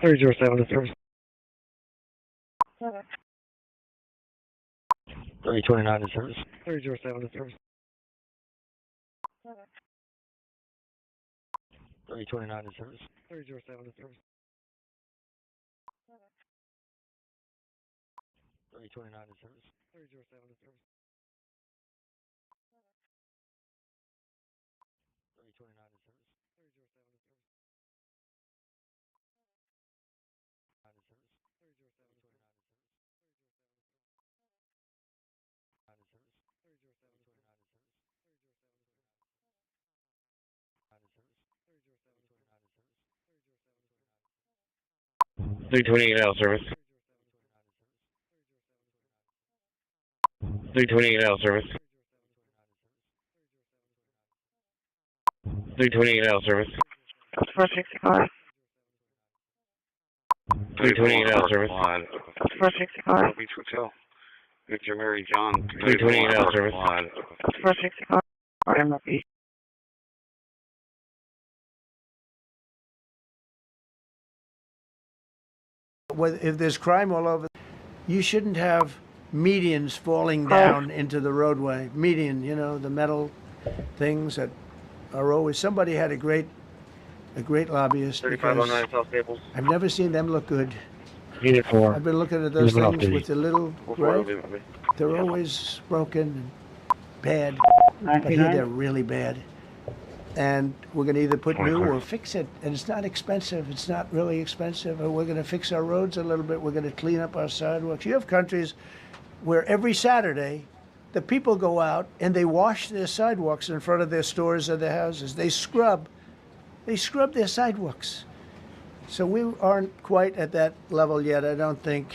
307 to service. 329 to service. 307 to service. 329 to service. 307 to service. 329 to service. 307 to service. 329 to service. 307 to service. 328 L service. 328 L service. 328 L service. 465. 328 L service. 465. Beach Hotel. Victor Mary John. 328 L service. 465. RMLP. If there's crime all over, you shouldn't have medians falling down into the roadway. Median, you know, the metal things that are always. Somebody had a great lobbyist. 3509 South Staples. I've never seen them look good. Unit 4. I've been looking at those things with the little right. Right. They're always broken and bad. I hear they're really bad. And we're going to either put new or fix it. And it's not expensive. It's not really expensive. And we're going to fix our roads a little bit. We're going to clean up our sidewalks. You have countries where every Saturday the people go out and they wash their sidewalks in front of their stores or their houses. They scrub their sidewalks. So we aren't quite at that level yet, I don't think.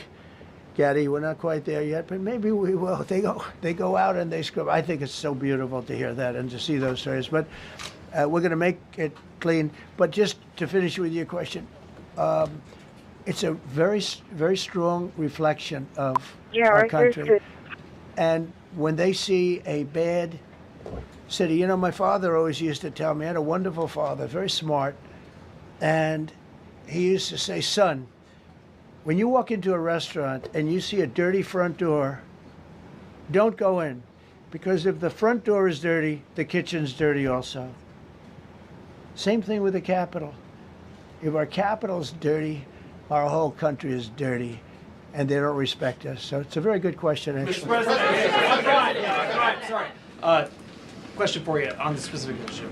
Gaddy, we're not quite there yet, but maybe we will. They go out and they scrub. I think it's so beautiful to hear that and to see those stories. But we're going to make it clean. But just to finish with your question, it's a very, very strong reflection of our country. And when they see a bad city, you know, my father always used to tell me, I had a wonderful father, very smart, and he used to say, son, when you walk into a restaurant and you see a dirty front door, don't go in. Because if the front door is dirty, the kitchen's dirty also. Same thing with the Capitol. If our Capitol's dirty, our whole country is dirty, and they don't respect us. So it's a very good question, actually. Mr. President, sorry. Question for you on the specific issue.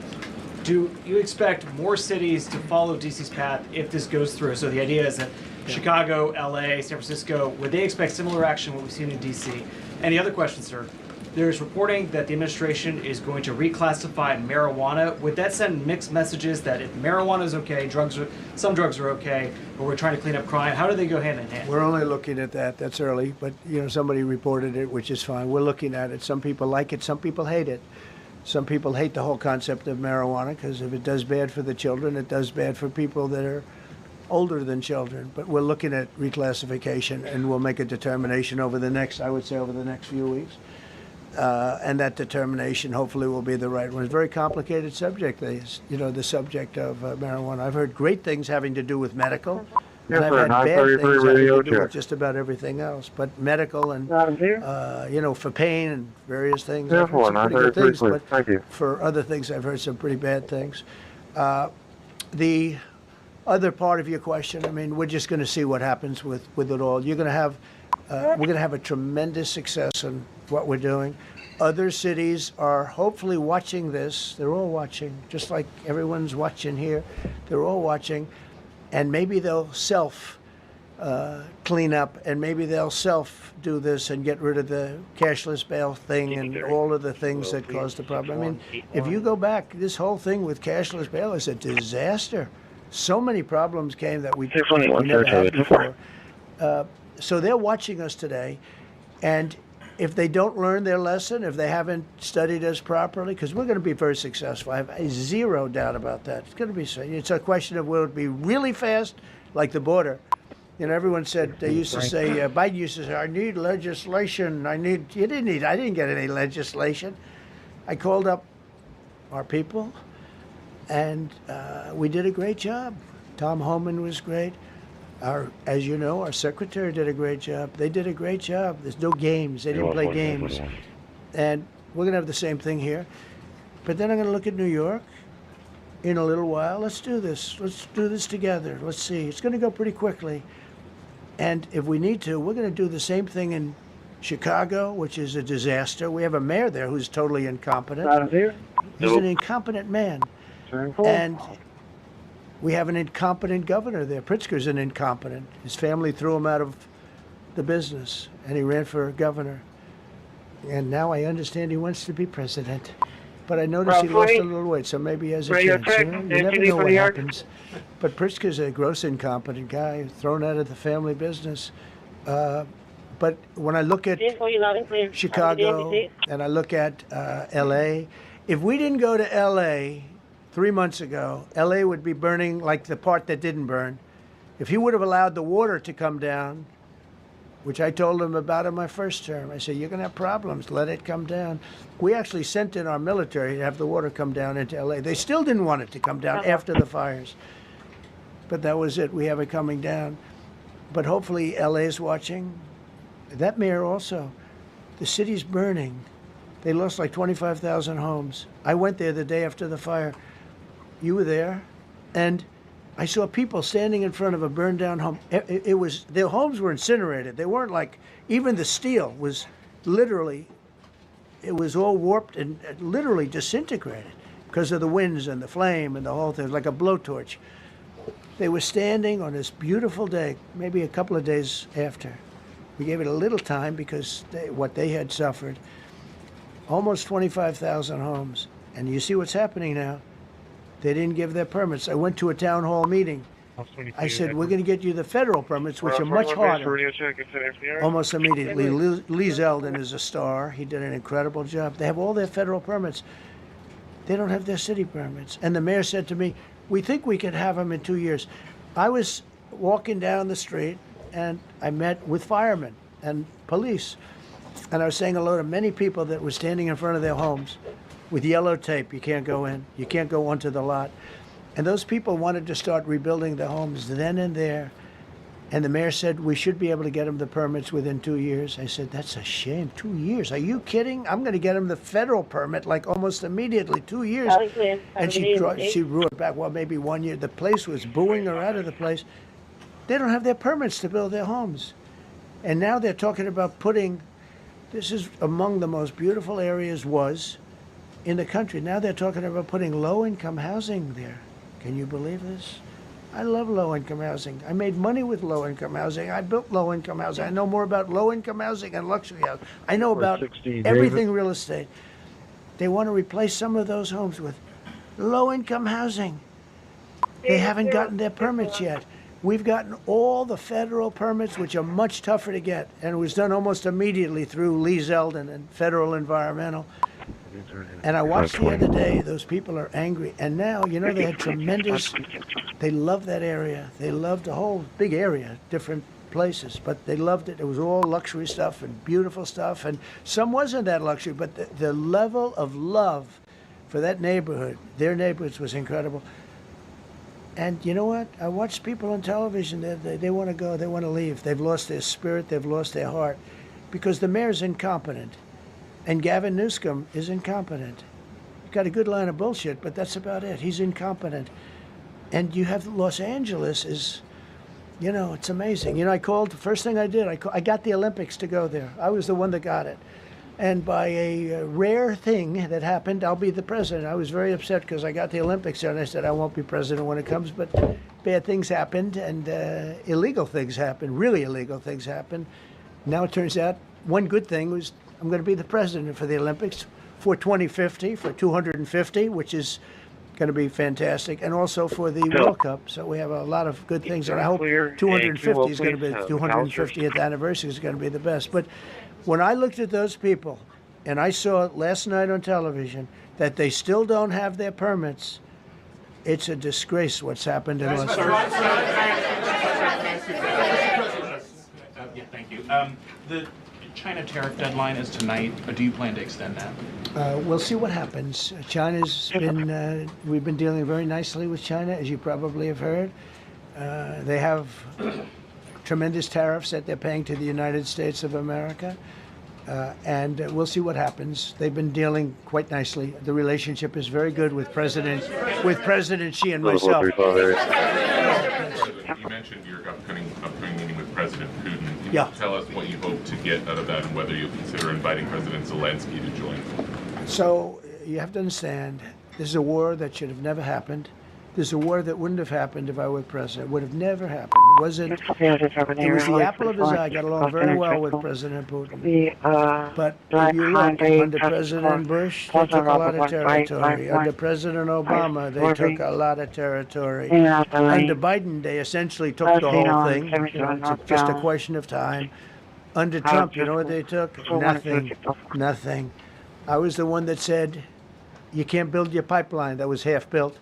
Do you expect more cities to follow DC's path if this goes through? So the idea is that Chicago, LA, San Francisco, would they expect similar action what we've seen in DC? And the other question, sir, there's reporting that the administration is going to reclassify marijuana. Would that send mixed messages that if marijuana is okay, some drugs are okay, but we're trying to clean up crime? How do they go hand in hand? We're only looking at that. That's early, but you know, somebody reported it, which is fine. We're looking at it. Some people like it, some people hate it. Some people hate the whole concept of marijuana because if it does bad for the children, it does bad for people that are older than children. But we're looking at reclassification, and we'll make a determination over the next few weeks. And that determination hopefully will be the right one. It's a very complicated subject, the subject of marijuana. I've heard great things having to do with medical. And I've had bad things having to do with just about everything else. But medical and, for pain and various things. I've heard some pretty good things, but for other things, I've heard some pretty bad things. The other part of your question, I mean, we're just going to see what happens with it all. We're going to have a tremendous success in what we're doing. Other cities are hopefully watching this. They're all watching, just like everyone's watching here. They're all watching. And maybe they'll clean up, and maybe they'll do this and get rid of the cashless bail thing and all of the things that caused the problem. I mean, if you go back, this whole thing with cashless bail is a disaster. So many problems came that we never had before. So they're watching us today, and if they don't learn their lesson, if they haven't studied us properly, because we're going to be very successful. I have zero doubt about that. It's going to be so. It's a question of will it be really fast, like the border. You know, everyone said, they used to say, Biden used to say, I need legislation. I didn't get any legislation. I called up our people, and we did a great job. Tom Homan was great. As you know, our secretary did a great job. They did a great job. There's no games. They didn't play games. And we're going to have the same thing here. But then I'm going to look at New York in a little while. Let's do this. Let's do this together. Let's see. It's going to go pretty quickly. And if we need to, we're going to do the same thing in Chicago, which is a disaster. We have a mayor there who's totally incompetent. He's an incompetent man. And we have an incompetent governor there. Pritzker's an incompetent. His family threw him out of the business, and he ran for governor. And now I understand he wants to be president. But I noticed he lost a little weight, so maybe he has a chance. You never know what happens. But Pritzker's a gross incompetent guy, thrown out of the family business. But when I look at Chicago and I look at L.A., if we didn't go to L.A. 3 months ago, L.A. would be burning like the part that didn't burn. If he would have allowed the water to come down, which I told him about in my first term, I said, you're going to have problems. Let it come down. We actually sent in our military to have the water come down into L.A. They still didn't want it to come down after the fires. But that was it. We have it coming down. But hopefully L.A. is watching. That mayor also. The city's burning. They lost like 25,000 homes. I went there the day after the fire. You were there. And I saw people standing in front of a burned down home. It was, their homes were incinerated. They weren't like, even the steel was literally, it was all warped and literally disintegrated because of the winds and the flame and the whole thing, like a blowtorch. They were standing on this beautiful day, maybe a couple of days after. We gave it a little time because what they had suffered. Almost 25,000 homes. And you see what's happening now. They didn't give their permits. I went to a town hall meeting. I said, we're going to get you the federal permits, which are much harder. Almost immediately. Lee Zeldin is a star. He did an incredible job. They have all their federal permits. They don't have their city permits. And the mayor said to me, we think we could have them in 2 years. I was walking down the street, and I met with firemen and police. And I was saying hello to many people that were standing in front of their homes with yellow tape. You can't go in. You can't go onto the lot. And those people wanted to start rebuilding their homes then and there. And the mayor said, we should be able to get them the permits within 2 years. I said, that's a shame. 2 years? Are you kidding? I'm going to get them the federal permit like almost immediately. 2 years. And she drew it back. Well, maybe 1 year. The place was booing her out of the place. They don't have their permits to build their homes. And now they're talking about putting, this is among the most beautiful areas in the country. Now they're talking about putting low-income housing there. Can you believe this? I love low-income housing. I made money with low-income housing. I built low-income housing. I know more about low-income housing and luxury housing. I know about everything real estate. They want to replace some of those homes with low-income housing. They haven't gotten their permits yet. We've gotten all the federal permits, which are much tougher to get, and it was done almost immediately through Lee Zeldin and Federal Environmental. And I watched the other day, those people are angry. And now, you know, they had tremendous, they loved that area. They loved the whole big area, different places, but they loved it. It was all luxury stuff and beautiful stuff. And some wasn't that luxury, but the level of love for that neighborhood, their neighborhoods, was incredible. And you know what? I watch people on television, they want to go, they want to leave. They've lost their spirit, they've lost their heart, because the mayor's incompetent. And Gavin Newsom is incompetent. He's got a good line of bullshit, but that's about it. He's incompetent. And you have Los Angeles is, you know, it's amazing. You know, I called, the first thing I did, I got the Olympics to go there. I was the one that got it. And by a rare thing that happened, I'll be the president. I was very upset because I got the Olympics there, and I said, I won't be president when it comes, but bad things happened, and illegal things happened, really illegal things happened. Now it turns out one good thing was I'm going to be the president for the Olympics for 2050, for 250, which is going to be fantastic, and also for the World Cup. So we have a lot of good things, and I hope 250 is going to be, 250th anniversary is going to be the best. But when I looked at those people, and I saw last night on television that they still don't have their permits, it's a disgrace what's happened in Los Angeles. Yeah, thank you. The China tariff deadline is tonight. Do you plan to extend that? We'll see what happens. China's been, we've been dealing very nicely with China, as you probably have heard. They have tremendous tariffs that they're paying to the United States of America. And we'll see what happens. They've been dealing quite nicely. The relationship is very good with President Xi and myself. You mentioned your upcoming meeting with President Putin. Can Yeah. you tell us what you hope to get out of that and whether you'll consider inviting President Zelensky to join? So you have to understand, this is a war that should have never happened. This is a war that wouldn't have happened if I were president. Would have never happened. It was the apple of his eye. I got along very well with President Putin. But if you look, under President Bush, they took a lot of territory. Under President Obama, they took a lot of territory. Under Biden, they essentially took the whole thing. It's just a question of time. Under Trump, you know what they took? Nothing. Nothing. I was the one that said, you can't build your pipeline. That was half built.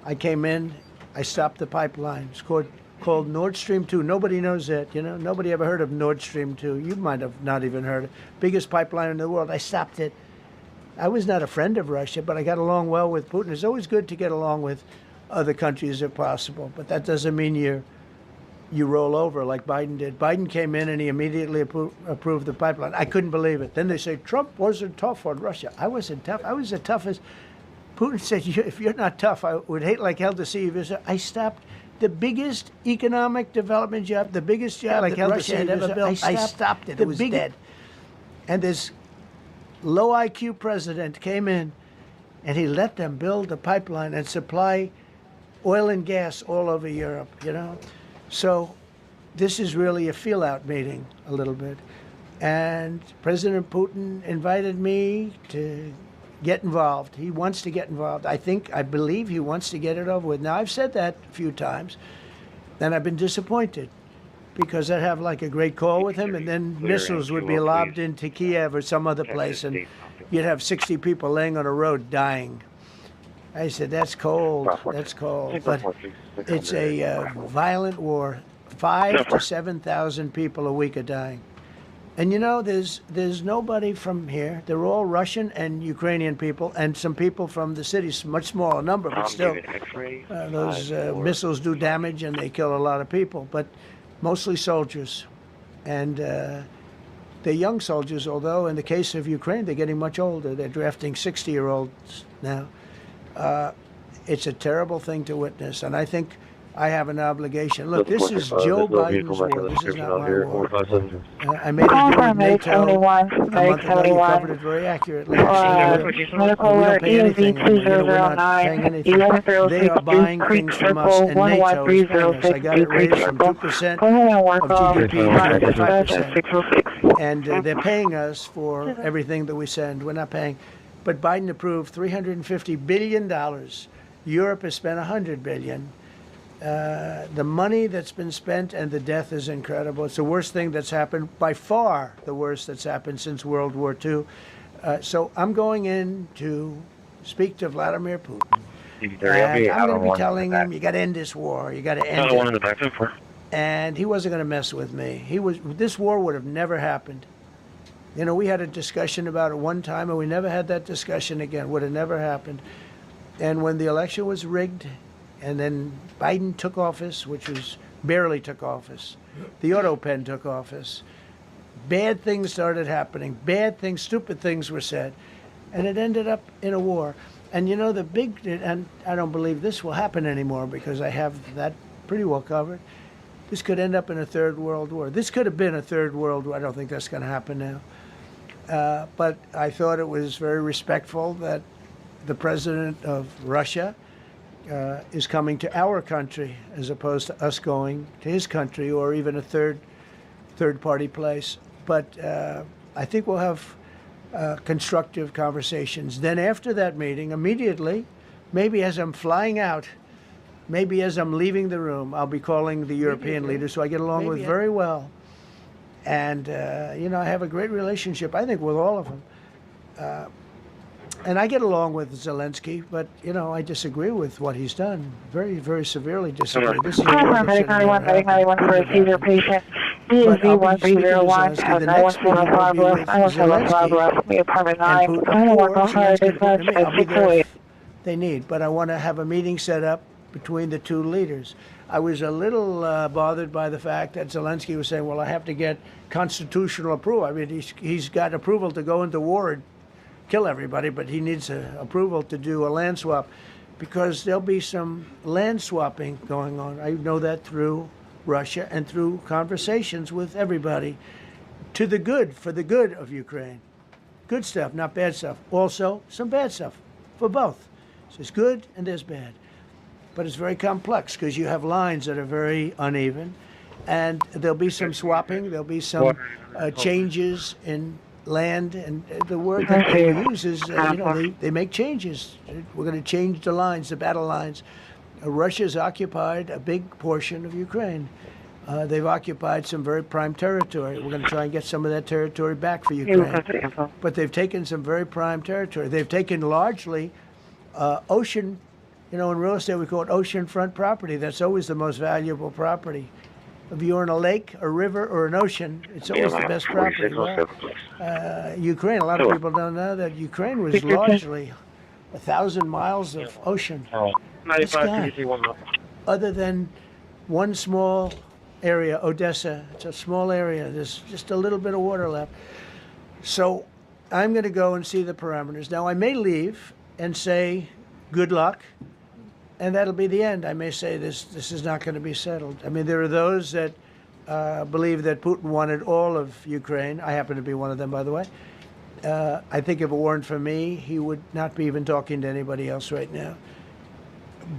I came in, I stopped the pipeline. It's called Nord Stream 2. Nobody knows that, you know. Nobody ever heard of Nord Stream 2. You might have not even heard of it. Biggest pipeline in the world. I stopped it. I was not a friend of Russia, but I got along well with Putin. It's always good to get along with other countries if possible, but that doesn't mean you roll over like Biden did. Biden came in and he immediately approved the pipeline. I couldn't believe it. Then they say Trump wasn't tough on Russia. I wasn't tough. I was the toughest. Putin said, if you're not tough, I would hate like hell to see you. I stopped the biggest economic development job, the biggest job like that Russia had ever built. I stopped it. It was dead. And this low IQ president came in and he let them build the pipeline and supply oil and gas all over Europe, you know. So this is really a feel-out meeting a little bit. And President Putin invited me to get involved. He wants to get involved. I believe he wants to get it over with. Now, I've said that a few times, and I've been disappointed because I'd have like a great call with him, and then missiles would be lobbed into Kiev or some other place, and you'd have 60 people laying on a road dying. I said, that's cold. That's cold. But it's a violent war. 5,000 to 7,000 people a week are dying. And you know, there's nobody from here. They're all Russian and Ukrainian people, and some people from the cities, much smaller number, but still, those missiles do damage and they kill a lot of people, but mostly soldiers. And they're young soldiers, although in the case of Ukraine, they're getting much older. They're drafting 60-year-olds now. It's a terrible thing to witness, and I think I have an obligation. Look, this is Joe Biden's war. This is not my war. I made a deal with NATO a month ago. You covered it very accurately. We don't pay anything. We're not paying anything. They are buying things from us, and NATO is paying us. I got it raised from 2% of GDP to 5%. And they're paying us for everything that we send. We're not paying. But Biden approved $350 billion. Europe has spent $100 billion. The money that's been spent and the death is incredible. It's the worst thing that's happened, by far the worst that's happened since World War II. So I'm going in to speak to Vladimir Putin. And I'm going to be telling him, you got to end this war. You got to end it. And he wasn't going to mess with me. This war would have never happened. You know, we had a discussion about it one time, and we never had that discussion again. Would have never happened. And when the election was rigged, and then Biden took office, which was barely took office. The auto pen took office. Bad things started happening. Bad things, stupid things were said. And it ended up in a war. And you know, and I don't believe this will happen anymore because I have that pretty well covered. This could end up in a third world war. This could have been a third world war. I don't think that's going to happen now. But I thought it was very respectful that the president of Russia is coming to our country as opposed to us going to his country or even a third party place. But I think we'll have constructive conversations. Then after that meeting, immediately, maybe as I'm flying out, maybe as I'm leaving the room, I'll be calling the European leaders who I get along with very well. And, you know, I have a great relationship, I think, with all of them. And I get along with Zelensky, but, you know, I disagree with what he's done. Very, very severely disagree. This is for a seizure patient. DZ1301 has 914 I don't have a flag left. We apartment 9. I want to hire dispatch at 608. They need, but I want to have a meeting set up between the two leaders. I was a little bothered by the fact that Zelensky was saying, well, I have to get constitutional approval. I mean, he's got approval to go into war and kill everybody, but he needs approval to do a land swap, because there'll be some land swapping going on. I know that through Russia and through conversations with everybody, to the good, for the good of Ukraine. Good stuff, not bad stuff. Also, some bad stuff for both. So there's good and there's bad. But it's very complex because you have lines that are very uneven, and there'll be some swapping, there'll be some changes in land, and the word that they use is, they make changes. We're going to change the lines, the battle lines. Russia's occupied a big portion of Ukraine. They've occupied some very prime territory. We're going to try and get some of that territory back for Ukraine. But they've taken some very prime territory. They've taken largely ocean, in real estate we call it oceanfront property. That's always the most valuable property. If you're in a lake, a river, or an ocean, it's always the best property. Well, Ukraine, a lot of people don't know that Ukraine was largely 1,000 miles of ocean. This guy, other than one small area, Odessa, it's a small area, there's just a little bit of water left. So I'm going to go and see the parameters. Now, I may leave and say, good luck, and that'll be the end. I may say this is not going to be settled. I mean, there are those that believe that Putin wanted all of Ukraine. I happen to be one of them, by the way. I think if it weren't for me, he would not be even talking to anybody else right now.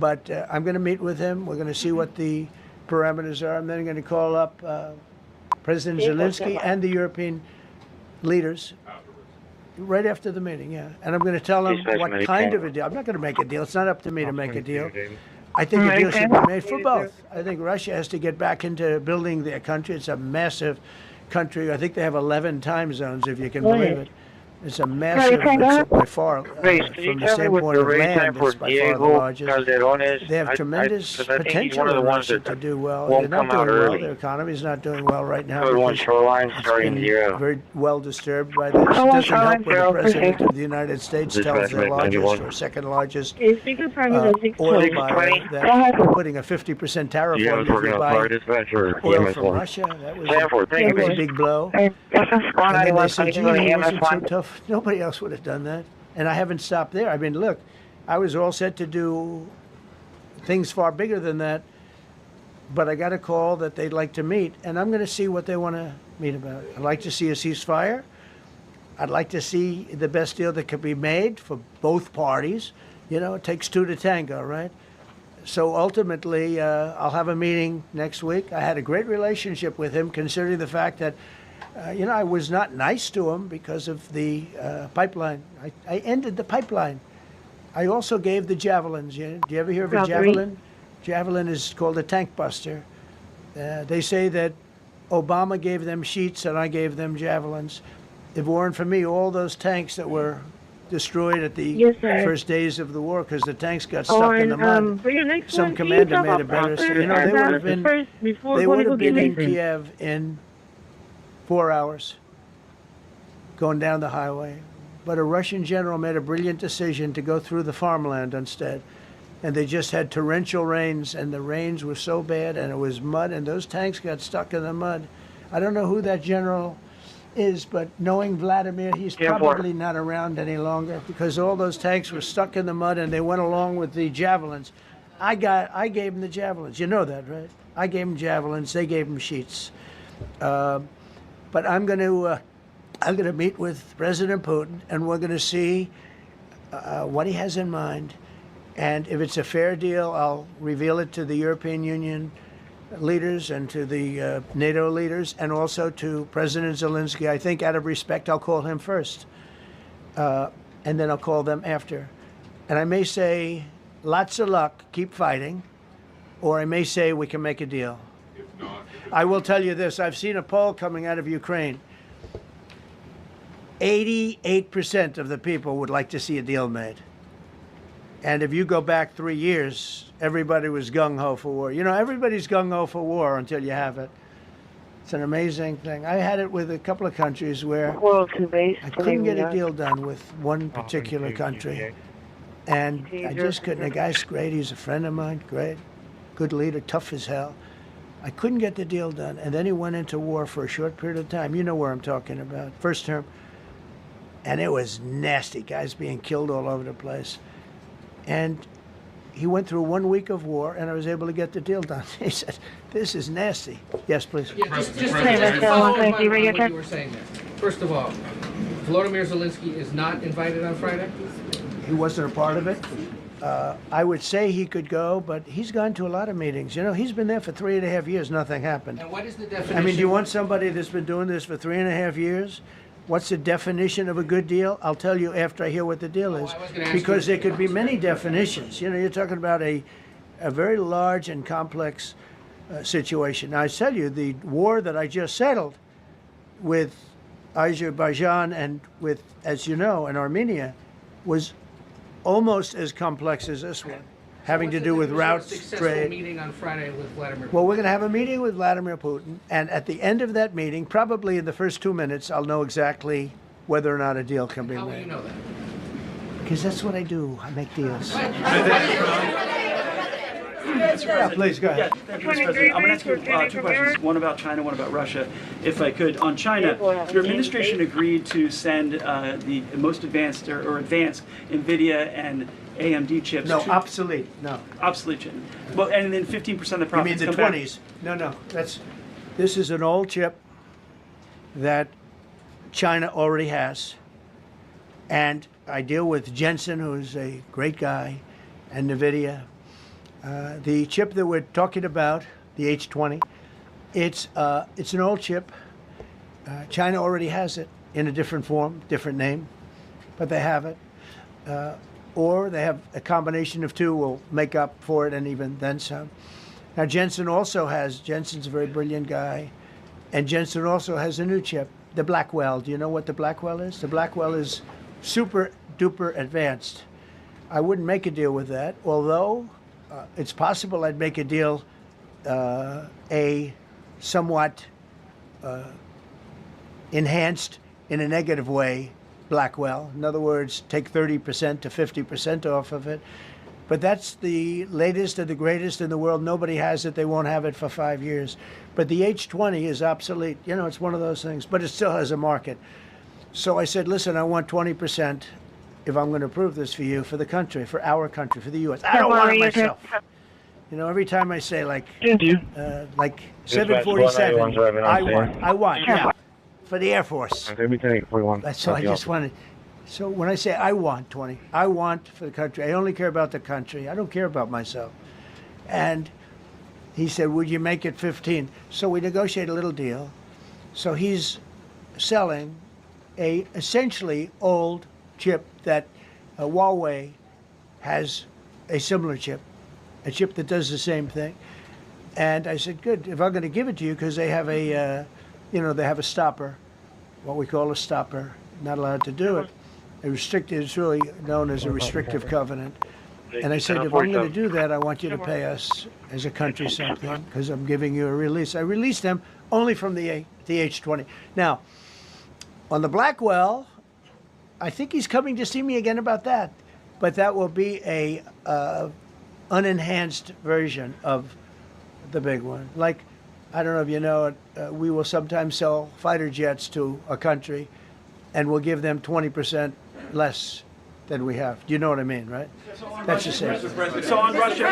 But I'm going to meet with him. We're going to see what the parameters are. I'm then going to call up President Zelensky and the European leaders right after the meeting, yeah. And I'm going to tell them what kind of a deal. I'm not going to make a deal. It's not up to me to make a deal. I think a deal should be made for both. I think Russia has to get back into building their country. It's a massive country. I think they have 11 time zones, if you can believe it. It's a massive, it's by far, from the standpoint of land, it's by far the largest. They have tremendous potential in Russia to do well. They're not doing well. Their economy is not doing well right now. It's been very well disturbed by this. It doesn't help when the President of the United States tells their largest or second largest oil buyer that they're putting a 50% tariff on if you buy oil from Russia. That was a big blow. And then they said, gee, he wasn't so tough. Nobody else would have done that. And I haven't stopped there. I mean, look, I was all set to do things far bigger than that, but I got a call that they'd like to meet, and I'm going to see what they want to meet about. I'd like to see a ceasefire. I'd like to see the best deal that could be made for both parties. It takes two to tango, right? So ultimately, I'll have a meeting next week. I had a great relationship with him, considering the fact that I was not nice to him because of the pipeline. I ended the pipeline. I also gave the javelins. Do you ever hear of a javelin? Javelin is called a tank buster. They say that Obama gave them sheets and I gave them javelins. If it weren't for me, all those tanks that were destroyed at the first days of the war because the tanks got stuck in the mud. Some commander made it better. So, they would have been in Kiev in 4 hours going down the highway. But a Russian general made a brilliant decision to go through the farmland instead. And they just had torrential rains, and the rains were so bad, and it was mud, and those tanks got stuck in the mud. I don't know who that general is, but knowing Vladimir, he's probably not around any longer because all those tanks were stuck in the mud, and they went along with the javelins. I gave them the javelins. You know that, right? I gave them javelins. They gave them sheets. But I'm going to meet with President Putin, and we're going to see what he has in mind. And if it's a fair deal, I'll reveal it to the European Union leaders and to the NATO leaders, and also to President Zelensky. I think out of respect, I'll call him first, and then I'll call them after. And I may say, lots of luck, keep fighting, or I may say we can make a deal. I will tell you this, I've seen a poll coming out of Ukraine. 88% of the people would like to see a deal made. And if you go back 3 years, everybody was gung-ho for war. Everybody's gung-ho for war until you have it. It's an amazing thing. I had it with a couple of countries where I couldn't get a deal done with one particular country. And I just couldn't. The guy's great. He's a friend of mine. Great. good leader, tough as hell. I couldn't get the deal done, and then he went into war for a short period of time. You know where I'm talking about. First term. And it was nasty, guys being killed all over the place. And he went through 1 week of war, and I was able to get the deal done. He said, this is nasty. Yes, please. Yeah, just President, to follow up on thank you, what Richard. you were saying there. First of all, Volodymyr Zelensky is not invited on Friday? He wasn't a part of it. I would say he could go, but he's gone to a lot of meetings. You know, he's been there for 3.5 years, nothing happened. And what is the definition? I mean, do you want somebody that's been doing this for 3.5 years? What's the definition of a good deal? I'll tell you after I hear what the deal is. I was gonna ask Because you- there could be many definitions. You know, you're talking about a very large and complex situation. Now, I tell you, the war that I just settled with Azerbaijan and with, as you know, in Armenia was almost as complex as this one, having to do with routes, Successful trade. meeting on Friday with Vladimir Putin. Well, we're going to have a meeting with Vladimir Putin, and at the end of that meeting, probably in the first 2 minutes, I'll know exactly whether or not a deal can be How will you made. know that? Because that's what I do. I make deals. Mr. President. please, go ahead. Yeah, thank you, Mr. President. I'm going to ask you two questions, one about China, one about Russia, if I could. On China, your administration agreed to send the most advanced or advanced NVIDIA and AMD chips. No, to obsolete. No. obsolete chip. Well, and then 15% of the You profits mean the come back. 20s? No. This is an old chip that China already has. And I deal with Jensen, who's a great guy, and NVIDIA. The chip that we're talking about, the H20, it's an old chip. China already has it in a different form, different name, but they have it. Or they have a combination of two will make up for it and even then some. Now Jensen Jensen's a very brilliant guy, and Jensen also has a new chip, the Blackwell. Do you know what the Blackwell is? The Blackwell is super duper advanced. I wouldn't make a deal with that, although it's possible I'd make a deal, a somewhat enhanced in a negative way Blackwell. In other words, take 30% to 50% off of it. But that's the latest and the greatest in the world. Nobody has it. They won't have it for 5 years. But the H20 is obsolete. You know, it's one of those things, but it still has a market. So I said, listen, I want 20% if I'm going to approve this for you, for the country, for our country, for the U.S. I don't want it myself. You know, every time I say like 747, I want, yeah, for the Air Force. That's all I just wanted. So when I say I want 20, I want for the country. I only care about the country. I don't care about myself. And he said, would you make it 15? So we negotiate a little deal. So he's selling a essentially old chip that Huawei has a similar chip, a chip that does the same thing. And I said, good, if I'm going to give it to you, because they have a, they have a stopper, what we call a stopper, not allowed to do it. It's really known as a restrictive covenant. And I said, if I'm going to do that, I want you to pay us as a country something, because I'm giving you a release. I released them only from the H20. Now, on the Blackwell, I think he's coming to see me again about that. But that will be a unenhanced version of the big one. Like, I don't know if you know it, we will sometimes sell fighter jets to a country, and we'll give them 20% less than we have. Do you know what I mean, right? That's the same. So on Russia,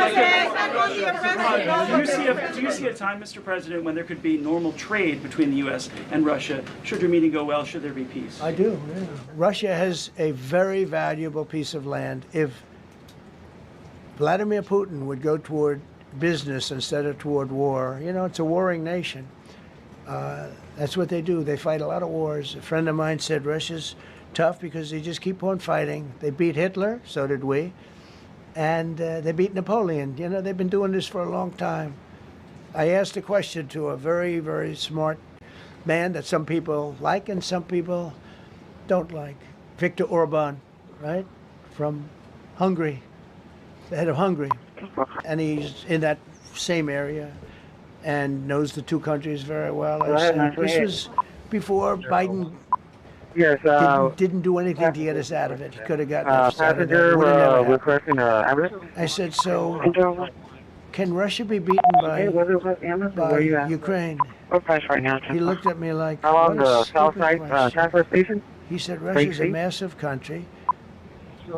do you see a time, Mr. President, when there could be normal trade between the U.S. and Russia? Should your meeting go well, should there be peace? I do, yeah. Russia has a very valuable piece of land. If Vladimir Putin would go toward business instead of toward war, it's a warring nation. That's what they do. They fight a lot of wars. A friend of mine said Russia's tough because they just keep on fighting. They beat Hitler, so did we, and they beat Napoleon. They've been doing this for a long time. I asked a question to a very, very smart man that some people like and some people don't like. Viktor Orban, right, from Hungary, the head of Hungary, and he's in that same area and knows the two countries very well. I said, this was before Biden didn't do anything to get us out of it. He could have gotten us out of it. Passenger requesting ambulance. I said, so can Russia be beaten by Ukraine? What price right now? He looked at me like, How long what a the south stupid side question. transfer station? He said Russia's a Tracy? massive country,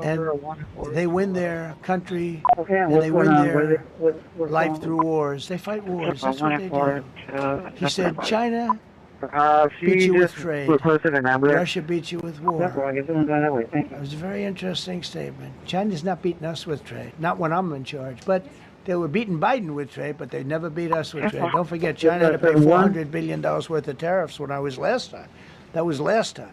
and they win their country, Okay, and what's they going win on? their What's life going through wars. They fight wars. That's what they do. on? He said China She beats you with just trade. reposted an ambulance. Russia beats you with war. Well, I guess I'm going that way. Thank you. It was a very interesting statement. China's not beating us with trade. Not when I'm in charge. But they were beating Biden with trade, but they never beat us with trade. Don't forget, China had to pay $400 billion worth of tariffs when I was last time. That was last time.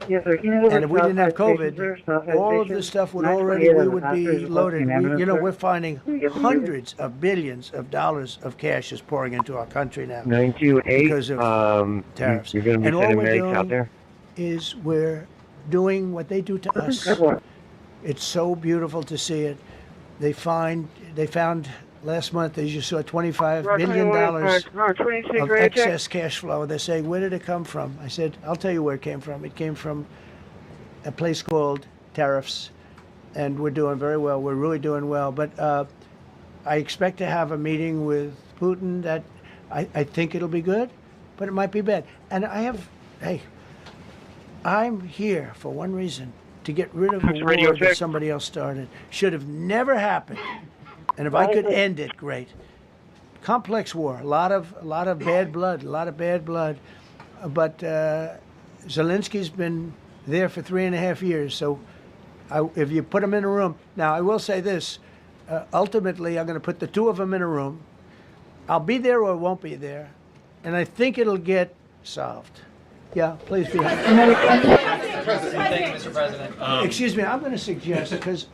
Yes, sir. And if we didn't have COVID, all of this stuff would already, we would be loaded. We're finding hundreds of billions of dollars of cash is pouring into our country now 928. because of tariffs. You're going to be And all sending we're medics out doing there? is we're doing what they do to us. It's so beautiful to see it. They found last month, as you saw, $25 billion of excess cash flow. They say, where did it come from? I said, I'll tell you where it came from. It came from a place called tariffs, and we're doing very well. We're really doing well. But I expect to have a meeting with Putin that I think it'll be good, but it might be bad. And I'm here for one reason, to get rid of a war that somebody else started. Should have never happened. And if I could end it, great. Complex war, a lot of bad blood, But Zelensky's been there for 3.5 years. So if you put him in a room, now I will say this, ultimately I'm going to put the two of them in a room. I'll be there or won't be there. And I think it'll get solved. Yeah, please be happy. Thank you, Mr. President. Excuse me, I'm going to suggest, because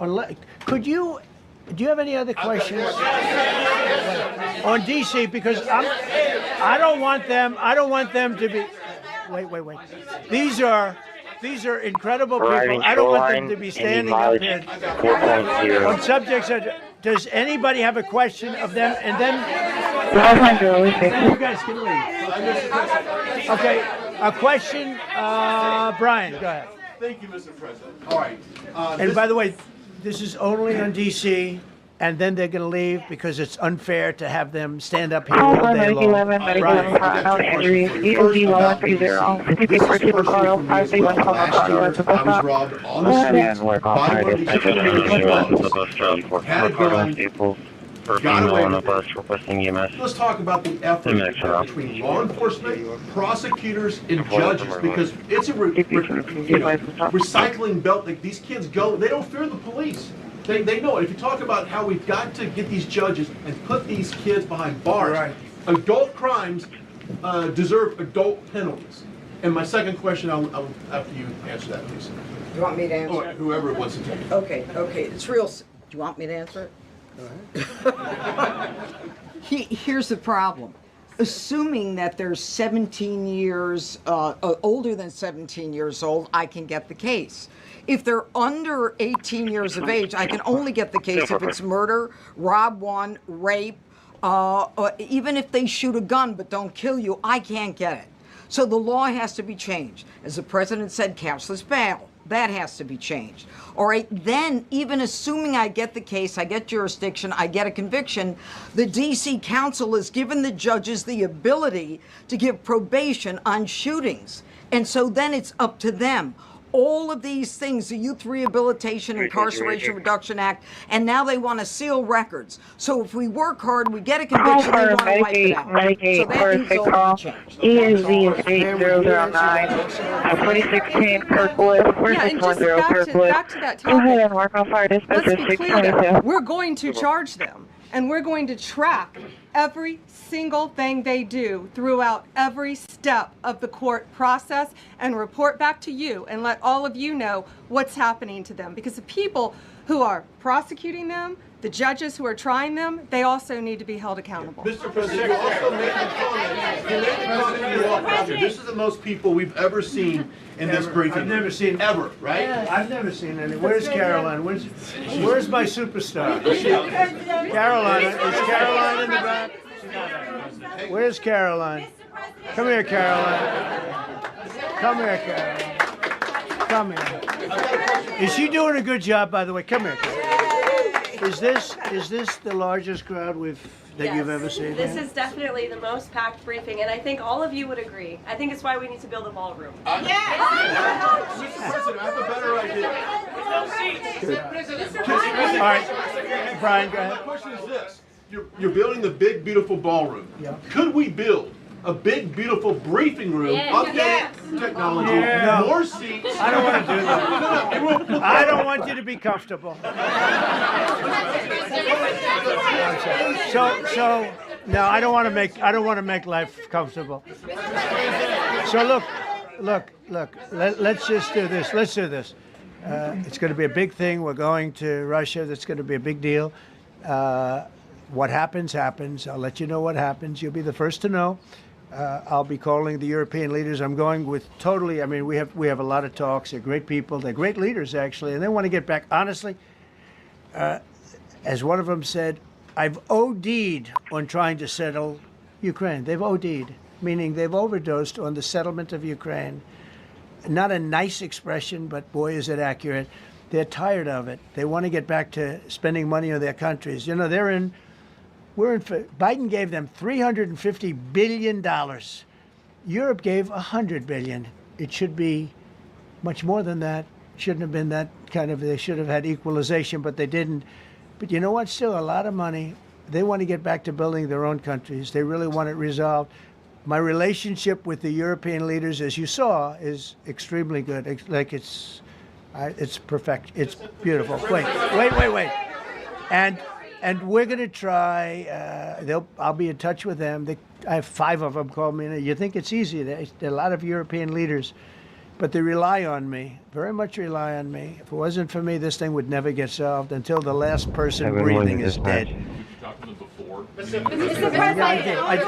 do you have any other questions on DC? Because I don't want them to be. Wait. These are incredible people. I don't want them to be standing up here on subjects that. Does anybody have a question of them? And then you guys can leave. Okay, a question, Brian. Go ahead. Thank you, Mr. President. All right. And by the way, this is only on DC, and then they're going to leave because it's unfair to have them stand up here all day long. I was robbed on the street by one of these on the bus requesting EMS. Let's talk about the effort between law enforcement, prosecutors, and judges, because it's a recycling belt. Like, these kids go, they don't fear the police. They know it. If you talk about how we've got to get these judges and put these kids behind bars, right. Adult crimes deserve adult penalties. And my second question, I'll after you answer that, please. Do you want me to answer it? Whoever wants to take it. Okay, it's real. Do you want me to answer it? Go ahead. Here's the problem. Assuming that they're 17 years, older than 17 years old, I can get the case. If they're under 18 years of age, I can only get the case if it's murder, rob one, rape, or even if they shoot a gun but don't kill you, I can't get it. So the law has to be changed. As the president said, cashless bail. That has to be changed. All right, then, even assuming I get the case, I get jurisdiction, I get a conviction, the DC Council has given the judges the ability to give probation on shootings. And so then it's up to them. All of these things, the Youth Rehabilitation Incarceration Reduction Act, and now they want to seal records. So if we work hard, we get a conviction, they want to wipe it out. So that needs all to be changed. ESV is 8009. 2016 Kirkwood. Where's 610 Kirkwood? Back to that Go ahead topic. and work on fire dispatch Let's be clear, 622. we're going to charge them, and we're going to track every single thing they do throughout every step of the court process and report back to you and let all of you know what's happening to them. Because the people who are prosecuting them, the judges who are trying them, they also need to be held accountable. Mr. President, you also made the comment. You made the comment in your walk out here. This is the most people we've ever seen in this briefing. I've never seen ever, right? I've never seen any. Where's Caroline? Where's my superstar? Caroline. Is Caroline in the back? Where's Caroline? Come here, Caroline. Come here, Caroline. Come here. Is she doing a good job, by the way? Come here, Caroline. Is this the largest crowd that you've ever seen? This is definitely the most packed briefing, and I think all of you would agree. I think it's why we need to build a ballroom. Mr. President, I have a better idea. All right, Brian, go ahead. My question is this. You're building the big, beautiful ballroom. Yeah. Could we build a big, beautiful briefing room, updated technology, No. more seats? I don't want to do that. I don't want you to be comfortable. So no, I don't want to make life comfortable. So look. Let's just do this. Let's do this. It's going to be a big thing. We're going to Russia. That's going to be a big deal. What happens, happens. I'll let you know what happens. You'll be the first to know. I'll be calling the European leaders. I'm going with totally. I mean, we have a lot of talks. They're great people. They're great leaders, actually, and they want to get back. Honestly, as one of them said, I've OD'd on trying to settle Ukraine. They've OD'd, meaning they've overdosed on the settlement of Ukraine. Not a nice expression, but boy, is it accurate. They're tired of it. They want to get back to spending money on their countries. You know, Biden gave them $350 billion. Europe gave $100 billion. It should be much more than that. Shouldn't have been that kind of, they should have had equalization, but they didn't. But you know what? Still a lot of money. They want to get back to building their own countries. They really want it resolved. My relationship with the European leaders, as you saw, is extremely good. It's perfect. It's beautiful. Wait. And we're going to try, I'll be in touch with them. I have 5 of them call me. You think it's easy. There are a lot of European leaders, but they rely on me, very much rely on me. If it wasn't for me, this thing would never get solved until the last person breathing is dead. Did you talk to them before?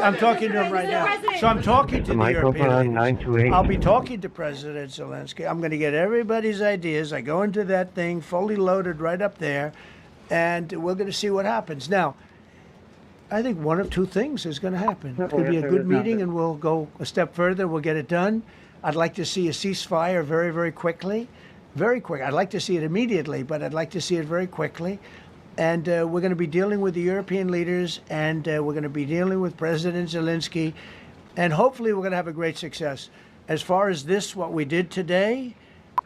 I'm talking to him right now. So I'm talking to the European leaders. I'll be talking to President Zelensky. I'm going to get everybody's ideas. I go into that thing fully loaded right up there, and we're going to see what happens. Now, I think one of 2 things is going to happen. It could be a good meeting, and we'll go a step further. We'll get it done. I'd like to see a ceasefire very, very quickly. Very quick. I'd like to see it immediately, but I'd like to see it very quickly. And we're going to be dealing with the European leaders, and we're going to be dealing with President Zelensky, and hopefully we're going to have a great success. As far as this, what we did today,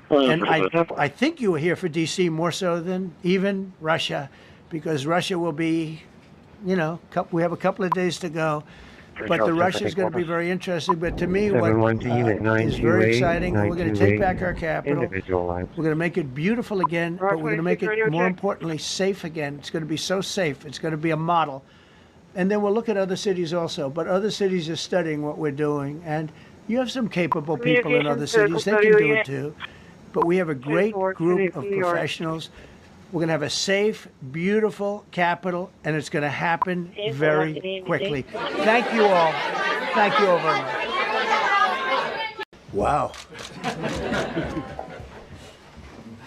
and I think you were here for D.C. more so than even Russia, because Russia will be, we have a couple of days to go. But the Russia's going to be very interesting. But to me, what is very exciting, we're going to take back our capital. We're going to make it beautiful again, but we're going to make it, more importantly, safe again. It's going to be so safe. It's going to be a model. And then we'll look at other cities also. But other cities are studying what we're doing. And you have some capable people in other cities. They can do it too. But we have a great group of professionals. We're going to have a safe, beautiful capital, and it's going to happen very quickly. Thank you all. Thank you all very much. Wow.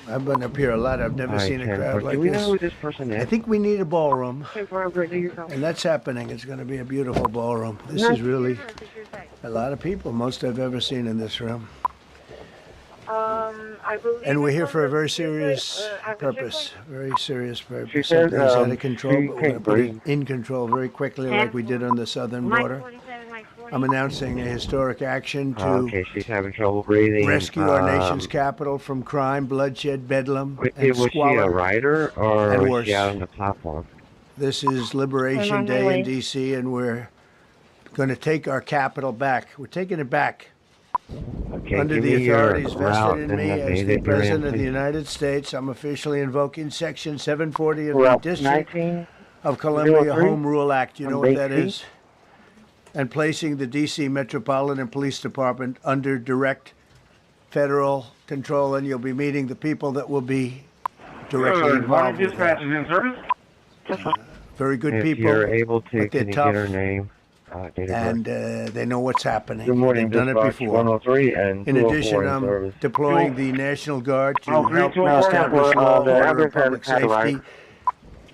I've been up here a lot. I've never seen a crowd like this. Do we know who this person is? I think we need a ballroom, and that's happening. It's going to be a beautiful ballroom. This is really a lot of people, most I've ever seen in this room. And we're here for a very serious purpose, very serious purpose. Something's out of control, but we're going to put it in control very quickly like we did on the southern border. I'm announcing a historic action to she's having trouble breathing. Rescue our nation's capital from crime, bloodshed, bedlam, and was squalor. She a rider, or and was worse. she out on the platform? This is Liberation Day in D.C., and we're going to take our capital back. We're taking it back. Under the authorities vested in me as the President of the United States, I'm officially invoking Section 740 of the District of Columbia Home Rule Act. You know what that is? And placing the D.C. Metropolitan Police Department under direct federal control, and you'll be meeting the people that will be directly involved with that. Very good people. If you're able to, but they're can you tough. get her name? And they know what's happening. Good morning, They've done it dispatch before. 103 and In addition, I'm service. deploying the National Guard to help establish law, order, and public safety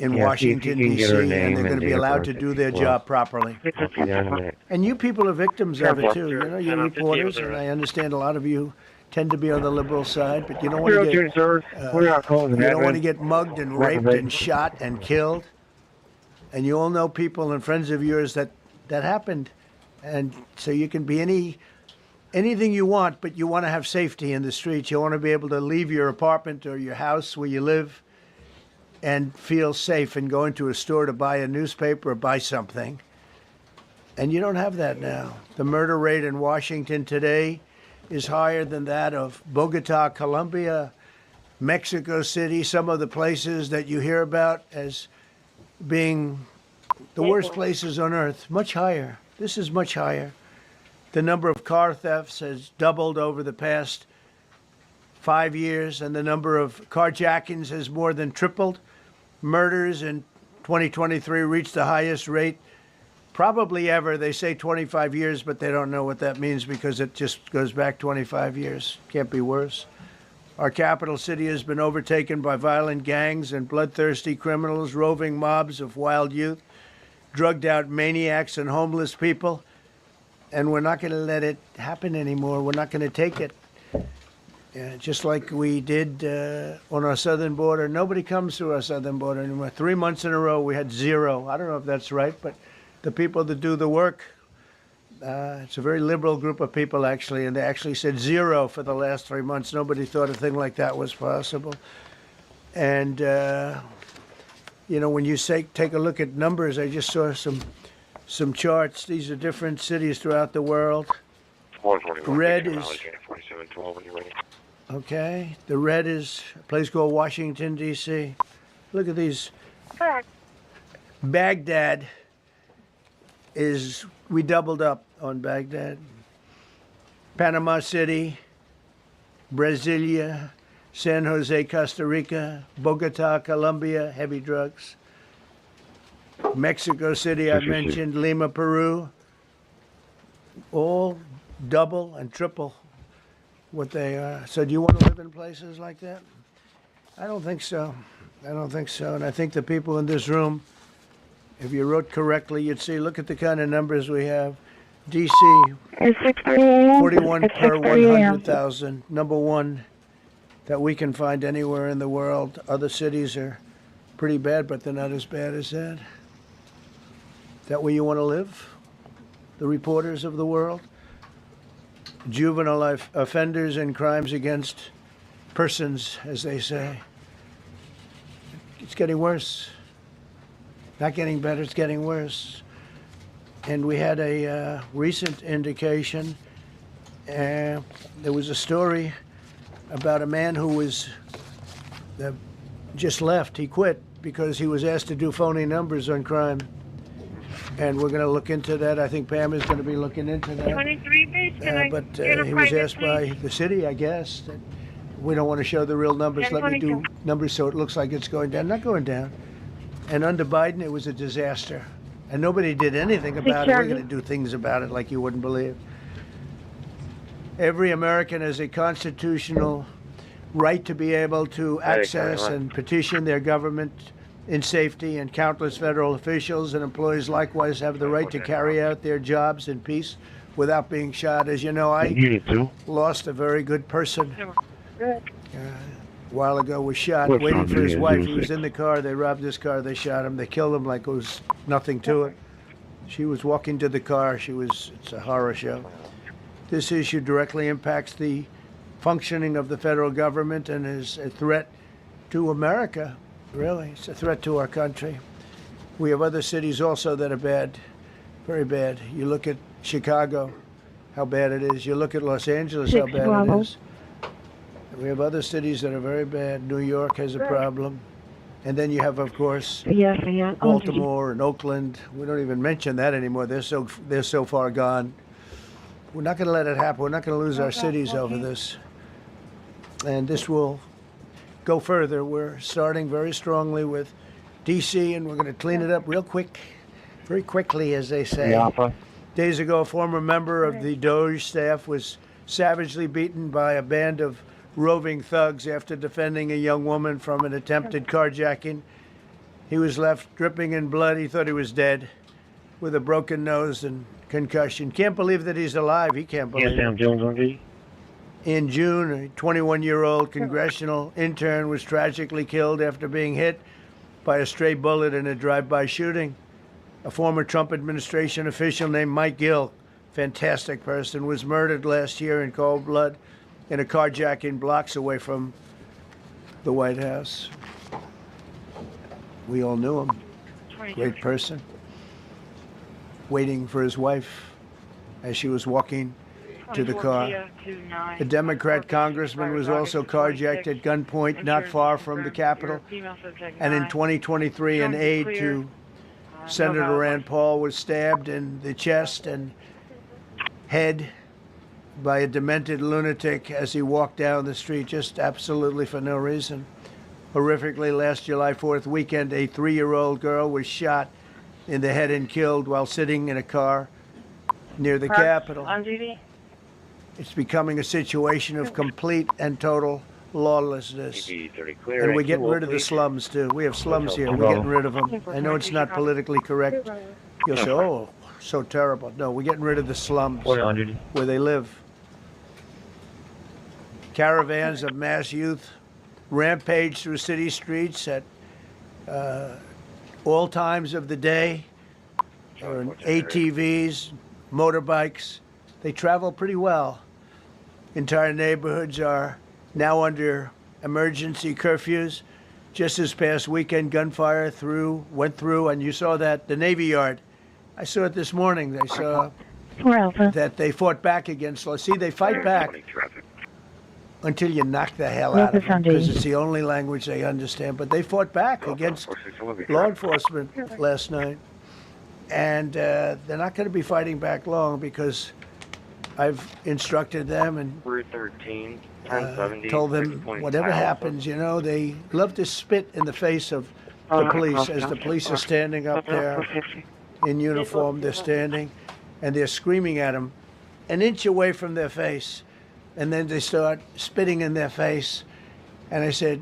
in Washington, D.C., and they're going to be allowed to do their job properly. And you people are victims of it, too. You're reporters, and I understand a lot of you tend to be on the liberal side, but you don't want to get you don't want to get mugged and raped and shot and killed. And you all know people and friends of yours that happened, and so you can be anything you want, but you want to have safety in the streets. You want to be able to leave your apartment or your house where you live and feel safe and go into a store to buy a newspaper or buy something. And you don't have that now. The murder rate in Washington today is higher than that of Bogota, Colombia, Mexico City, some of the places that you hear about as being the worst places on earth. Much higher. This is much higher. The number of car thefts has doubled over the past 5 years, and the number of carjackings has more than tripled. Murders in 2023 reached the highest rate probably ever. They say 25 years, but they don't know what that means because it just goes back 25 years. Can't be worse. Our capital city has been overtaken by violent gangs and bloodthirsty criminals, roving mobs of wild youth, drugged out maniacs and homeless people. And we're not going to let it happen anymore. We're not going to take it. Just like we did on our southern border. Nobody comes through our southern border anymore. 3 months in a row, we had zero. I don't know if that's right, but the people that do the work, it's a very liberal group of people, actually, and they actually said zero for the last 3 months. Nobody thought a thing like that was possible. And, you know, when you take a look at numbers, I just saw some charts. These are different cities throughout the world. Red is... Okay, the red is a place called Washington, D.C. Look at these. Baghdad we doubled up on Baghdad. Panama City, Brasilia, San Jose, Costa Rica, Bogota, Colombia, heavy drugs. Mexico City, I mentioned, Lima, Peru, all double and triple what they are. So do you want to live in places like that? I don't think so. I don't think so. And I think the people in this room, if you wrote correctly, you'd see, look at the kind of numbers we have. D.C., 41 per 100,000, number one that we can find anywhere in the world. Other cities are pretty bad, but they're not as bad as that. Is that where you want to live? The reporters of the world? Juvenile offenders and crimes against persons, as they say. It's getting worse. Not getting better, it's getting worse. And we had a recent indication. There was a story about a man who was just left. He quit because he was asked to do phony numbers on crime. And we're going to look into that. I think Pam is going to be looking into that. 23, please. But he was asked by the city, I guess, that we don't want to show the real numbers. Let me do numbers so it looks like it's going down. Not going down. And under Biden, it was a disaster. And nobody did anything about it. We're going to do things about it like you wouldn't believe. Every American has a constitutional right to be able to access and petition their government in safety, and countless federal officials and employees likewise have the right to carry out their jobs in peace without being shot. As you know, I lost a very good person a while ago, was shot waiting for his wife. He was in the car. They robbed his car. They shot him. They killed him like it was nothing to it. She was walking to the car. It's a horror show. This issue directly impacts the functioning of the federal government and is a threat to America. Really, it's a threat to our country. We have other cities also that are bad, very bad. You look at Chicago, how bad it is. You look at Los Angeles, how bad it is. We have other cities that are very bad. New York has a problem. And then you have, of course, Baltimore and Oakland. We don't even mention that anymore. They're so far gone. We're not going to let it happen. We're not going to lose our cities over this. And this will go further. We're starting very strongly with D.C., and we're going to clean it up real quick, very quickly, as they say. Days ago, a former member of the Doge staff was savagely beaten by a band of roving thugs after defending a young woman from an attempted carjacking. He was left dripping in blood. He thought he was dead, with a broken nose and concussion. Can't believe that he's alive. He can't believe it. In June, a 21-year-old congressional intern was tragically killed after being hit by a stray bullet in a drive-by shooting. A former Trump administration official named Mike Gill, fantastic person, was murdered last year in cold blood in a carjacking blocks away from the White House. We all knew him. Great person. Waiting for his wife as she was walking to the car. A Democrat congressman was also carjacked at gunpoint not far from the Capitol. And in 2023, an aide to Senator Rand Paul was stabbed in the chest and head by a demented lunatic as he walked down the street, just absolutely for no reason. Horrifically, last July 4th weekend, a 3-year-old girl was shot in the head and killed while sitting in a car near the Capitol. On duty? It's becoming a situation of complete and total lawlessness. Clear. And we're getting rid of the slums, too. We have slums here. We're getting rid of them. I know it's not politically correct. You'll say, oh, so terrible. No, we're getting rid of the slums where they live. Caravans of mass youth rampage through city streets at all times of the day. Or ATVs, motorbikes. They travel pretty well. Entire neighborhoods are now under emergency curfews. Just this past weekend, gunfire went through, and you saw that, the Navy Yard. I saw it this morning. They saw that they fought back against law. See, they fight back until you knock the hell out of them, because it's the only language they understand. But they fought back against law enforcement last night. And they're not going to be fighting back long, because I've instructed them and Route 13, 1070, told them whatever happens, you know, they love to spit in the face of the police as the police are standing up there in uniform. They're standing and they're screaming at them an inch away from their face. And then they start spitting in their face. And I said,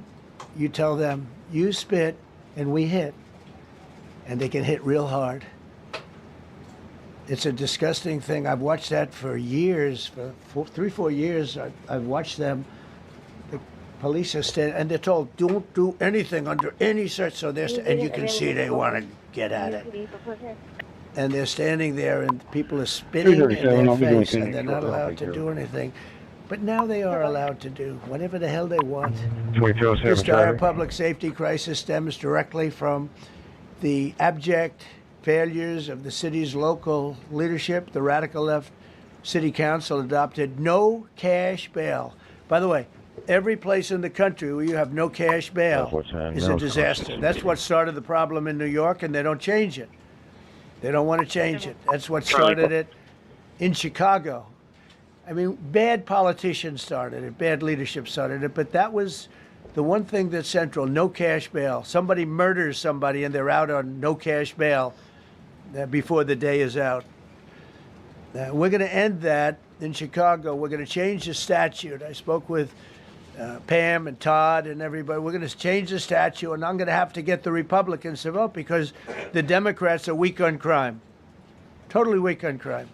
you tell them, you spit and we hit. And they can hit real hard. It's a disgusting thing. I've watched that for years, for 3-4 years. I've watched them. The police are standing, and they're told, don't do anything under any search. So and you can see they want to get at it. And they're standing there, and people are spitting in their face, and they're not allowed to do anything. But now they are allowed to do whatever the hell they want. This dire public safety crisis stems directly from the abject failures of the city's local leadership. The radical left city council adopted no cash bail. By the way, every place in the country where you have no cash bail is a disaster. That's what started the problem in New York, and they don't change it. They don't want to change it. That's what started it in Chicago. I mean, bad politicians started it, bad leadership started it, but that was the one thing that's central, no cash bail. Somebody murders somebody and they're out on no cash bail before the day is out. We're going to end that in Chicago. We're going to change the statute. I spoke with Pam and Todd and everybody. We're going to change the statute, and I'm going to have to get the Republicans to vote because the Democrats are weak on crime, totally weak on crime.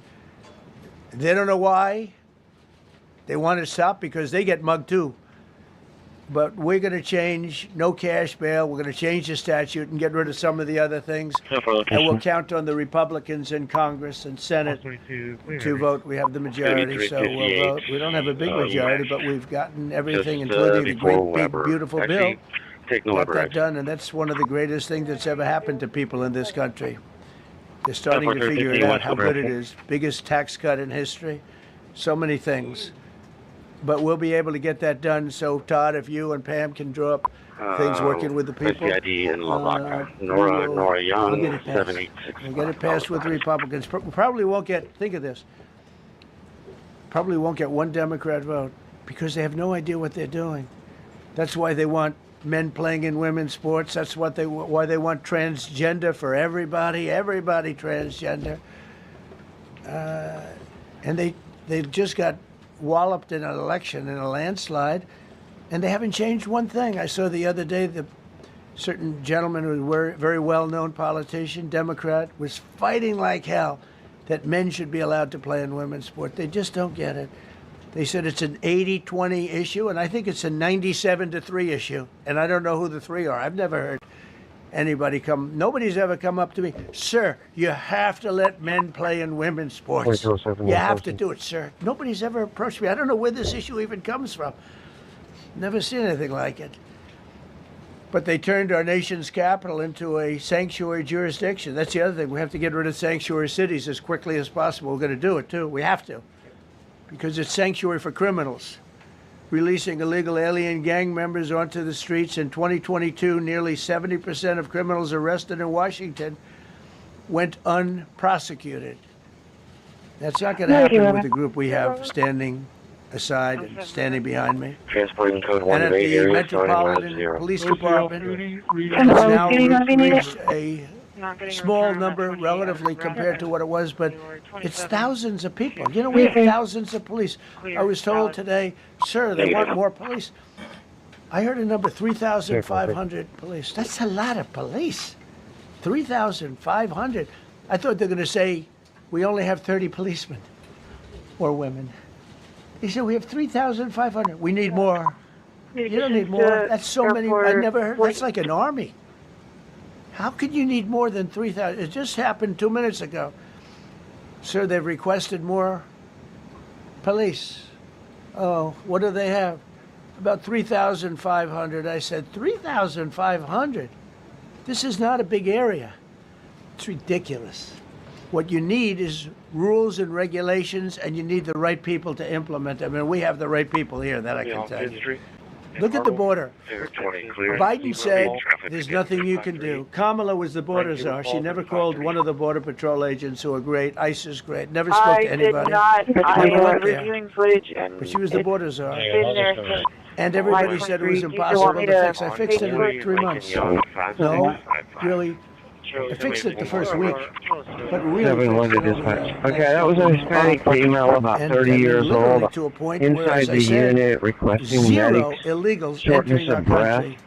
They don't know why. They want to stop because they get mugged too. But we're going to change no cash bail. We're going to change the statute and get rid of some of the other things. And we'll count on the Republicans in Congress and Senate to vote. We have the majority, so we'll vote. We don't have a big majority, but we've gotten everything, including the great, big, beautiful bill. Got that done, and that's one of the greatest things that's ever happened to people in this country. They're starting to figure it out, how good it is. Biggest tax cut in history. So many things. But we'll be able to get that done. So, Todd, if you and Pam can draw up things working with the people. Christi ID in La Vaca. Nora Young, 786. We'll get it passed with the Republicans. Probably won't get, think of this, probably won't get one Democrat vote because they have no idea what they're doing. That's why they want men playing in women's sports. That's why they want transgender for everybody transgender. And they just got walloped in an election, in a landslide, and they haven't changed one thing. I saw the other day the certain gentleman who was a very well-known politician, Democrat, was fighting like hell that men should be allowed to play in women's sport. They just don't get it. They said it's an 80-20 issue, and I think it's a 97-3 issue. And I don't know who the three are. I've never heard anybody nobody's ever come up to me, sir, you have to let men play in women's sports. You have to do it, sir. Nobody's ever approached me. I don't know where this issue even comes from. Never seen anything like it. But they turned our nation's capital into a sanctuary jurisdiction. That's the other thing. We have to get rid of sanctuary cities as quickly as possible. We're going to do it, too. We have to. Because it's sanctuary for criminals. Releasing illegal alien gang members onto the streets in 2022, nearly 70% of criminals arrested in Washington went unprosecuted. That's not going to happen with the group we have standing aside and standing behind me. Transporting code And at the Metropolitan Police Department has now reached a small number relatively compared to what it was, but it's thousands of people. You know, we have thousands of police. I was told today, sir, they want more police. I heard a number, 3,500 police. That's a lot of police. 3,500. I thought they were going to say we only have 30 policemen or women. He said, we have 3,500. We need more. You don't need more. That's so many. I never heard. That's like an army. How could you need more than 3,000? It just happened 2 minutes ago. Sir, they've requested more police. Oh, what do they have? About 3,500. I said, 3,500? This is not a big area. It's ridiculous. What you need is rules and regulations, and you need the right people to implement them. And we have the right people here, that I can tell you. Look at the border. Biden said there's nothing you can do. Kamala was the border czar. She never called one of the Border Patrol agents who are great. ICE is great. Never spoke to anybody. I did not. I was reviewing footage, and but she was the border czar. been there since. And everybody said it was impossible to fix. I fixed it in 3 months. No, really. I fixed it the first week, but really. 700 dispatch. Okay, that was a Hispanic female about 30 years old, to a point inside the unit requesting zero medics, illegals shortness entering our of breath. country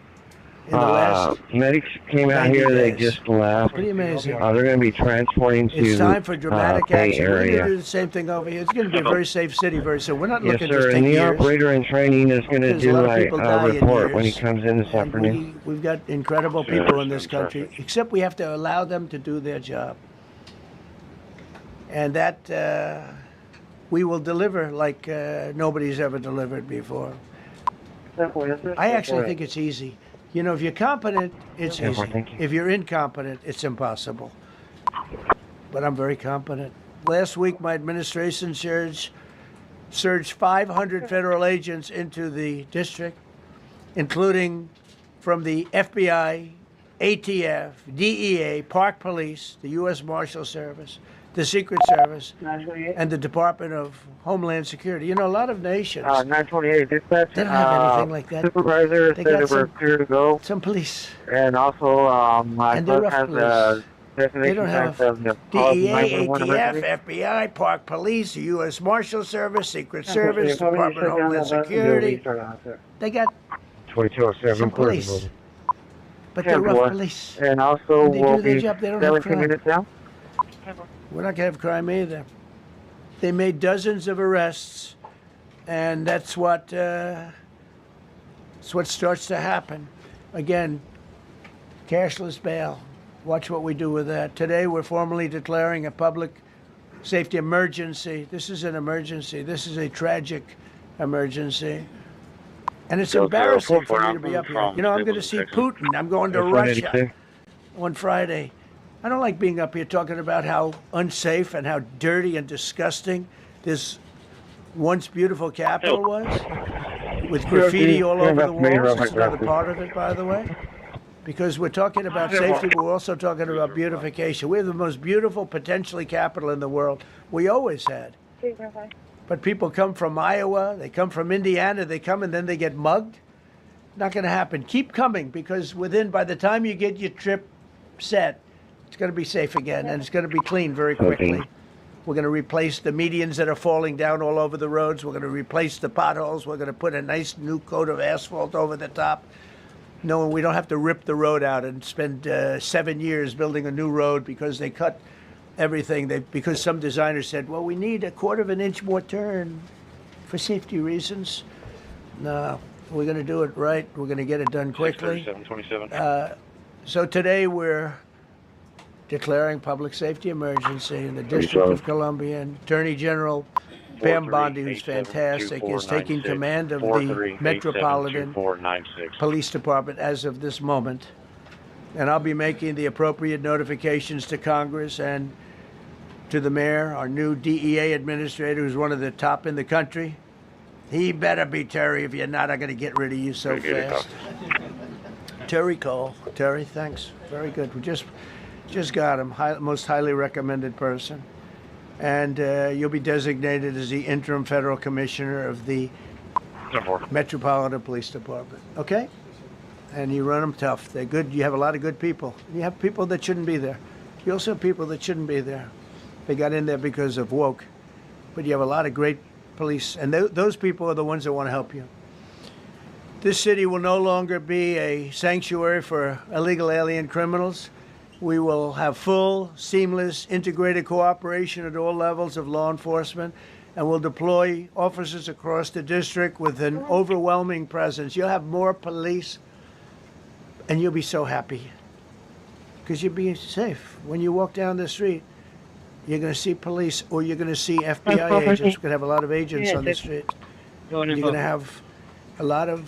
in the last Medics came out here, they days. just left. Pretty amazing. They're going to be transporting to It's time for dramatic Bay action. We're going to Area. do the same thing over here. It's going to be a very safe city very soon. We're not Yes, looking sir, to and take the years. operator in training is going to There's a do lot of people die a in report when he years. comes in this afternoon. We've got incredible people in this country, except we have to allow them to do their job. And that we will deliver like nobody's ever delivered before. I actually think it's easy. You know, if you're competent, it's easy. If you're incompetent, it's impossible. But I'm very competent. Last week, my administration surged 500 federal agents into the district, including from the FBI, ATF, DEA, Park Police, the U.S. Marshal Service, the Secret Service, and the Department of Homeland Security. You know, a lot of nations, 928 dispatch. they don't have anything like that. Supervisor They said got they were clear to go. some police. And also, my And they're book rough has police. a destination don't have of the DEA, 911 ATF, emergency. FBI, Park Police, the U.S. Marshal Service, Secret Service, Department of Homeland Security. They got 2207 some police, but they're rough police. And also, When they we'll do their be job, they don't have 17 crime. minutes now. We're not going to have crime either. They made dozens of arrests, and that's what starts to happen. Again, cashless bail. Watch what we do with that. Today, we're formally declaring a public safety emergency. This is an emergency. This is a tragic emergency. And it's embarrassing for me to be up here. You know, I'm going to see Putin. I'm going to Russia on Friday. I don't like being up here talking about how unsafe and how dirty and disgusting this once beautiful capital was, with graffiti all over the walls. It's another part of it, by the way. Because we're talking about safety, but we're also talking about beautification. We have the most beautiful, potentially, capital in the world. We always had. But people come from Iowa, they come from Indiana, they come and then they get mugged. Not going to happen. Keep coming, because by the time you get your trip set, it's going to be safe again, and it's going to be clean very quickly. We're going to replace the medians that are falling down all over the roads. We're going to replace the potholes. We're going to put a nice new coat of asphalt over the top. No, we don't have to rip the road out and spend 7 years building a new road because they cut everything. Because some designer said, well, we need a 1/4 of an inch more turn for safety reasons. No, we're going to do it right. We're going to get it done quickly. 27. So today we're declaring public safety emergency in the District of Columbia, and Attorney General Pam Bondi, who's fantastic, is taking command of the Metropolitan Police Department as of this moment. And I'll be making the appropriate notifications to Congress and to the mayor, our new DEA administrator, who's one of the top in the country. He better be Terry. If you're not, I'm going to get rid of you so fast. Terry Cole. Terry, thanks. Very good. We just got him. Most highly recommended person. And you'll be designated as the interim federal commissioner of the Metropolitan Police Department. Okay? And you run them tough. They're good. You have a lot of good people. You have people that shouldn't be there. You also have people that shouldn't be there. They got in there because of woke. But you have a lot of great police. And those people are the ones that want to help you. This city will no longer be a sanctuary for illegal alien criminals. We will have full, seamless, integrated cooperation at all levels of law enforcement, and we'll deploy officers across the district with an overwhelming presence. You'll have more police, and you'll be so happy because you'll be safe. When you walk down the street, you're going to see police, or you're going to see FBI agents. We're going to have a lot of agents on the street. You're going to have a lot of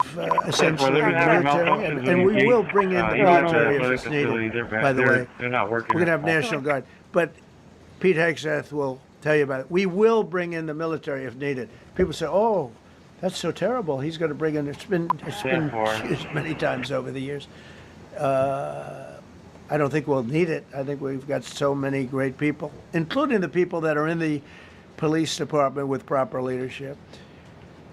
essentially military, and we will bring in the military if it's needed, by the way. They're not working. We're going to have National Guard. But Pete Hegseth will tell you about it. We will bring in the military if needed. People say, oh, that's so terrible. He's going to bring in, it's been used many times over the years. I don't think we'll need it. I think we've got so many great people, including the people that are in the police department with proper leadership.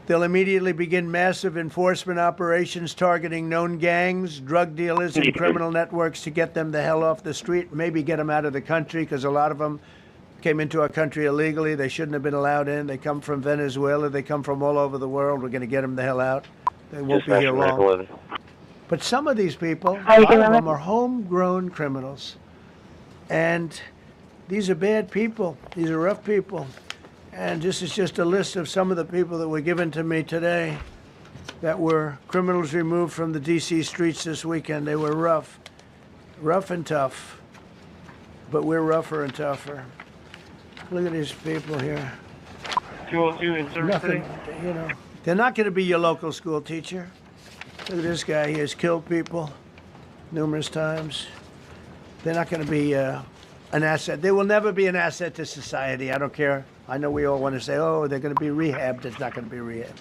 They'll immediately begin massive enforcement operations targeting known gangs, drug dealers, and criminal networks to get them the hell off the street, maybe get them out of the country, because a lot of them came into our country illegally. They shouldn't have been allowed in. They come from Venezuela. They come from all over the world. We're going to get them the hell out. They won't be here long. But some of these people, a lot of them are homegrown criminals. And these are bad people. These are rough people. And this is just a list of some of the people that were given to me today that were criminals removed from the D.C. streets this weekend. They were rough and tough, but we're rougher and tougher. Look at these people here. Nothing, you know. They're not going to be your local school teacher. Look at this guy. He has killed people numerous times. They're not going to be an asset. They will never be an asset to society. I don't care. I know we all want to say, oh, they're going to be rehabbed. It's not going to be rehabbed.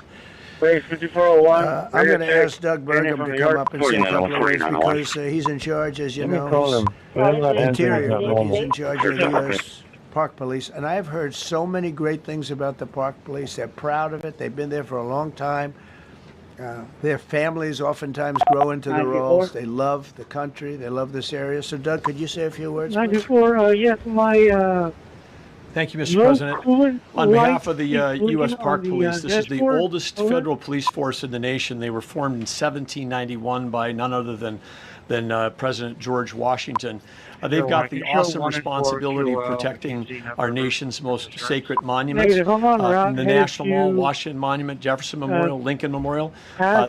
Wait, 5401. I'm going to ask Doug Burgum to come up and say a couple of words because he's in charge, as you know. Interior, but he's in charge of the U.S. Park Police. And I've heard so many great things about the Park Police. They're proud of it. They've been there for a long time. Their families oftentimes grow into the roles. They love the country. They love this area. So, Doug, could you say a few words? 94, yes, my... Thank you, Mr. President. On behalf of the U.S. Park Police, this is the oldest federal police force in the nation. They were formed in 1791 by none other than President George Washington. They've got the awesome responsibility of protecting our nation's most sacred monuments. The National Mall, Washington Monument, Jefferson Memorial, Lincoln Memorial,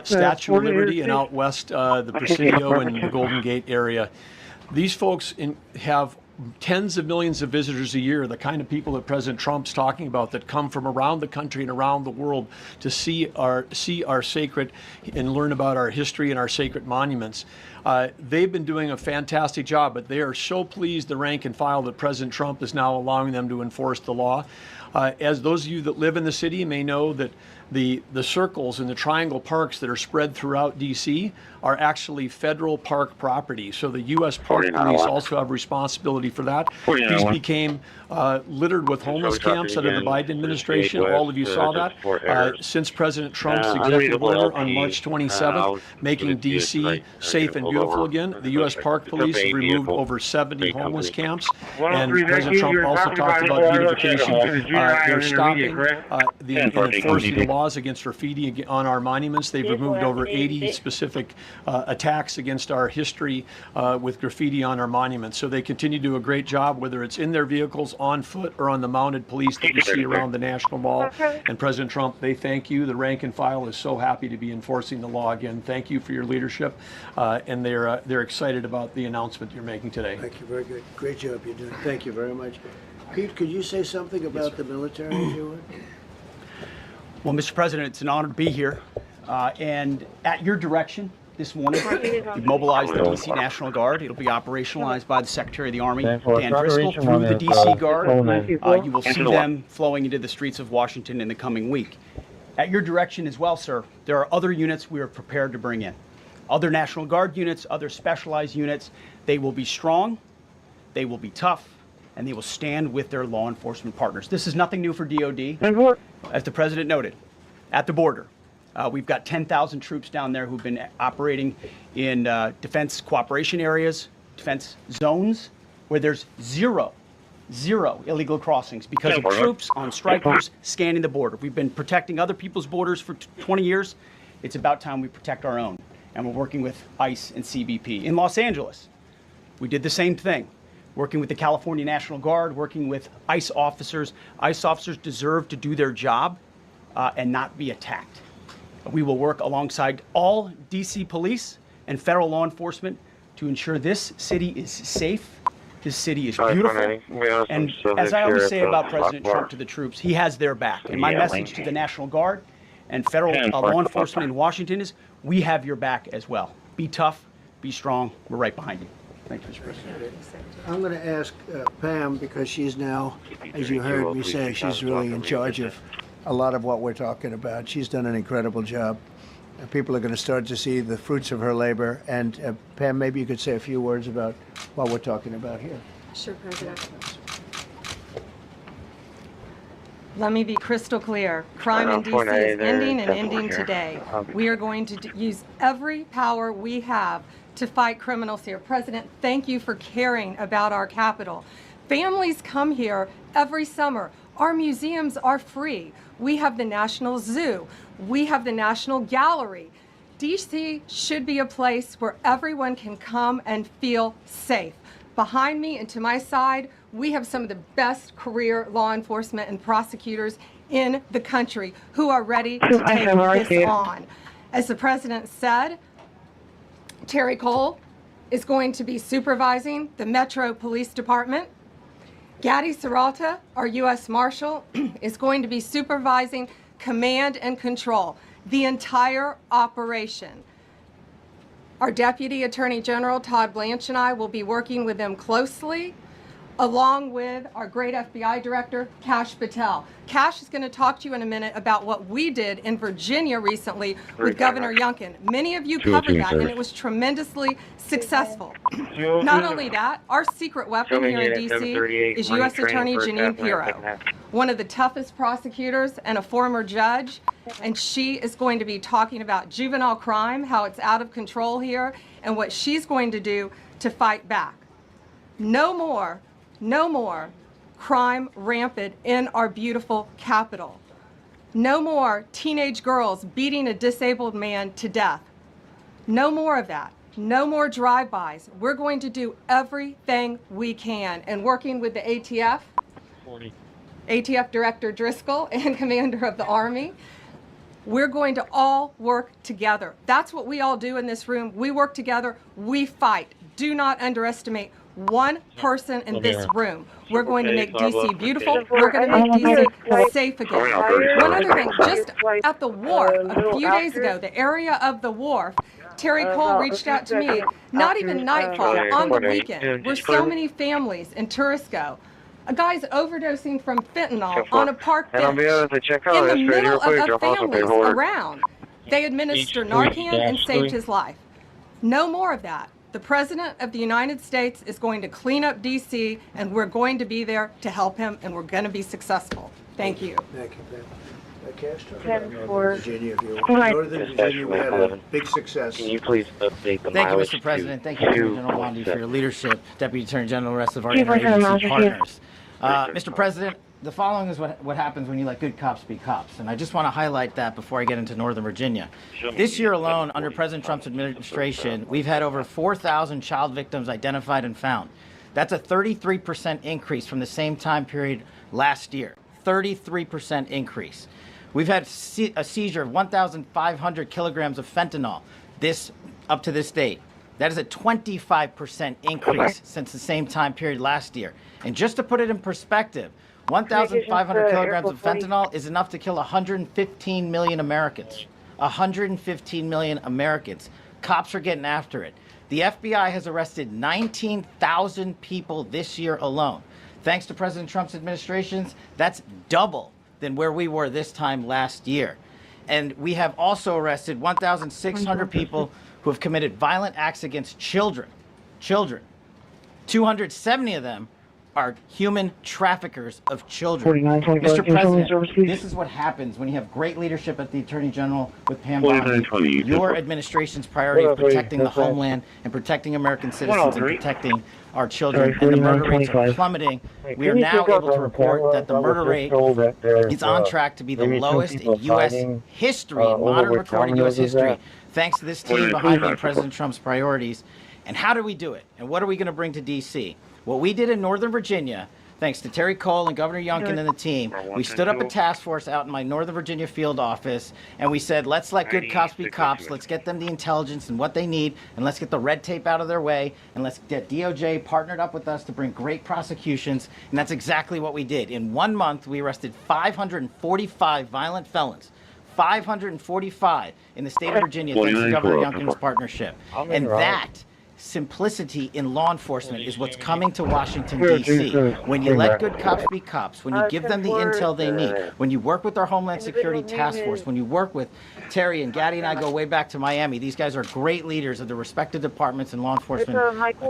Statue of Liberty, and out west, the Presidio and the Golden Gate area. These folks have tens of millions of visitors a year, the kind of people that President Trump's talking about that come from around the country and around the world to see our sacred and learn about our history and our sacred monuments. They've been doing a fantastic job, but they are so pleased, the rank and file, that President Trump is now allowing them to enforce the law. As those of you that live in the city may know, that the circles and the triangle parks that are spread throughout D.C. are actually federal park property. So the U.S. Park Police also have responsibility for that. These became littered with homeless camps under the Biden administration. All of you saw that. Since President Trump's executive order on March 27th, making D.C. safe and beautiful again, the U.S. Park Police have removed over 70 homeless camps. And President Trump also talked about beautification. They're stopping the enforcing the laws against graffiti on our monuments. They've removed over 80 specific attacks against our history with graffiti on our monuments. So they continue to do a great job, whether it's in their vehicles, on foot, or on the mounted police that you see around the National Mall. And President Trump, they thank you. The rank and file is so happy to be enforcing the law again. Thank you for your leadership, and they're excited about the announcement you're making today. Thank you, very good. Great job you're doing. Thank you very much. Pete, could you say something about the military, if you would? Well, Mr. President, it's an honor to be here. And at your direction this morning, we've mobilized the D.C. National Guard. It'll be operationalized by the Secretary of the Army, Dan Driscoll, through the D.C. Guard. You will see them flowing into the streets of Washington in the coming week. At your direction as well, sir, there are other units we are prepared to bring in. Other National Guard units, other specialized units. They will be strong, they will be tough, and they will stand with their law enforcement partners. This is nothing new for DOD. As the President noted, at the border, we've got 10,000 troops down there who've been operating in defense cooperation areas, defense zones, where there's zero illegal crossings because of troops on strikers scanning the border. We've been protecting other people's borders for 20 years. It's about time we protect our own. And we're working with ICE and CBP. In Los Angeles, we did the same thing, working with the California National Guard, working with ICE officers. ICE officers deserve to do their job and not be attacked. We will work alongside all DC police and federal law enforcement to ensure this city is safe, this city is beautiful. And as I always say about President Trump to the troops, he has their back. And my message to the National Guard and federal law enforcement in Washington is, we have your back as well. Be tough, be strong, we're right behind you. Thank you, Mr. President. I'm going to ask Pam, because she's now, as you heard me say, she's really in charge of a lot of what we're talking about. She's done an incredible job. People are going to start to see the fruits of her labor. And Pam, maybe you could say a few words about what we're talking about here. Sure, President. Let me be crystal clear. Crime in D.C. is ending and ending today. We are going to use every power we have to fight criminals here. President, thank you for caring about our capital. Families come here every summer. Our museums are free. We have the National Zoo. We have the National Gallery. D.C. should be a place where everyone can come and feel safe. Behind me and to my side, we have some of the best career law enforcement and prosecutors in the country who are ready to take this on. As the President said, Terry Cole is going to be supervising the Metro Police Department. Gaddy Serralta, our U.S. Marshal, is going to be supervising command and control, the entire operation. Our Deputy Attorney General, Todd Blanche, and I will be working with them closely, along with our great FBI Director, Kash Patel. Kash is going to talk to you in a minute about what we did in Virginia recently with Governor Youngkin. Many of you covered that, and it was tremendously successful. Not only that, our secret weapon here in D.C. is U.S. Attorney Jeanine Pirro, one of the toughest prosecutors and a former judge, and she is going to be talking about juvenile crime, how it's out of control here, and what she's going to do to fight back. No more crime rampant in our beautiful capital. No more teenage girls beating a disabled man to death. No more of that. No more drive-bys. We're going to do everything we can. And working with the ATF Director Driscoll and Commander of the Army, we're going to all work together. That's what we all do in this room. We work together. We fight. Do not underestimate one person in this room. We're going to make D.C. beautiful. We're going to make D.C. safe again. One other thing, just at the wharf a few days ago, the area of the wharf, Terry Cole reached out to me, not even nightfall, on the weekend, where so many families and tourists go. A guy's overdosing from fentanyl on a park bench in the middle of other families around. They administered Narcan and saved his life. No more of that. The President of the United States is going to clean up D.C., and we're going to be there to help him, and we're going to be successful. Thank you. Thank you, Pam. Virginia, Northern Virginia, we had a big success. Can you please update the Thank you, Mr. President. Thank you, General Bondi, for your leadership, Deputy Attorney General, and the rest of our interagency partners. Mr. President, the following is what happens when you let good cops be cops. And I just want to highlight that before I get into Northern Virginia. This year alone, under President Trump's administration, we've had over 4,000 child victims identified and found. That's a 33% increase from the same time period last year. 33% increase. We've had a seizure of 1,500 kilograms of fentanyl up to this date. That is a 25% increase since the same time period last year. And just to put it in perspective, 1,500 kilograms of fentanyl is enough to kill 115 million Americans. 115 million Americans. Cops are getting after it. The FBI has arrested 19,000 people this year alone. Thanks to President Trump's administrations, that's double than where we were this time last year. And we have also arrested 1,600 people who have committed violent acts against children. 270 of them are human traffickers of children. Mr. President, this is what happens when you have great leadership at the Attorney General with Pam Bondi. Your administration's priority of protecting the homeland and protecting American citizens and protecting our children, and the murder rates are plummeting. We are now able to report that the murder rate is on track to be the lowest in U.S. history, modern recorded U.S. history, thanks to this team behind me, President Trump's priorities. And how do we do it? And what are we going to bring to D.C.? What we did in Northern Virginia, thanks to Terry Cole and Governor Youngkin and the team, we stood up a task force out in my Northern Virginia field office, and we said, let's let good cops be cops, let's get them the intelligence and what they need, and let's get the red tape out of their way, and let's get DOJ partnered up with us to bring great prosecutions, and that's exactly what we did. In 1 month, we arrested 545 violent felons. 545 in the state of Virginia, thanks to Governor Youngkin's partnership. And that simplicity in law enforcement is what's coming to Washington, D.C. When you let good cops be cops, when you give them the intel they need, when you work with our Homeland Security Task Force, when you work with Terry and Gaddy and I go way back to Miami. These guys are great leaders of the respective departments and law enforcement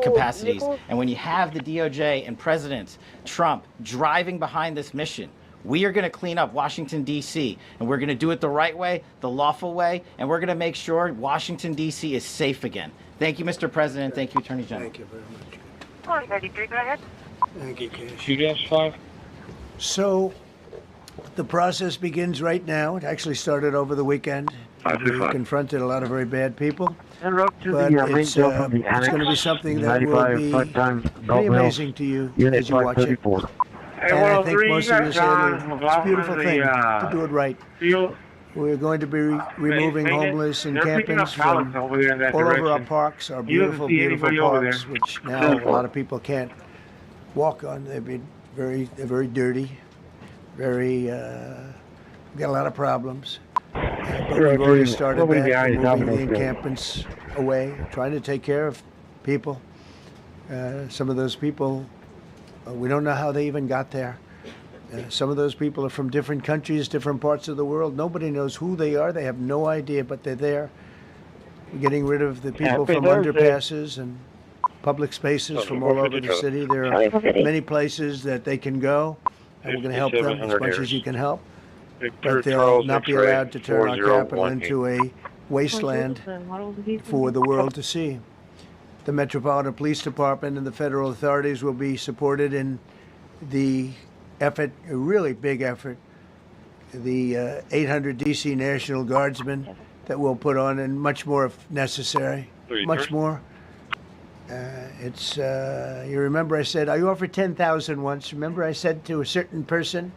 capacities. And when you have the DOJ and President Trump driving behind this mission, we are going to clean up Washington, D.C., and we're going to do it the right way, the lawful way, and we're going to make sure Washington, D.C. is safe again. Thank you, Mr. President. Thank you, Attorney General. Thank you very much. 433, go ahead. Thank you, Cash. CBS5. So the process begins right now. It actually started over the weekend. We confronted a lot of very bad people. But it's going to be something that will be pretty amazing to you as you watch it. And I think most of you say it's a beautiful thing to do it right. We're going to be removing homeless encampments from all over our parks, our beautiful, beautiful parks, which now a lot of people can't walk on. They're very dirty, we've got a lot of problems. But we've already started that, moving the encampments away, trying to take care of people. Some of those people, we don't know how they even got there. Some of those people are from different countries, different parts of the world. Nobody knows who they are. They have no idea, but they're there. We're getting rid of the people from underpasses and public spaces from all over the city. There are many places that they can go, and we're going to help them as much as you can help. But they'll not be allowed to turn our capital into a wasteland for the world to see. The Metropolitan Police Department and the federal authorities will be supported in the effort, a really big effort, the 800 D.C. National Guardsmen that we'll put on, and much more if necessary, much more. You remember I said, I offered 10,000 once. Remember I said to a certain person,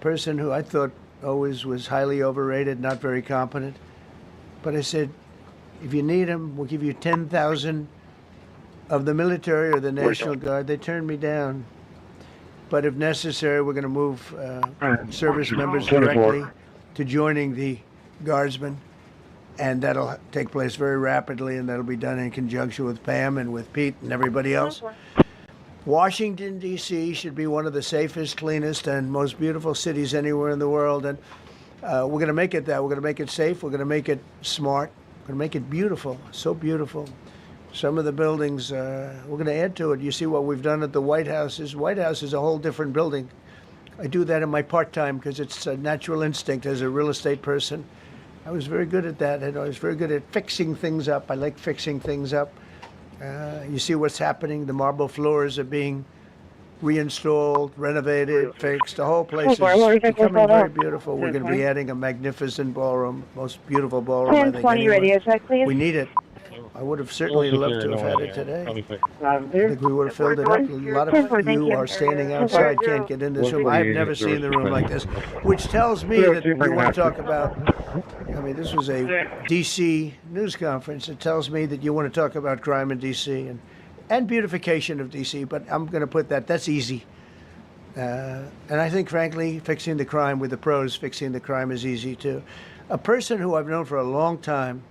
person who I thought always was highly overrated, not very competent, but I said, if you need them, we'll give you 10,000 of the military or the National Guard. They turned me down. But if necessary, we're going to move service members directly to joining the Guardsmen, and that'll take place very rapidly, and that'll be done in conjunction with Pam and with Pete and everybody else. Washington, D.C. should be one of the safest, cleanest, and most beautiful cities anywhere in the world, and we're going to make it that. We're going to make it safe. We're going to make it smart. We're going to make it beautiful, so beautiful. Some of the buildings, we're going to add to it. You see what we've done at the White House. White House is a whole different building. I do that in my part-time because it's a natural instinct as a real estate person. I was very good at that, and I was very good at fixing things up. I like fixing things up. You see what's happening. The marble floors are being reinstalled, renovated, fixed. The whole place is becoming very beautiful. We're going to be adding a magnificent ballroom, most beautiful ballroom I think 1020 ready, is that please? We need it. I would have certainly loved to have had it today. I think we would have filled it up. A lot of you are standing outside, can't get in this room. I have never seen the room like this, which tells me that you want to talk about, I mean, this was a D.C. news conference. It tells me that you want to talk about crime in D.C. and beautification of D.C., but I'm going to put that's easy. And I think, frankly, fixing the crime with the pros, fixing the crime is easy, too. A person who I've known for a long time,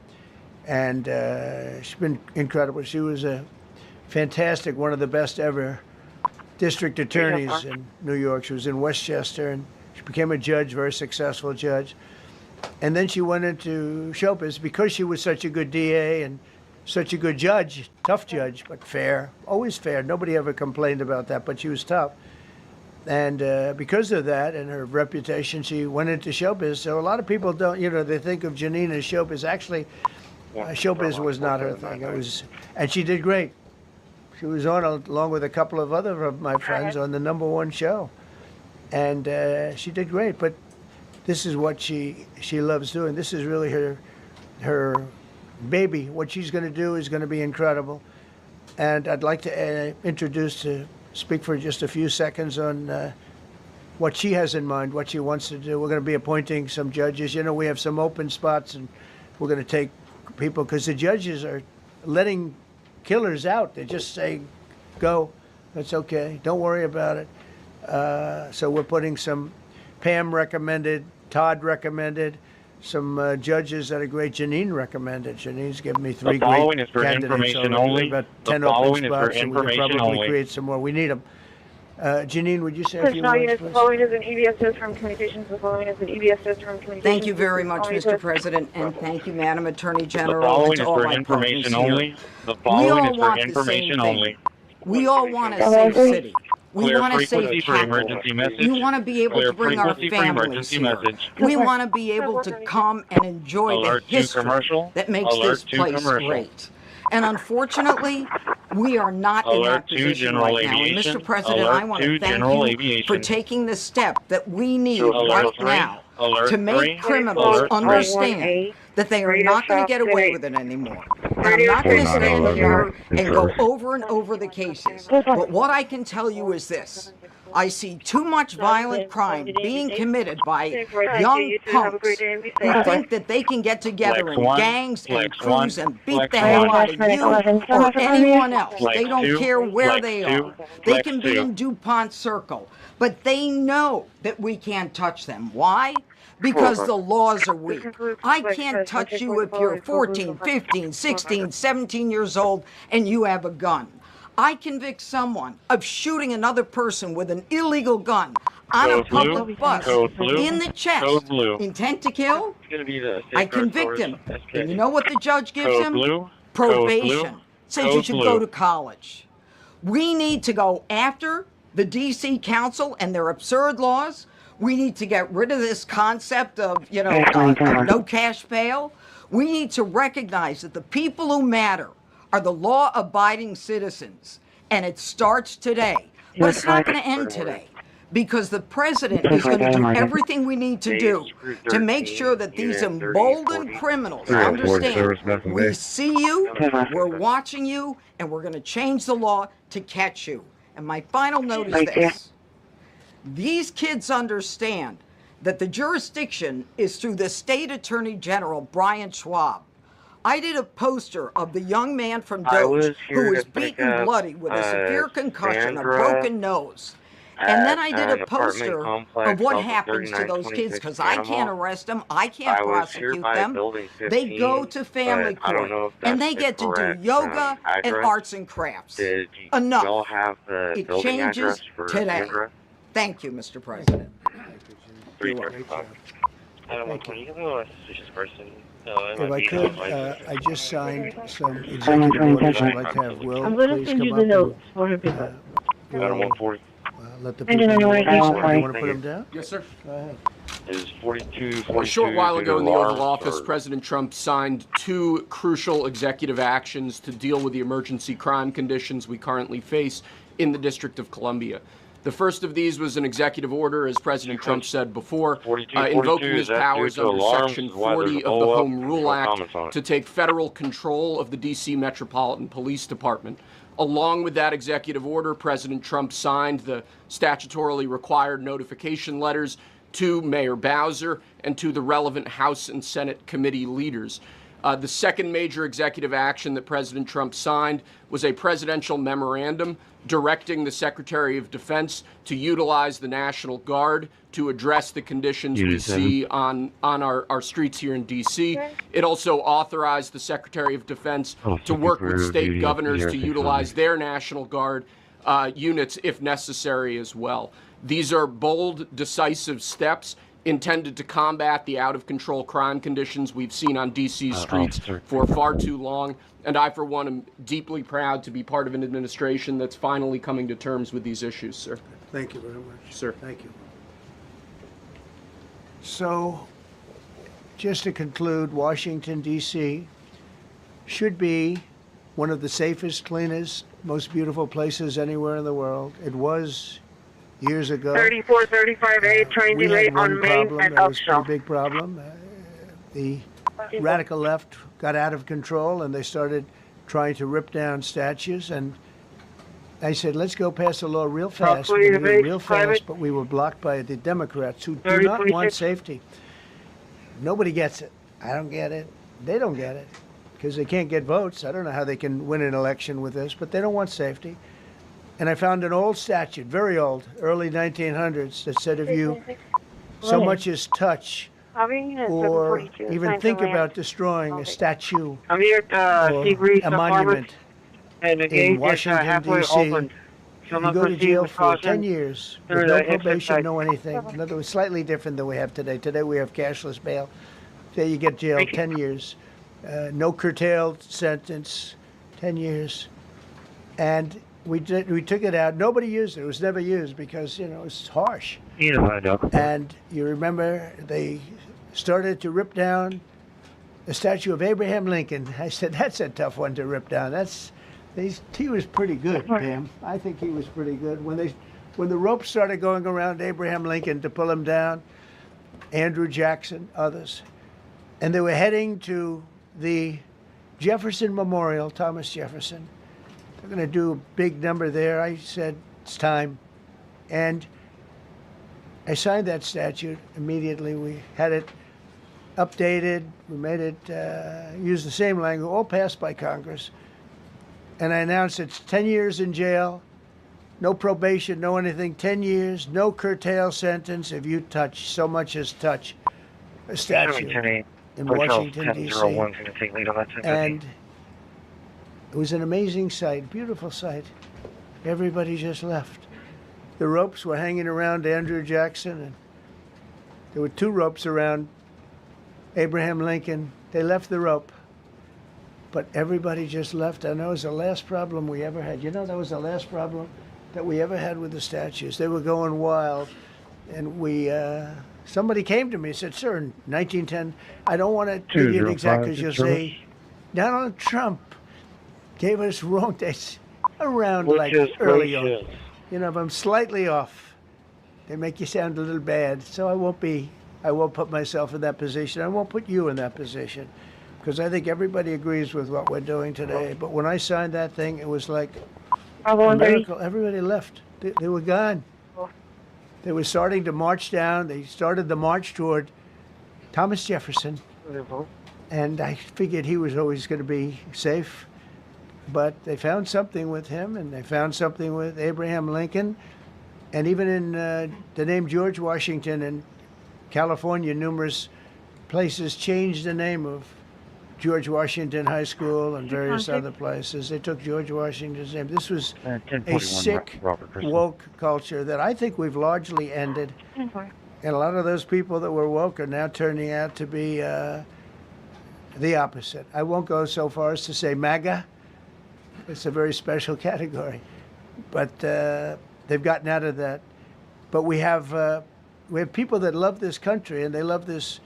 and she's been incredible. She was a fantastic, one of the best ever district attorneys in New York. She was in Westchester, and she became a judge, very successful judge. And then she went into showbiz because she was such a good DA and such a good judge, tough judge, but fair, always fair. Nobody ever complained about that, but she was tough. And because of that and her reputation, she went into showbiz. So a lot of people don't, they think of Janine as showbiz. Actually, showbiz was not her thing. It was, and she did great. She was on, along with a couple of other of my friends, on the #1 show. And she did great, but this is what she loves doing. This is really her baby. What she's going to do is going to be incredible. And I'd like to speak for just a few seconds on what she has in mind, what she wants to do. We're going to be appointing some judges. We have some open spots, and we're going to take people, because the judges are letting killers out. They just say, go, that's okay, don't worry about it. So we're putting some, Pam recommended, Todd recommended, some judges that are great. Janine recommended. Janine's given me 3 great candidates already. About 10 open spots, and we can probably create some more. We need them. Janine, would you say a few words, please? The following is an EBSS from Communications. The following is an EBSS from Communications. Thank you very much, Mr. President, and thank you, Madam Attorney General. The following is and to all for my information partners only. here. The following is for want the information same thing. only. We all want a safe city. We Clear want a safe frequency for capital. emergency message. We want to be able Clear to bring our frequency for families emergency here. message. We want to be able to come and enjoy Alert the to history commercial. that makes Alert this to place commercial. great. And unfortunately, we are not in Alert that to position general right now. And aviation. Mr. President, Alert I want to to thank general you aviation. for taking the step that we need Alert right 3, now alert to make 3, criminals alert 3. understand that they are not going to get away with it anymore. I'm not going to stand here and go over and over the cases. But what I can tell you is this. I see too much violent crime being committed by young punks who think that they can get together in gangs and crews and beat the hell out of you or anyone else. They don't care where they are. They can be in DuPont Circle, but they know that we can't touch them. Why? Because the laws are weak. I can't touch you if you're 14, 15, 16, 17 years old and you have a gun. I convict someone of shooting another person with an illegal gun on a public bus in the chest, intent to kill, I convict him. And you know what the judge gives him? Probation. Says you should go to college. We need to go after the D.C. Council and their absurd laws. We need to get rid of this concept of, no cash bail. We need to recognize that the people who matter are the law-abiding citizens, and it starts today. But it's not going to end today, because the president is going to do everything we need to do to make sure that these emboldened criminals understand we see you, we're watching you, and we're going to change the law to catch you. And my final note is this. These kids understand that the jurisdiction is through the State Attorney General, Brian Schwab. I did a poster of the young man from Doge who was beaten bloody with a severe concussion, a broken nose. And then I did a poster of what happens to those kids, because I can't arrest them, I can't prosecute them. They go to family court, and they get to do yoga and arts and crafts. Enough. It changes today. Thank you, Mr. President. If I could, I just signed some executive orders. I'd like to have Will please come up and let the people know. You want to put them down? Yes, sir. Go ahead. is 42, A short while due to ago in the Oval alarms Office, or- President Trump signed 2 crucial executive actions to deal with the emergency crime conditions we currently face in the District of Columbia. The first of these was an executive order, as President Trump said before, invoking his powers under Section 40 of the Home Rule Act to take federal control of the D.C. Metropolitan Police Department. Along with that executive order, President Trump signed the statutorily required notification letters to Mayor Bowser and to the relevant House and Senate committee leaders. The second major executive action that President Trump signed was a presidential memorandum directing the Secretary of Defense to utilize the National Guard to address the conditions we see on our streets here in D.C. It also authorized the Secretary of Defense to work with state governors to utilize their National Guard units if necessary as well. These are bold, decisive steps intended to combat the out-of-control crime conditions we've seen on D.C. streets for far too long. And I, for one, am deeply proud to be part of an administration that's finally coming to terms with these issues, sir. Thank you very much. Sir. Thank you. So, just to conclude, Washington, D.C. should be one of the safest, cleanest, most beautiful places anywhere in the world. It was years ago. 3435A, train delay on Main and That was a Upshur. big problem. The radical left got out of control and they started trying to rip down statues. And I said, let's go pass a law real fast. Properly We're gonna do it real evade private. fast, but we were blocked by the Democrats who do not want 3026. safety. Nobody gets it. I don't get it. They don't get it because they can't get votes. I don't know how they can win an election with this, but they don't want safety. And I found an old statute, very old, early 1900s, that said if you so much as touch or even think about destroying a statue I'm here to or see Reese a monument and the in gate is Washington, halfway D.C., open. you go to jail for 10 years with through no the exit probation, side. no anything. In other words, slightly different than we have today. Today we have cashless bail. Today you get jailed 10 years. No curtailed sentence, 10 years. And we took it out. Nobody used it. It was never used because, you know, it's harsh. And you remember they started to rip down the statue of Abraham Lincoln. I said, that's a tough one to rip down. He was pretty good, Pam. I think he was pretty good. When the ropes started going around Abraham Lincoln to pull him down, Andrew Jackson, others, and they were heading to the Jefferson Memorial, Thomas Jefferson. They're going to do a big number there. I said, it's time. And I signed that statute immediately. We had it updated. We made it use the same language, all passed by Congress. And I announced it's 10 years in jail, no probation, no anything, 10 years, no curtail sentence if you touch, so much as touch a statue in Washington, D.C. And it was an amazing sight, beautiful sight. Everybody just left. The ropes were hanging around Andrew Jackson, and there were 2 ropes around Abraham Lincoln. They left the rope, but everybody just left. And that was the last problem we ever had. You know, that was the last problem that we ever had with the statues. They were going wild, and somebody came to me and said, sir, in 1910, I don't want to give you an exact, because you'll say, Donald Trump gave us wrong dates around like early on. You know, if I'm slightly off, they make you sound a little bad. So I won't put myself in that position. I won't put you in that position, because I think everybody agrees with what we're doing today. But when I signed that thing, it was like a miracle. Everybody left. They were gone. They were starting to march down. They started the march toward Thomas Jefferson. And I figured he was always going to be safe. But they found something with him, and they found something with Abraham Lincoln. And even in the name George Washington in California, numerous places changed the name of George Washington High School and various other places. They took George Washington's name. This was a sick, woke culture that I think we've largely ended. And a lot of those people that were woke are now turning out to be the opposite. I won't go so far as to say MAGA. It's a very special category. But they've gotten out of that. But we have we have people that love this country and they love this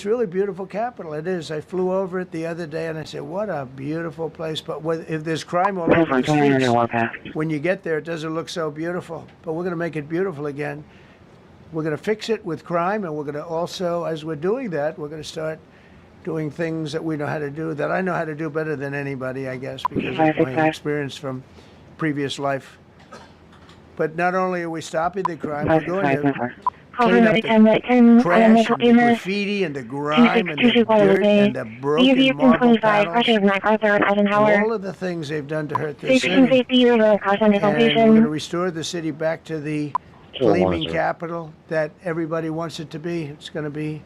really beautiful capital. It is. I flew over it the other day and I said, what a beautiful place. But if there's crime all over the streets, when you get there, it doesn't look so beautiful. But we're going to make it beautiful again. We're going to fix it with crime, and we're going to also, as we're doing that, we're going to start doing things that we know how to do, that I know how to do better than anybody, I guess, because of my experience from previous life. But not only are we stopping the crime, we're going to clean up the trash and the graffiti and the grime and the dirt and the broken marble panels and all of the things they've done to hurt this city. And we're going to restore the city back to the gleaming capital that everybody wants it to be. It's going to be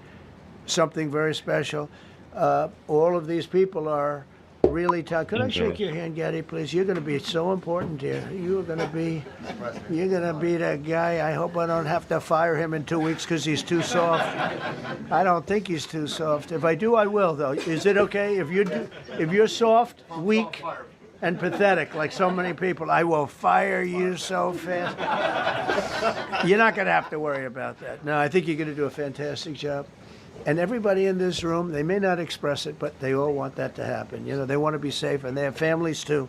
something very special. All of these people are really tough. Could I shake your hand, Gaddy, please? You're going to be so important here. You're going to be the guy. I hope I don't have to fire him in 2 weeks because he's too soft. I don't think he's too soft. If I do, I will, though. Is it okay? If you're soft, weak, and pathetic, like so many people, I will fire you so fast. You're not going to have to worry about that. No, I think you're going to do a fantastic job. And everybody in this room, they may not express it, but they all want that to happen. You know, they want to be safe, and they have families too.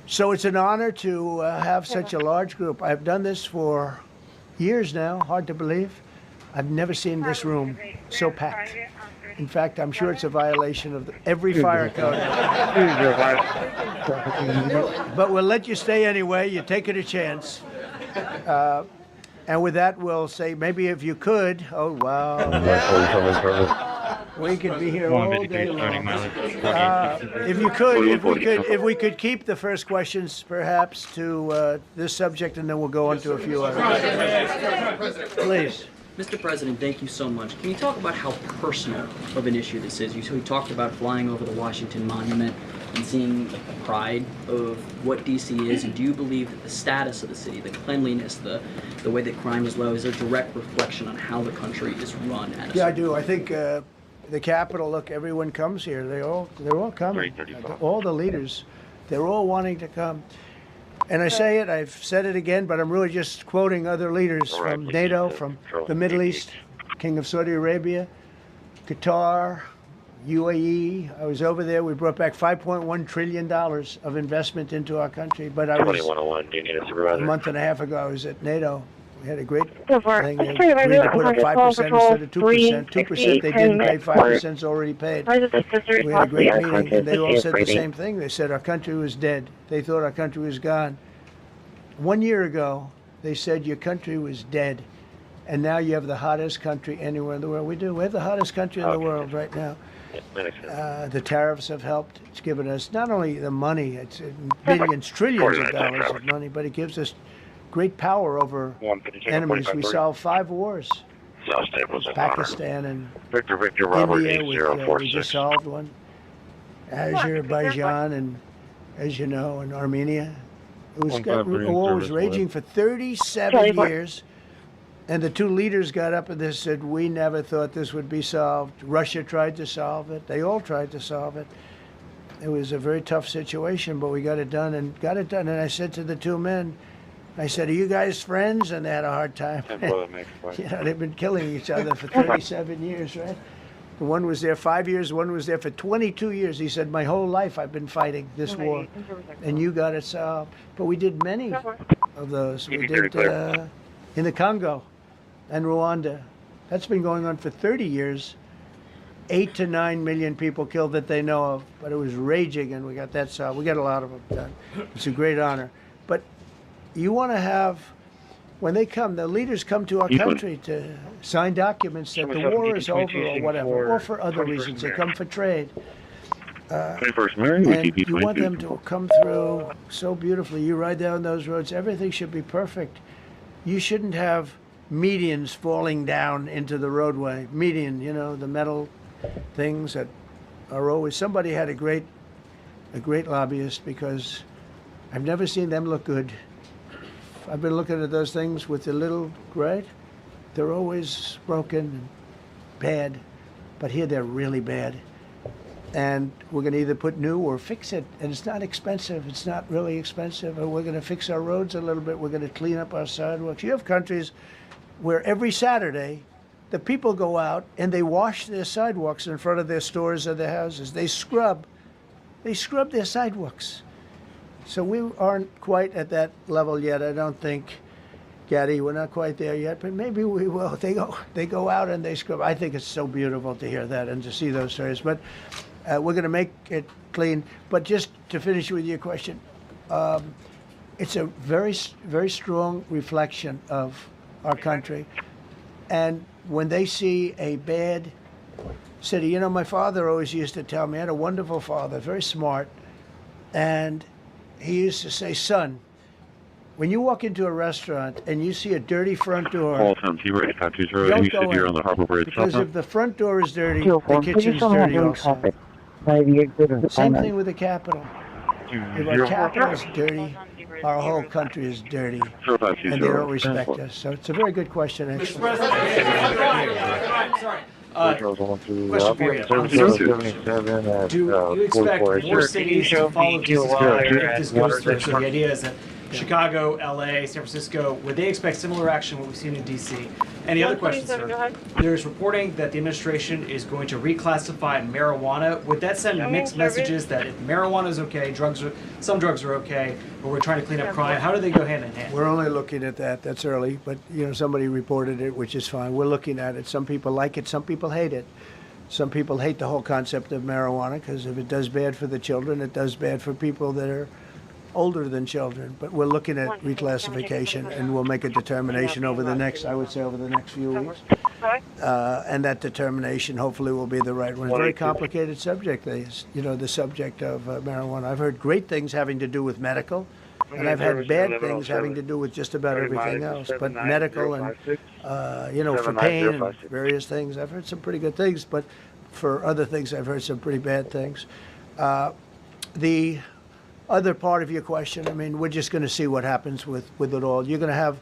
So it's an honor to have such a large group. I've done this for years now, hard to believe. I've never seen this room so packed. In fact, I'm sure it's a violation of every fire code. But we'll let you stay anyway. You're taking a chance. And with that, we'll say, maybe if you could, oh, wow. We could be here all day long. If we could keep the first questions, perhaps, to this subject, and then we'll go on to a few others. Please. Mr. President, thank you so much. Can you talk about how personal of an issue this is? You talked about flying over the Washington Monument and seeing the pride of what D.C. is, and do you believe that the status of the city, the cleanliness, the way that crime is low, is a direct reflection on how the country is run? Yeah, I do. I think the Capitol, look, everyone comes here. They're all coming. All the leaders, they're all wanting to come. And I say it, I've said it again, but I'm really just quoting other leaders from NATO, from the Middle East, King of Saudi Arabia, Qatar, UAE. I was over there. We brought back $5.1 trillion of investment into our country. But I was, a month and a half ago, I was at NATO. We had a great thing. They agreed to put up 5% instead of 2%. 2% they didn't pay, 5% is already paid. We had a great meeting, and they all said the same thing. They said our country was dead. They thought our country was gone. 1 year ago, they said your country was dead. And now you have the hottest country anywhere in the world. We do. We have the hottest country in the world right now. The tariffs have helped. It's given us not only the money, it's billions, trillions of dollars of money, but it gives us great power over enemies. We solved 5 wars. Pakistan and India, we just solved one. Azerbaijan and, as you know, and Armenia. War was raging for 37 years. And the 2 leaders got up and they said, we never thought this would be solved. Russia tried to solve it. They all tried to solve it. It was a very tough situation, but we got it done. And I said to the 2 men, I said, are you guys friends? And they had a hard time. You know, they've been killing each other for 37 years, right? The one was there 5 years, one was there for 22 years. He said, my whole life I've been fighting this war, and you got it solved. But we did many of those. We did in the Congo and Rwanda. That's been going on for 30 years. 8 to 9 million people killed that they know of, but it was raging, and we got that solved. We got a lot of them done. It's a great honor. But you want to have, when they come, the leaders come to our country to sign documents that the war is over or whatever, or for other reasons. They come for trade. And you want them to come through so beautifully. You ride down those roads, everything should be perfect. You shouldn't have medians falling down into the roadway. Median, you know, the metal things that are always, somebody had a great lobbyist, because I've never seen them look good. I've been looking at those things with the little, right? They're always broken and bad, but here they're really bad. And we're going to either put new or fix it. And it's not expensive. It's not really expensive. And we're going to fix our roads a little bit. We're going to clean up our sidewalks. You have countries where every Saturday the people go out and they wash their sidewalks in front of their stores or their houses. They scrub their sidewalks. So we aren't quite at that level yet, I don't think, Gaddy. We're not quite there yet, but maybe we will. They go out and they scrub. I think it's so beautiful to hear that and to see those stories. But we're going to make it clean. But just to finish with your question, it's a very, very strong reflection of our country. And when they see a bad city, you know, my father always used to tell me, I had a wonderful father, very smart, and he used to say, son, when you walk into a restaurant and you see a dirty front door, don't go in, because if the front door is dirty, the kitchen's dirty also. Same thing with the Capitol. If our capital is dirty, our whole country is dirty, and they don't respect us. So it's a very good question, actually. Question for you. Do you expect more cities to follow DC's path if this goes through? So the idea is that Chicago, LA, San Francisco, would they expect similar action what we've seen in DC? And the other question, sir, there's reporting that the administration is going to reclassify marijuana. Would that send mixed messages that if marijuana is okay, some drugs are okay, but we're trying to clean up crime? How do they go hand in hand? We're only looking at that. That's early, but you know, somebody reported it, which is fine. We're looking at it. Some people like it, some people hate it. Some people hate the whole concept of marijuana because if it does bad for the children, it does bad for people that are older than children. But we're looking at reclassification, and we'll make a determination over the next, I would say, over the next few weeks. And that determination hopefully will be the right one. It's a very complicated subject, you know, the subject of marijuana. I've heard great things having to do with medical, and I've had bad things having to do with just about everything else. But medical and, you know, for pain and various things, I've heard some pretty good things, but for other things, I've heard some pretty bad things. The other part of your question, I mean, we're just going to see what happens with it all. You're going to have,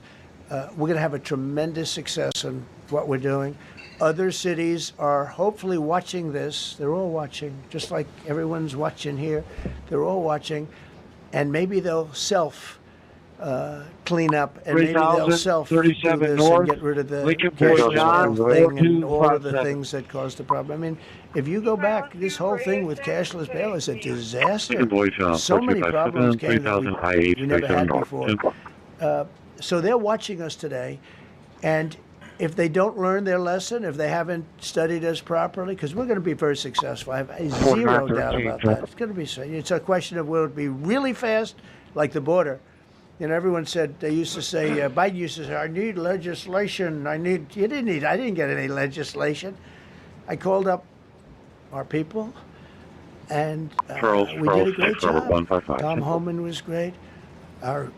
we're going to have a tremendous success in what we're doing. Other cities are hopefully watching this. They're all watching, just like everyone's watching here. They're all watching, and maybe they'll clean up, and maybe they'll do this and get rid of the cashless bail thing and all of the things that caused the problem. I mean, if you go back, this whole thing with cashless bail is a disaster. So many problems came that we never had before. So they're watching us today, and if they don't learn their lesson, if they haven't studied us properly, because we're going to be very successful. I have zero doubt about that. It's going to be so. It's a question of will it be really fast, like the border. You know, everyone said, they used to say, Biden used to say, I need legislation. I didn't get any legislation. I called up our people, and we did a great job. Tom Homan was great.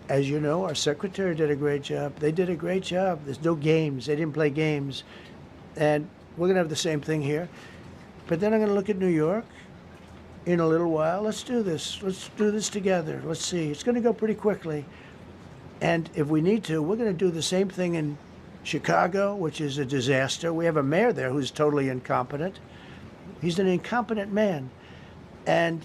As you know, our secretary did a great job. They did a great job. There's no games. They didn't play games. And we're going to have the same thing here. But then I'm going to look at New York in a little while. Let's do this. Let's do this together. Let's see. It's going to go pretty quickly. And if we need to, we're going to do the same thing in Chicago, which is a disaster. We have a mayor there who's totally incompetent. He's an incompetent man. And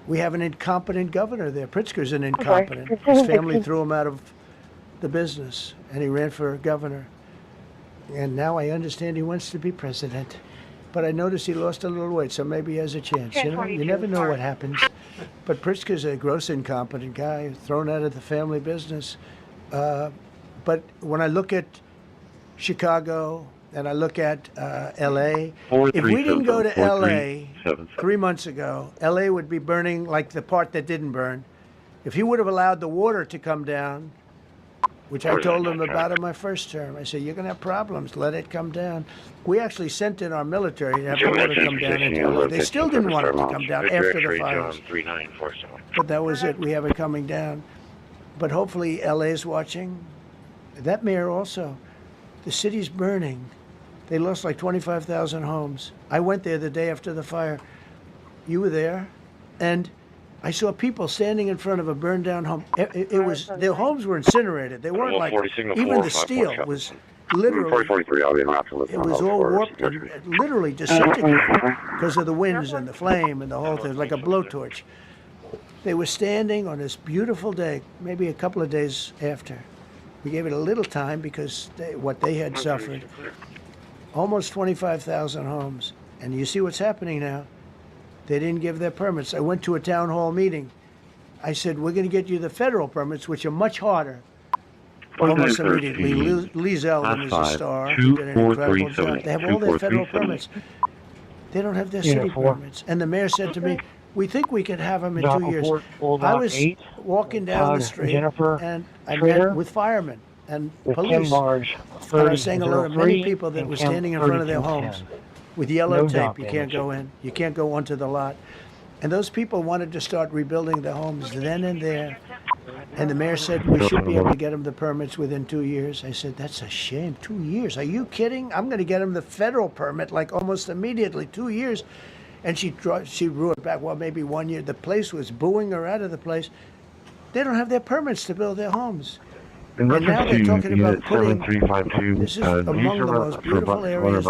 we have an incompetent governor there. Pritzker's an incompetent. His family threw him out of the business, and he ran for governor. And now I understand he wants to be president. But I noticed he lost a little weight, so maybe he has a chance. You know, you never know what happens. But Pritzker's a gross incompetent guy, thrown out of the family business. But when I look at Chicago and I look at L.A., if we didn't go to L.A. 3 months ago, L.A. would be burning like the part that didn't burn. If he would have allowed the water to come down, which I told him about in my first term, I said, you're going to have problems, let it come down. We actually sent in our military to have the water come down into LA. They still didn't want it to come down after the fires. But that was it, we have it coming down. But hopefully LA's watching. That mayor also, the city's burning. They lost like 25,000 homes. I went there the day after the fire. You were there, and I saw people standing in front of a burned down home. It was, their homes were incinerated. They weren't like, even the steel was literally, it was all warped and literally disintegrated because of the winds and the flame and the whole thing, like a blowtorch. They were standing on this beautiful day, maybe a couple of days after. We gave it a little time because what they had suffered. Almost 25,000 homes. And you see what's happening now. They didn't give their permits. I went to a town hall meeting. I said, we're going to get you the federal permits, which are much harder. Almost immediately. Lee Zeldin is a star. He did an incredible job. They have all their federal permits. They don't have their city permits. And the mayor said to me, we think we could have them in 2 years. I was walking down the street and I met with firemen and police. And I was saying hello to many people that were standing in front of their homes with yellow tape. You can't go in. You can't go onto the lot. And those people wanted to start rebuilding their homes then and there. And the mayor said we should be able to get them the permits within 2 years. I said, that's a shame. 2 years? Are you kidding? I'm going to get them the federal permit like almost immediately. 2 years. And she drew it back. Well, maybe 1 year. The place was booing her out of the place. They don't have their permits to build their homes. In and now they're talking about putting, 7352, this is among the most beautiful areas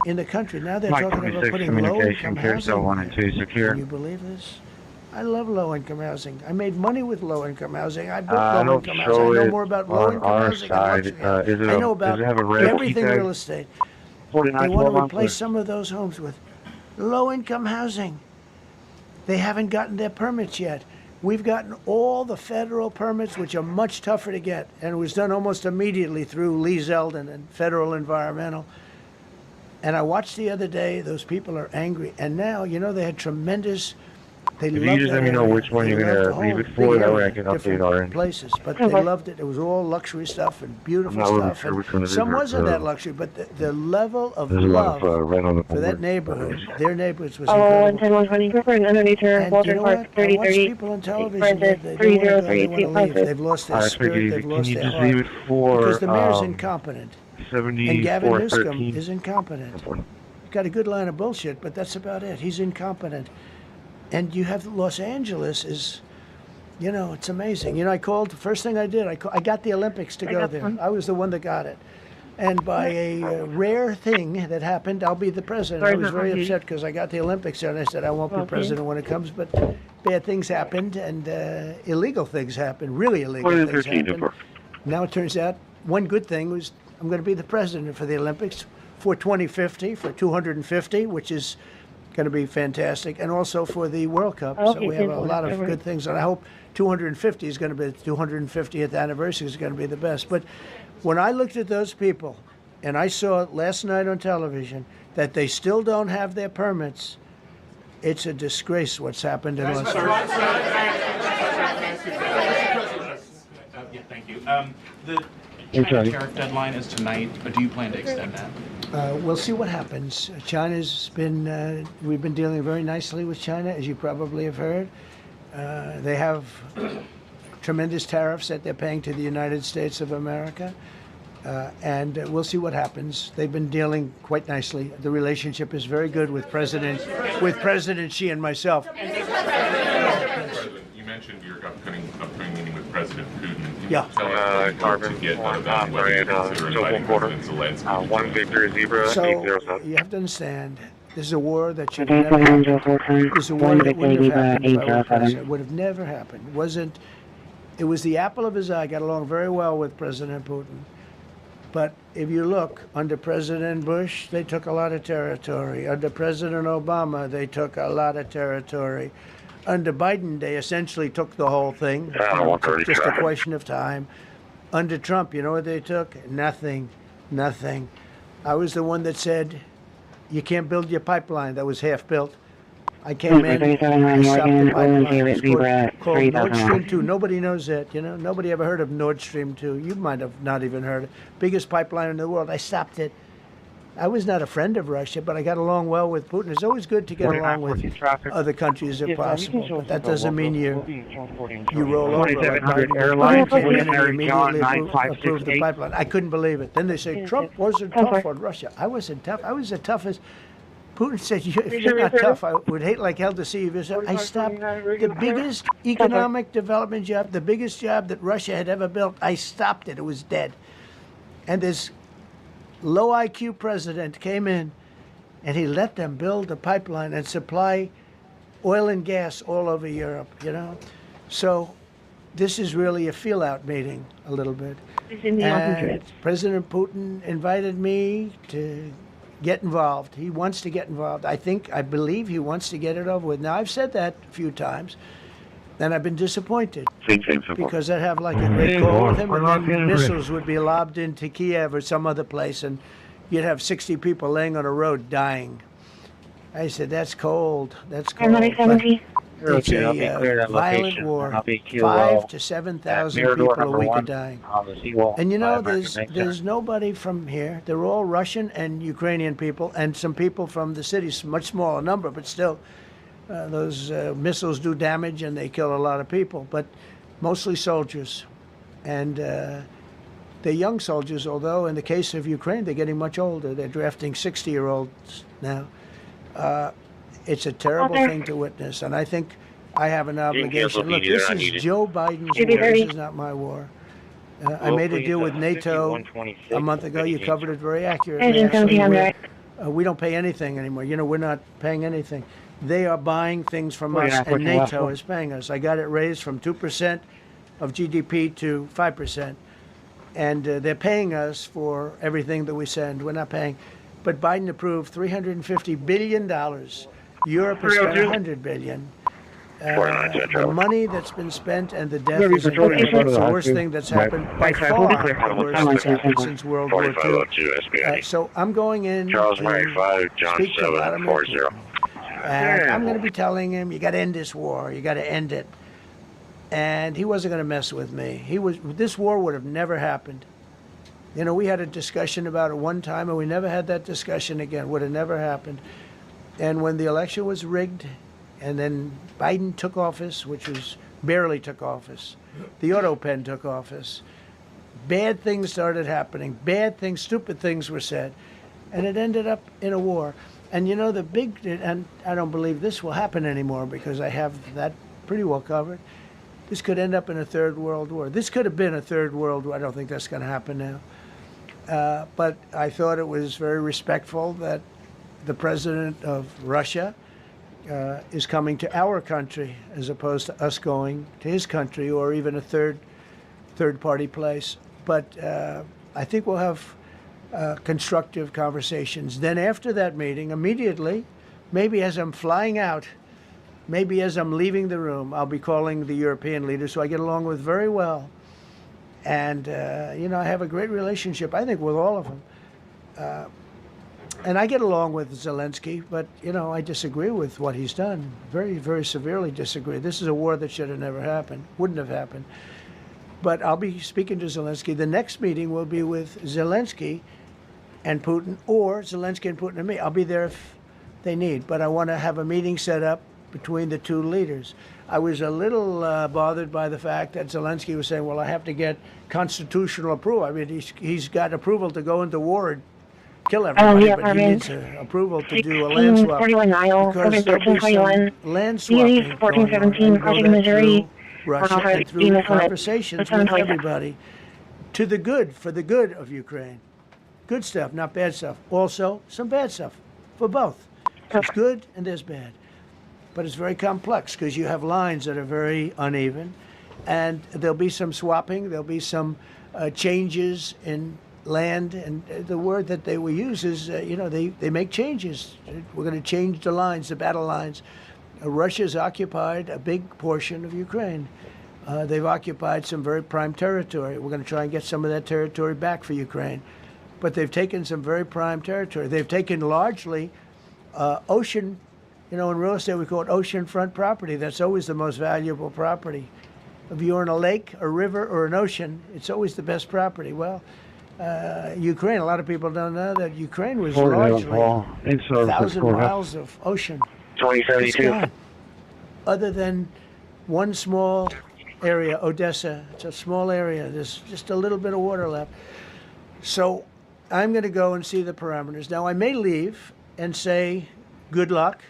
in the country. Now they're talking about putting low-income housing. Can you believe this? I love low-income housing. I made money with low-income housing. I built low-income housing. I know more about low-income housing. I know about everything real estate. They want to replace some of those homes with low-income housing. They haven't gotten their permits yet. We've gotten all the federal permits, which are much tougher to get, and it was done almost immediately through Lee Zeldin and Federal Environmental. And I watched the other day, those people are angry. And now, you know, they had tremendous, they If you loved just that let me know area. which one They you're loved going the to leave whole it for, big that way I area, can update different our end. places. But they loved it. It was all luxury stuff and beautiful I'm not really stuff. sure And which one it is, some but, wasn't that luxury, but the level of There's a lot love of red on the for that board. neighborhood, their neighborhoods was Oh, incredible. 110, 120, underneath her, And Walter you know Park, what? I watch 3030. people on television. Francis, They don't want to go. They want to 3032, leave. They've lost their spirit. They've Can lost you their just heart. leave it for Because the mayor's incompetent. And Gavin Newsom 7413? is incompetent. He's got a good line of bullshit, but that's about it. He's incompetent. And you have Los Angeles is, you know, it's amazing. You know, I called, the first thing I did, I got the Olympics to go there. I was the one that got it. And by a rare thing that happened, I'll be the president. I was very upset because I got the Olympics there, and I said, I won't be president when it comes. But bad things happened, and illegal things happened, really illegal things happened. Now it turns out one good thing was I'm going to be the president for the Olympics for 2050, for 250, which is going to be fantastic, and also for the World Cup. So we have a lot of good things, and I hope 250 is going to be the 250th anniversary is going to be the best. But when I looked at those people, and I saw last night on television that they still don't have their permits, it's a disgrace what's happened in Los Angeles. Yeah, thank you. The China tariff deadline is tonight. Do you plan to extend that? We'll see what happens. China's been, we've been dealing very nicely with China, as you probably have heard. They have tremendous tariffs that they're paying to the United States of America. And we'll see what happens. They've been dealing quite nicely. The relationship is very good with President Xi and myself. You mentioned your upcoming meeting with President Putin. Yeah. Carbon, to get about whether you consider inviting President Zelensky. One Victor Zebra, So 807. you have to understand, this is a war that should have never happened. This is a war that wouldn't have happened if I were president. It would have never happened. It was the apple of his eye. I got along very well with President Putin. But if you look, under President Bush, they took a lot of territory. Under President Obama, they took a lot of territory. Under Biden, they essentially took the whole thing. It's just a question of time. Under Trump, you know what they took? Nothing. Nothing. I was the one that said, you can't build your pipeline. That was half built. I came in, I stopped the pipeline. It's called Nord Stream 2. Nobody knows that, you know. Nobody ever heard of Nord Stream 2. You might have not even heard it. Biggest pipeline in the world. I stopped it. I was not a friend of Russia, but I got along well with Putin. It's always good to get along with other countries if possible. But that doesn't mean you roll over. Like Biden came in and immediately approved the pipeline. I couldn't believe it. Then they say Trump wasn't tough on Russia. I wasn't tough. I was the toughest. Putin said, if you're not tough, I would hate like hell to see you visit. I stopped the biggest economic development job, the biggest job that Russia had ever built. I stopped it. It was dead. And this low IQ president came in and he let them build a pipeline and supply oil and gas all over Europe, you know. So this is really a feel-out meeting, a little bit. And President Putin invited me to get involved. He wants to get involved. I believe he wants to get it over with. Now, I've said that a few times, and I've been disappointed because I'd have like a great call with him, and then missiles would be lobbed into Kiev or some other place, and you'd have 60 people laying on a road dying. I said, that's cold. That's cold. But it's a violent war. 5,000 to 7,000 people a week are dying. And you know, there's nobody from here. They're all Russian and Ukrainian people, and some people from the cities, much smaller number, but still, those missiles do damage and they kill a lot of people, but mostly soldiers. And they're young soldiers, although in the case of Ukraine, they're getting much older. They're drafting 60-year-olds now. It's a terrible thing to witness, and I think I have an obligation. Look, this is Joe Biden's war. This is not my war. I made a deal with NATO a month ago. You covered it very accurately. Actually, we don't pay anything anymore. You know, we're not paying anything. They are buying things from us, and NATO is paying us. I got it raised from 2% of GDP to 5%, and they're paying us for everything that we send. We're not paying. But Biden approved $350 billion. Europe has spent $100 billion. The money that's been spent and the death is incredible. It's the worst thing that's happened, by far the worst that's happened since World War II. So I'm going in to speak to Vladimir Putin. And I'm going to be telling him, you got to end this war. You got to end it. And he wasn't going to mess with me. This war would have never happened. You know, we had a discussion about it one time, and we never had that discussion again. Would have never happened. And when the election was rigged, and then Biden took office, which was barely took office, the auto pen took office, bad things started happening. Bad things, stupid things were said, and it ended up in a war. And you know, and I don't believe this will happen anymore because I have that pretty well covered. This could end up in a third world war. This could have been a third world war. I don't think that's going to happen now. But I thought it was very respectful that the president of Russia is coming to our country as opposed to us going to his country or even a third-party place. But I think we'll have constructive conversations. Then after that meeting, immediately, maybe as I'm flying out, maybe as I'm leaving the room, I'll be calling the European leaders who I get along with very well. And, you know, I have a great relationship, I think, with all of them. And I get along with Zelensky, but, you know, I disagree with what he's done. Very, very severely disagree. This is a war that should have never happened, wouldn't have happened. But I'll be speaking to Zelensky. The next meeting will be with Zelensky and Putin, or Zelensky and Putin and me. I'll be there if they need, but I want to have a meeting set up between the two leaders. I was a little bothered by the fact that Zelensky was saying, well, I have to get constitutional approval. I mean, he's got approval to go into war and kill everybody, but he needs approval to do a land swap. Because there'll be some land swapping going on. And through Russia and through conversations with everybody to the good, for the good of Ukraine. Good stuff, not bad stuff. Also, some bad stuff for both. There's good and there's bad. But it's very complex because you have lines that are very uneven, and there'll be some swapping, there'll be some changes in land, and the word that they will use is, you know, they make changes. We're going to change the lines, the battle lines. Russia's occupied a big portion of Ukraine. They've occupied some very prime territory. We're going to try and get some of that territory back for Ukraine. But they've taken some very prime territory. They've taken largely ocean. You know, in real estate, we call it oceanfront property. That's always the most valuable property. If you're in a lake, a river, or an ocean, it's always the best property. Well, Ukraine, a lot of people don't know that Ukraine was largely 1,000 miles of ocean. 2072. Other than one small area, Odessa. It's a small area. There's just a little bit of water left. So I'm going to go and see the parameters. Now, I may leave and say, good luck.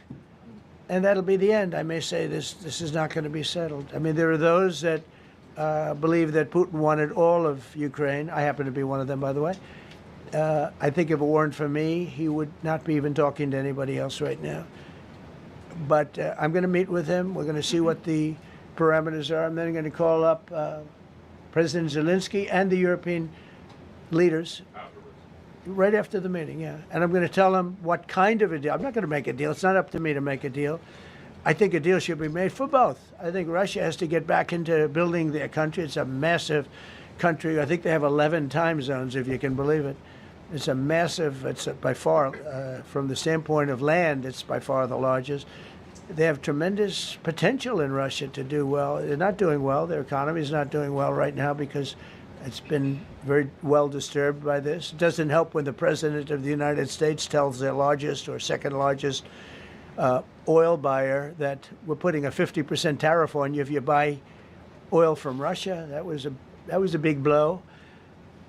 And that'll be the end. I may say this is not going to be settled. I mean, there are those that believe that Putin wanted all of Ukraine. I happen to be one of them, by the way. I think if it weren't for me, he would not be even talking to anybody else right now. But I'm going to meet with him. We're going to see what the parameters are. I'm then going to call up President Zelensky and the European leaders right after the meeting, yeah. And I'm going to tell them what kind of a deal. I'm not going to make a deal. It's not up to me to make a deal. I think a deal should be made for both. I think Russia has to get back into building their country. It's a massive country. I think they have 11 time zones, if you can believe it. It's a massive, it's by far, from the standpoint of land, it's by far the largest. They have tremendous potential in Russia to do well. They're not doing well. Their economy is not doing well right now because it's been very well disturbed by this. It doesn't help when the President of the United States tells their largest or second largest oil buyer that we're putting a 50% tariff on you if you buy oil from Russia. That was a big blow.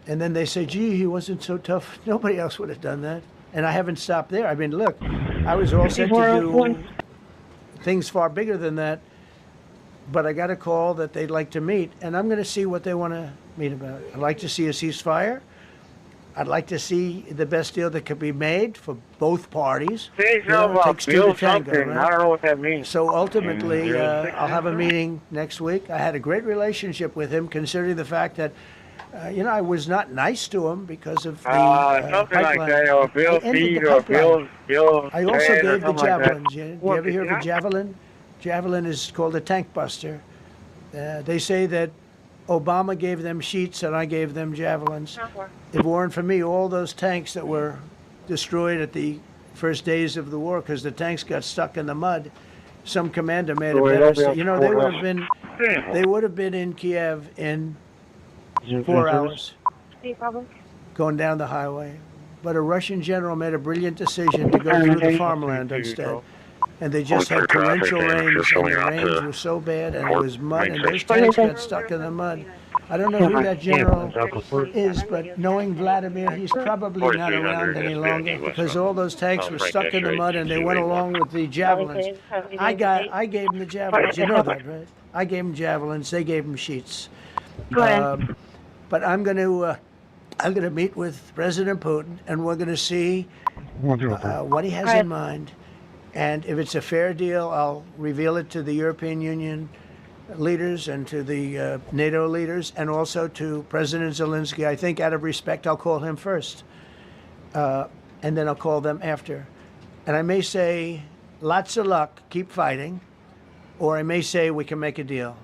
And then they say, gee, he wasn't so tough. Nobody else would have done that. And I haven't stopped there. I mean, look, I was all set to do things far bigger than that, but I got a call that they'd like to meet, and I'm going to see what they want to meet about. I'd like to see a ceasefire. I'd like to see the best deal that could be made for both parties. It takes two to tango, right? I don't know what that means. So ultimately, I'll have a meeting next week. I had a great relationship with him, considering the fact that I was not nice to him because of the something pipeline. like that, or Bill Feed, or Bill. I also gave the like javelins. You ever hear of a javelin? Javelin is called a tank buster. They say that Obama gave them sheets and I gave them javelins. If it weren't for me, all those tanks that were destroyed at the first days of the war because the tanks got stuck in the mud, some commander made a better. They would have been in Kiev in 4 hours going down the highway. But a Russian general made a brilliant decision to go through the farmland instead. And they just had torrential rains, and the rains were so bad, and it was mud, and those tanks got stuck in the mud. I don't know who that general is, but knowing Vladimir, he's probably not around any longer because all those tanks were stuck in the mud, and they went along with the javelins. I gave them the javelins. You know that, right? I gave them javelins. They gave them sheets. But I'm going to meet with President Putin, and we're going to see what he has in mind. And if it's a fair deal, I'll reveal it to the European Union leaders and to the NATO leaders, and also to President Zelensky. I think out of respect, I'll call him first, and then I'll call them after. And I may say, lots of luck, keep fighting, or I may say we can make a deal.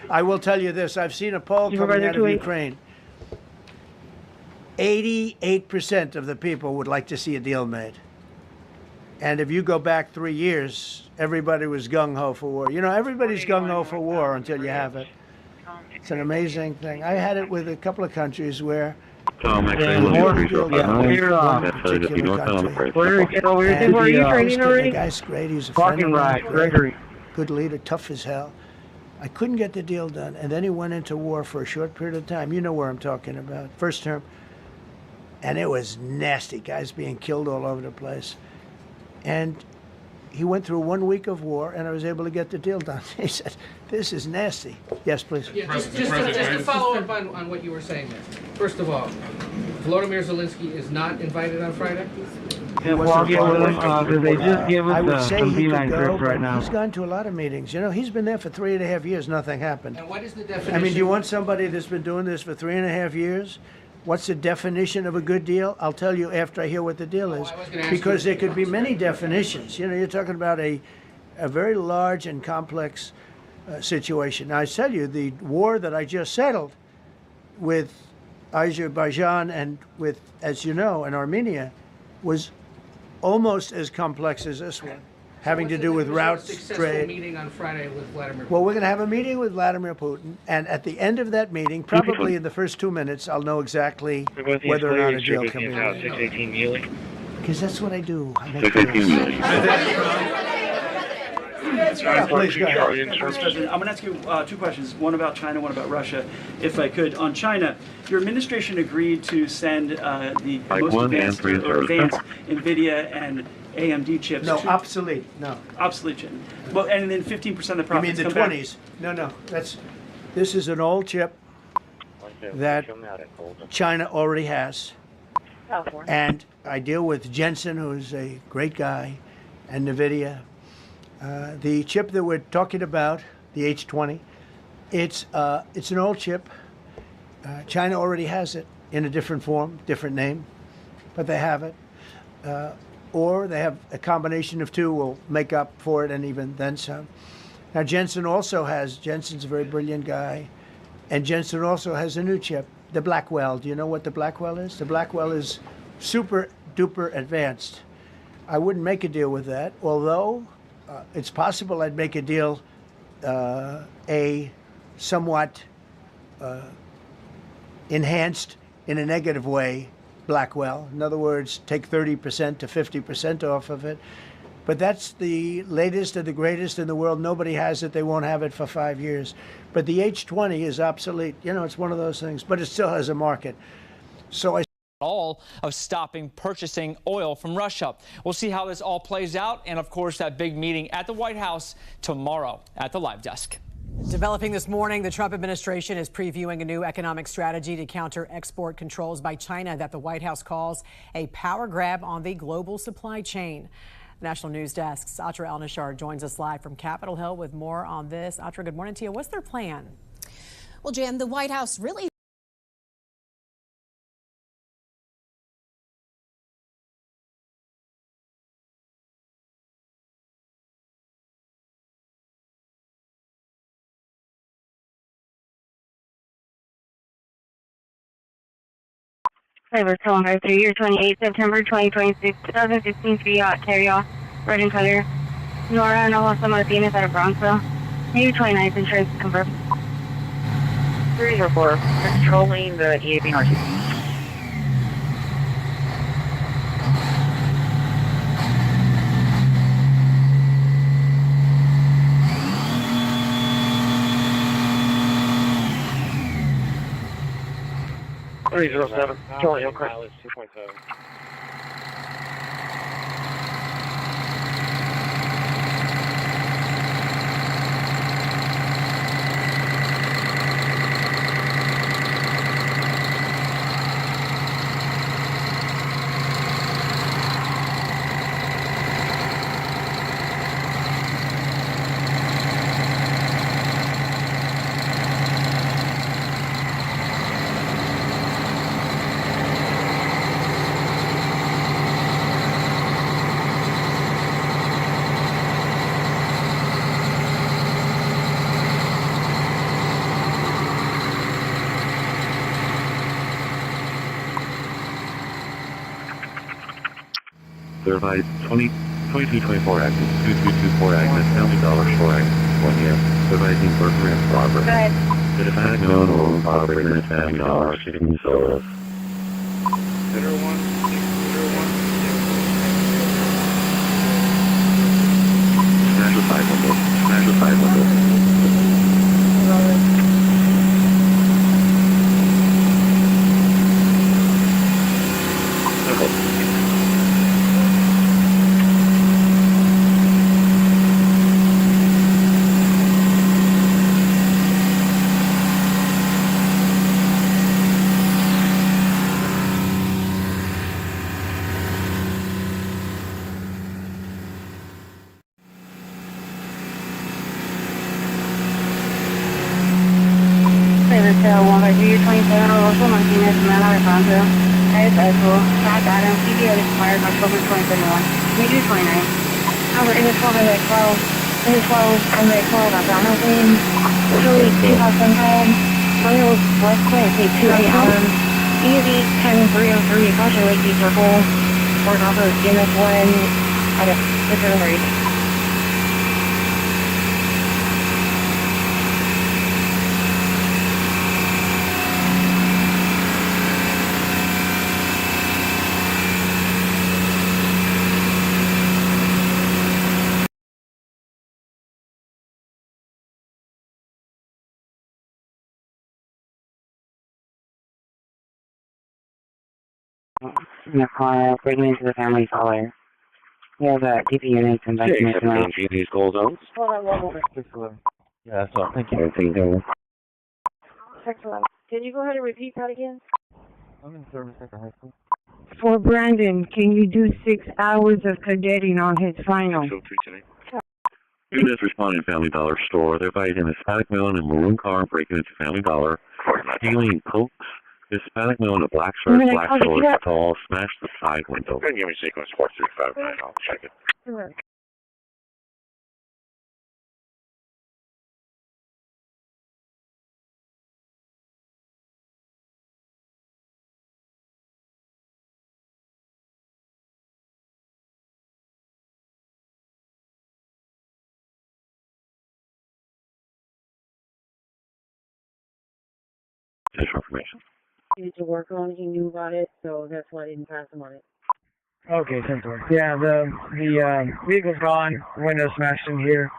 I will tell you this, I've seen a poll coming out of Ukraine. 88% of the people would like to see a deal made. And if you go back 3 years, everybody was gung-ho for war. You know, everybody's gung-ho for war until you have it. It's an amazing thing. I had it with a couple of countries where Where are you training already? The guy's great. He's a friend of mine. Gregory. Good leader, tough as hell. I couldn't get the deal done, and then he went into war for a short period of time. You know where I'm talking about. First term. And it was nasty. Guys being killed all over the place. And he went through 1 week of war, and I was able to get the deal done. He said, this is nasty. Yes, please. Yeah, just to follow up on what you were saying there. First of all, Volodymyr Zelensky is not invited on Friday? They just give I would us say some he could beeline go, trips right but now. he's gone to a lot of meetings. You know, he's been there for 3.5 years. Nothing happened. And what is the definition? I mean, do you want somebody that's been doing this for 3.5 years? What's the definition of a good deal? I'll tell you after I hear what the deal is. Because there could be many definitions. You know, you're talking about a very large and complex situation. Now, I tell you, the war that I just settled with Azerbaijan and with, as you know, in Armenia was almost as complex as this one, having to do with routes, trade. Meeting on Friday with Vladimir Putin. Well, we're going to have a meeting with Vladimir Putin, and at the end of that meeting, probably in the first 2 minutes, I'll know exactly whether or not a deal can be made. Because that's what I do. I make deals. Please, go ahead. Mr. President, I'm going to ask you 2 questions, one about China, one about Russia, if I could. On China, your administration agreed to send the most advanced NVIDIA and AMD chips. No, obsolete. No. Obsolete chip. Well, and then 15% of the profits. You mean the 20s? No. This is an old chip that China already has. And I deal with Jensen, who's a great guy, and NVIDIA. The chip that we're talking about the H-20. It's an old chip. China already has it in a different form, different name, but they have it. Or they have a combination of two will make up for it and even then some. Now Jensen Jensen's a very brilliant guy, and Jensen also has a new chip, the Blackwell. Do you know what the Blackwell is? The Blackwell is super duper advanced. I wouldn't make a deal with that, although it's possible I'd make a deal, a somewhat enhanced in a negative way Blackwell. In other words, take 30% to 50% off of it. But that's the latest and the greatest in the world. Nobody has it. They won't have it for 5 years. But the H-20 is obsolete. You know, it's one of those things, but it still has a market. So I all of stopping purchasing oil from Russia. We'll see how this all plays out, and of course that big meeting at the White House tomorrow at the Live Desk. Developing this morning, the Trump administration is previewing a new economic strategy to counter export controls by China that the White House calls a power grab on the global supply chain. National News Desk's Atra El-Nashar joins us live from Capitol Hill with more on this. Atra, good morning to you. What's their plan? Well, Jan, the White House really Cyber calendar 3 year 28 September 2026, 2015 Fiat Carry-Off, red and color. Nora and Alonso Martinez out of Bronxville. Maybe 29th insurance confirmed. 304, controlling the EAP North. Three 07, Charlie Hillcrest. 2.7. Verified 2224 active, 2224 Agnes, County Dollar Shore Agnes, 1 year. Supervising burger and progress. Go ahead. The defendant known or operating in County Dollar, shipping sodas. 01, 601. Smash the side window. Smash the side window. Hotel 152 27 Alonso Martinez, Mel Alfonso. Highest Echo, Pat Adams, CDL expired October 2021. Maybe 29. Number in the 12 and the 12. In the 12 and the 12 at Donald Lane. Philly 2010. Royal West Point, 2 a.m. Easy 10303, Caution Lakeview Circle. Port off of Guinness 1 at a 603. In the car, breaking into the family caller. We have DP units and documents now. GP's gold zones. Hold on, one moment. Yeah, so thank you. Thank you. 611. Can you go ahead and repeat that again? I'm in service at the high school. For Brandon, can you do 6 hours of cadetting on his final? Units responding to Family Dollar store. They're fighting a Hispanic male in a maroon car breaking into Family Dollar, stealing Cokes. Hispanic male in a black shirt, black shorts, tall, smashed the side window. Give me sequence 4359. I'll check it. Additional information. He needed to work on. He knew about it, so that's why I didn't pass him on it. Okay, 10-4. Yeah, the vehicle's gone. Window smashed in here.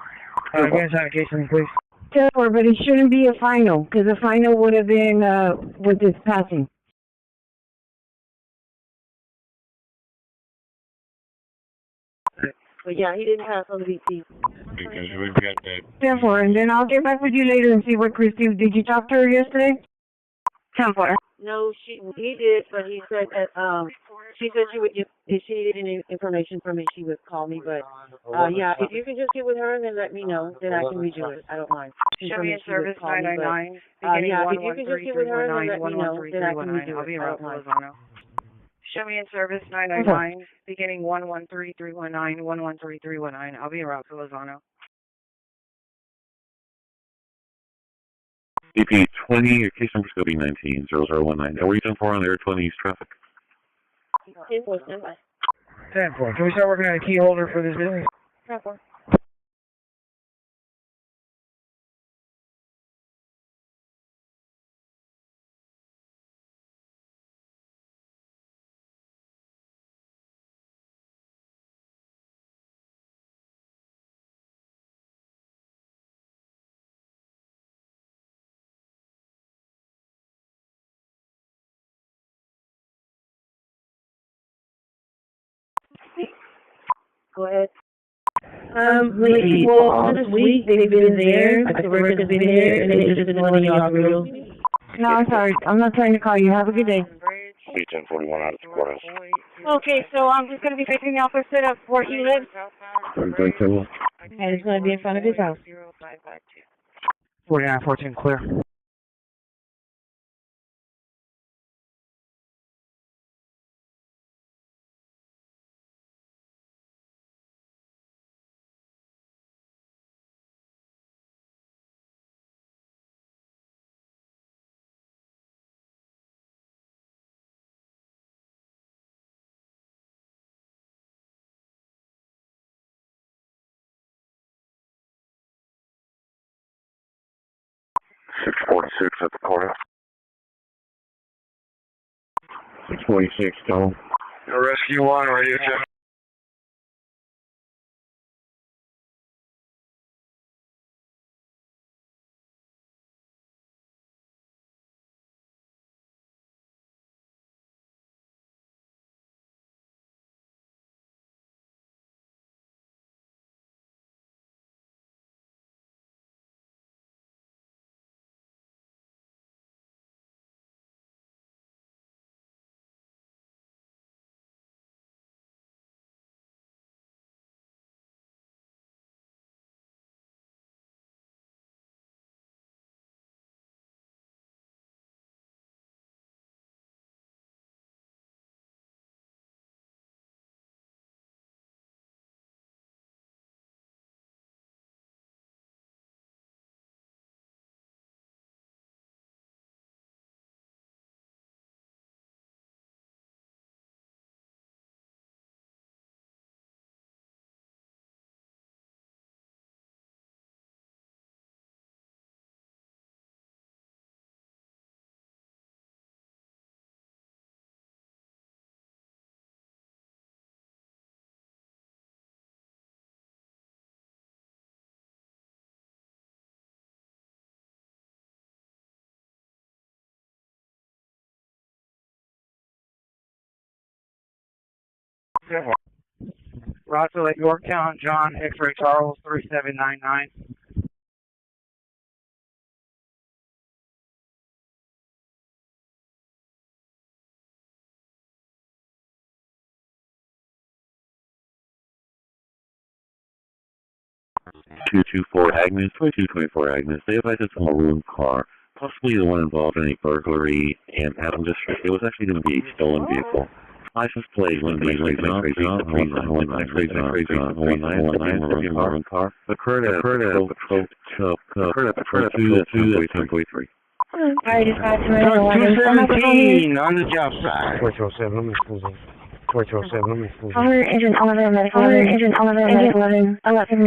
Go ahead and sign a case for me, please. 10-4, but it shouldn't be a final, because a final would have been with this passing. But yeah, he didn't pass on the VC. Because we've got that. 10-4, and then I'll get back with you later and see what Christi. Did you talk to her yesterday? 10-4. No, he did, but he said that she said she would if she needed any information from me, she would call me. But yeah, if you can just get with her and then let me know, then I can redo it. I don't mind. Show me in service 999. Yeah, if you can just get with her and then let me know, then I can redo I'll be it. I around don't mind. Lozano. Show me in service 999, beginning 113319, 113319. I'll be around for Lozano. BP 20, your case number is going to be 190019. Now, what are you doing for on Air 20 East traffic? 10-4, stand by. 10-4. Can we start working on a key holder for this business? 10-4. Go ahead. Well, all this week they've been there, the work has been there, and they just didn't want to y'all through. No, I'm sorry. I'm not trying to call you. Have a good day. Be 1041 out of the courthouse. Okay, so I'm just going to be facing the opposite of where he lives, 1041. and it's going to be in front of his house. 4914, clear. At the courthouse. 646, tell Rescue 1, radio check. Roger at Yorktown, John, X-Ray Charles, 3799. 224 Agnes, 2224 Agnes. They have access to a maroon car, possibly the one involved in a burglary in Adam District. It was actually going to be a stolen vehicle. License plate one B Lincoln crazy on maroon car. Occurred at patrol 2-1043. Alright, dispatch, 217 on the job site. 407, let me excuse me. 407, let me excuse me. Engine 11, medical 11, engine 11, medical 11,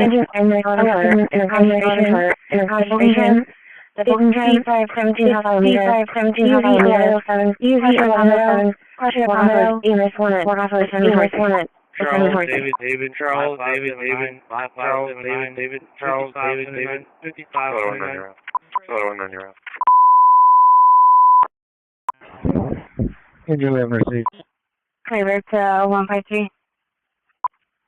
engine and medical 11, in a concentration, the booking time, 517 517 UV 1107, question upon the EMS 1 at 1 David, Charles, David, 55, on your out. Engine 11 received. Clear to 153.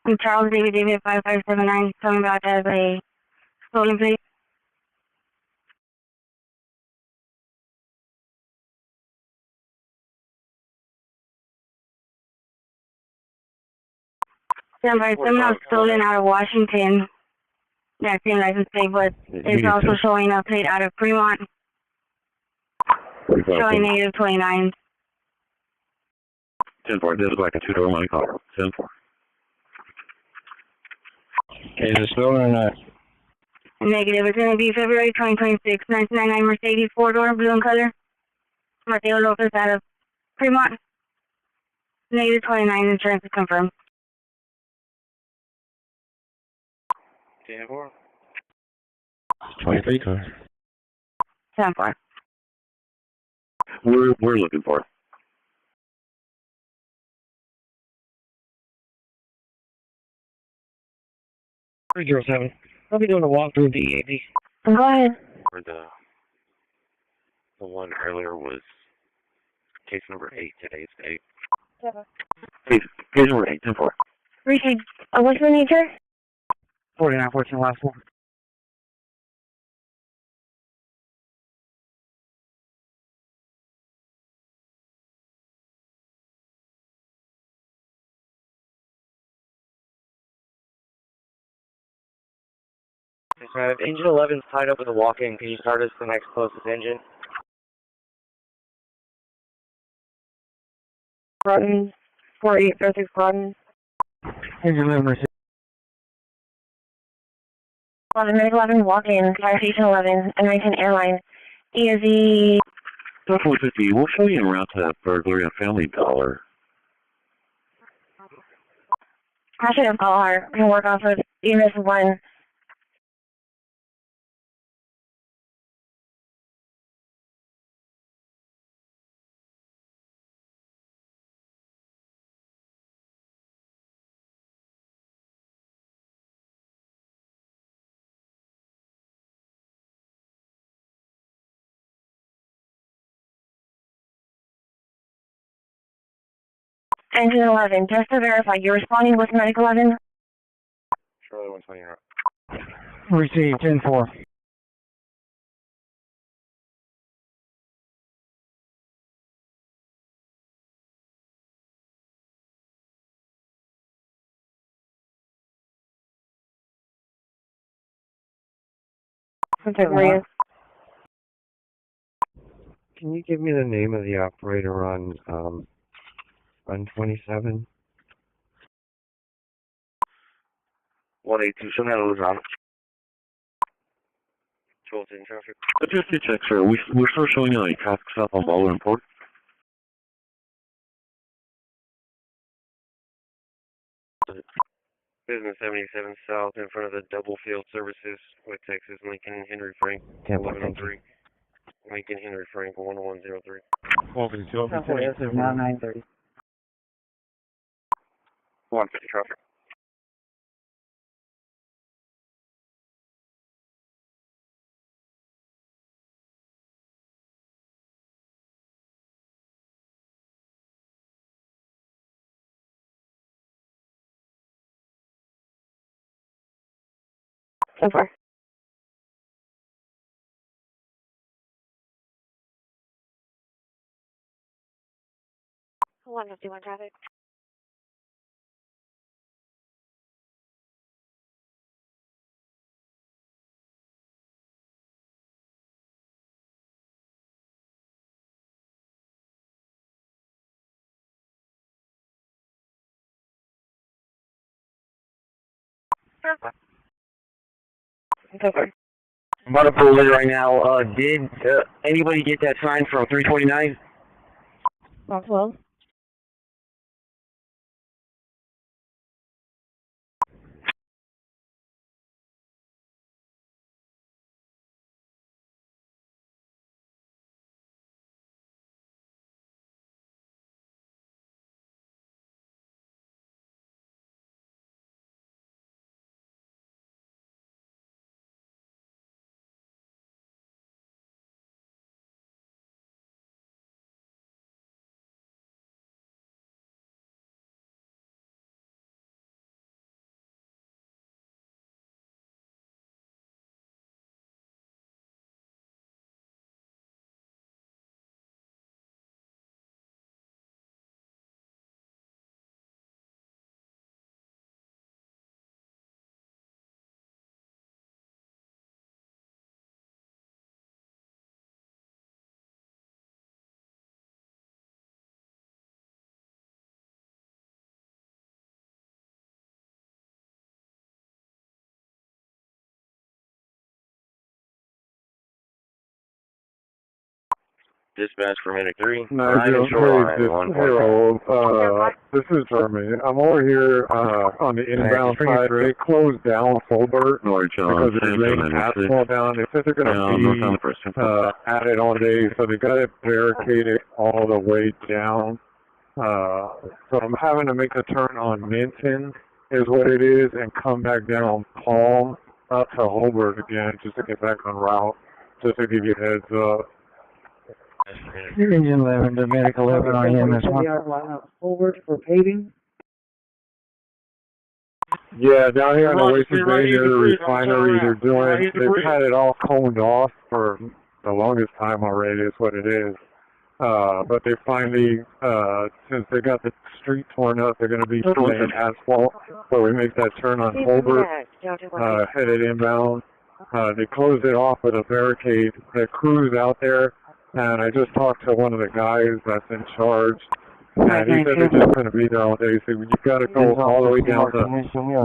I'm Charles David 5579, coming back as a stolen plate. Somehow stolen out of Washington. That same license plate, but it's also showing a plate out of Fremont. Showing negative 29. 10-4, this is like a two-door money car. 10-4. Okay, is it stolen or not? Negative. It's going to be February 2026, 1999 Mercedes 4-door, blue in color. Mateo Lopez out of Fremont. Negative 29, insurance is confirmed. 10-4. 23 car. 10-4. We're looking for it. 307. I'll be doing a walkthrough of the EAD. Go ahead. The one earlier was case number 8. Today's date. Case number 8, 10-4. Received. What's the nature? 4914 last one. Engine 11's tied up with a walk-in. Can you start us the next closest engine? Groton. 4836 Groton. Engine 11 received. 11, Medical 11, walk-in, Fire Station 11, American Airlines. ESE. 450, we'll show you en route to burglary on Family Dollar. I should have called her. I can work off of EMS 1. Engine 11, just to verify, you're responding with Medical 11? Charlie 120. Received 10-4. Can you give me the name of the operator on 127? 182, Sonata Luzon. Jolton traffic. Just to check, sir, we're still showing you a traffic stop on Baldwin and Port. Business 77 South in front of the Double Field Services with Texas Lincoln Henry Frank 1103. Lincoln Henry Frank 1103. 1252. 930. 150 traffic. So far. 151 traffic. I'm about to pull in right now. Did anybody get that sign from 329? Well. Dispatch for Medic 3. Nigel, this is Jeremy. I'm over here on the inbound side. They closed down Holbert because it's laying asphalt down. They said they're going to be at it all day, so they got it barricaded all the way down. So I'm having to make a turn on Minton, is what it is, and come back down Palm up to Holbert again just to get back on route, just to give you a heads up. Engine 11, Dominic 11 on EMS1. Forward for paving. Yeah, down here in Oasis Bay near the refinery, they've had it all coned off for the longest time already, is what it is. But they finally, since they got the street torn up, they're going to be laying asphalt. So we make that turn on Holbert, headed inbound. They closed it off with a barricade. The crew's out there. And I just talked to one of the guys that's in charge, and he said they're just going to be there all day. He said, you've got to go all the way down to Minton,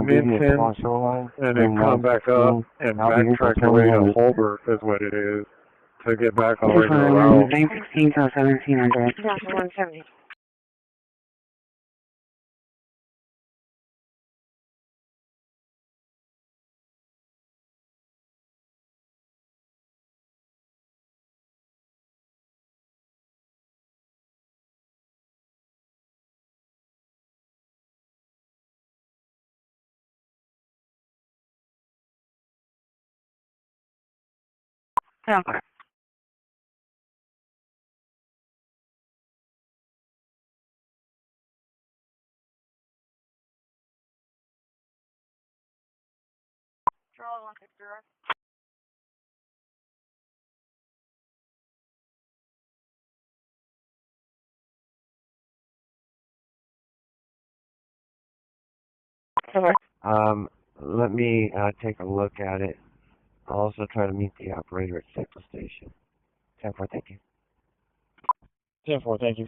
and then come back up and backtrack your way to Holbert, is what it is, to get back on the regular route. 916 to 1700. 170. Okay. Let me take a look at it. I'll also try to meet the operator at Central Station. 10-4, thank you. 10-4, thank you.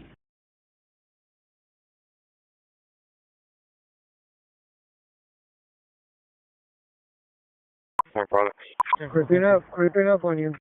More products. Creeping up on you.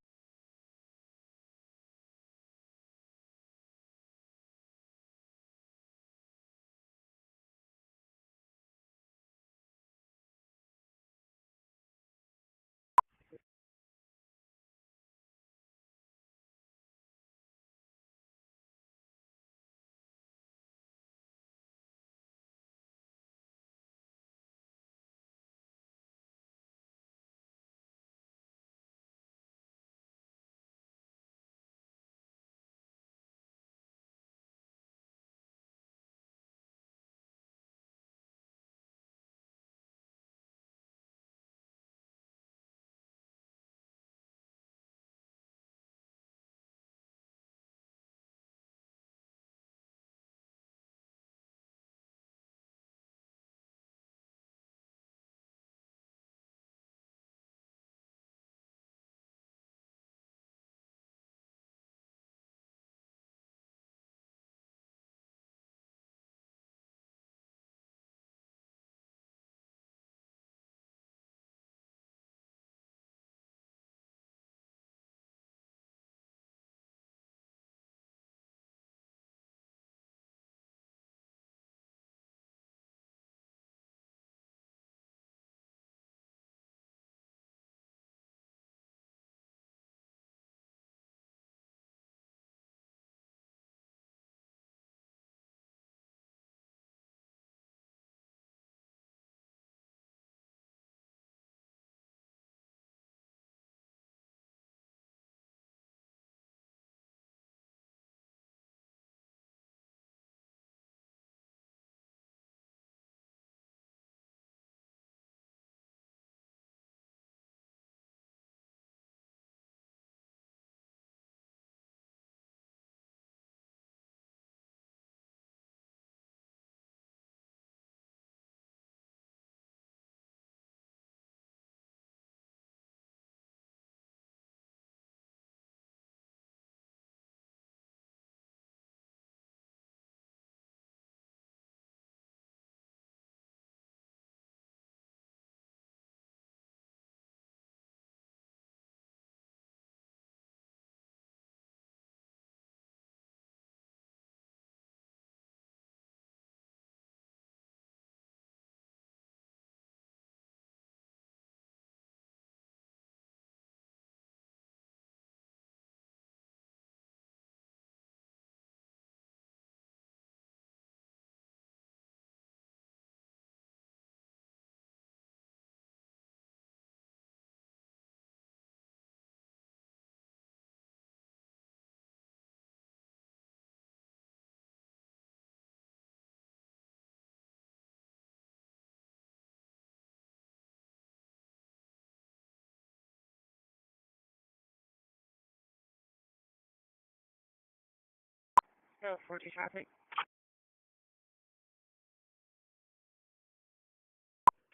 Oh, 40 traffic.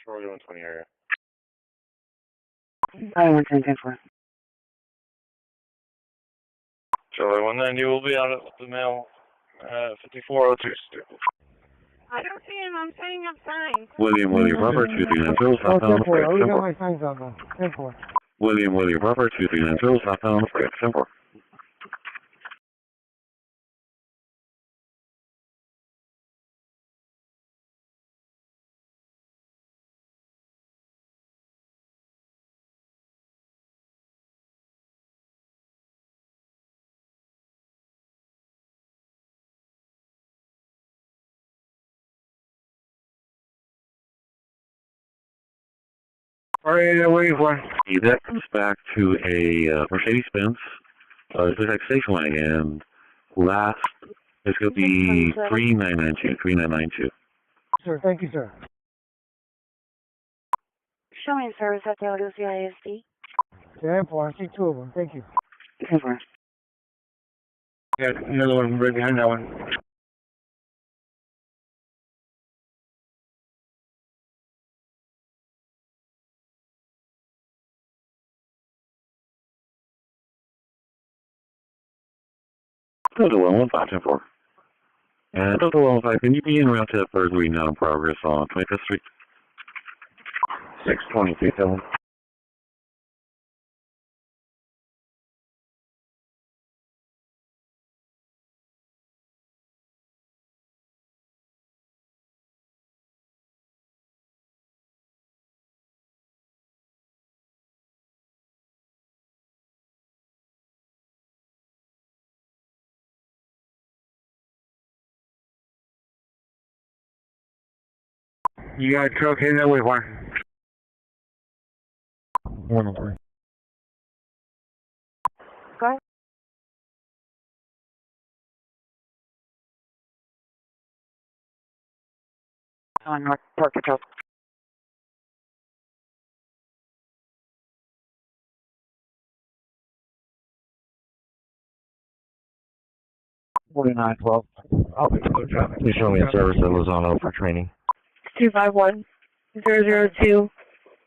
Charlie 120 area. I 110 Charlie 190 will be out at the mail 5402. I don't see him. I'm setting up signs. William Robert 2390 southbound, Oh, you got 10-4. my signs on though. 10-4. William Robert 2390 southbound, 10-4. Alright, waiting for it. That comes back to a Mercedes-Benz. It's like station wagon, and last it's going to be 3992. Sir, thank you, sir. Showing service at the LUCISD. 10-4, I see two of them. Thank you. 10-4. Got another one right behind that one. Delta 115, 10-4. And Delta 115, can you be en route to that third green now in progress on 25th Street? 623, tell him. You got a truck heading that way, why? 103. Go. On North Port Patrol. I'll be clear traffic. Please show me a service at Lozano for training. 251 002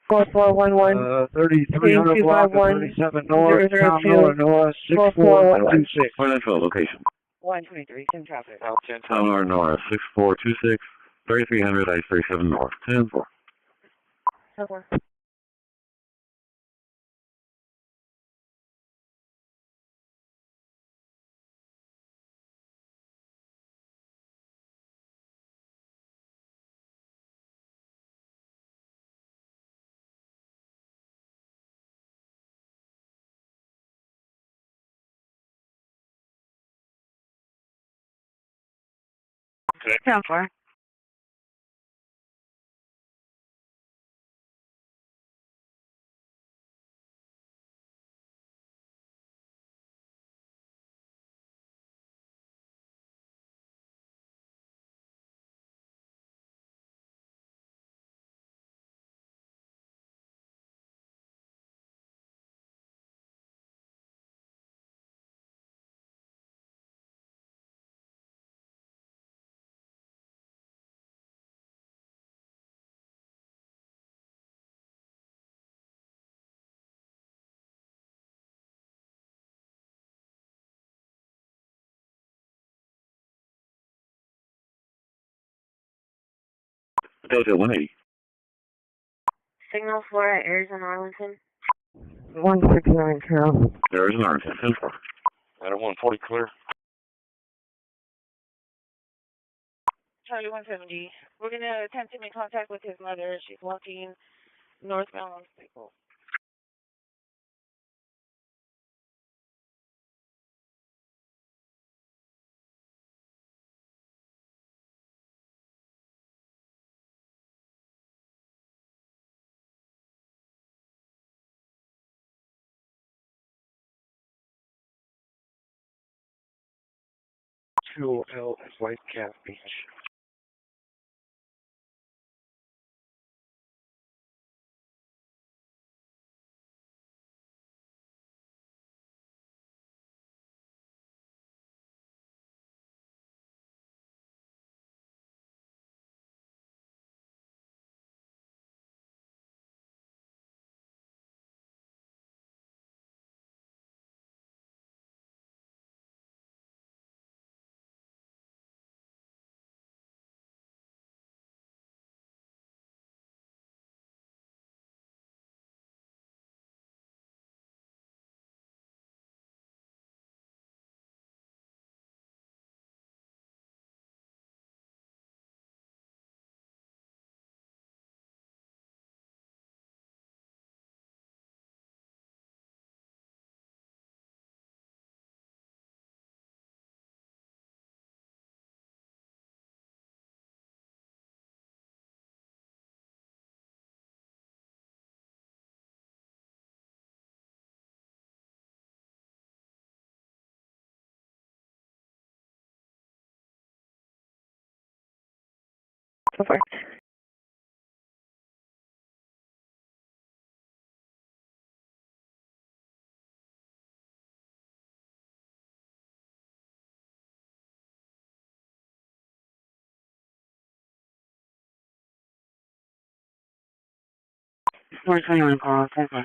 4411. 3300 block of 37 North, Town Illinois, 6426. Financial location. 123, in traffic. Town Illinois, 6426, 3300 I-37 North, 10-4. 10-4. Town 4. Delta 180. Signal 4 at Arizona Arlington. 169, Carol. Arizona Arlington, 10-4. At 140 clear. Charlie 170. We're going to attempt to make contact with his mother. She's walking northbound on Staple. L White Calf Beach. so far. We're 21 call, testify.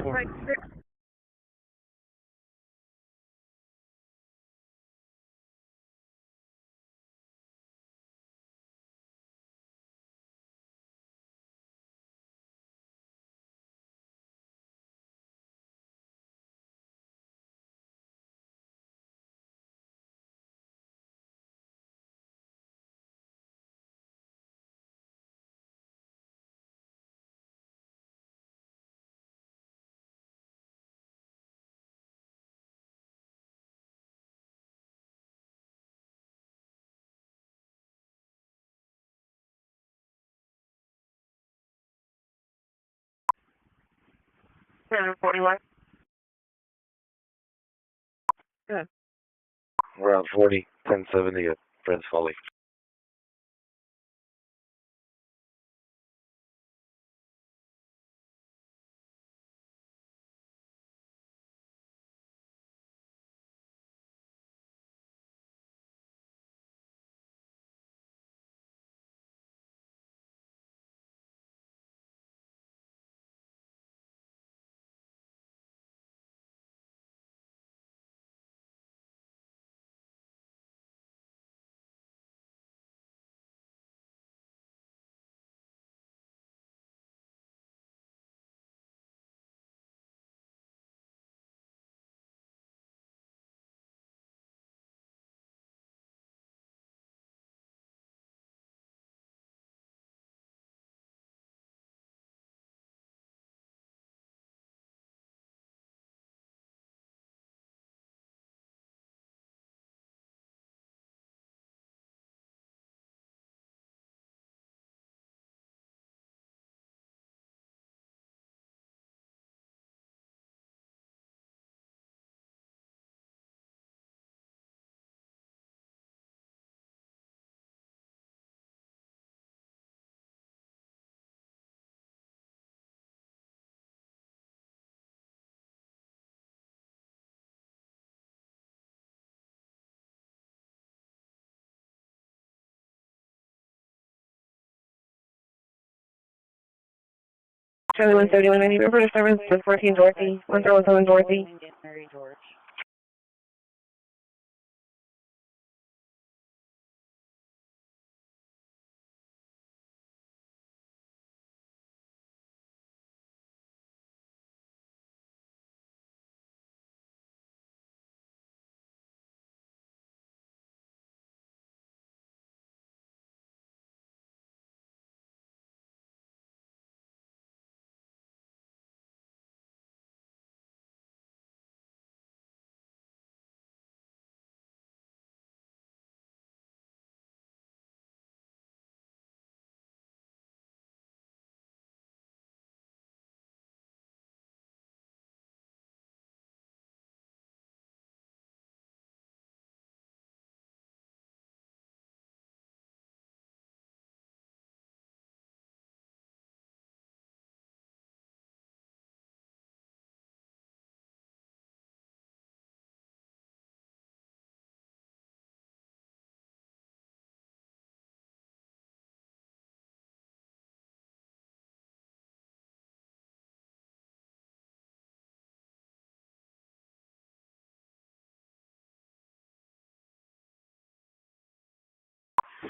Right, 6. Seven 41. Good. Around 40, 1070 at Friends Folly. Charlie 171, I need river disturbance with 14 Dorothy, 1017 Dorothy.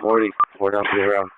40, 4 down to the ground.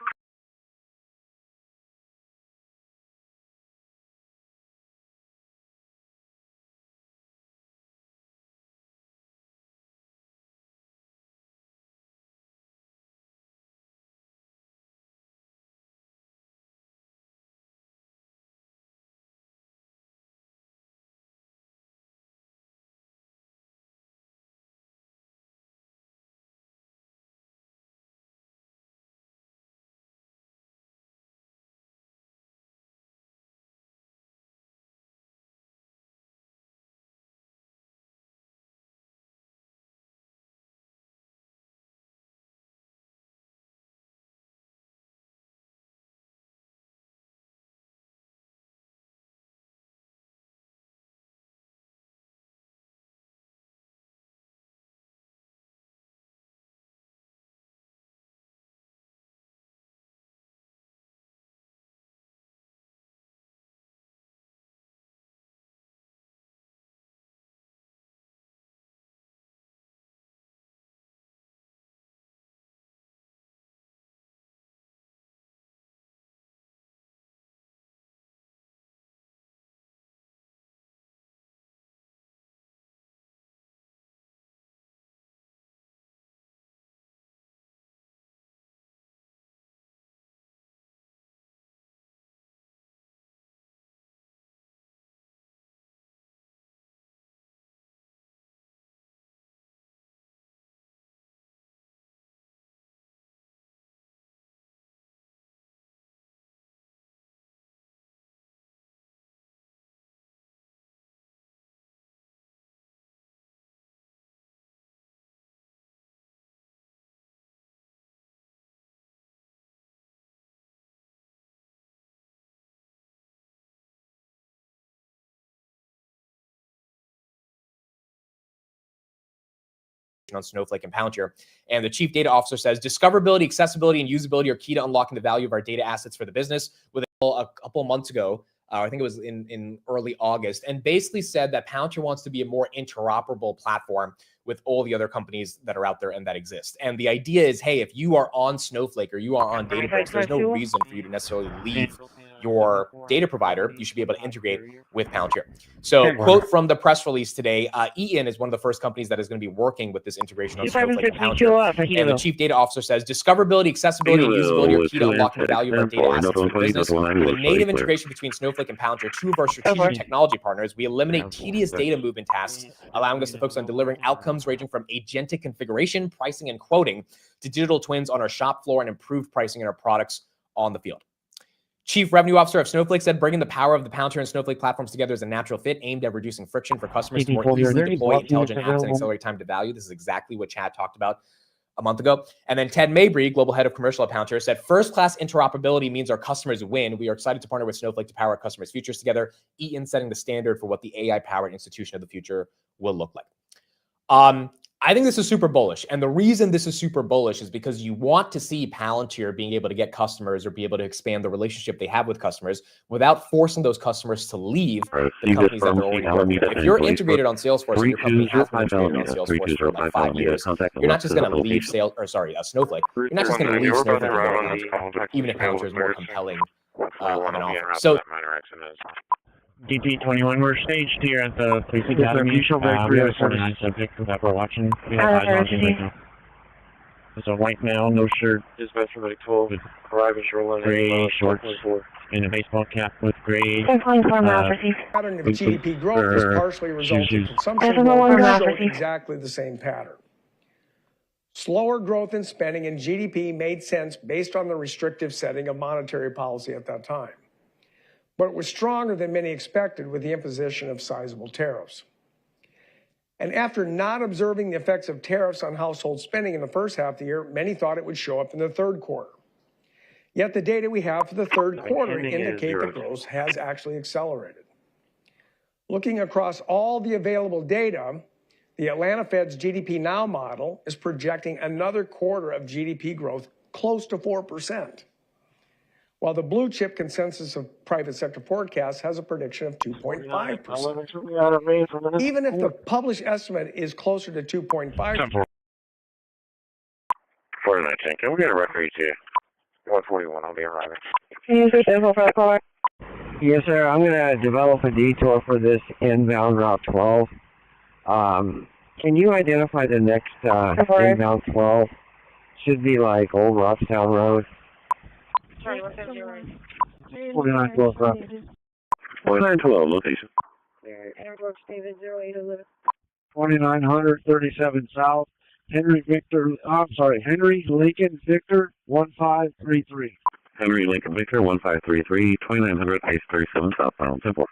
On Snowflake and Palantir. And the chief data officer says, discoverability, accessibility, and usability are key to unlocking the value of our data assets for the business. With a couple of months ago, I think it was in early August, and basically said that Palantir wants to be a more interoperable platform with all the other companies that are out there and that exist. And the idea is, hey, if you are on Snowflake or you are on Databricks, there's no reason for you to necessarily leave your data provider. You should be able to integrate with Palantir. So, quote from the press release today, Eaton is one of the first companies that is going to be working with this integration on Snowflake and Palantir. And the chief data officer says, discoverability, accessibility, and usability are key to unlocking the value of our data assets for the business. With the native integration between Snowflake and Palantir, two of our strategic technology partners, we eliminate tedious data movement tasks, allowing us to focus on delivering outcomes ranging from agentic configuration, pricing, and quoting to digital twins on our shop floor and improved pricing in our products on the field. Chief Revenue Officer of Snowflake said, bringing the power of the Palantir and Snowflake platforms together is a natural fit aimed at reducing friction for customers to more easily deploy intelligent apps and accelerate time to value. This is exactly what Chad talked about a month ago. And then Ted Mabry, global head of commercial at Palantir, said, first-class interoperability means our customers win. We are excited to partner with Snowflake to power our customers' futures together. Eaton setting the standard for what the AI-powered institution of the future will look like. I think this is super bullish. And the reason this is super bullish is because you want to see Palantir being able to get customers or be able to expand the relationship they have with customers without forcing those customers to leave the companies that they're already working with. If you're integrated on Salesforce and your company has been integrated on Salesforce for like 5 years, you're not just going to leave Snowflake. You're not just going to leave Snowflake and go even if Palantir is more compelling of an offer. So DP21, we're staged here at the police academy. We have 49 subjects that we're watching. We have eyes on him right now. There's a white male, no shirt, Dispatch from 12, arriving shoreline. gray shorts, and a baseball cap with gray. Pattern of GDP growth is partially a result of consumption growth showed exactly the same pattern. Slower growth in spending and GDP made sense based on the restrictive setting of monetary policy at that time. But it was stronger than many expected with the imposition of sizable tariffs. And after not observing the effects of tariffs on household spending in the first half of the year, many thought it would show up in the third quarter. Yet the data we have for the third quarter indicate that growth has actually accelerated. Looking across all the available data, the Atlanta Fed's GDP Now model is projecting another quarter of GDP growth close to 4%. While the blue chip consensus of private sector forecasts has a prediction of 2.5%. Even if the published estimate is closer to 2.5%. 49 Tank, Can we get a record here? 141, I'll be arriving. Can you please info for the caller? Yes, sir. I'm going to develop a detour for this inbound Route 12. Can you identify the next inbound 12? Should be like Old Rockstown Road. Sorry, what's that your 4912 Road. 4912, location. Airport David 0811. 2937 South. Henry Lincoln Victor 1533. Henry Lincoln Victor 1533, 2900 Ice 37 southbound, Temple.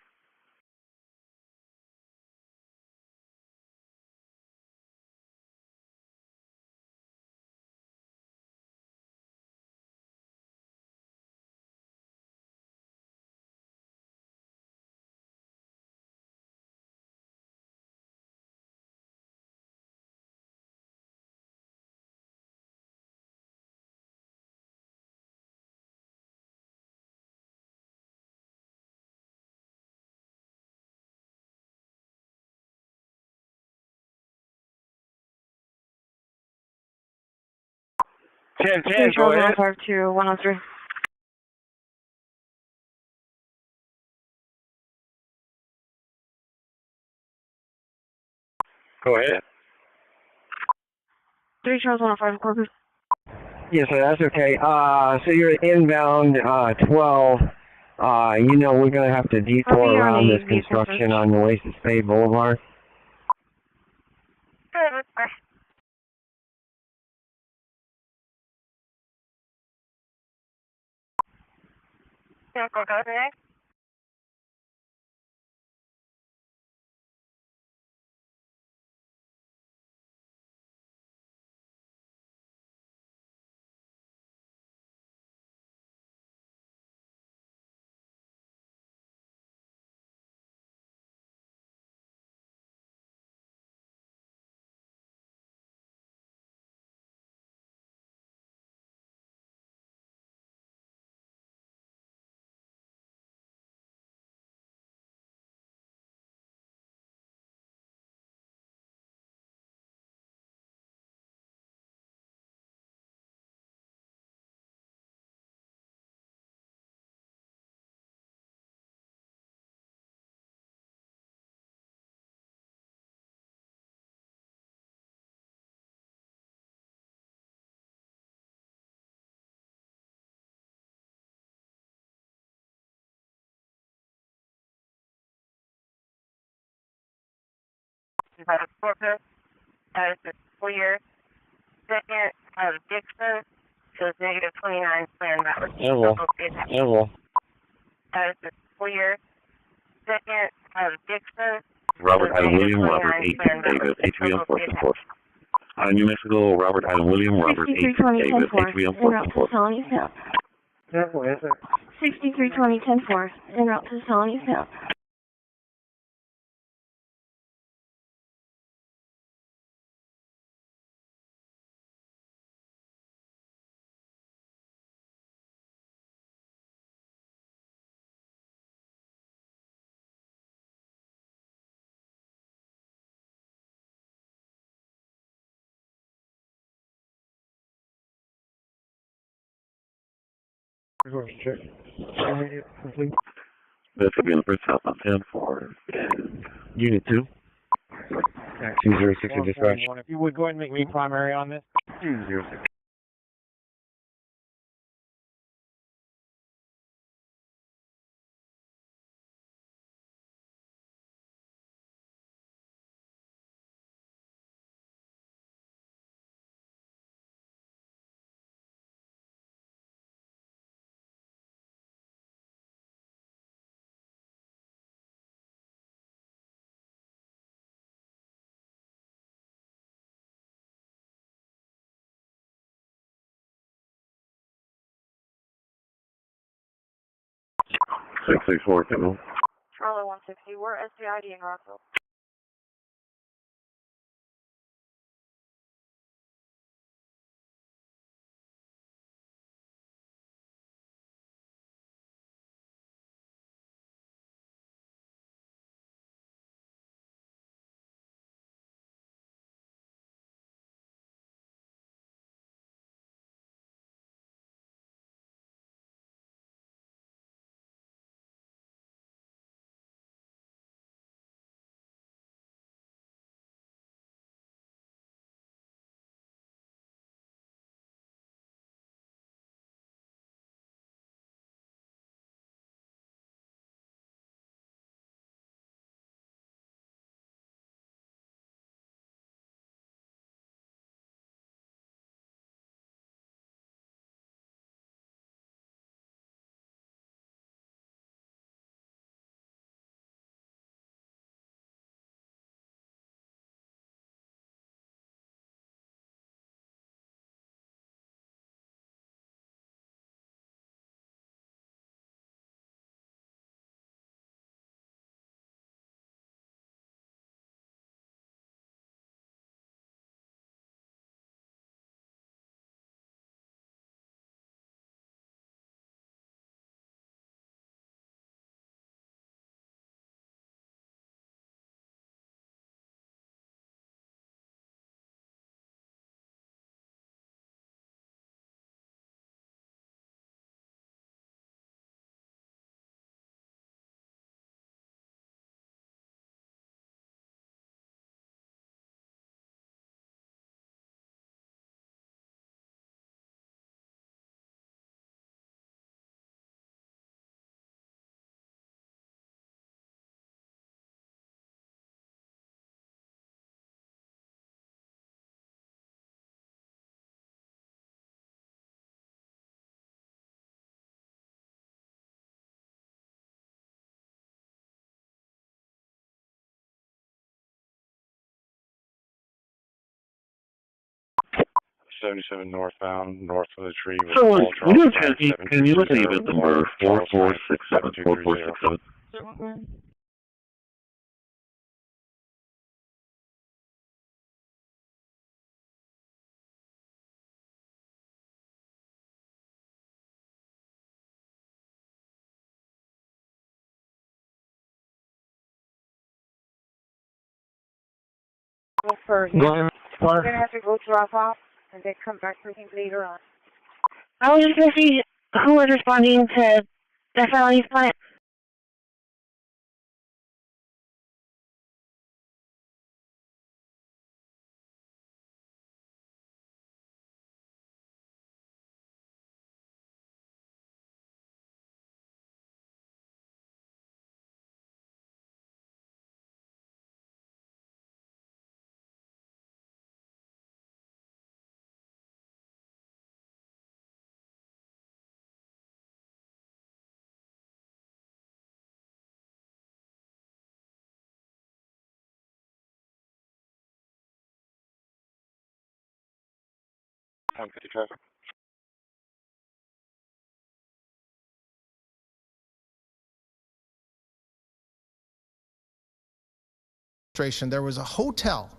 Ten, go ahead. 152 103. Go ahead. 3 Charles 105 Corpus. Yes, sir. That's okay. So you're inbound 12. You know we're going to have to detour around this construction on Nueces Boulevard. Corpus, clear. Second, Dixon, so it's negative 29, plan that was Evel. Clear. Second, Dixon. Robert Adam William, Robert 8 David, HVM Force and Force. New Mexico, Robert Adam William, Robert 8 David, HVM Force and Force. 6320 10-4, en route to Saloni South. This will be in the first south on 10 for Unit 2. 206 dispatch. If you would go ahead and make me primary on this. 206. Six 4 Temple. Charlie 160, we're SCID in Rockville. 77 northbound, north of the tree. So, New Jersey, can you leave at number 4467, 4467? For him. We're gonna have to go drop off and then come back for him later on. I was just gonna see who was responding to the felony's plan. There was a hotel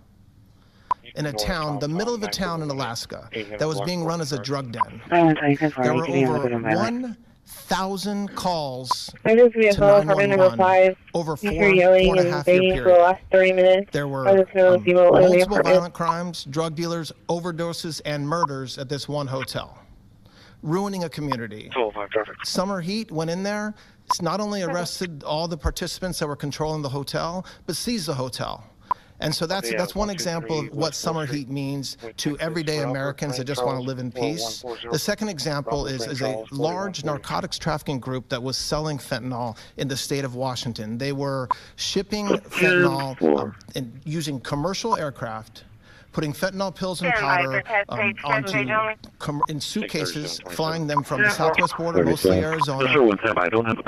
in a town, the middle of a town in Alaska, that was being run as a drug den. There were over 1,000 calls to 911 over four and a half year period. There were multiple violent crimes, drug dealers, overdoses, and murders at this one hotel, ruining a community. Summer Heat went in there. It's not only arrested all the participants that were controlling the hotel, but seized the hotel. And so that's one example of what Summer Heat means to everyday Americans that just want to live in peace. The second example is a large narcotics trafficking group that was selling fentanyl in the state of Washington. They were shipping fentanyl and using commercial aircraft, putting fentanyl pills and powder in suitcases, flying them from the southwest border, mostly Arizona,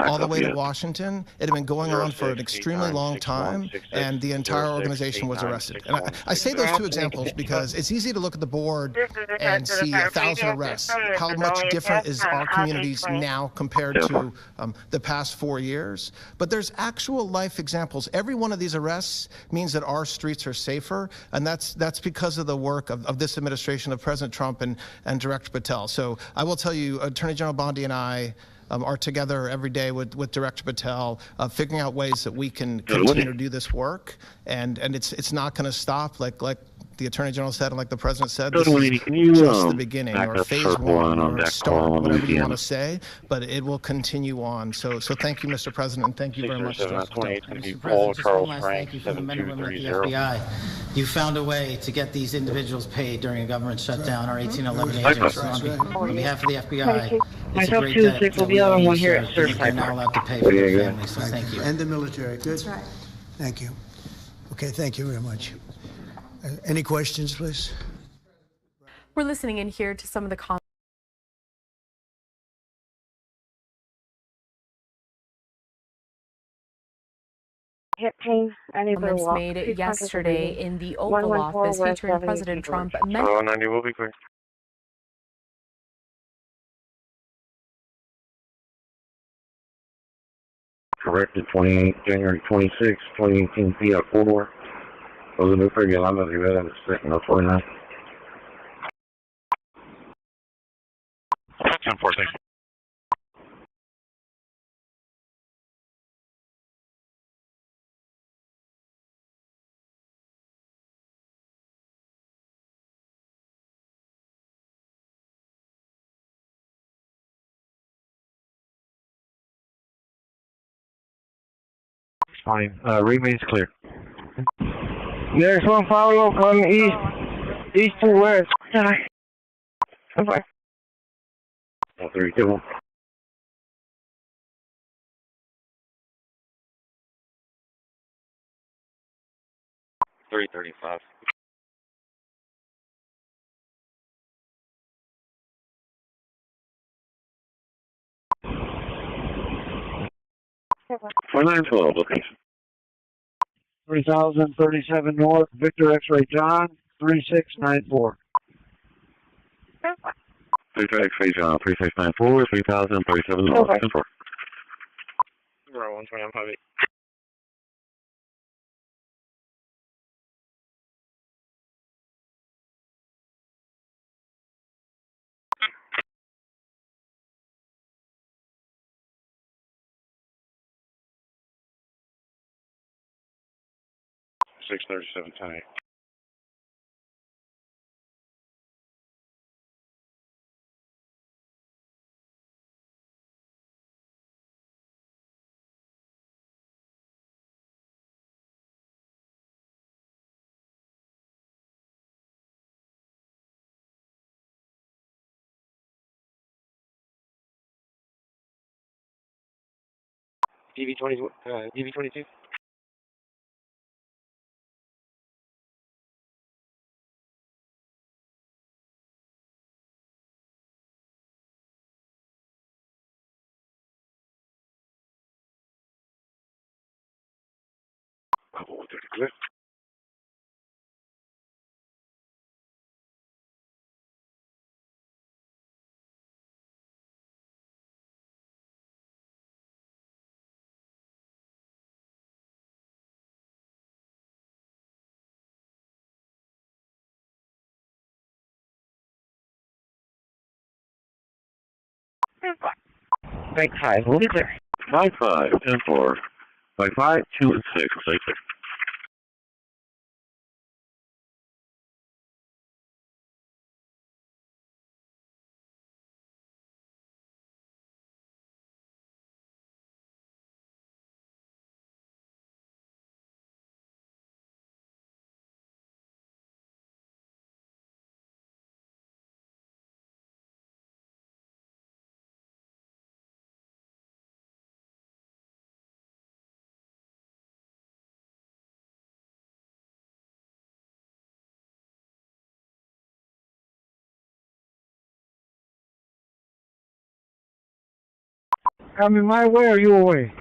all the way to Washington. It had been going on for an extremely long time, and the entire organization was arrested. And I say those two examples because it's easy to look at the board and see 1,000 arrests. How much different is our communities now compared to the past 4 years? But there's actual life examples. Every one of these arrests means that our streets are safer, and that's because of the work of this administration, of President Trump and Director Patel. So I will tell you, Attorney General Bondi and I are together every day with Director Patel, figuring out ways that we can continue to do this work, and it's not going to stop. Like the Attorney General said, and like the President said, this is just the beginning, or phase one, or start, whatever you want to say, but it will continue on. So thank you, Mr. President, and thank you very much. Mr. President, just one last thank you for the men and women at the FBI. You found a way to get these individuals paid during a government shutdown, our 1811 agents. So on behalf of the FBI, it's a great day. We'll be on one here at They're now allowed to pay for their families, so thank you. And the military, good? That's right. Thank you. Okay, thank you very much. Any questions, please? We're listening in here to some of the comments. Comments made yesterday in the Oval Office featuring President Trump. 90 will be clear. Corrected January 26, 2018, PR4. Guadalupe, Yolanda Rivera, no 49. 10-4, thank you. Fine. Remains clear. There's one follow-up on east to west. Over. 32. $335. For 912 location. 3037 North, Victor X-Ray John, 3694. 336 3694, 3037 north, 10-4. 12958. Six 37 10. DV22. Clear. Bank 5, will be clear. 5-5, 10-4. 5-5, 2 and 6, stay clear. Coming my way or your way?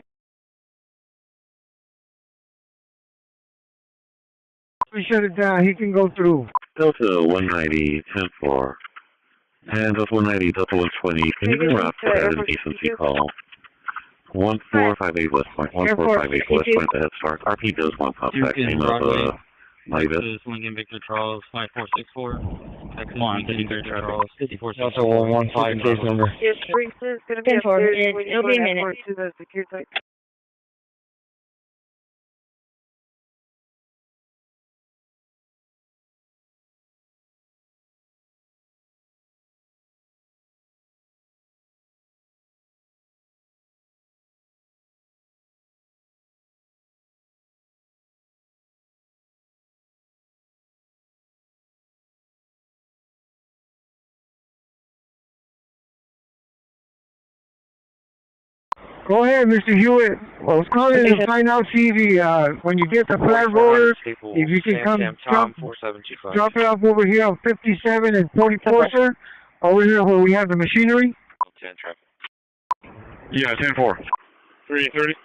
We shut it down. He can go through. Delta 190, 10-4. And Delta 190, Delta 120. Can you bring route for that an decency call? 1458 West Point, 1458 West Point, the head start. RP does one pop back, name of Mavis. Lincoln Victor Charles 5464. Texas Lincoln Victor Charles 5464. Delta 115, case number. Yes, Reese is going to be upstairs. It'll be a minute. To the secure site. Go ahead, Mr. Hewitt. Well, let's call in and find out, see if when you get the flat roller, if you can come drop it off over here on 57 and 44, sir. Over here where we have the machinery. 10 traffic. Yeah, 10-4. 330.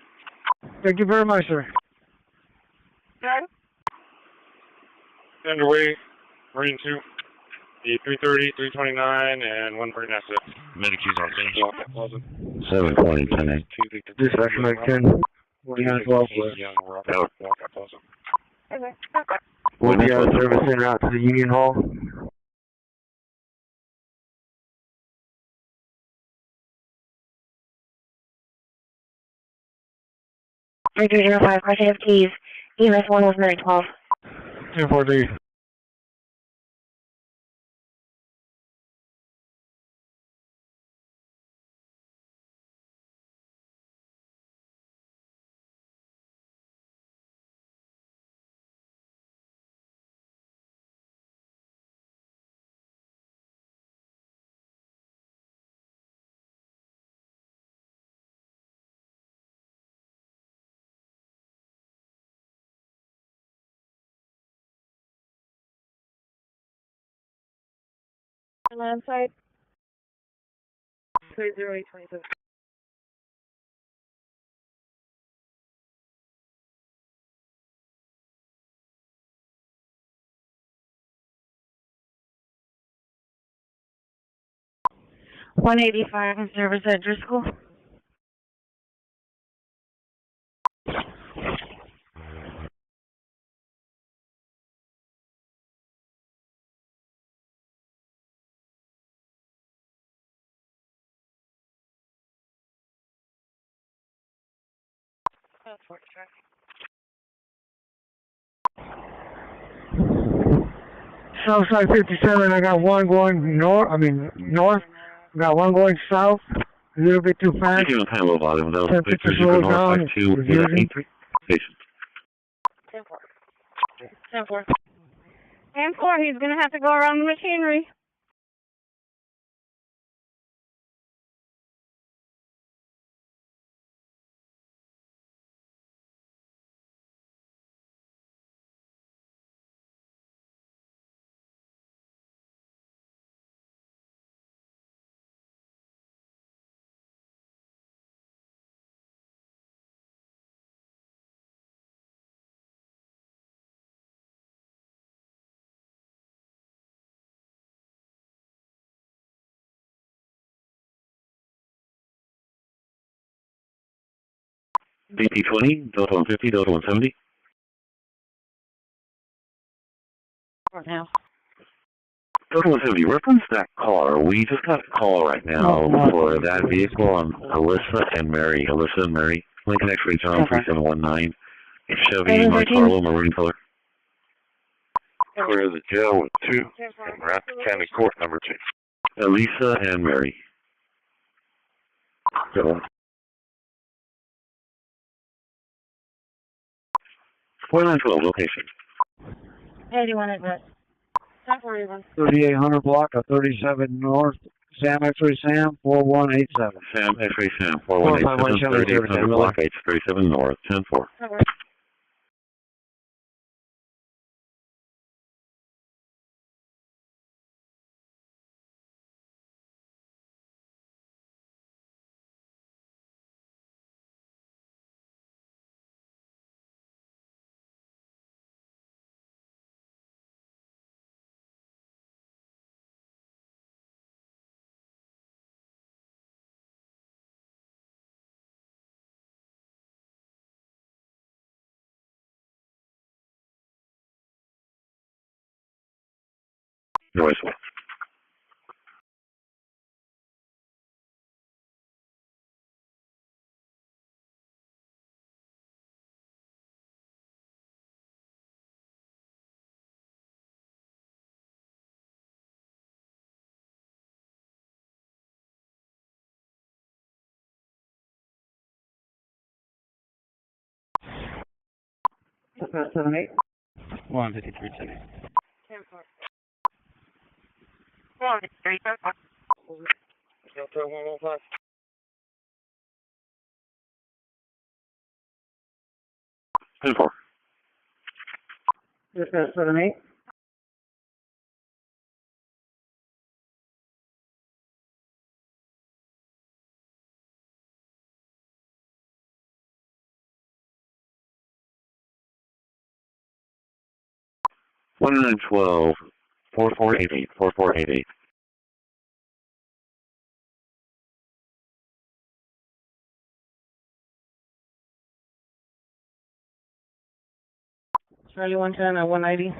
Thank you very much, sir. Underway, Marine 2. The 330, 329, and 1 Marine asset. Medicaid on scene. Walk at Pleasant. 720, 10-8. Dispatch Mike 10. Behind 12. Out. Walk at Pleasant. We'll be out of service en route to the Union Hall. Three 305, Christi FTs. EMS 1 was 912. 10-4, Land side. 30827. 185 in service at Driscoll. Southside 57, I got one going north, got one going south, a little bit too fast. Hello, volume, those Temperature slows down. 52 with an 83 station. 10-4. 10-4, he's going to have to go around the machinery. BP20, Delta 150, Delta 170. Now. Delta 170, reference that car. We just got a call right now for that vehicle on Alyssa and Mary. Alyssa and Mary. Lincoln X-ray John 3719. Chevy Monte Carlo, maroon color. Clear the jail with 2 and Rapid County Court number 2. Elisa and Mary. Good one. 4912, location. 81 at what? 10-41. 3800 block of 37 north, Sam X-ray Sam, 4187. Sam X-ray Sam, 4187, 3800 block 837 north, 10-4. Noise. That's 78. 153 today. 10-4. 153, 10-4. Delta 115. 10-4. That's 78. One 912 4488 4488. Charlie 110 at 190.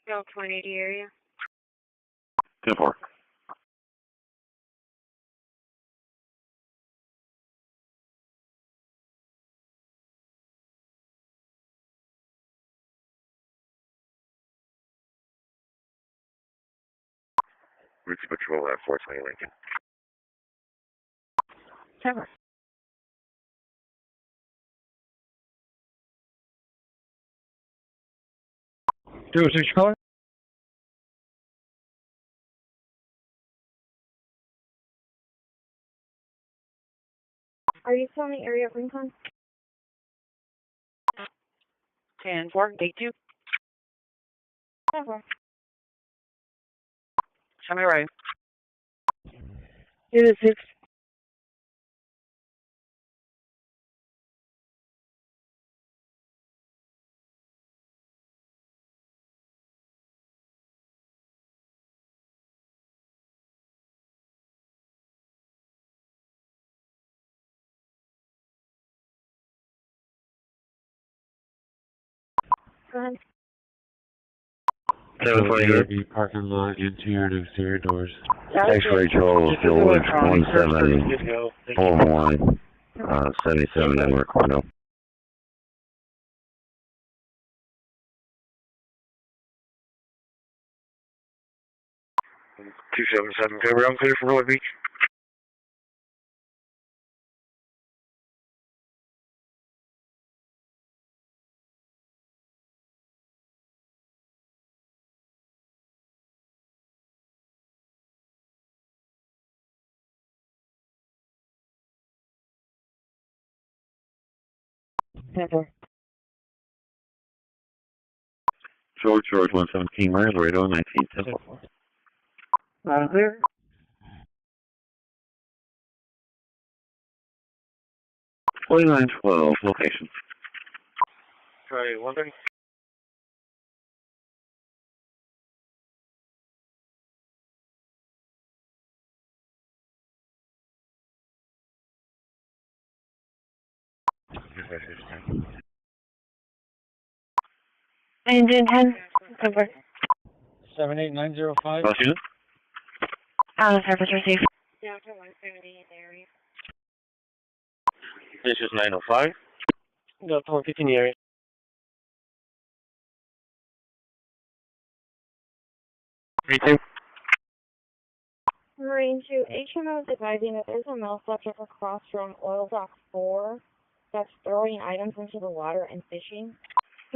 Still 180 area. 10-4. Route Patrol at 420 Lincoln. 10-4. Do a 6 color? Are you still in the area of Rincon? 10-4, gate 2. 10-4. Show me right. It is 6. ahead. 748. Parking lot, interior and exterior doors. X-ray Charles, George 1741, 77 in Ricardo. 277, okay, we're on clear for Roy Beach. George 117, miles, radar 1910. Clear. 4912, location. Try 130. Engine 10. Over. 78905. Service received. Down to 170 in the area. This is 905. Go to 150 in the area. Marine 2, HMO is advising that there's a molester across from Oil Dock 4 that's throwing items into the water and fishing.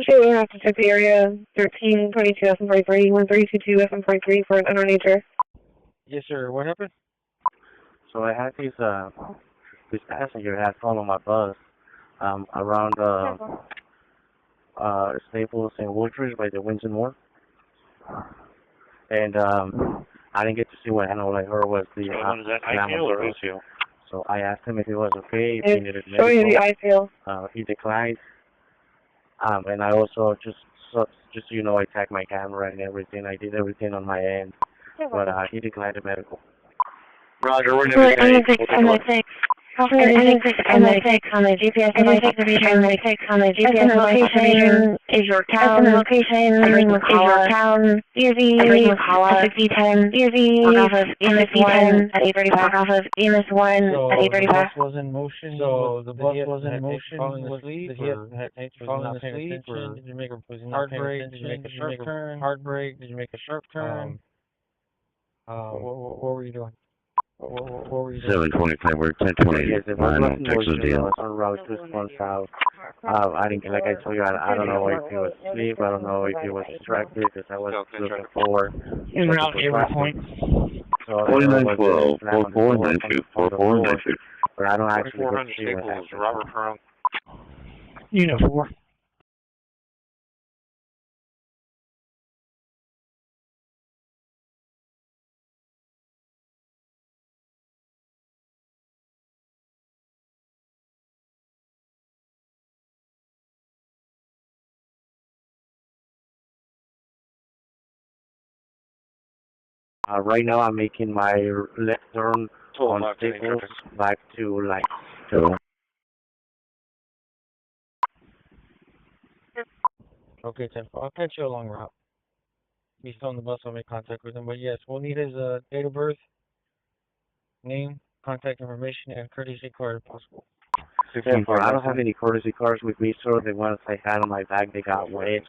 Sure, we'll have to check the area 1322 SM43, 1322 SM43 for an unknown nature. Yes, sir. What happened? So I had this passenger had followed my bus around Staples and Woodridge by the Windsor Moore. And I didn't get to see what animal I heard was the animal. So I asked him if it was okay, if he needed medical. He declined. And I also just so you know, I tagged my camera and everything. I did everything on my end, but he declined the medical. Roger, we're going to Anything on the GPS device activation on the GPS location is your town. Location is your town. EMS 10. Off of EMS 1 at 835. Off of EMS 1 at 835. The bus was in motion. So the bus was in motion. Falling asleep. Falling asleep. Did you make a hard brake? Did you make a sharp turn? Hard brake. Did you make a sharp turn? What were you doing? 725, we're 1020, Texas deal. On route 2 south. I didn't, like I told you, I don't know if he was asleep, I don't know if he was distracted, because I was looking for... In route, point. So 4912, 4492, 4492. But I don't actually get to see what happened. Robert Furlong. Unit 4. Right now I'm making my left turn on Staples back to like 2. Okay, 10. I'll catch you along route. He's still on the bus, I'll make contact with him. But yes, we'll need his date of birth, name, contact information, and courtesy card if possible. I don't have any courtesy cards with me, sir. The ones I had on my bag, they got wet,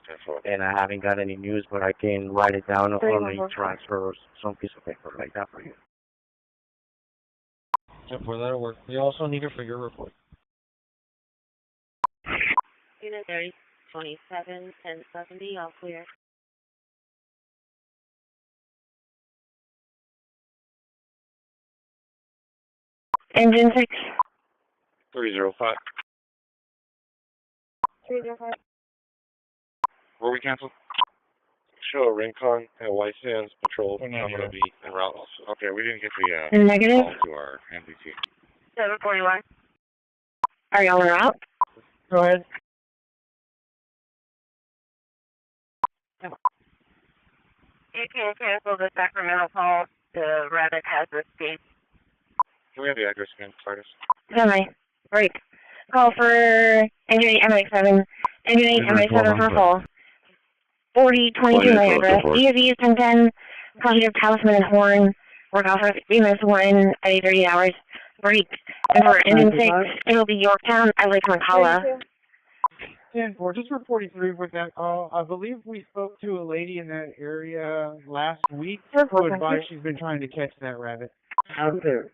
and I haven't got any news, but I can write it down or transfer some piece of paper like that for you. Yep, well, that'll work. We also need it for your report. Unit 30, 27, 1070, all clear. Engine 6. 305. 305. Were we canceled? Show Rincon and White Sands Patrol. I'm going to be en route. Okay, we didn't get the Negative. call to our MPT. 741. Are y'all en route? Go ahead. You can cancel the Sacramento call. The rabbit has escaped. Can we have the address again, Sardis? Semi. Break. Call for engine 8 MX7. Engine 8 MX7 for full. 4022 my address. ESE is 1010, positive talisman and horn. Work off of 3 minutes 1 at 8:30 hours. Break. And for ending 6, it'll be Yorktown. I live from Kala. 10-4, just for 43 with that call. I believe we spoke to a lady in that area last week who advised she's been trying to catch that rabbit. Out there.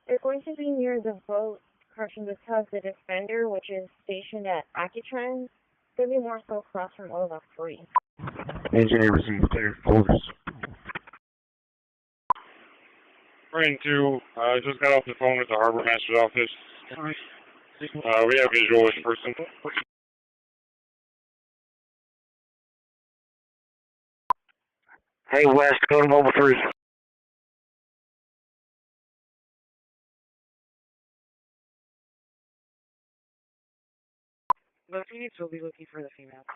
They're going to be near the boat crushing the tug, the Defender, which is stationed at Akitran. It's going to be more so across from Olaf 3. Engineer received clear orders. Friend 2, just got off the phone with the harbor master's office. We have visual in person. Hey, West, go to Mobile 3. The Phoenix will be looking for the female.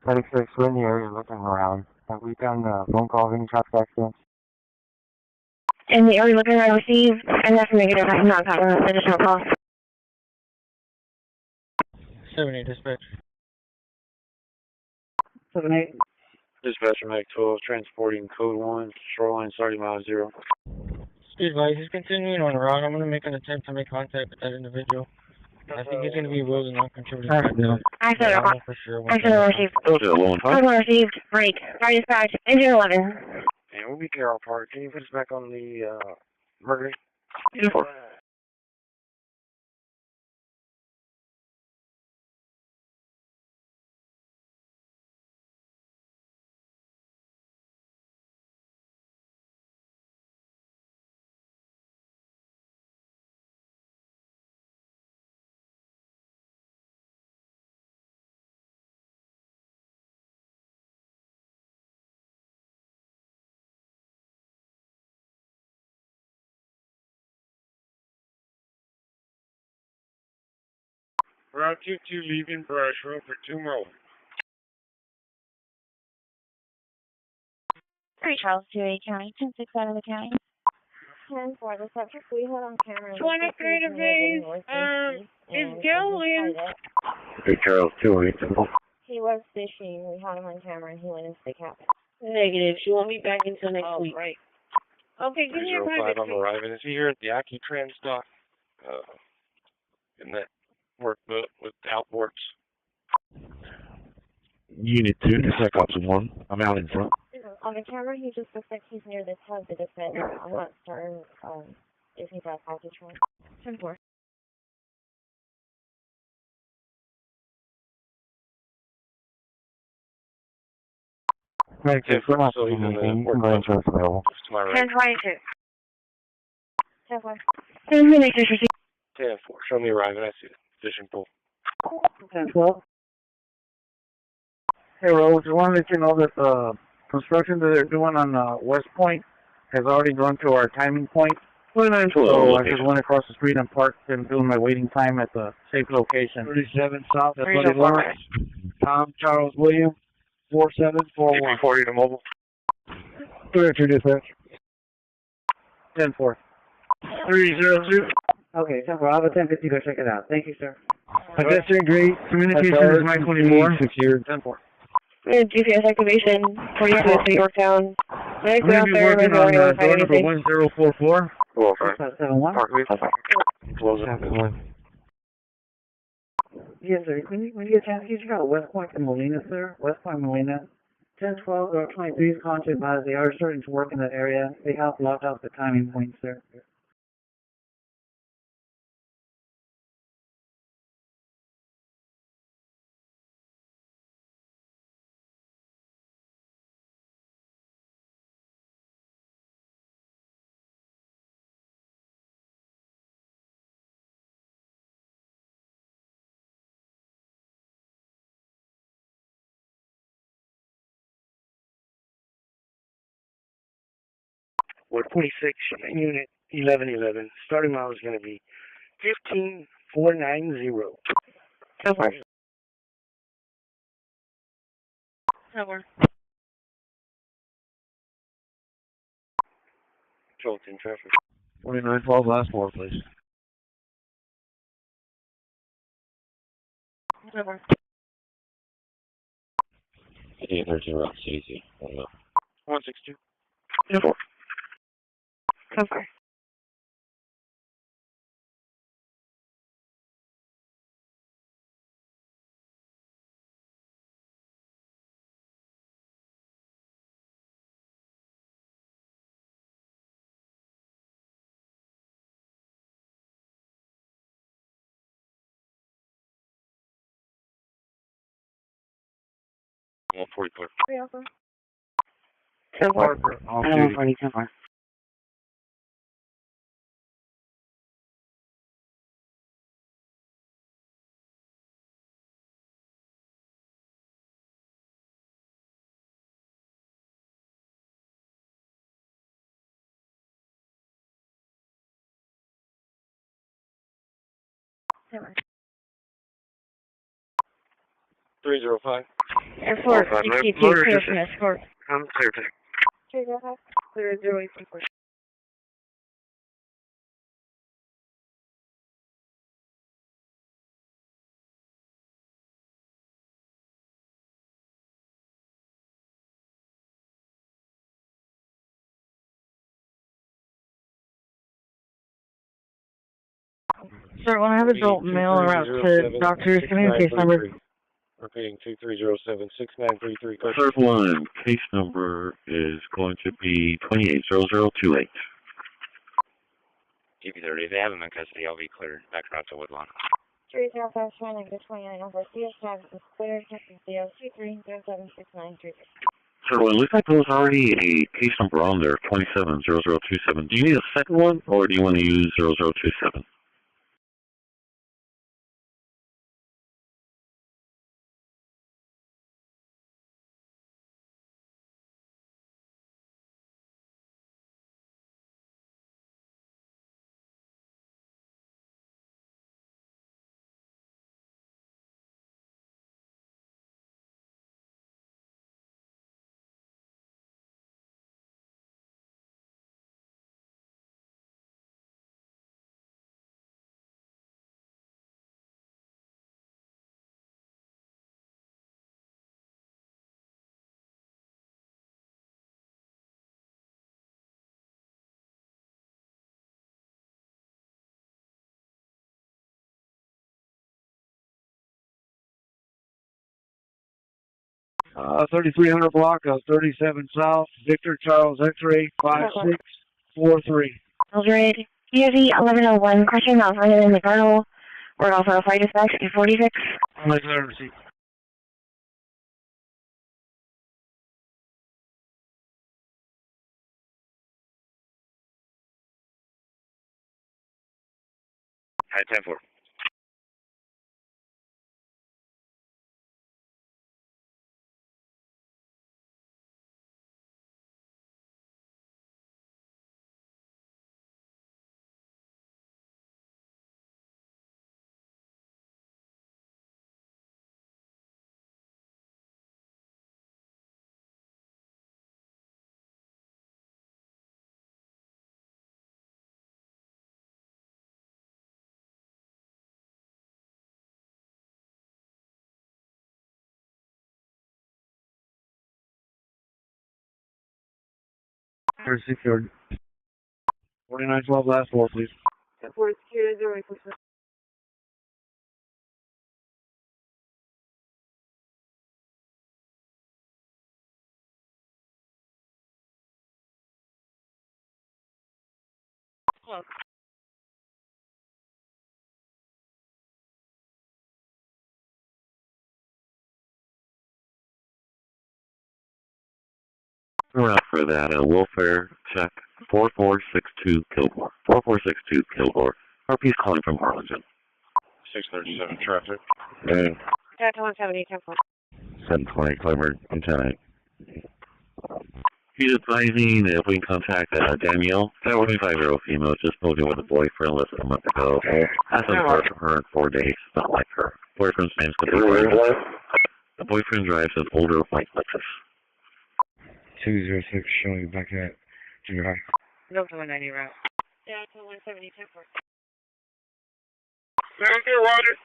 26, we're in the area looking around. Have we done phone calls, any traffic accidents? In the area looking around, received, and that's negative. I have not gotten additional calls. 7-8 dispatch. 7-8. Dispatcher Mac 12, transporting code 1, shoreline starting mile 0. Speed advice, he's continuing on route. I'm going to make an attempt to make contact with that individual. I think he's going to be wielding non-contributing. I said it. For sure. I said it received. Code 1 received. Break. Sorry, dispatch. Engine 11. And we'll be Carroll Park. Can you put us back on the Mercury? Route 22 leaving brush, room for 2 more. 3 Charles, 2A County, 10-6 out of the county. 10-4, the subject we had on camera. 23 days. Is Joe in? Hey, Charles, 2-8. He was fishing. We had him on camera and he went into the cabin. Negative. She won't be back until next week. Right. Okay, give me your private. I'm arriving. Is he here at the Akitran dock? In that workboat with outboards. Unit 2, Sec Ops 1. I'm out in front. On the camera, he just looks like he's near the tug, the Defender. I'm not certain if he's at Akitran. 10-4. Right, so we're not seeing anything. You can go into what's available. 10-22. 10-4. 10-4. Show me arriving. I see the fishing pool. 10-12. Hey, Rose, I want to let you know that the construction that they're doing on West Point has already gone to our timing point. So I just went across the street and parked and doing my waiting time at the safe location. 37 South, that's Buddy Lawrence. Tom Charles William, 4741. 40 to mobile. 32 dispatch. 10-4. 302. Okay, so I'll have a 1050 go check it out. Thank you, sir. Pedestrian grade communication is 924. Secured. 10-4. GPS activation, 46 to Yorktown. I'm going to be working on door number 1044. 71. Close it. Yes, sir. When you get a chance, you got West Point and Molina, sir. West Point, Molina. 10-12 or 23 is contact by they are starting to work in that area. They have locked out the timing point, sir. We're 26, unit 1111. Starting mile is going to be 15490. So far. Over. 12-10 traffic. 2912, last four, please. Over. 5813 Route CDC. 162. So far. So far. One 44. So far. Parker, off I don't duty. know 40 so far. So far. 305. Air Force, CCPD, clear from escort. Clear tech. 305. Clear 0824. Sir, when I have adult mail route to doctors, give me a case number. Repeating 2307-6933. Third one, case number is going to be 280028. GP30, if they have him in custody, I'll be cleared. Back route to Woodlawn. 305 29 over CS5 is clear. Checking CO 23076933. Third one, looks like there was already a case number on there, 270027. Do you need a second one, or do you want to use 0027? Uh, 3300 block, 37 South, Victor Charles X-ray 5643. Those right. EOD 1101, question not finding in the kernel. We're also flight dispatch at 46. Only clear receipt. High 10-4. Secured. 4912, last four, please. 4-2-0-8. Close. Route for that, welfare check 4462 Kilgore. 4462 Kilgore. RP's calling from Harlingen. 637 traffic. Delta 170, 10-4. 720 Clever, antenna. He's advising if we can contact Danielle, 75-year-old female, just moving with a boyfriend less than a month ago. Hasn't heard from her in 4 days, not like her. Boyfriend stands the boyfriend. The boyfriend drives an older white Lexus. 206 showing you back at junior high. Go to 190 route. Yeah, to 170 10-4. Sounds good, Roger.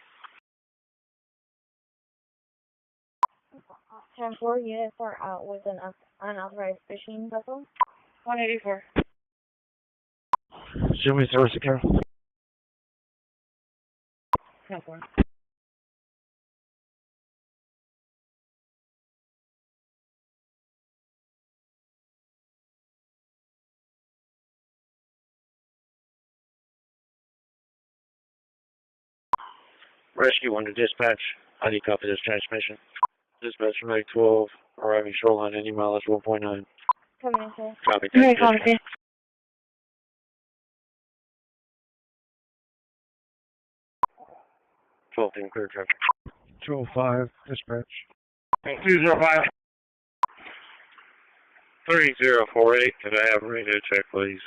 10-4 units are out with an unauthorized fishing vessel. 184. Show me service account. 10-4. Rescue 1 to dispatch. ID copy this transmission. Dispatch from 812, arriving shoreline, any mile is 1.9. Coming in, sir. Copy. Okay, copy. Clear traffic. 205, dispatch. 205. 3048, could I have radio check, please?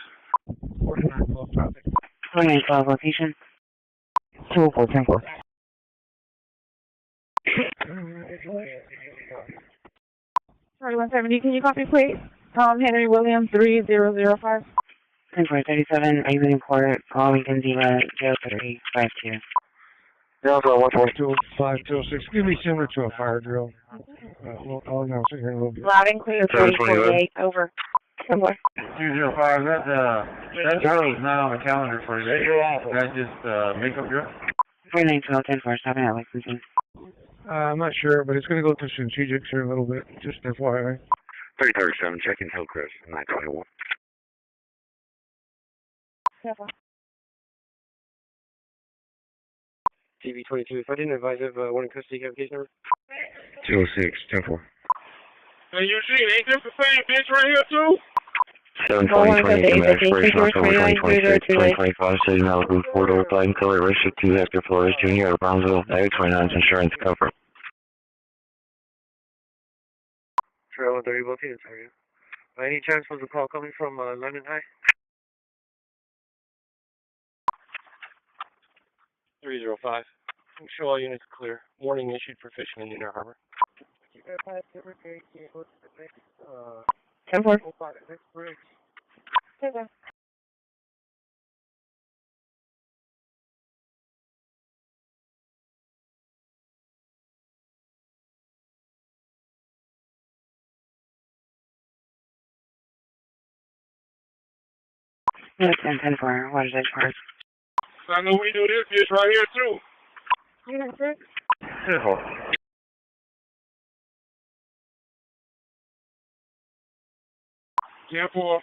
4912 traffic. 4912 location. 204 10-4. Sorry, 170. Can you copy, please? Tom Henry Williams 3005. 10-437. Are you waiting for Lincoln 00352? Yeah, so 142-526. Give me similar to a fire drill. I'll announce it here in a little bit. Loud and clear, 3048. Over. 10-4. 205, that drill is not on the calendar for today. That's just makeup drill? 4912 10-4. Stopping at Lexington. I'm not sure, but it's going to go to strategics here in a little bit. Just FYI. 3037, checking Hillcrest, 921. 10-4. TV22, if I didn't advise of one in custody, have case number? 206 10-4. Hey, Eugene, ain't this the same bitch right here, too? 720 expiration October 2026, 2025, City Malibu, Portal, Biden Color, Ratio 2, Hector Flores Jr. out of Brownsville, Area 29's insurance cover. Trail 130 located, sorry. By any chance was the call coming from London High? 305. Show all units clear. Warning issued for fishing in Inner Harbor. 10-4. 10-4. Yes, 10-4. What is it for? I know we do this bitch right here, too. Unit 6. 10-4. 10-4.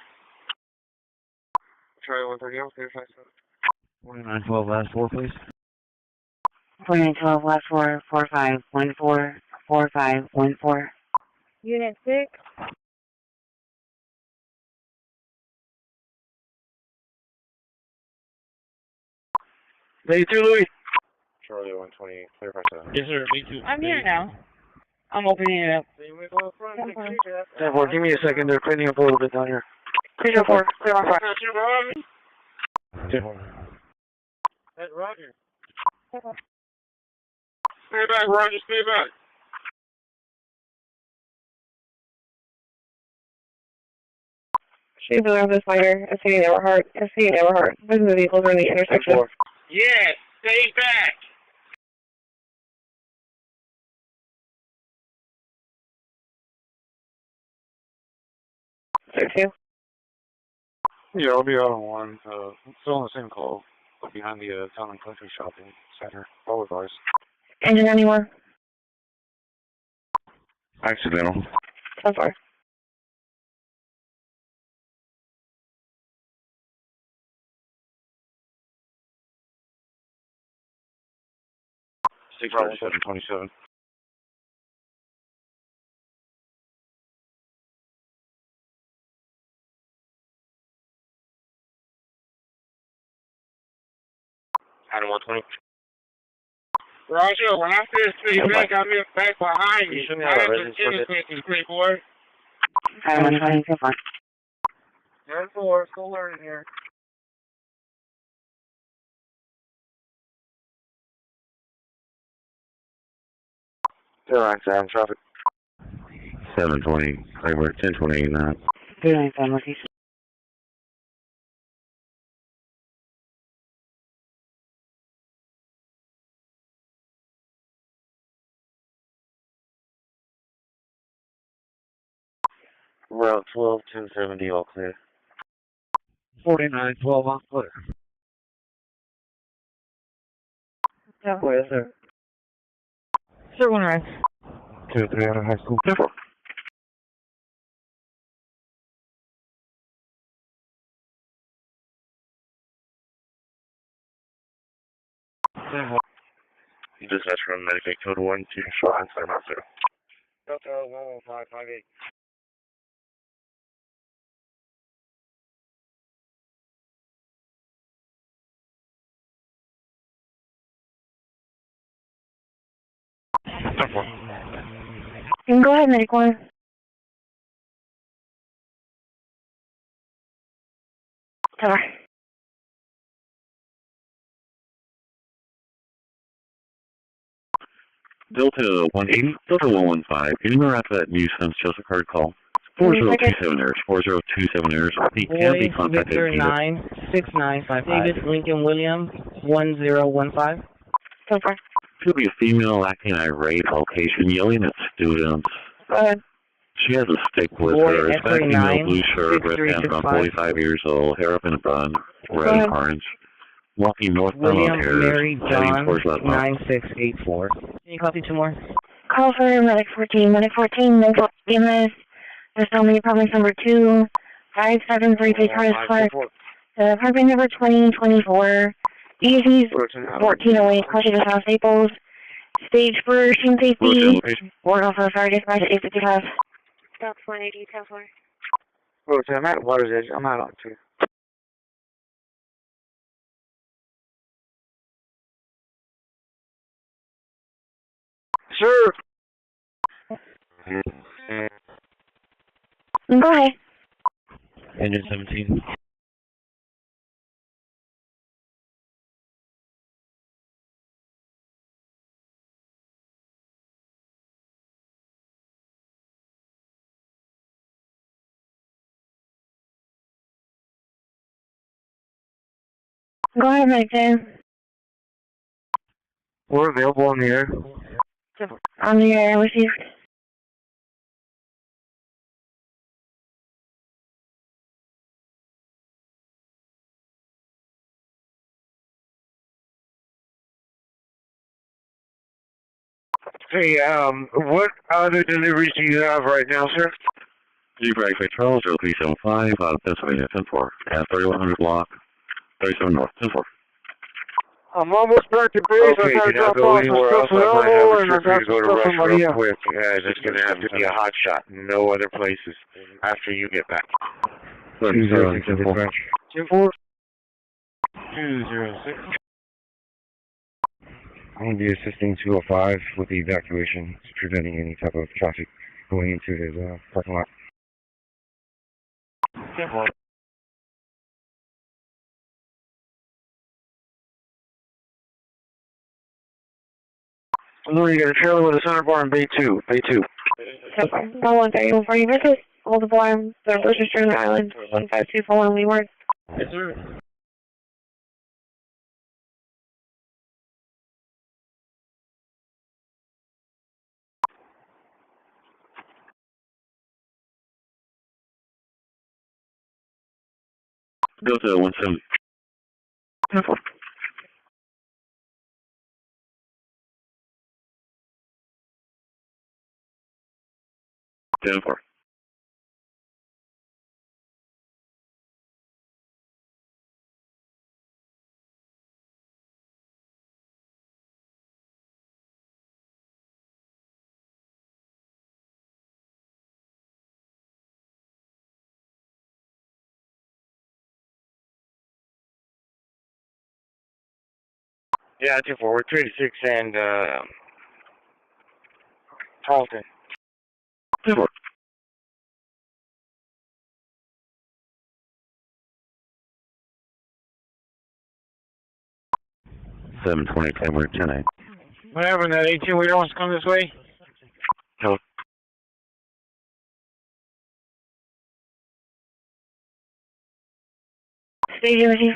Charlie 130, I'm clear, 4912, last 4, please. 4912 last 4 4514 4514. Unit 6. Day 2, Louis. Charlie 120, clear 57. Yes, sir. Me too. I'm here now. I'm opening it up. 10-4, give me a second. They're cleaning up a little bit down here. 304. Clear on 5. 10-4. Hey, Roger. Stay back, Roger. Stay back. She's around this fighter. I see an Everhart. Both of the vehicles are in the intersection. 10-4. Yes, stay back. Yeah, I'll be out on one. Still on the same call. Behind the Town and Country Shopping Center. All advice. Engine anywhere? Accidental. 10-4. Charlie 727. Adam 120. Roger, when I said stay back, I meant back behind you. You I have the intersection, great boy. Hi, 120 10-4. 10-4, still learning here. 297 traffic. 720, framework 1029. 297 location. Route 12, 270, all clear. 4912, all clear. Yeah. Yes, sir. Sir, one right. 230 high school. 10-4. Dispatch from Medicaid code 1 to shot and center out 0. Delta 11558. You can go ahead, Medic 1. Sorry. Delta 180, Delta 115. Anywhere after that nuisance, just a card call. 4027 errors. 4027 errors. He can be contacted. Victor 969 David Lincoln William 1015. So far. Could be a female acting irate location, yelling at students. Go ahead. She has a stick with her. It's that female, blue shirt, red pants, about 45 years old, hair up in a bun, red and orange. Walking northbound William on Mary John towards Leopard. 9684. Can you copy 2 more? Call for Medic 14. Medic 14, no EMS. Just tell me apartment number 2, 5733 Curtis Park. Apartment number 2024. EZ's 1408, question to South Staples. Stage for Sheen Safety. Warrant off of Friday, 855. Stop 180, 10-4. Roger, I'm at Water's Edge. I'm out on 2. Sure. Go ahead. Engine 17. Go ahead, Mike 10. We're available on the air. On the air, received. Hey, what other deliveries do you have right now, sir? G Bragg Charles 0375 out of Pennsylvania 10-4. At 3100 block, 37 north 10-4. I'm almost back to base. Okay, I do not go anywhere else. I might have a trip for you to go to Rush real quick. It's going to have to be a hot shot. No other places after you get back. 206 dispatch. 2-4. 206. I'm going to be assisting 205 with the evacuation, preventing any type of traffic going into his parking lot. 10-4. Louis, you got a trailer with a center bar in Bay 2. Bay 2. No one there, for you visit. Multiple arms, the Bush String Island, 15241 Leeward. Yes, sir. Delta 170. 10-4. Denver. Yeah, 2-4. We're 386 and Charleston. 10-4. $720 Claymore 10-8. What happened? That 18 wheeler wants to come this way? Hello. Stay with you.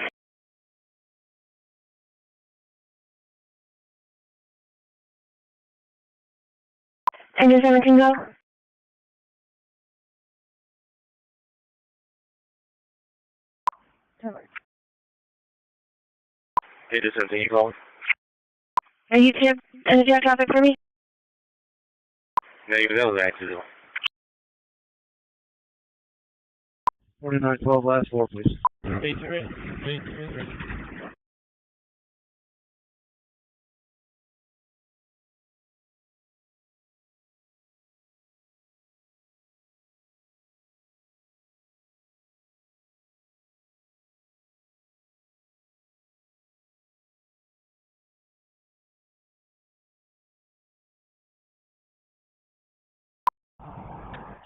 Engine 17 go. Hey, just 17, you calling? Are you tip? Do you have traffic for me? No, that was accident. 4912 last floor, please.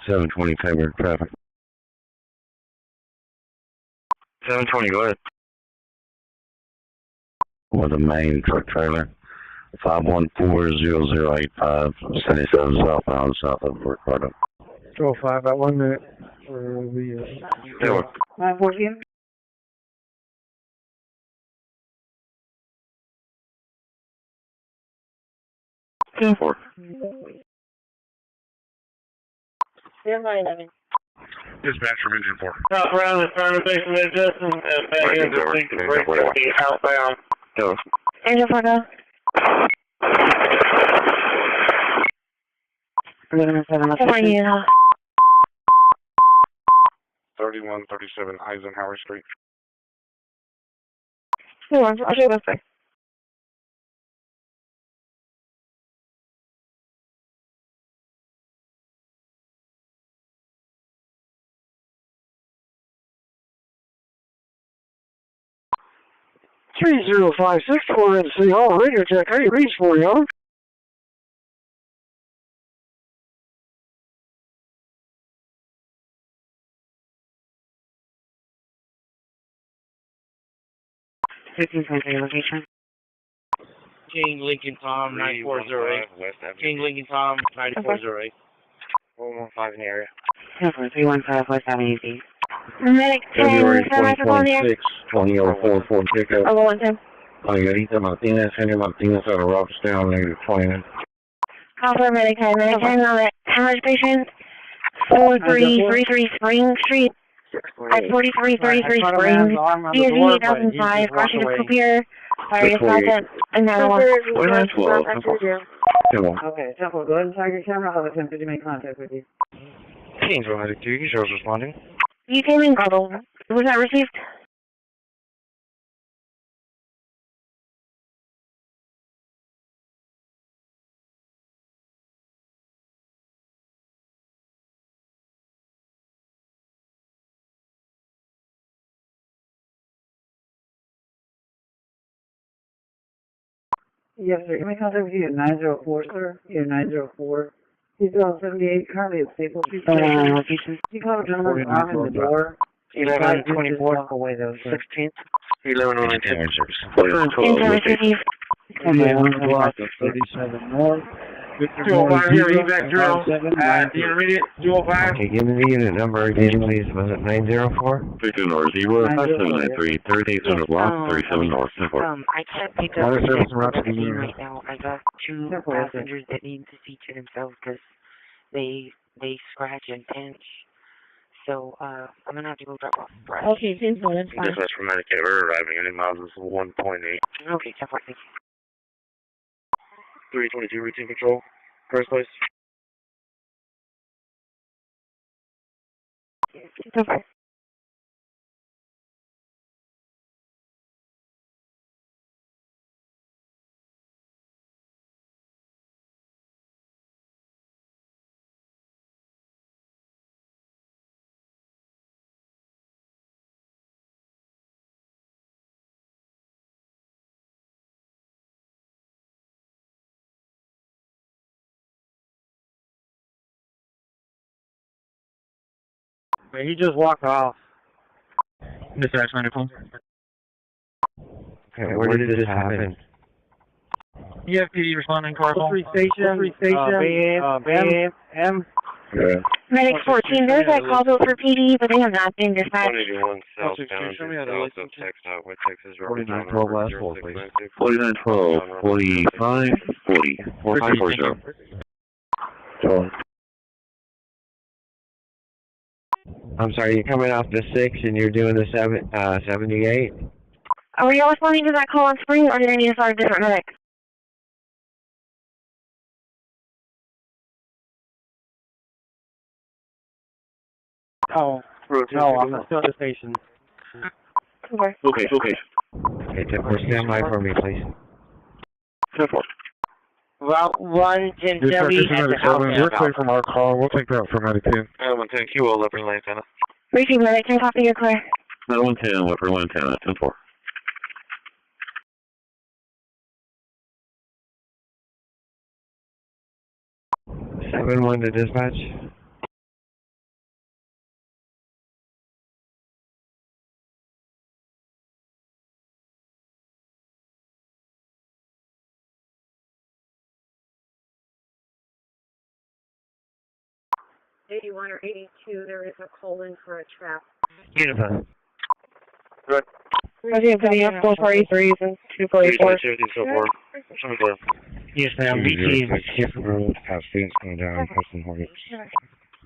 $720 Fabricate traffic. 720, go ahead. With a main truck trailer. 514-0085, 77 southbound, south of Ricardo. 205, about 1 minute for the... 514. Four. Stand by 11. Dispatch from engine 4. Around the conversation with Justin, back into the outbound. Hello. Engine 4 go. 3137 Eisenhower Street. Hold on, I'll show you this way. Three 3056 in City Hall, radio check. How you reach for you? 1523 location. King Lincoln Tom 9408. King Lincoln Tom 9408. 115 in the area. 315 West Avenue East. Medic 10, February semi-circle here. 2026, 2004 pickup. Over 110. Margarita Martinez, Henry Martinez out of Robstown, negative 29. Copper, Medic 10, Medic 10 on the hemorrhage patient. 4333 Spring Street. At 4333 Spring. DSV 8005, crossing the Coupier. Fire assault and now one. Okay, Temple, go ahead and tag your camera. I'll attempt to make contact with you. Change 192, you shows responding. You came in, Cobble. Was that received? Yes, sir. Can we contact with you at 904, sir? You're 904. He's on 78, currently at Staples. Location. You call a gentleman's arm in the door. 1124 away, though, sir. 16th. 1109. block of 37 North. 205 here, evac drill. Intermediate, 205. Okay, give me the unit number again, please. Was it 904? 52 North, 5793, 3800 block, 37 North. I can't pick up Water service interruption. right now. I got two passengers that need to feature themselves because they scratch and pinch. So, I'm gonna have to go drop off. Okay, 10-4, that's fine. Dispatch from Medicaid, we're arriving in miles is 1.8. Okay, 10-4, thank you. 322 routine control. First place. 10-4. Wait, he just walked off. Okay, where did this happen? EFPD responding, Corporal. 3 station, M. Yeah. Medic 14, there's a call out for PD, but they have not been dispatched. 181 southbound, south of Texas, with Texas. 4912 last hold, please. 4912, 45, 40, 4540. I'm sorry, you're coming off the 6 and you're doing the 78? Are y'all responding to that call on Spring, or do they need to start a different medic? Oh, no, I'm still at the station. Okay. Okay. Okay, 10-4, stand by for me, please. 10-4. Route 1, Gentilly at the We're clear from our call. We'll take that for Medic 10. 110, QO, leopard lane, antenna. Briefing medic, 10 copy, you're clear. 110, Leopard 110, 10-4. Seven one to dispatch. '81 or '82, there is a call in for a trap. Uniform. Good. Roger, putting up 443s and 244. Yes, ma'am. BT. Different road, have students going down, posting hornets.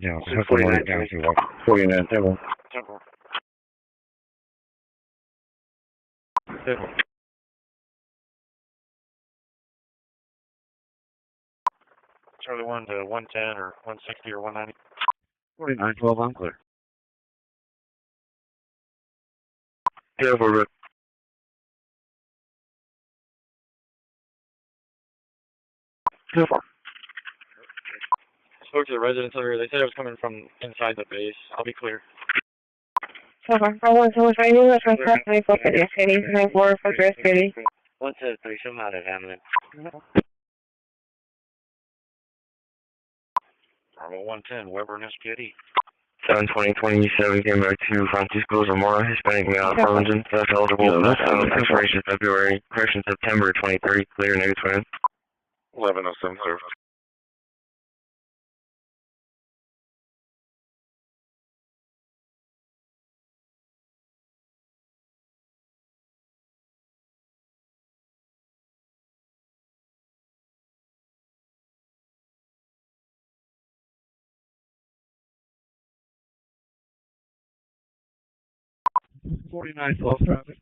Yeah, posting hornets down to 49 Temple. Charlie 1 to 110 or 160 or 190. 4912, I'm clear. Yeah, we're good. Too far. Spoke to the residents over here. They said it was coming from inside the base. I'll be clear. So far, I want to know if I knew that's my first night for the city, 94 for the city. 173, somehow at Hamlin. Bravo 110, Weber and SPD. 72027 came back to Francisco Zamora, Hispanic male, Arlington, that's eligible, expiration February, correction September 23, clear, negative twin. 1107, clear. Traffic.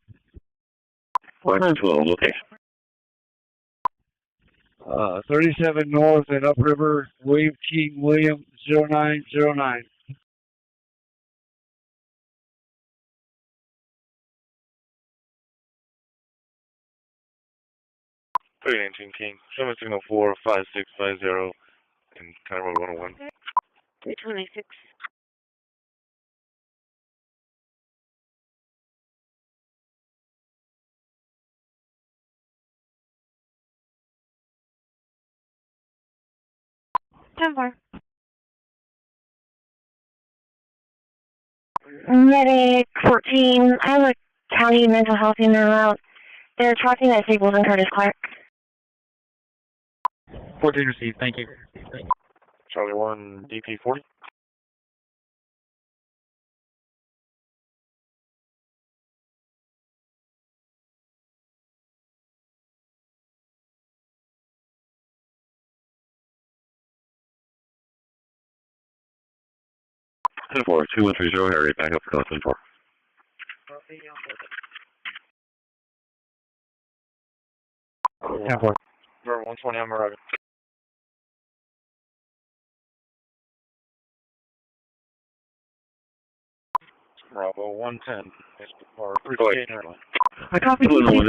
4912, okay. 37 north and upriver, William King, William 0909. 319 King, 1704 5650 in County Road 101. 326. Temper. Medic 14, I have a county mental health unit route. They're tracking that Staples and Curtis Clark. 14 received, thank you. Charlie 1, DP 40. 10-4, 2130, area back up for 10-4. Temple. 120, I'm arriving. Bravo 110. Or 348. I copied the one. Is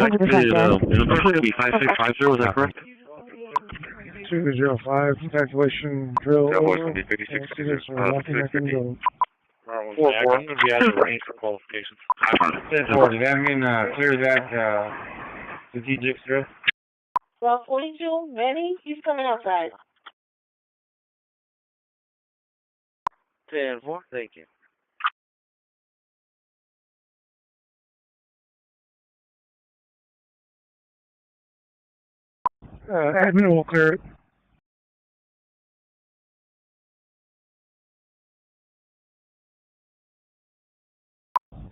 the person going to be 5650? Is that correct? 205, calculation drill. That was going to be 56. 4-4, I'm going to be out of range for qualifications. 10-4, does that mean clear that strategic drill? Well, 42, Manny, he's coming outside. 10-4, thank you. Admin will clear it.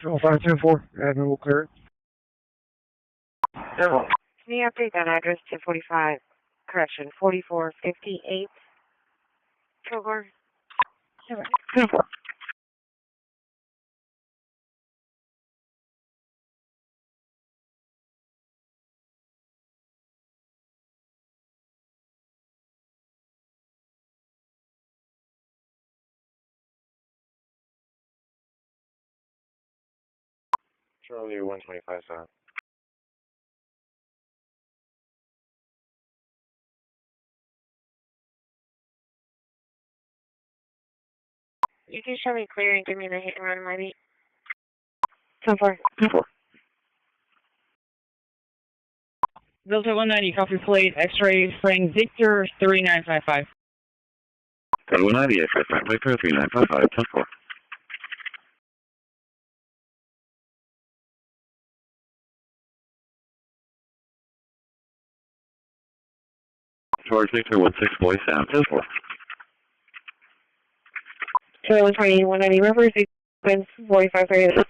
510-4, admin will clear it. Can you update that address to 4458 Kilgore? 10-4. Charlie 125 south. You can show me clear and give me the hit and run, maybe. 10-4. 10-4. Delta 190, copy plate, X-ray, Frank Victor 3955. Delta 190, X-ray, Frank Victor 3955, 10-4. George Victor 16 voice sound, 10-4. Charlie 120, 190 River, 4538.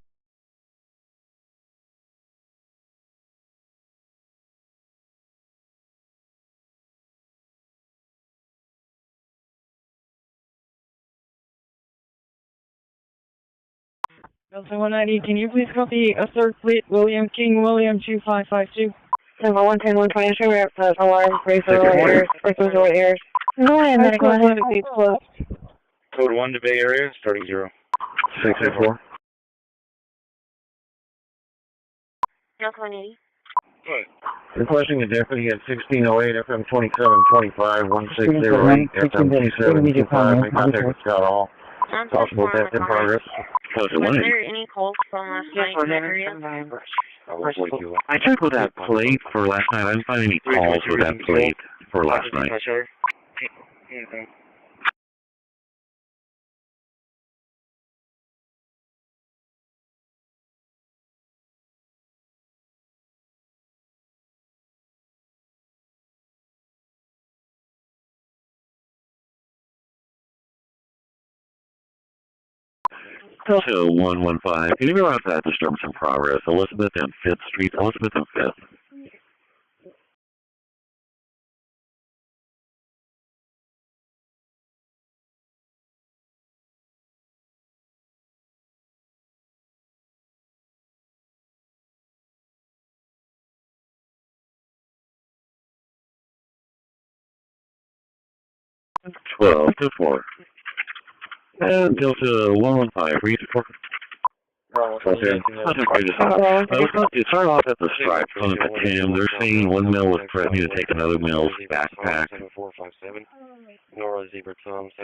Delta 190, can you please copy a third fleet, William King, William 2552? Number 110, 120, show me up for alarm, raise the errors, errors. Go ahead, medical, go ahead. Code 1 to Bay Area, starting 0. 684. Delta 180. Requesting a deputy at 1608 FM 2725 1608 FM 2725. Make contact with Scott Hall. Possible death in progress. Was there any calls from last night in that area? I checked with that plate for last night. I didn't find any calls with that plate for last night. 115. Can you realize that disturbance in progress? Elizabeth and 5th Street, Elizabeth and 5th. Twelve to 4. And Delta 115, read the Corpus. It started off at the strike on the 10. They're saying one male was threatening to take another male's backpack.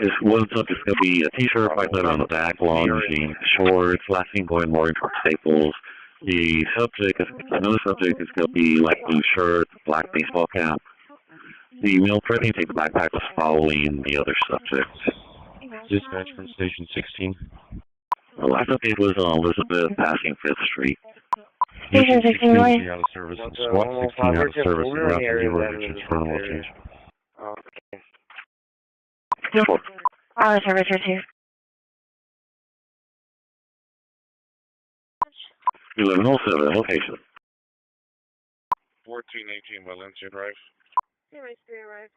This one subject's going to be a t-shirt, white leather on the back, long jeans, shorts, last thing going more into Staples. The subject, another subject is going to be like blue shirt, black baseball cap. The male threatening to take the backpack was following the other subject. Dispatch from Station 16. The last update was on Elizabeth passing 5th Street. Station 16 will be out of service. SWAT 16 out of service. And route to 0 reaches for location. Services here. 1107, location. 1418 Valencia Drive. Arrived.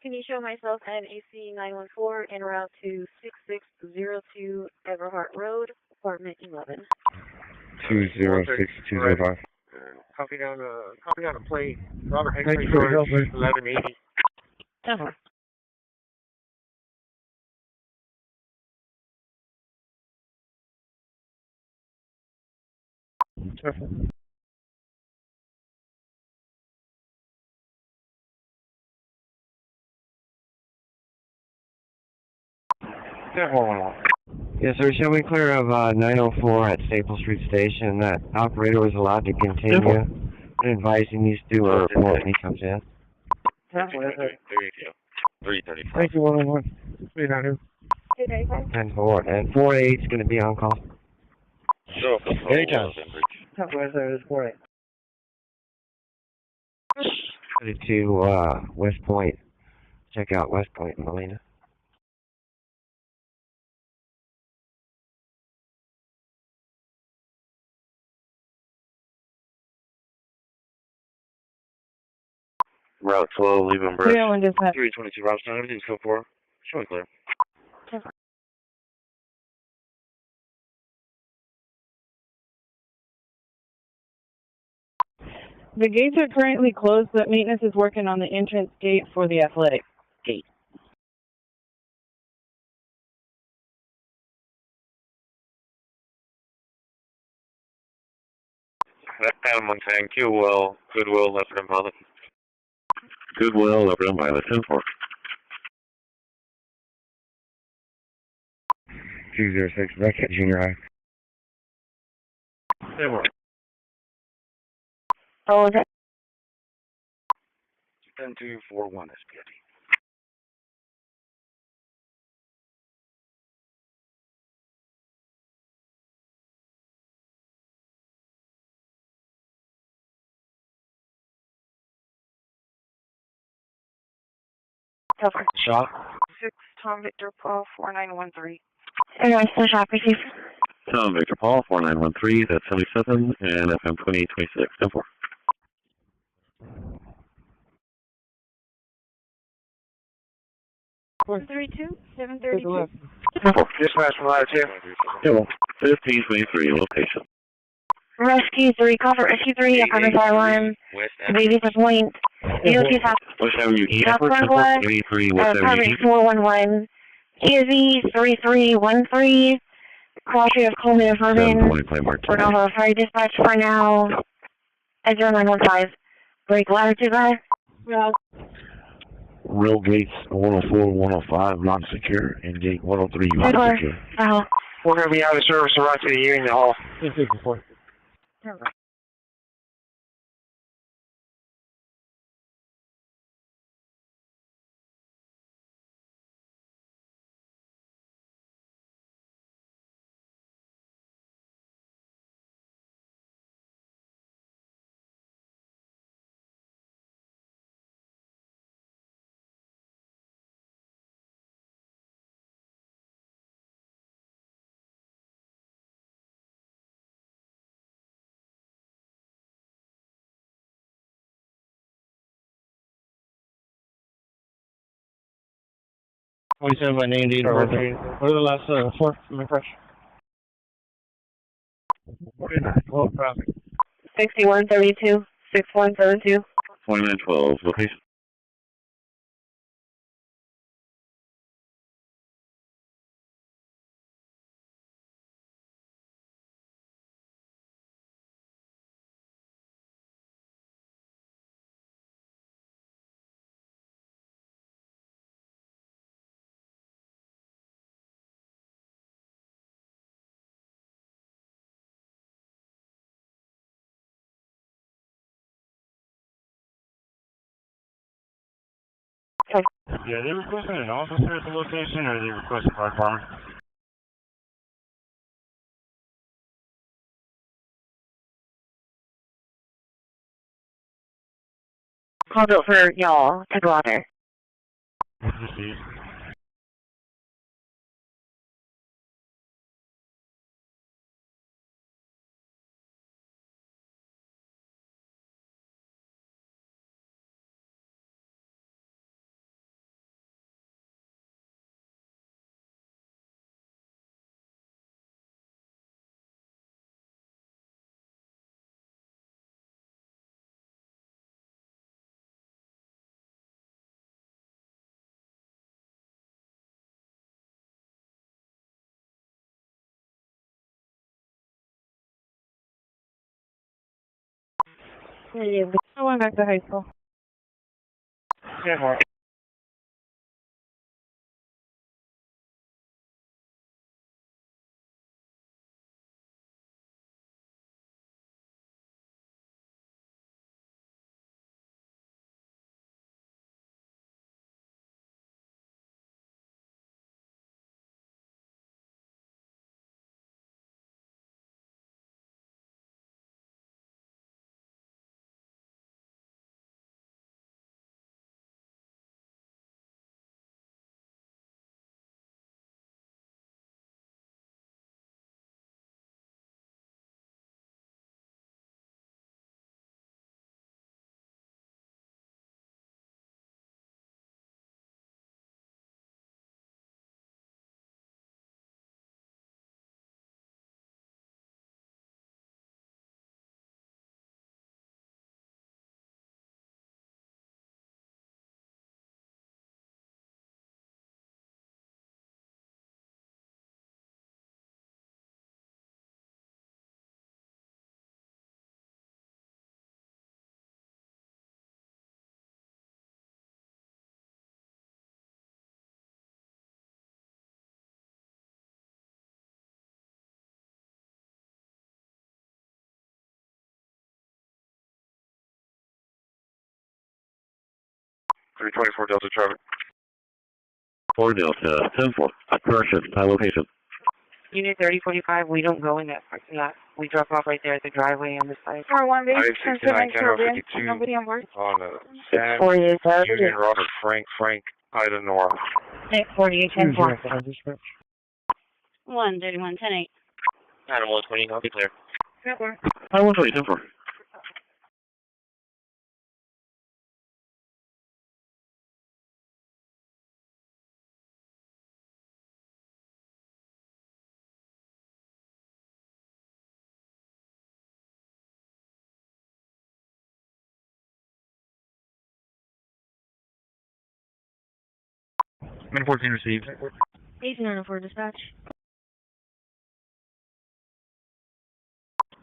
Can you show myself at AC 914 en route to 6602 Everhart Road, apartment 11? 206-205. Copy down a plate. Robert Thank X-ray you for your help, George, man. 1180. Over. Yes, sir. Shall we clear of 904 at Staple Street Station? That operator was allowed to continue advising these to a report when he comes in. 335. Thank you, 111. Be down here. 10-4. And 4-8 is going to be on call. So, Anytime. 4-8. Headed to West Point. Check out West Point, Molina. Route 12, leaving Brush. 322 Route 9, everything's code 4. Showing clear. The gates are currently closed, but maintenance is working on the entrance gate for the athletic gate. Panama Tank, Goodwill, Leopard and Pilot. Goodwill, Leopard and Pilot, 10-4. 206, back at Junior High. 10-4. Oh, is it? 10241 SPID. Shot. 6 Tom Victor Paul 4913. Anyway, still shop receive. Tom Victor Paul, 4913, that's 77, and FM 2026, 10-4. 732. Dispatch from Latitude. 1523, location. Rescue 3, call for Rescue 3, apartment 51. Baby to point. DOT South. West Avenue East, Southwest, 83, West Avenue apartment East. 411. ESV 3313. Call sheet of Coleman and Furman. 720, play mark. We're going for fire dispatch for now. At 0915. Break latitude by. Yeah. Real gates 104, 105, not secure, and gate 103, not secure. We're going to be out of service and right to the Union Hall. 54. What do you say about name, date, and birthday? What are the last 4? My fresh. 49. Traffic. 6132. 6172. 2912, location. Yeah, they requested an officer at the location, or they requested fire department? Called out for y'all to go out there. Received. I went back to high school. Yeah, Mark. 324 Delta traffic. 4 Delta, 10-4. Correction, my location. Unit 3045, we don't go in that parking lot. We drop off right there at the driveway on the side. For one base, 69 52 nobody on board. on San Union Robert Frank, Ida Nora. 848, 10-4. 131, 10-8. Animal 20, copy clear. I 120, 10-4. Min 14 received. 1894 dispatch.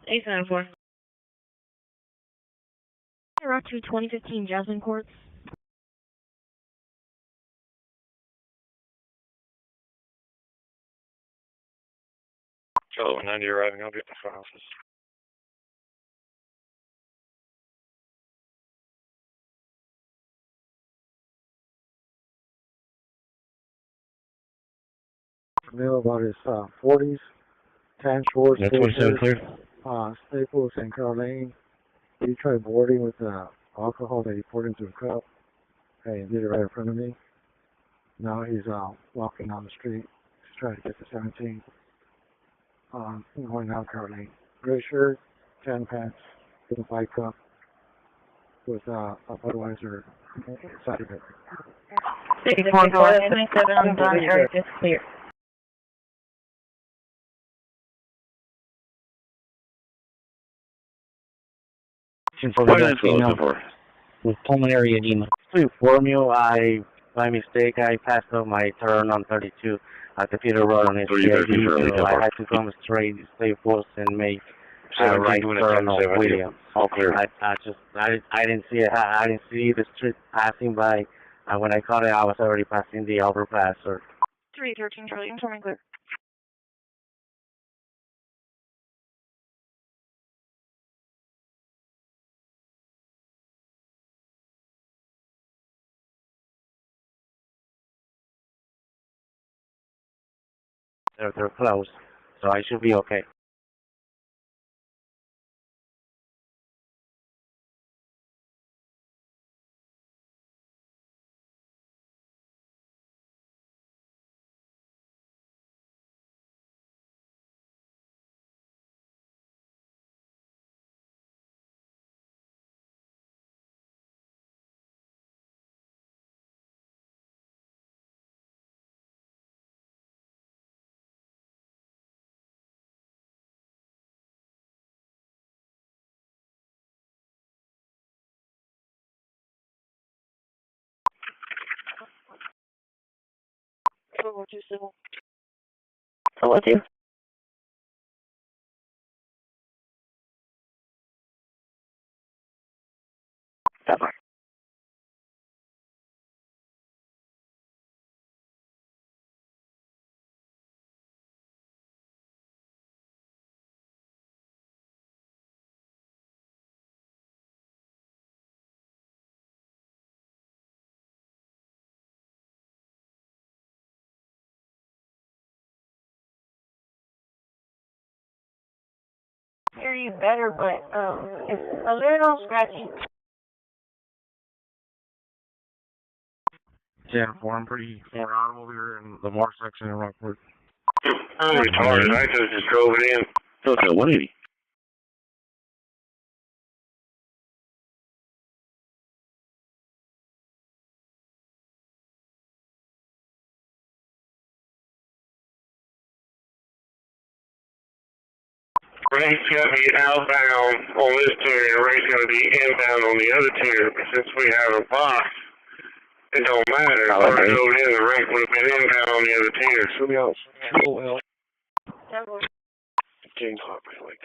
894. Route to 2015 Jasmine Courts. Charlie 190 arriving, I'll be at the front office. Know about his 40s, tan shorts, Staples, and Caroline. He tried boarding with alcohol that he poured into a cup. Hey, he did it right in front of me. Now he's walking down the street. He's trying to get to 17. Going down Caroline. Gray shirt, tan pants, with a bike cup, with a Budweiser side of it. 614, I'm done, area is clear. With pulmonary edema. To inform you, by mistake, I passed up my turn on 32 at the Peter Road on his PID, so I had to come straight, stay close, and make a right turn on Williams. All clear. I didn't see it. I didn't see the street passing by, and when I caught it, I was already passing the overpass. 313 Charlie, informing clear. They're close, so I should be okay. What you civil? So what's you? Stop. Hear you better, but it's a little scratchy. Yeah, I'm pretty far out over here in the Mars section in Rockport. I'm retarded. I just drove it in. Delta 180. Ray's got me outbound on this tier, and Ray's going to be inbound on the other tier. Since we have a box, it don't matter. If I drove in, the Ray would have been inbound on the other tier. Somebody else. Oh, well. Getting hot, my leg.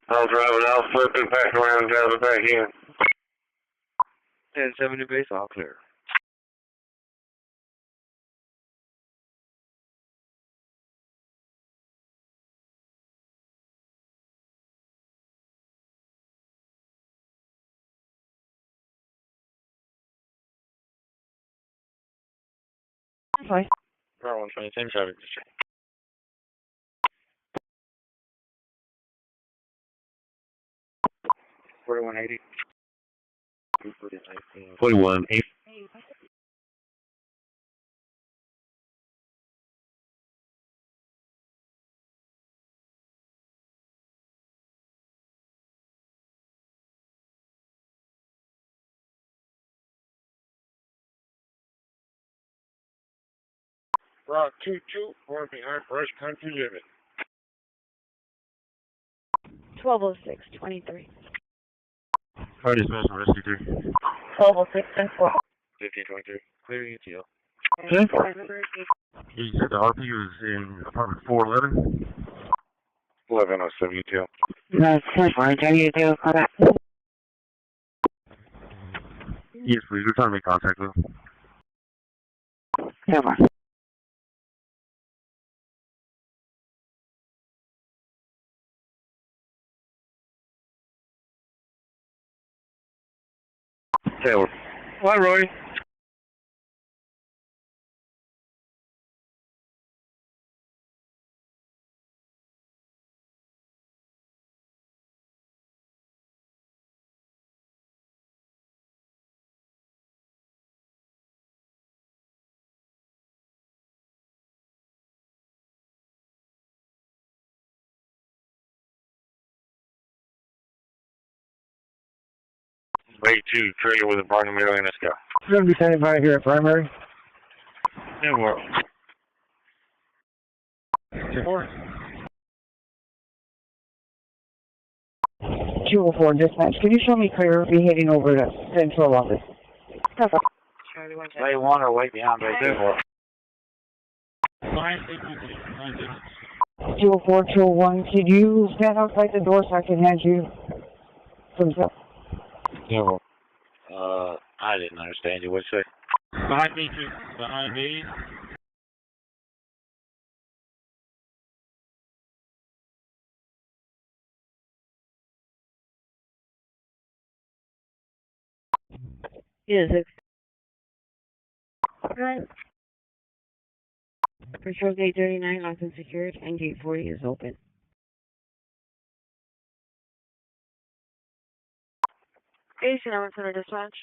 I'll drive it out, flip it back around, and drive it back in. 1070 base, all clear. Testify. Power 120, same traffic district. 4180. 4180. Route 22, or behind Brush Country Limit. 1206, 23. Party special rescue 3. 1206, 10-4. 1522. Clearing ETL. You said the RP was in apartment 411? 1107 ETL. No, 10-4. Do you do call that? Yes, please. We're trying to make contact with him. 10-4. Taylor. Hi, Roy. Way 2, trailer with a bar in the middle and let's go. We're going to be standing by here at primary. Yeah, well. 4. 204 dispatch. Can you show me clear behaving over to central office? Way 1 or way behind bay 2. 204, 201. Can you stand outside the door so I can hand you some stuff? Yeah, well. I didn't understand you. What'd you say? Behind me, behind me. Yes, Alright. Patrol gate 39 locked and secured, and gate 40 is open. AC number center dispatch.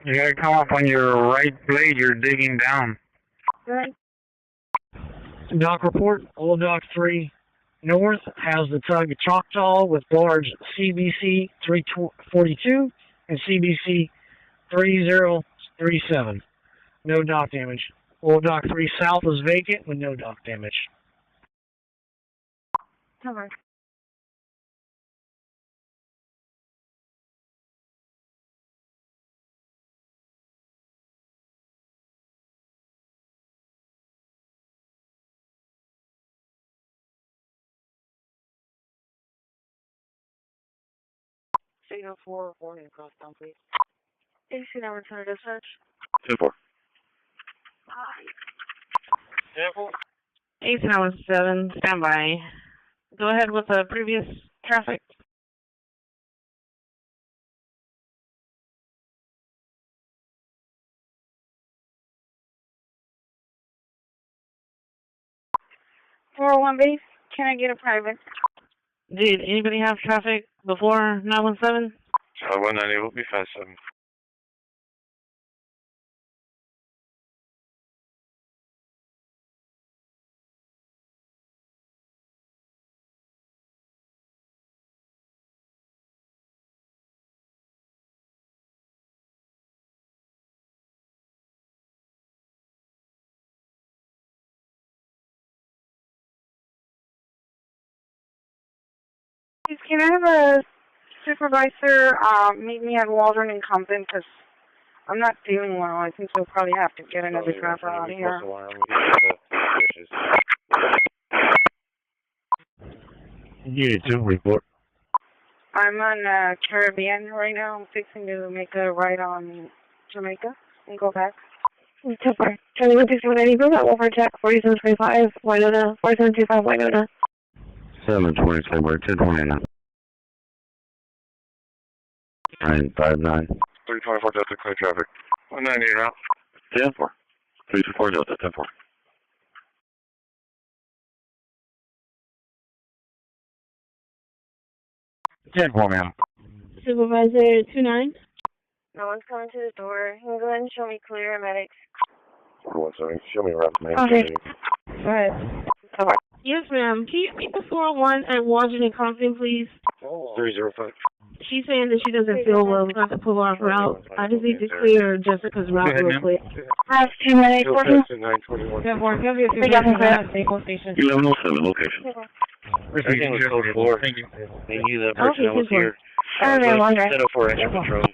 You gotta come up on your right blade, you're digging down. Right. Dock report, Old Dock 3 North has the tug Choctaw with barge CBC 342 and CBC 3037. No dock damage. Old Dock 3 South is vacant with no dock damage. Cover. Signal 4, warning across town, please. AC number center dispatch. 10-4. AC number 7, standby. Go ahead with the previous traffic. .401 base, can I get a private? Did anybody have traffic before 917? 190 will be 57. Can I have a supervisor meet me at Waldron and Compton, because I'm not feeling well. I think we'll probably have to get another driver out of here. Unit 2 report. I'm on Caribbean right now. I'm fixing to make a ride on Jamaica and go back. Super. Charlie 16190, go that over check 4725, Winona, 4725, Winona. 720, 1029. 959. 324 Delta, clear traffic. 190 route. 10-4. 324 Delta, 10-4. 10-4, ma'am. Supervisor 29. No one's coming to the door. You can go ahead and show me clear medics. 417, show me route, man. Okay. Go ahead. Okay. Yes, ma'am. Can you meet the 401 at Washington Compton, please? 305. She's saying that she doesn't feel well. We have to pull off route. I just need to clear Jessica's route real quick. Have 2 minutes, 921. Yeah, boy, give me a few minutes at Station Station. 1107 location. Everything was code 4. Thank you. Thank you, that person that was here. I don't know, 1004 extra patrol.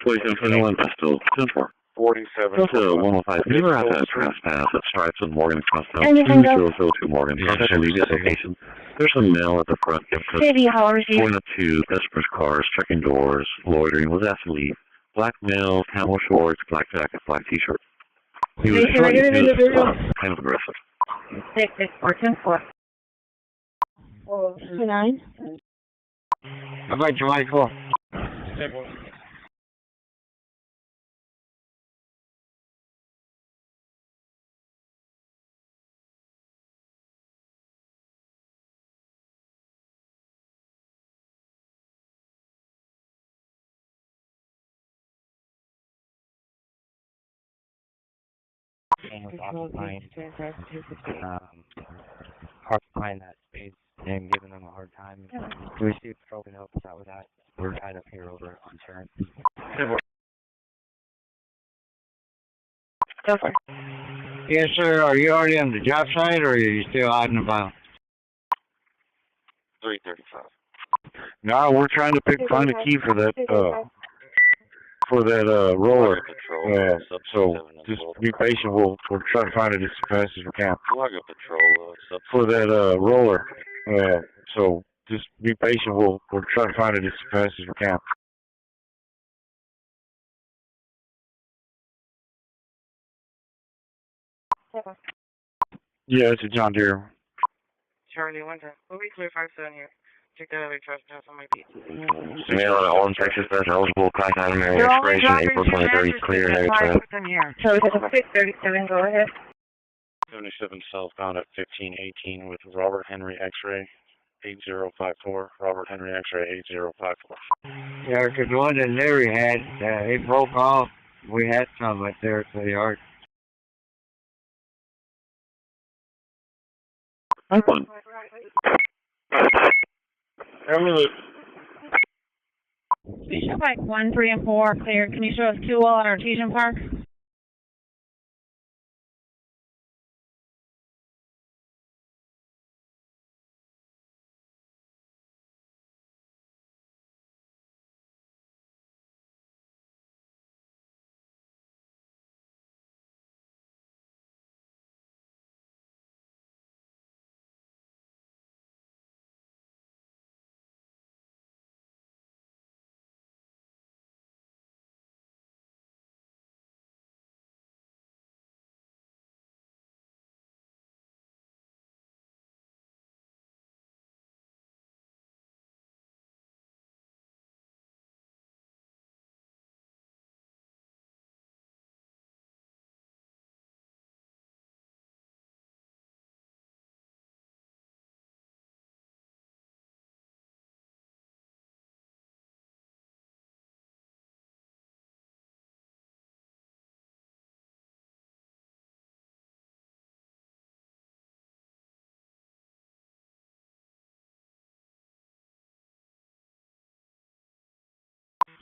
2721 Pistol, 10-4. 47. Delta 105, you ever have to trespass at Stripes and Morgan Crosstown? Anything goes. 2002 Morgan, contact immediate location. There's a male at the front. City Hall receive. 402, desperate cars, checking doors, loitering, was asked to leave. Black male, camel shorts, black jacket, black t-shirt. He was short and kind of aggressive. 6 or 10-4. 29. How about you, Michael? 10-4. Occupying that space and giving them a hard time. We received patrol to help us out with that. We're tied up here over on turn. Go for it. Yes, sir. Are you already on the job site, or are you still out and about? 335. No, we're trying to find a key for that roller. So just be patient. We'll try to find it as fast as we can. Log up patrol. For that roller. So just be patient. We'll try to find it as fast as we can. Yeah, it's a John Deere. Charlie, 1 time. We'll be clear 57 here. Check that other trespass on my beat. Male on Owen, Texas, that's eligible. Catamaran expiration April 23rd. Clear, negative trend. So it's a 637. Go ahead. 77 southbound at 1518 with Robert Henry X-ray 8054. Robert Henry X-ray 8054. Yeah, because the one that Larry had, it broke off. We had some right there at the yard. One. Station Pike 1, 3, and 4 cleared. Can you show us 2 well at Artesian Park?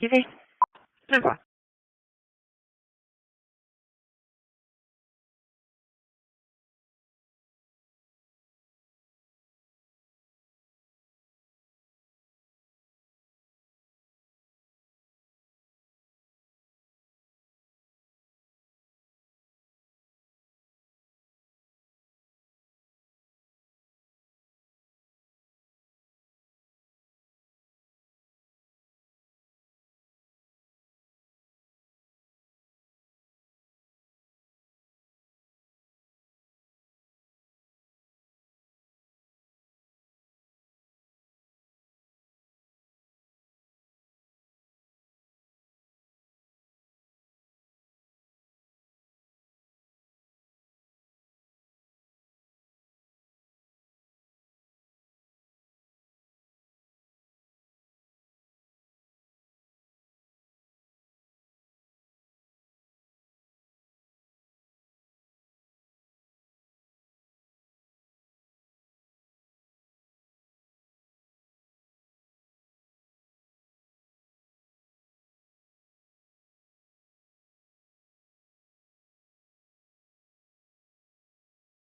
Okay. No problem.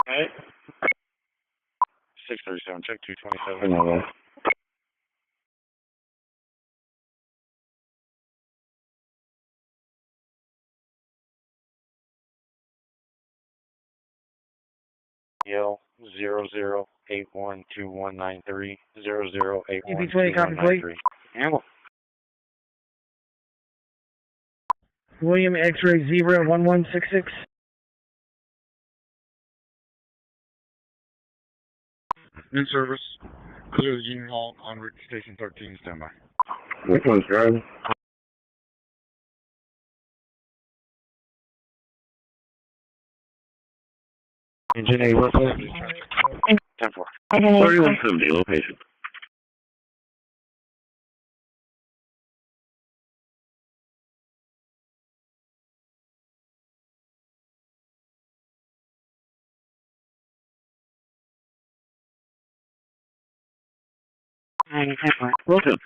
Alright. 637, check 227. Yell 00812193 00812193. Handle. William X-ray 01166. In service. Clear the Union Hall en route to Station 13. Standby. Which one's driving? Engine A, what's that? 10-4. 3170 location. Wilton.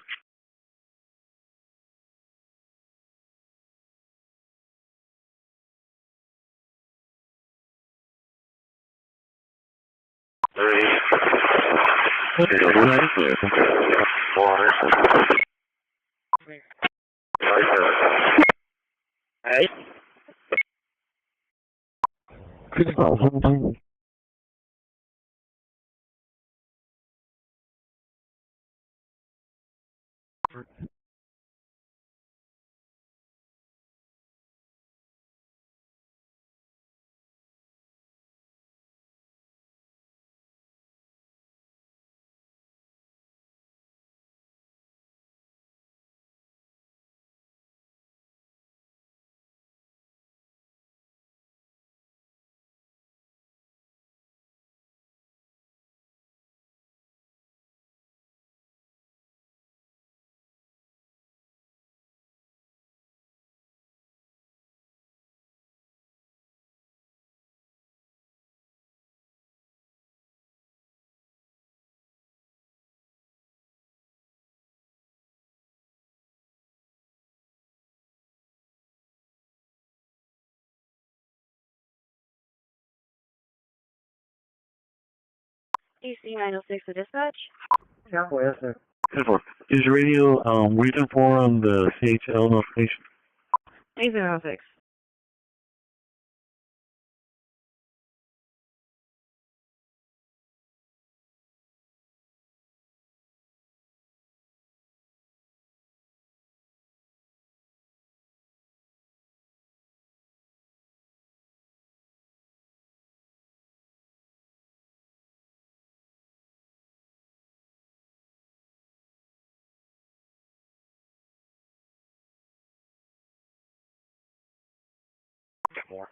Hey. DC 906 to dispatch. Yeah, yes, sir. 10-4. Is your radio region 4 on the CHL notification? 806. More.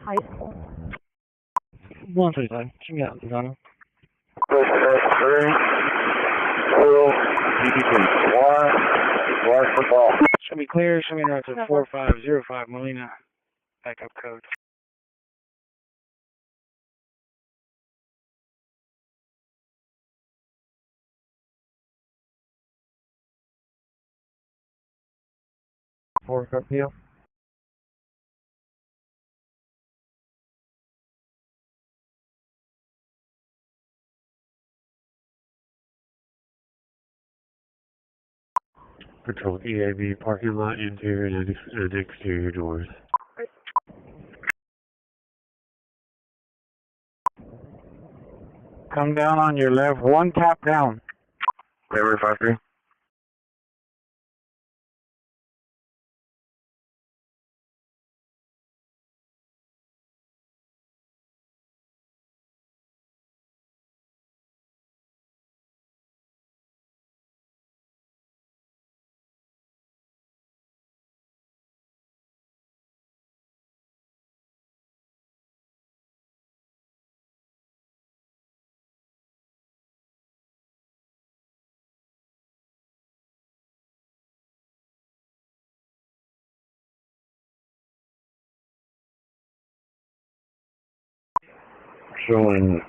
High School. 135. Check me out, Donna. Show me clear. Show me route to 4505 Molina. Backup code. Four Corpus. Control EAB parking lot, interior and exterior doors. Come down on your left, one tap down. Leopard 53. Showing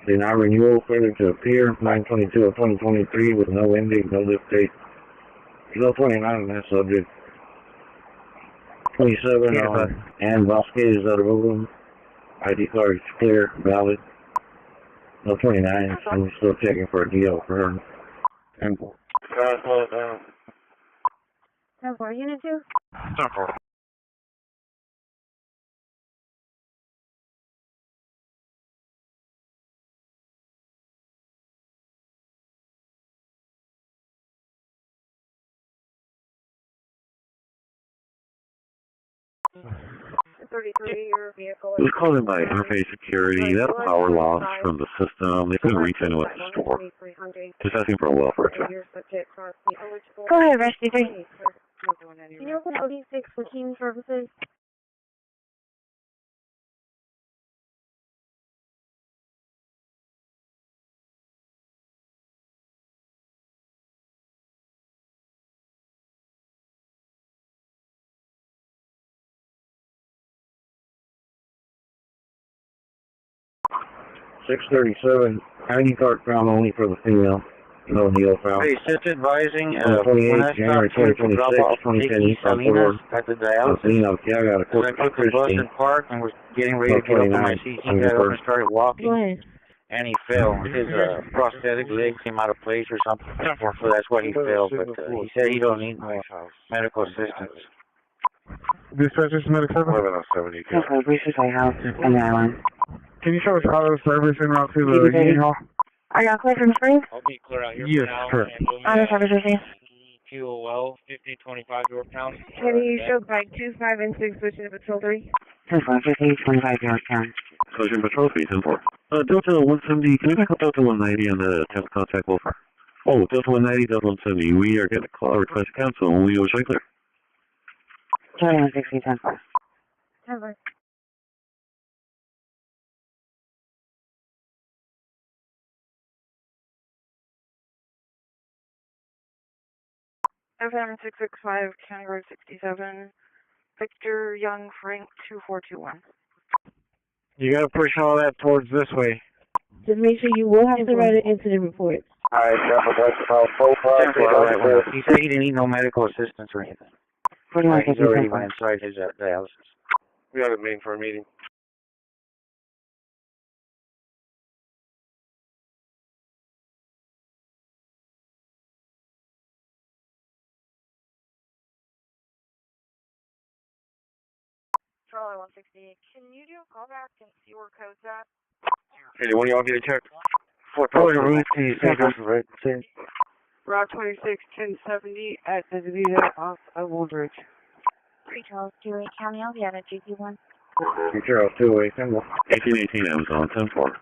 the non-renewal further to appear 9/22 of 2023 with no end date, no lift date. 029 on that subject. 27 on and Vasquez out of room. ID card is clear, valid. No 29. I'm still checking for a deal for her. And 10-4, Unit 2? 10-4. Your vehicle. It was called in by interface security. That's power loss from the system. They couldn't reach into at the store. Just asking for a welfare check. Go ahead, Rusty 3. Can you open OD6 for team services? .637, ID card found only for the female. No Neil found. Hey, just advising, 28 January 2026, 2010 East Salinas at the dialysis. Okay, I got a I put the bus in park and was getting ready to get up on my seat. He got up and started walking. And he fell. His prosthetic leg came out of place or something. So that's why he fell. But he said he don't need no medical assistance. Dispatcher's medical service? 1170. Okay, research I have on the island. Can you show us auto service en route to the Union Hall? Are y'all clear from Springs? I'll be clear out here Yes, for now. correct. Auto service received. QOL 5025 Yorktown. Can you show bike 2, 5, and 6 switching to Patrol 3? 10-4, 1525 Yorktown. Social Patrol 310-4. Delta 170, can you back up Delta 190 on the attempt to contact Wolfer? Oh, Delta 190, Delta 170, we are getting a call request to cancel and we wish I clear. Charlie 160, 10-4. 10-4. FM 665, County Road 67, Victor Young Frank 2421. You gotta push all that towards this way. Just make sure you will have to write an incident report. Alright, that's about 45. He said he didn't need no medical assistance or anything. He's already went inside his dialysis. We got a meeting for a meeting. Charlie 160, can you do a callback and see where code's at? Hey, when you all get a check? Route 26, 1070 at the Vita off of Woodbridge. 3 Charles, 2-8 County, I'll be at a GP1. 3 Charles, 2-8, 1818 Amazon 10-4.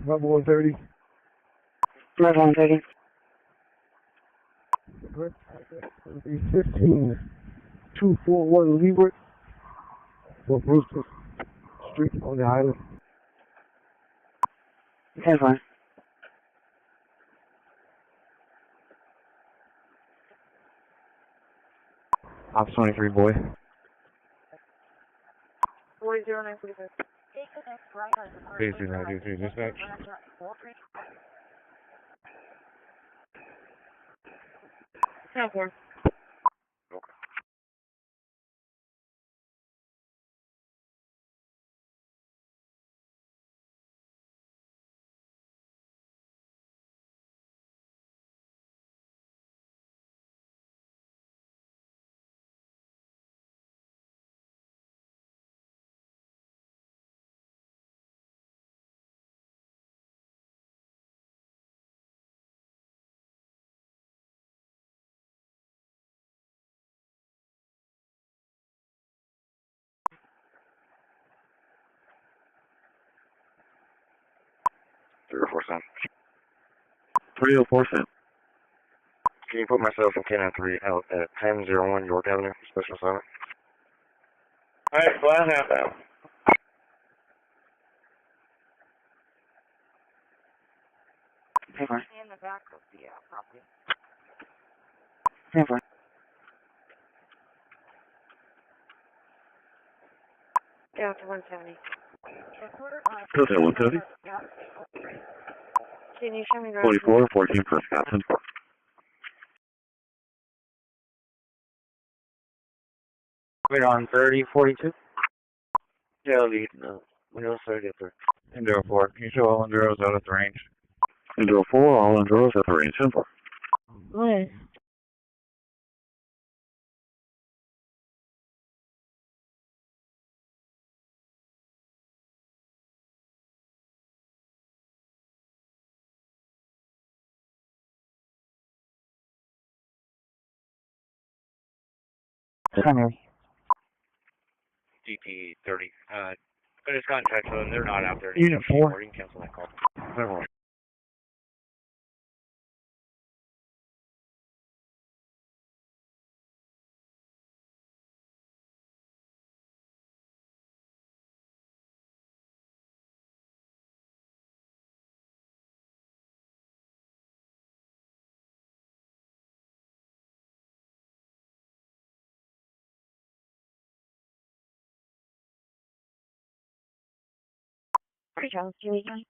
Level 130. Level 130. Good. It'll be 15241 Leeward. For Brewster Street on the island. That's fine. Ops 23, boy. 40945. Basically, 93 dispatch. Ten four. $304. $304. Can you put myself and Canine 3 out at 1001 York Avenue, special assignment? Alright, flat half out. Ten four. In the back of the property. Ten four. Down to 170. Hotel 130. Can you show me the 44, 14 Prescott, 10 4. We're on 3042. Yeah, lead. No. We don't start yet, sir. Enduro 4. Can you show all Enduros out at the range? Enduro 4, all Enduros at the range, 10 4. What? Primary. DP 30. I just got in touch with them. They're not out there. Unit 4. You can cancel that call. Several. Charles, can you join?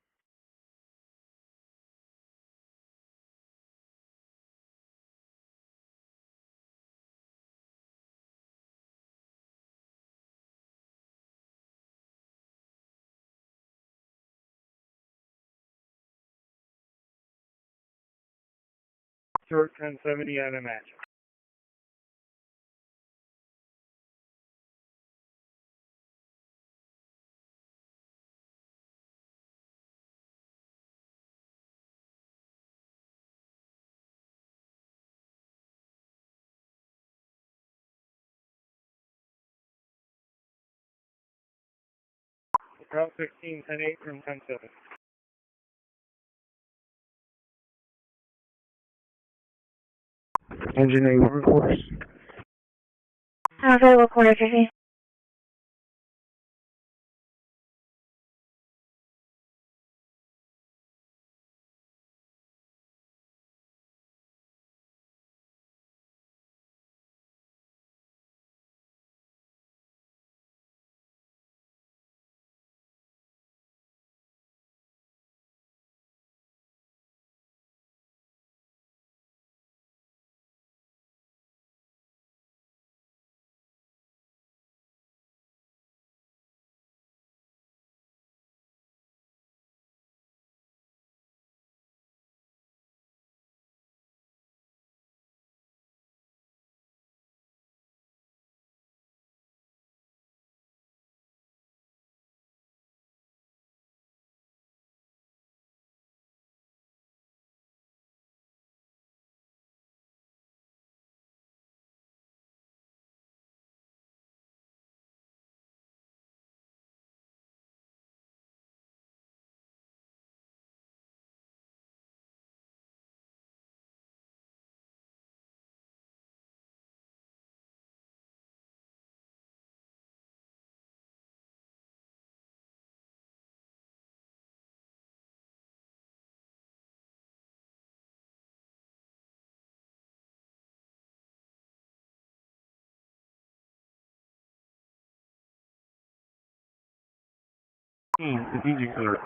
Short 1070 on a match. Route 16, 10-8 from 10-7. Engineering workforce. Available quarter 50. It's easy, sir.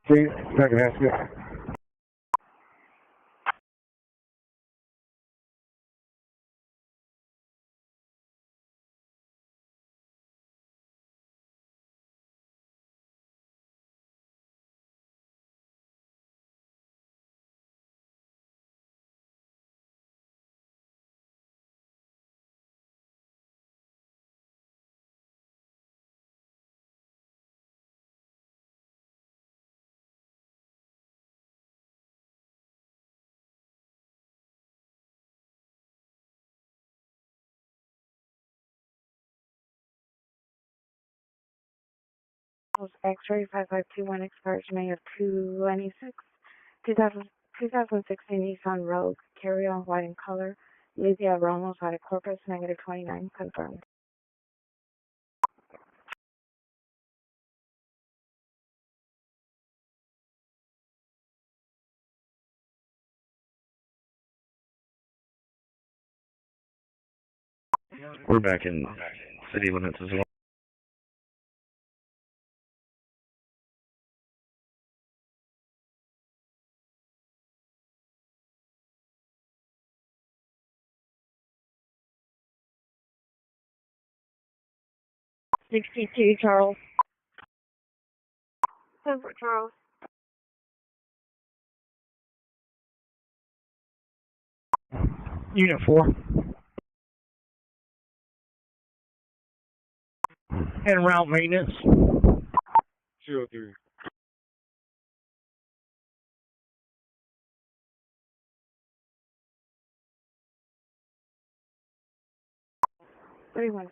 See, second ask you. X-ray 5521 expires May of 2026, 2000, 2016 Nissan Rogue, carry-on white in color. Lydia Ramos out of Corpus, negative 29, confirmed. We're back in city limits as well. Charles. Charles. Unit 4. And route maintenance. 203.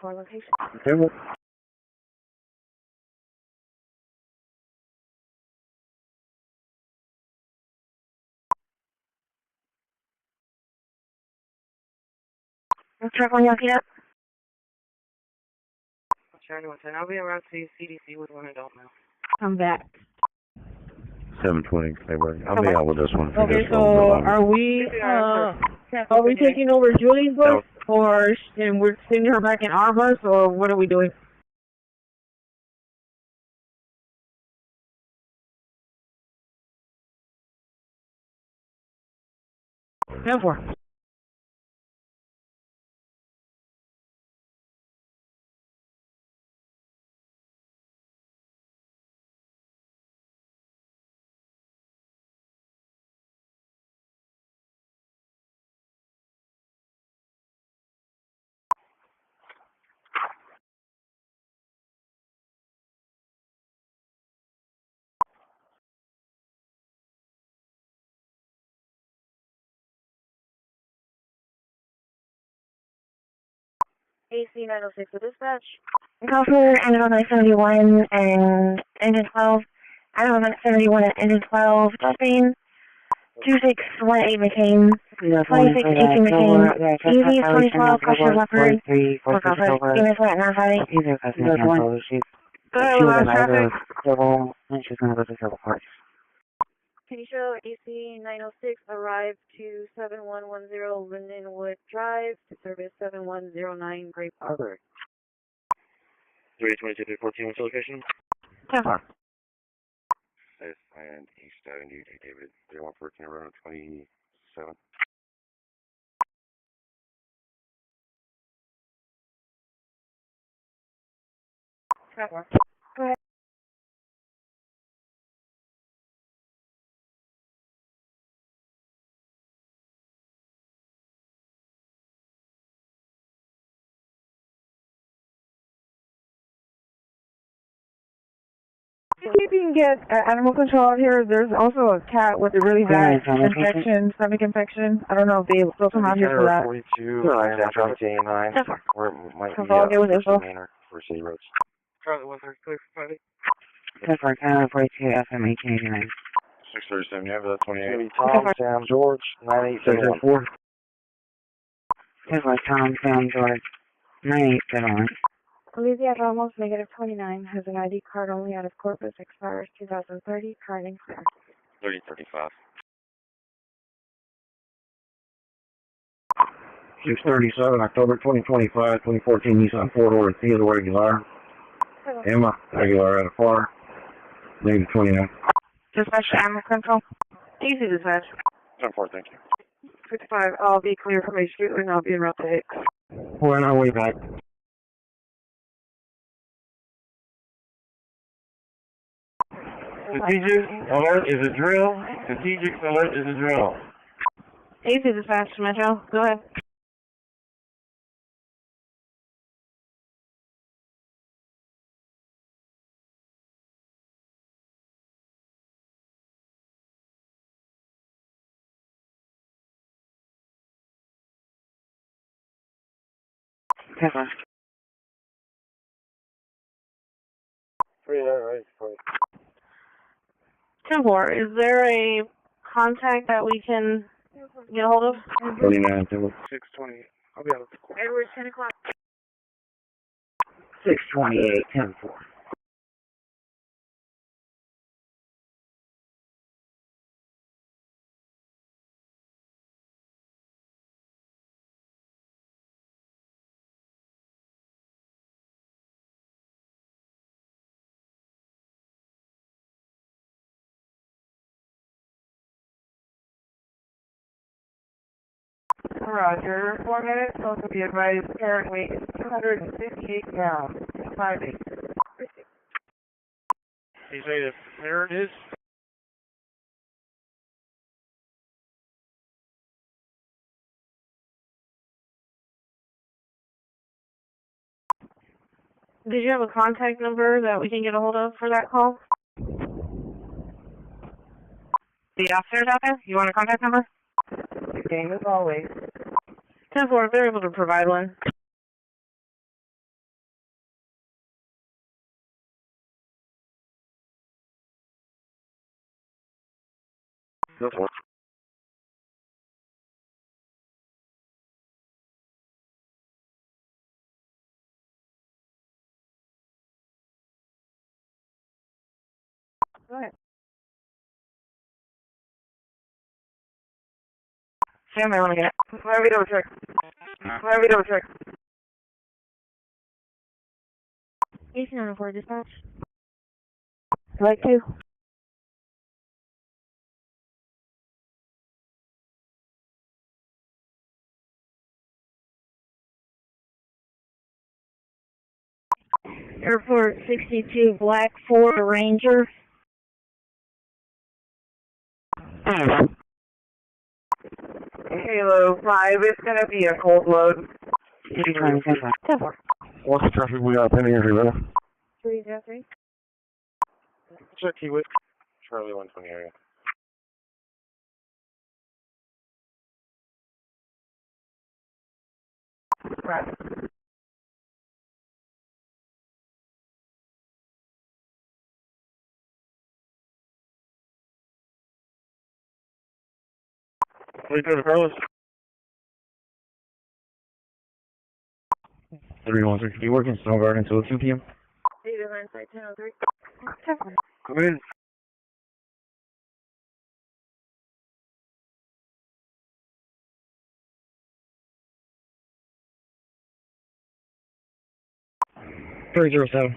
For location. Table. Truck on your feet up. Charlie 110. I'll be around to CDC with one adult now. I'm back. 720, February. I'll be out with this one. Okay, so are we taking over Julie's bus, and we're sending her back in our bus, or what are we doing? Therefore. AC 906 to dispatch. Call for Animal 971 and engine 12. Animal 971 and engine 12. Delphine. 2618 McCain. 2618 McCain. EV 2012 Crusher Leopard. Work off us. Unit flat now, Friday. Go ahead, last traffic. And she's going to go to Silver Park. Can you show AC 906 arrive to 7110 Lindenwood Drive to service 7109 Grape Arbor? 322-314, what's the location? Therefore. South and East Avenue, David. 3114 around 27. Therefore. Go ahead. See if you can get animal control out here. There's also a cat with a really bad infection, stomach infection. I don't know if they still come out here for that. 42, and that's traffic 89. Where might be manner for city roads. Charlie 130, clear for Friday. Therefore, Canada 42, FM 1889. 637, you have that 28. Tom, Sam, George, 9871. Therefore, Tom, Sam, George, 9871. Lydia Ramos, negative 29, has an ID card only out of Corpus, expires 2030, card in clear. 3035. 637, October 2025, 2014 Nissan 4-door Theodore Aguilar. Emma Aguilar at a far. Negative 29. Dispatch to animal control. Easy dispatch. 10-4, thank you. 55, I'll be clear from HQ and I'll be in route to Hicks. We're on our way back. Strategic alert is a drill. Strategic alert is a drill. Easy dispatch, Metro. Go ahead. Therefore. 39, right? 10-4, is there a contact that we can get a hold of? 29, 628. I'll be out of the court. Edward, 10 o'clock. 628, 10-4. Roger. 4 minutes. Also be advised, parent weight is 258 pounds. 5'8". You say the parent is? Did you have a contact number that we can get a hold of for that call? The officers out there? You want a contact number? Same as always. 10-4, if they're able to provide one. No, 4. Go ahead. Sam, I want to get it. Let me double check. Let me double check. 1894 dispatch. Right 2. Airport 62 Black 4 Ranger. Halo 5, it's going to be a cold load. 10-4. What's the traffic we got pending here, brother? 303. Check key with Charlie 120 area. Right. We go to Carlos. 313. You working Snow Garden until 2 p.m.? 1003. Come in. .307.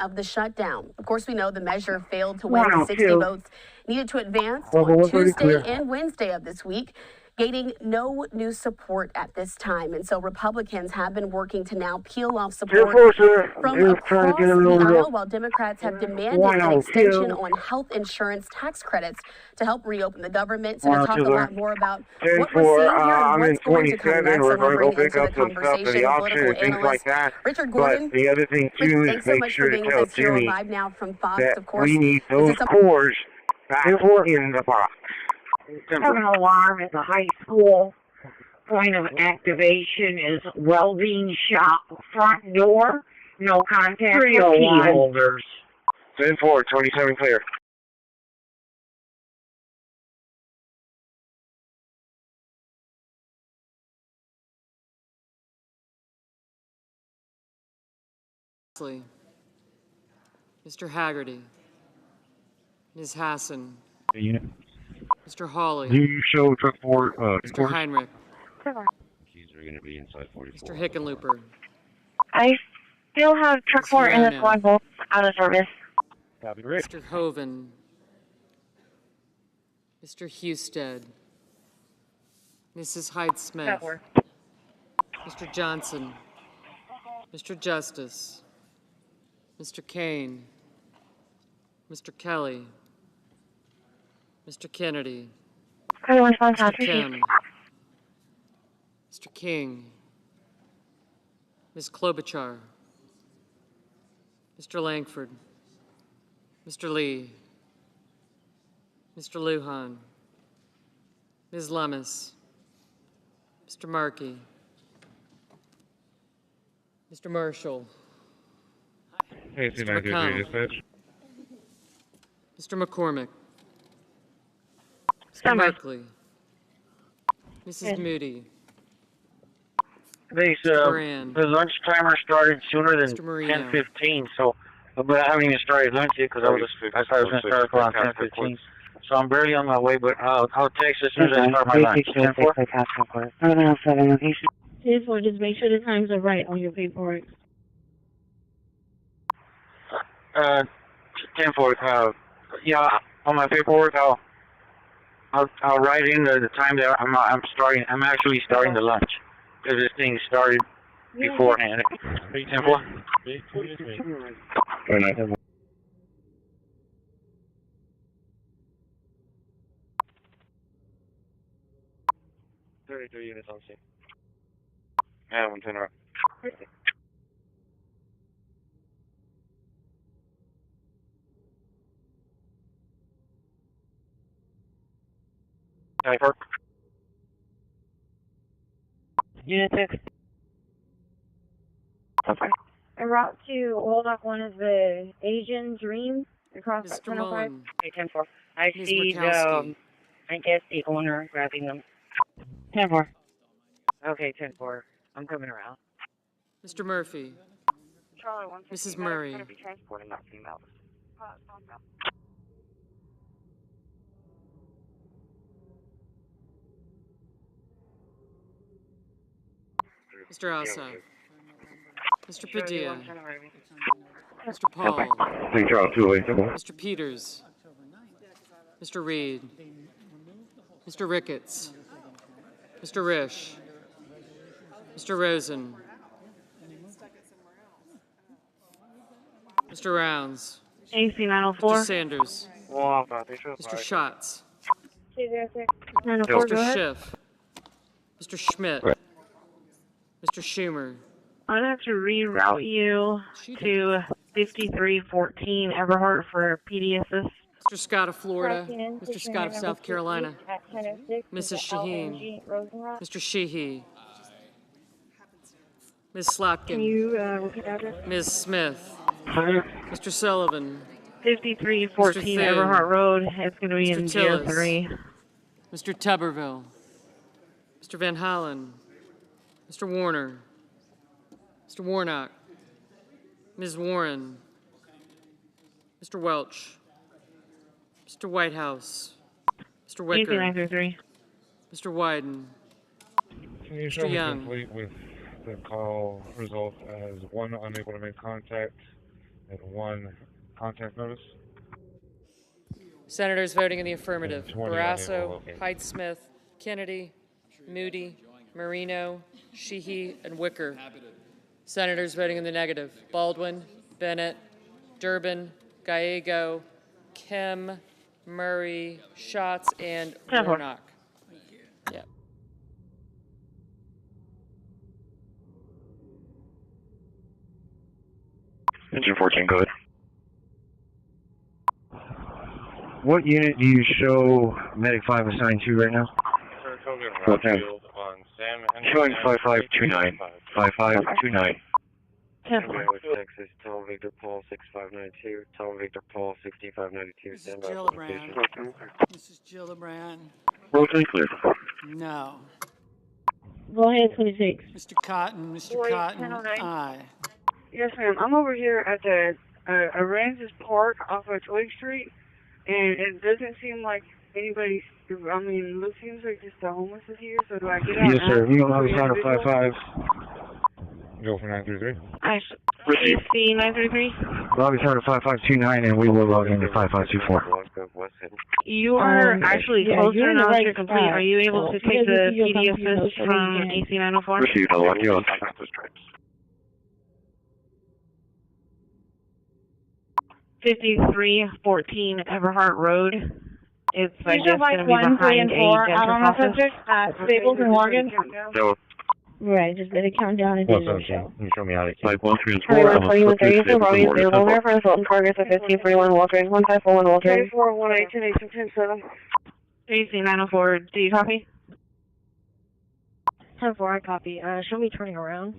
Of the shutdown. Of course, we know the measure failed to win the 60 votes needed to advance on Tuesday and Wednesday of this week, gaining no new support at this time. And so Republicans have been working to now peel off support from across the aisle, while Democrats have demanded an extension on health insurance tax credits to help reopen the government. So to talk a lot more about what we're seeing here and what's going to come next, and we'll bring into the conversation political analyst Richard Gordon. The other thing too is thanks so much for being with us here live now from Fox, of course. We need those cores back in the box. An alarm at the high school. Point of activation is welding shop front door. No contact with key holders. 10-4, 27 clear. Mr. Haggerty, Ms. Hassan, Unit. Mr. Hawley, Do you show truck 4, Mr. Heinrich, Keys are going to be inside 44. Mr. Hickenlooper, I still have truck 4 in this one, both out of service. Copy, Rick. Mr. Hoven, Mr. Husted, Mrs. Hyde-Smith, Mr. Johnson, Mr. Justice, Mr. Kane, Mr. Kelly, Mr. Kennedy, Mr. Kim, Mr. King, Ms. Klobuchar, Mr. Langford, Mr. Lee, Mr. Lujan, Ms. Lummis, Mr. Markey, Mr. Marshall, Mr. McConnell. Mr. McCormick. Mr. Markley. Mrs. Moody. They the lunch timer started sooner than 10:15, so but I haven't even started lunch yet because I thought it was going to start around 10:15. So I'm barely on my way, but I'll text as soon as I start my lunch. 10-4. 707 location. 10-4, just make sure the times are right on your paperwork. 10-4. Yeah, on my paperwork, I'll write in the time that I'm starting. I'm actually starting the lunch because this thing started beforehand. 10-4. 33 units on scene. Yeah, 110 right. Unit 6. Okay. En route to Old Dock 1 is the Asian Dream across Mr. 1005. Mullen. Okay, 10-4. I Ms. see Murkowski. I guess the owner grabbing them. 10-4. Okay, 10-4. I'm coming around. Mr. Murphy. Charlie 150. Mrs. Murray. Going to be transporting that female. Mr. Alsop. Mr. Padilla. Mr. Paul. Mr. Peters. Mr. Reed. Mr. Ricketts. Mr. Risch. Mr. Rosen. Mr. Rounds. AC 904. Mr. Sanders. Mr. Schatz. 206. 904, Mr. go ahead. Schiff. Mr. Schmidt. Mr. Schumer. I'm going to have to reroute you to 5314 Everhart for PD assist. Mr. Scott of Florida. Mr. Scott of South Carolina. Mrs. Shaheen. Mr. Sheehy. Ms. Slotkin. Can you repeat the address? Ms. Smith. Mr. Sullivan. 5314 Everhart Road. It's going to be in Tier 3. Mr. Tuberville. Mr. Van Hollen. Mr. Warner. Mr. Warnock. Ms. Warren. Mr. Welch. Mr. Whitehouse. Mr. Wicker. 933. Mr. Wyden. Can you show Mr. me Young. complete with the call results as 1 unable to make contact and 1 contact notice? Senators voting in the affirmative. And 20 Barrasso, unable, okay. Hyde-Smith, Kennedy, Moody, Marino, Sheehy, and Wicker. Senators voting in the negative. Baldwin, Bennett, Durbin, Gallego, Kim, Murray, Schatz, and Warnock. Yeah. Engine 14, go ahead. What unit do you show Medic 5 assigned to right now? What time? Showing 5529. 5529. Texas, Tom Victor Paul 6592, Tom Victor Paul 6592, stand by for location. This is Gillibrand. Roadway clear. No. Go ahead, 26. Mr. Cotton, Mr. Cotton, aye. Yes, ma'am. I'm over here at the Aransas Park off of Twig Street, and it doesn't seem like anybody's. I mean, it seems like just the homeless is here. So do I get out? Yes, sir. You don't have a sign of 55. Go for 933. AC 933. Lobby sign of 5529, and we will log into 5524. You are actually closer enough to complete. Are you able to take the PD assist from AC 904? Received, I'll lock you on. 5314 Everhart Road. It's I guess going to be behind 3 and 4 out on the subject at Stables and Morgan. Right, just let it count down and do the show. You show me how to keep. Like 1, 3, and 4. 2130, Robbie is available there for assault targets at 1541 Walter, 1541 Walter. 3418 877. AC 904, do you copy? 10-4, I copy. Show me turning around.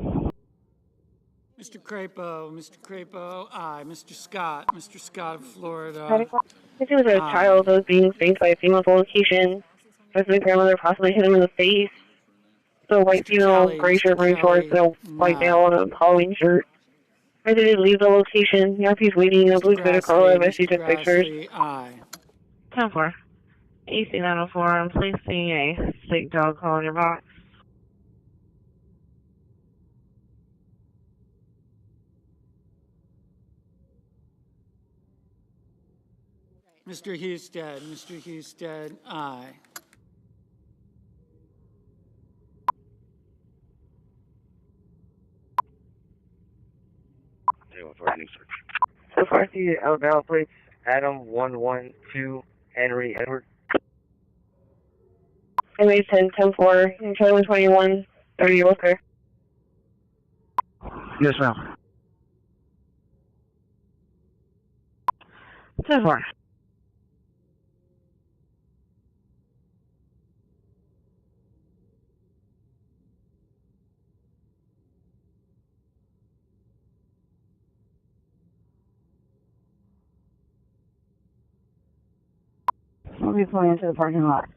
Mr. Crapo, aye. Mr. Scott of Florida, This was a child that was being spanked by a female location. Husband, grandmother possibly hit him in the face. So white female, gray shirt, green shorts, and a white male on a Halloween shirt. I didn't leave the location. Now he's waiting in a blue Toyota Corolla as she took pictures. aye. 10-4. AC 904, I'm placing a sick dog call in your box. Mr. Husted, aye. So far, see outbound plates, Adam 112, Henry Edward. MA 10-4, and Charlie 21, 30 Worker. Yes, ma'am. 10-4. We'll be pulling into the parking lot.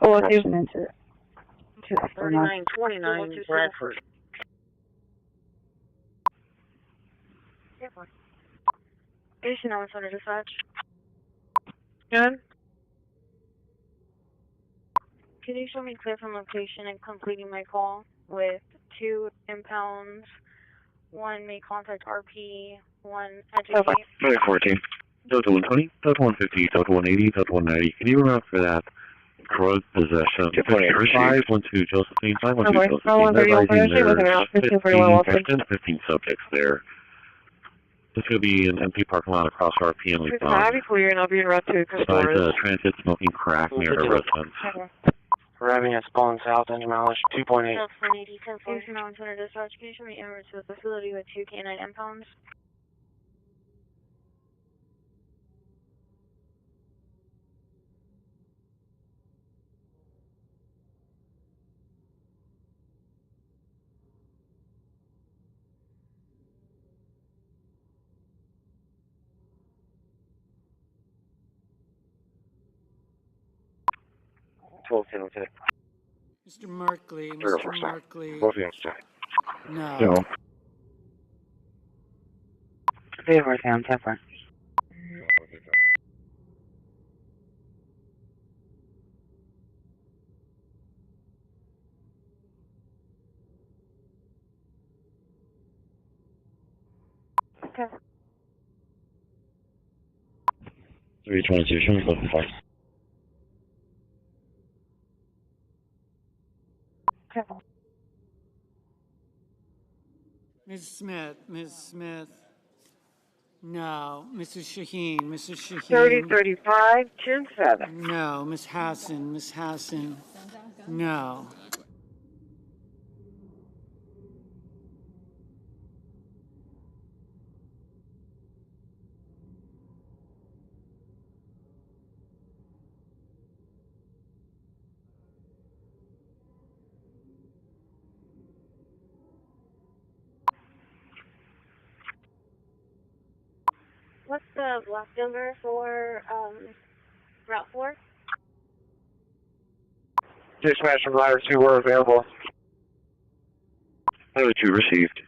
Oh, into 3929 Bradford. Station 900 dispatch. Good. Can you show me clear from location and completing my call with 2 impounds, 1 may contact RP, 1 educate? 14. Delta 120, Delta 150, Delta 180, Delta 190. Can you route for that drug possession? 512 Josephine, 512 Josephine. 15 subjects there. This is going to be an empty parking lot across RP and Leap. I'll be clear and I'll be en route to Castores. Transit smoking crack near a residence. Arriving at Spawn South, engine mileage 2.8. Station 900 dispatch. Can you show me en route to the facility with 2 canine impounds? Mr. Markley, no. No. Stay over there, I'm 10-4. Okay. 322, show me close fire. Ms. Smith, no. Mrs. Shaheen, 3035, 10-7. no. Miss Hassan, no. What's the block number for Route 4? Dispatch from Ladder 2 were available. Ladder 2 received.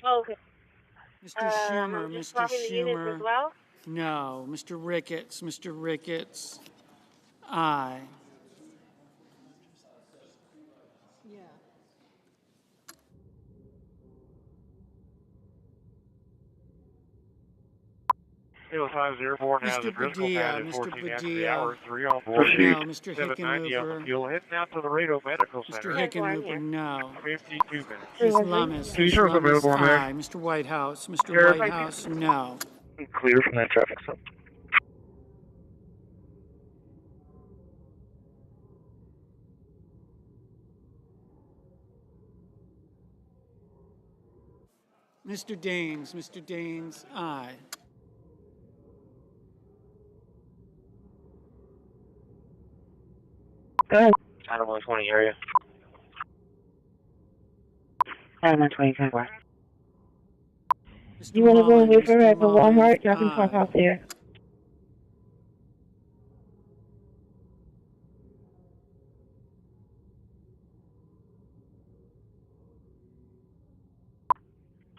Oh, okay. Mr. Schumer, just Mr. swapping the units as Schumer, well? no. Mr. Ricketts, aye. Kilo 504 has Mr. a Driscoll pad at 14 after the hour, 3 on board. No. Mr. 790 on the Hickenlooper, fuel, heading out to the Laredo Medical Center. Mr. Hickenlooper, no. 52 minutes. Miss Lummis, aye. Mr. Whitehouse, no. Clear from that traffic stop. Mr. Daines, aye. Go ahead. Item 120 area. Item 120, 10-4. Mr. You want to go and wait for her at the Mullins, Walmart? Y'all can talk out there.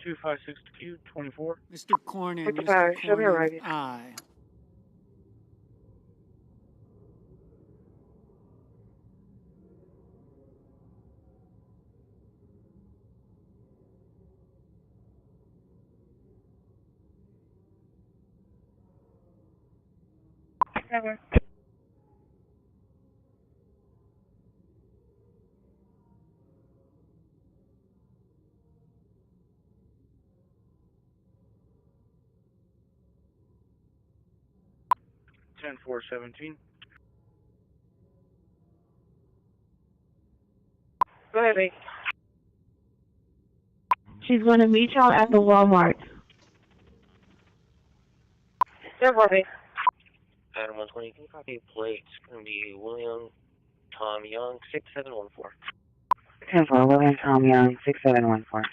$256Q24. Mr. Cornyn, 55, show me arriving. aye. Never. $10-4-17. Go ahead, babe. She's going to meet y'all at the Walmart. 10-4, babe. Item 120, can you copy plates? It's going to be William Tom Young, 6714. 10-4, William Tom Young, 6714.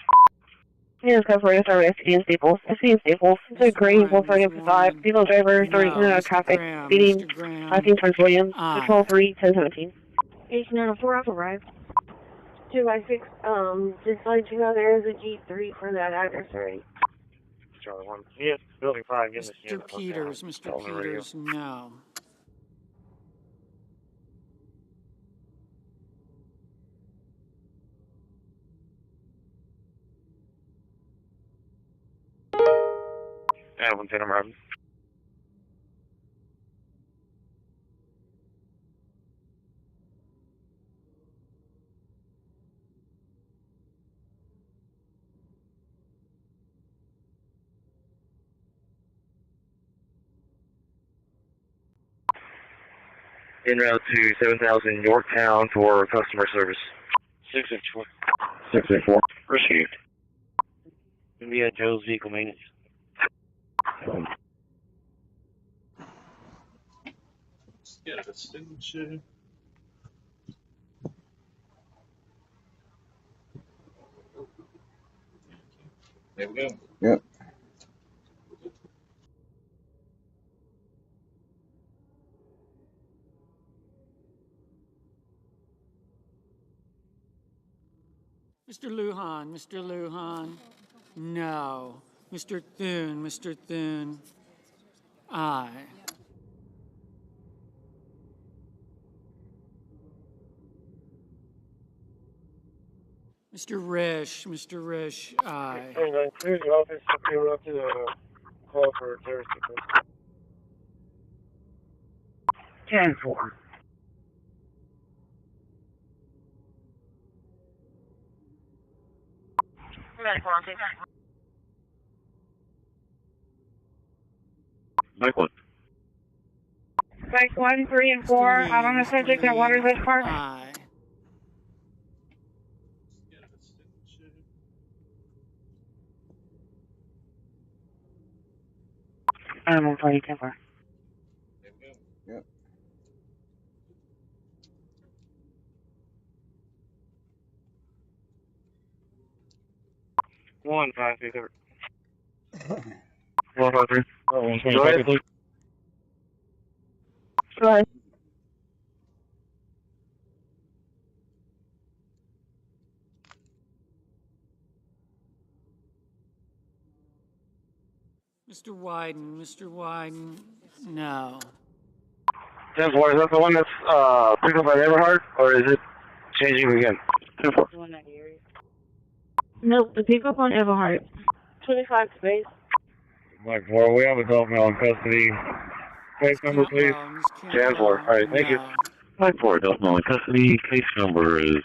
Yes, go for it. Sorry, SC and Staples. SC and Staples. It's a green Volkswagen Passat. Diesel driver, 30 traffic. Speeding. Passing towards Williams. Control 3, 1017. 1804, I've arrived. 2x6, just to let you know there is a G3 for that address already. Charlie 1. Yes, building 5. Yes, Mr. Peters, no. Item 110, I'm arriving. En route to 7000 Yorktown for customer service. 664. 664. Received. Going to be at Joe's Vehicle Maintenance. Yeah, that's shit. There we go. Yep. Mr. Lujan, no. Mr. Thune, aye. Mr. Risch, aye. Clear the office, we're up to the call for terrorist defense. 10-4. Mike 1. Bike 1, 3, and 4 out on the subject at Waterless Park. Aye. I'm on 40, 10-4. Yep. 153. 153. Go ahead. Go ahead. Mr. Wyden, no. 10-4, is that the one that's picked up by Everhard, or is it changing again? 10-4. Nope, the pickup on Everhart. 25 space. Mike 4, we have adult male in custody. Case number, please. 10-4. All right, thank you. Mike 4, adult male in custody. Case number is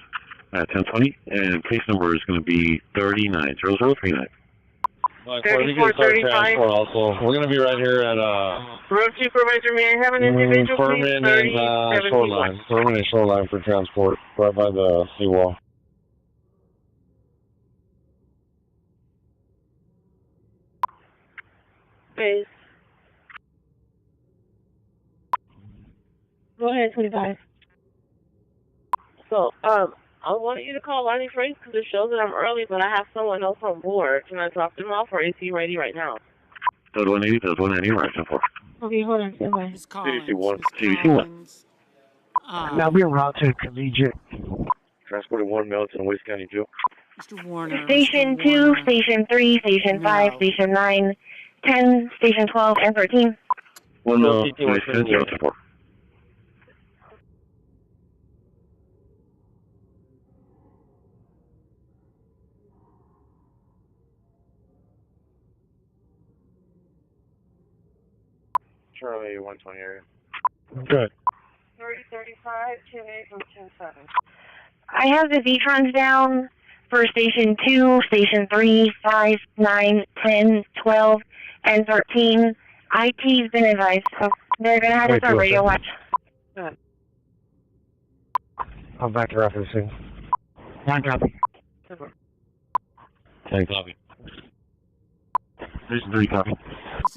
1020, and case number is going to be 390039. Mike 4, you can start transport also. We're going to be right here at Road supervisor, may I have an individual, please? Furman and Shoreline. Furman and Shoreline for transport, right by the seawall. space. Go ahead, 25. So, I wanted you to call Lonnie Franks because it shows that I'm early, but I have someone else on board. Can I talk to him off, or is he ready right now? Code 180, code 190, right, 4. Okay, hold on, stand by. Miss Collins. CBC 1. Now we're route to collegiate. Transported 1 Milton, Waste County Jail. Mr. Warner. Station 2, Station 3, Station 5, Station 9, 10, Station 12, and 13. 1 Mil, 4. Charlie 120 area. Good. 3035, 28 from 27. I have the V-trons down for Station 2, Station 3, 5, 9, 10, 12, and 13. IT's been advised, so they're going to have to start radio watch. I'm back to referencing. 9 copy. 10 copy. Station 3 copy.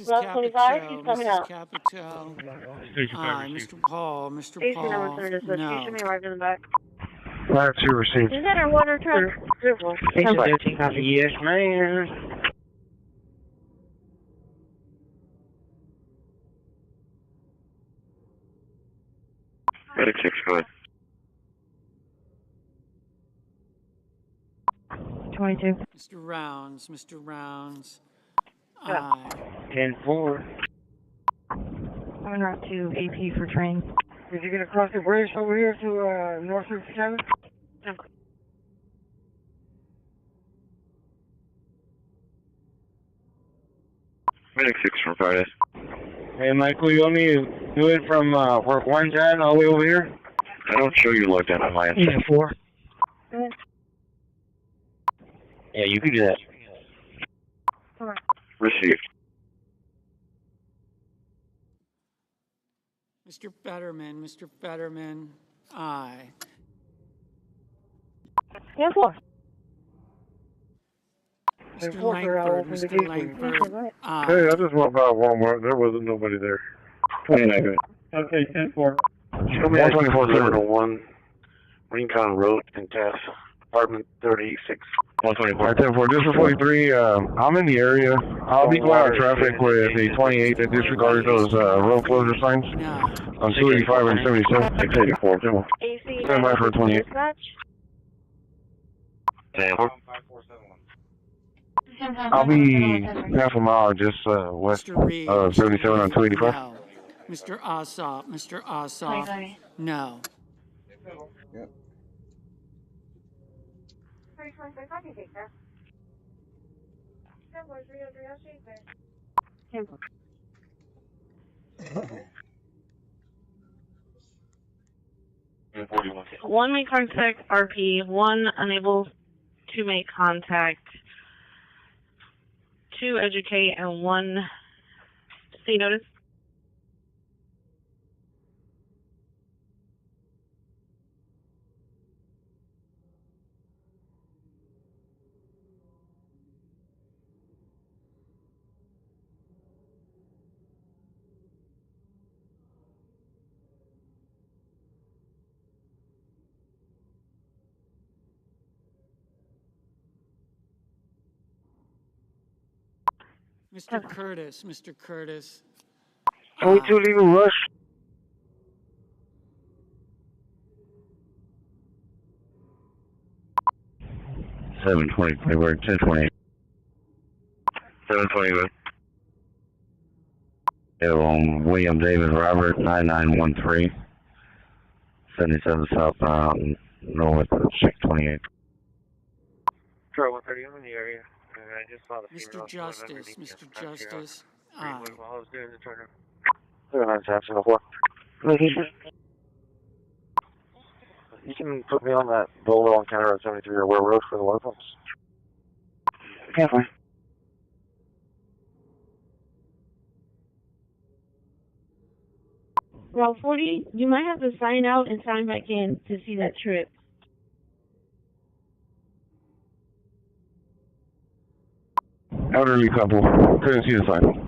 Route 25, he's coming out. Capito. Mr. Paul. Mr. Station Paul. number 30, so No. station may arrive in the back. Fire 2 received. Is that our water truck? Station 13 copy. Yes, ma'am. Medic 6, go ahead. 22. Mr. Rounds. Mr. Rounds. 10-4. On route to AP for train. Did you get across the bridge over here to North 57? Okay. Medic 6 from Friday. Hey, Michael, you want me to do it from where one's at all the way over here? I don't show you logged in on my end. Yeah, 4. Yeah, you can do that. Received. Mr. Fetterman. Mr. Fetterman. Aye. Yeah, 4. Mr. Langford. Mr. Langford. Aye. Hey, I just went by Walmart. There wasn't nobody there. 29 good. Okay, 10-4. Show me 124-701, Rincon Road and Taft, apartment 36. 124. 10-4. This is 43. I'm in the area. I'll be going out of traffic with a 28 that disregards those road closure signs on 285 and 77. 84. Stand by for 28. 10-4. I'll be half a mile just west of 77 on 285. No. Mr. Ossoff. Mr. Ossoff. No. Yep. One make contact RP, 1 unable to make contact, 2 educate, and 1 see notice. Mr. Curtis. Mr. Curtis. Can we do legal rush? Seven 20. We're 10-28. 720. William David Robert 9913. 77 southbound north of 628. Sure, 130. I'm in the area. I just saw the Mr. Justice. Mr. Justice. All I was doing is trying to. 39 Sampson 04. Location. You can put me on that Bolo on County Road 73 or Ware Road for the water pumps. Yeah, fine. Route 40, you might have to sign out and sign back in to see that trip. Elderly couple. Couldn't see the sign.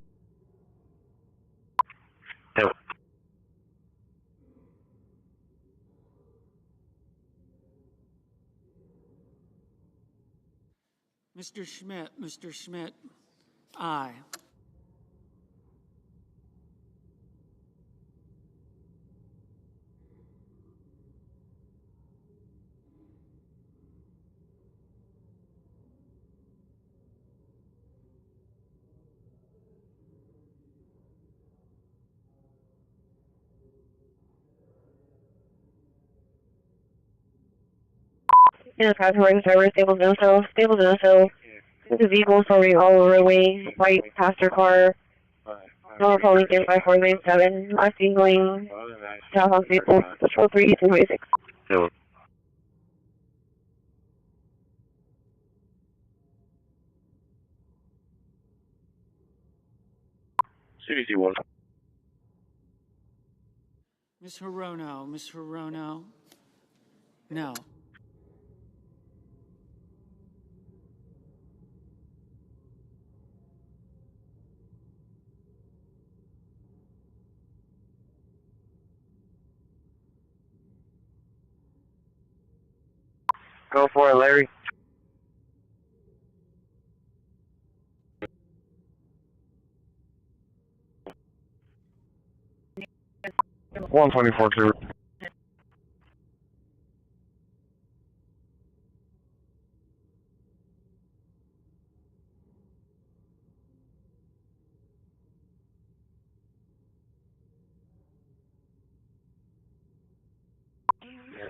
Mr. Schmidt, aye. Yeah, catamaran driver, stable no so. The vehicle sorting all over the way, white passenger car. Number phone Lincoln 5497. Last being going south on Staples, Patrol 3 Eastern 26. CDC 1. Miss Hirono, no. Go for it, Larry. One 24-2.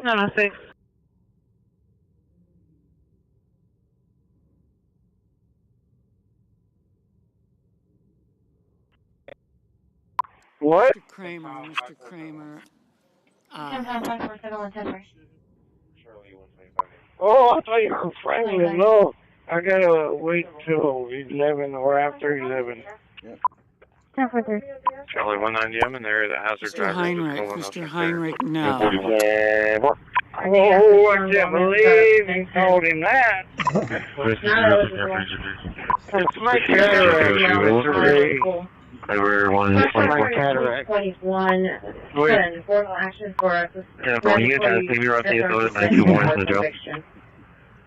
No, 6. What? Mr. Kramer, Oh, I thought you were Franklin. No, I gotta wait till 11 or after 11. Charlie 190, I'm in there. The hazard driver. Mr. Heinrich, no. Yeah, what? Oh, I can't believe he told him that. It's my cataract, Mr. Ray. Over 124. Cataract. 21. Formal action for you guys give me roughly a those 2 more in the job.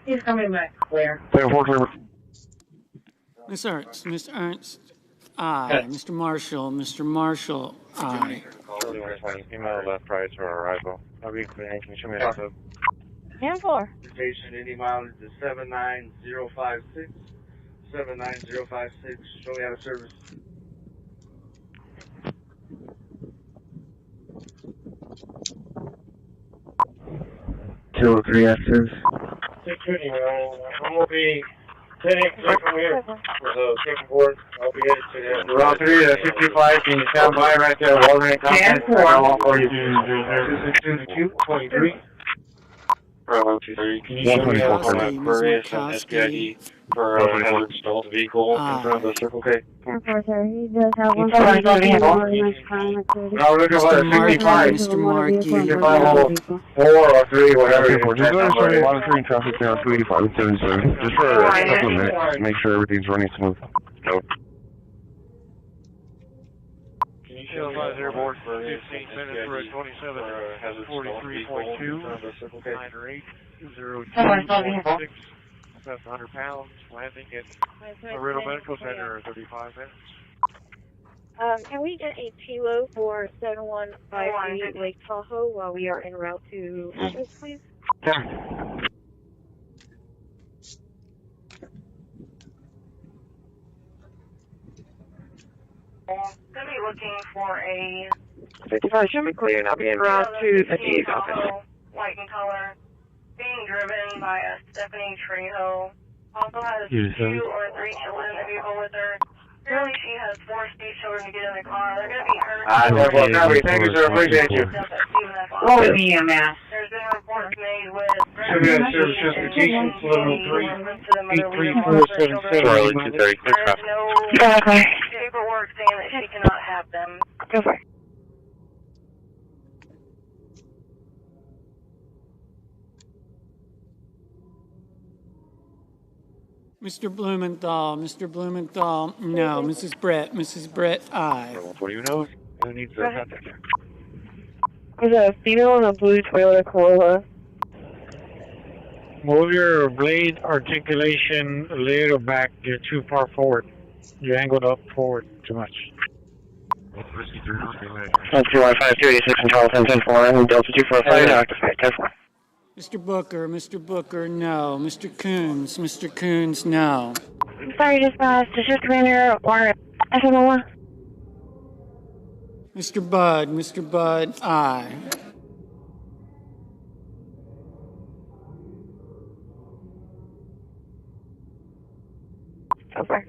He's coming back clear. Miss Ernst, aye. Mr. Marshall, aye. Email left prior to our arrival. I'll be clear. Can you show me that up? 10-4. Station, any mileage is 79056. 79056. Show me out of service. Two or three actors. I'm gonna be heading from here for the second board. I'll be headed to the route 3 to 55. Can you stand by right there? Walter and contact. I got 142, 23. Bravo 23. Can you show me how for SPID for a installed vehicle in front of the Circle K? He does have one. Now we're looking for a 65. Mr. Markey. 65 4 or 3, whatever. Just go to monitoring traffic now, 285 and 77. Just for a couple of minutes, make sure everything's running smooth. Nope. Can you show us airborne for 15 minutes for a 27 43.2 98 0246. That's 100 pounds. Landing at Laredo Medical Center 35 minutes. Can we get a TLO for 7153 Lake Tahoe while we are en route to Corpus, please? Gonna be looking for a 55 should be clear, and I'll be en route to the DA's office. white in color, being driven by a Stephanie Trejo. Also has 2 or 3 children in the vehicle with her. Apparently she has 4 state children to get in the car. They're going to be hurt. Thank you, sir. Appreciate you. What was EMS? There's been reports made with... Should be on service justification, 1103 83477. Charlie 230, clear traffic. No paperwork saying that she cannot have them. Go for it. Mr. Blumenthal, no. Mrs. Brett, aye. What do you know? Who needs a contact? There's a female in a blue Toyota Corolla. 230, can you stand by right there? Walter and contact. 5 Walter and contact. Move your blade articulation a little back. You're too far forward. You angled up forward too much. Christi 3, That's 215-286 and Charleston 10-4, Delta 245, activate 10-4. Mr. Booker, no. Mr. Coons, no. Sorry, dispatch, the shift commander or FMOA. Mr. Budd, aye. Over.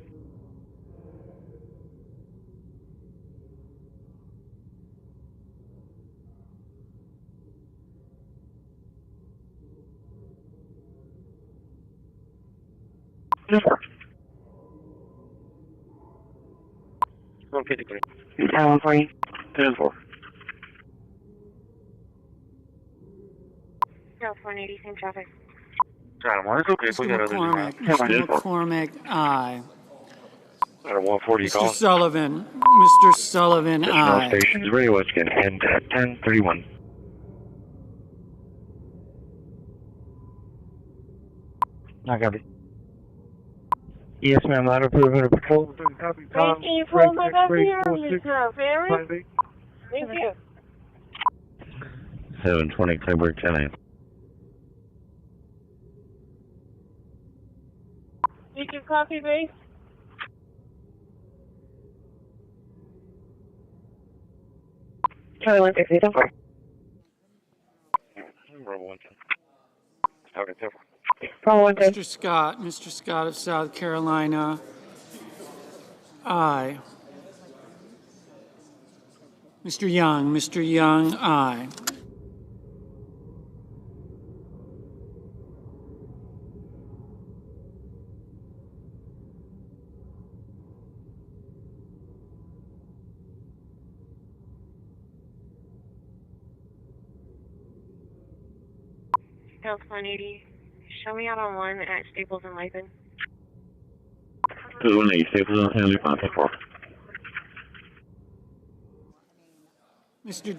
Over. 153. 140. 10-4. California, same traffic. It's okay. We got others in mind. Mr. McCormick, aye. Out of 140 Mr. calls. Sullivan, All aye. stations, radio watch can end at 10:31. I got it. Yes, ma'am. Ladder approving of patrol. Thank you for my passenger, Ferry. Thank you. 720, Clearburg 10-8. Did you copy, base? Charlie 160, 10-4. Bravo 110. Okay, 10-4. Bravo 110. Mr. Scott of South Carolina, aye. Mr. Young, aye. Delta 180. Show me out on 1 at Staples and Lathan. 180, Staples and Lathan 10-4. Mr.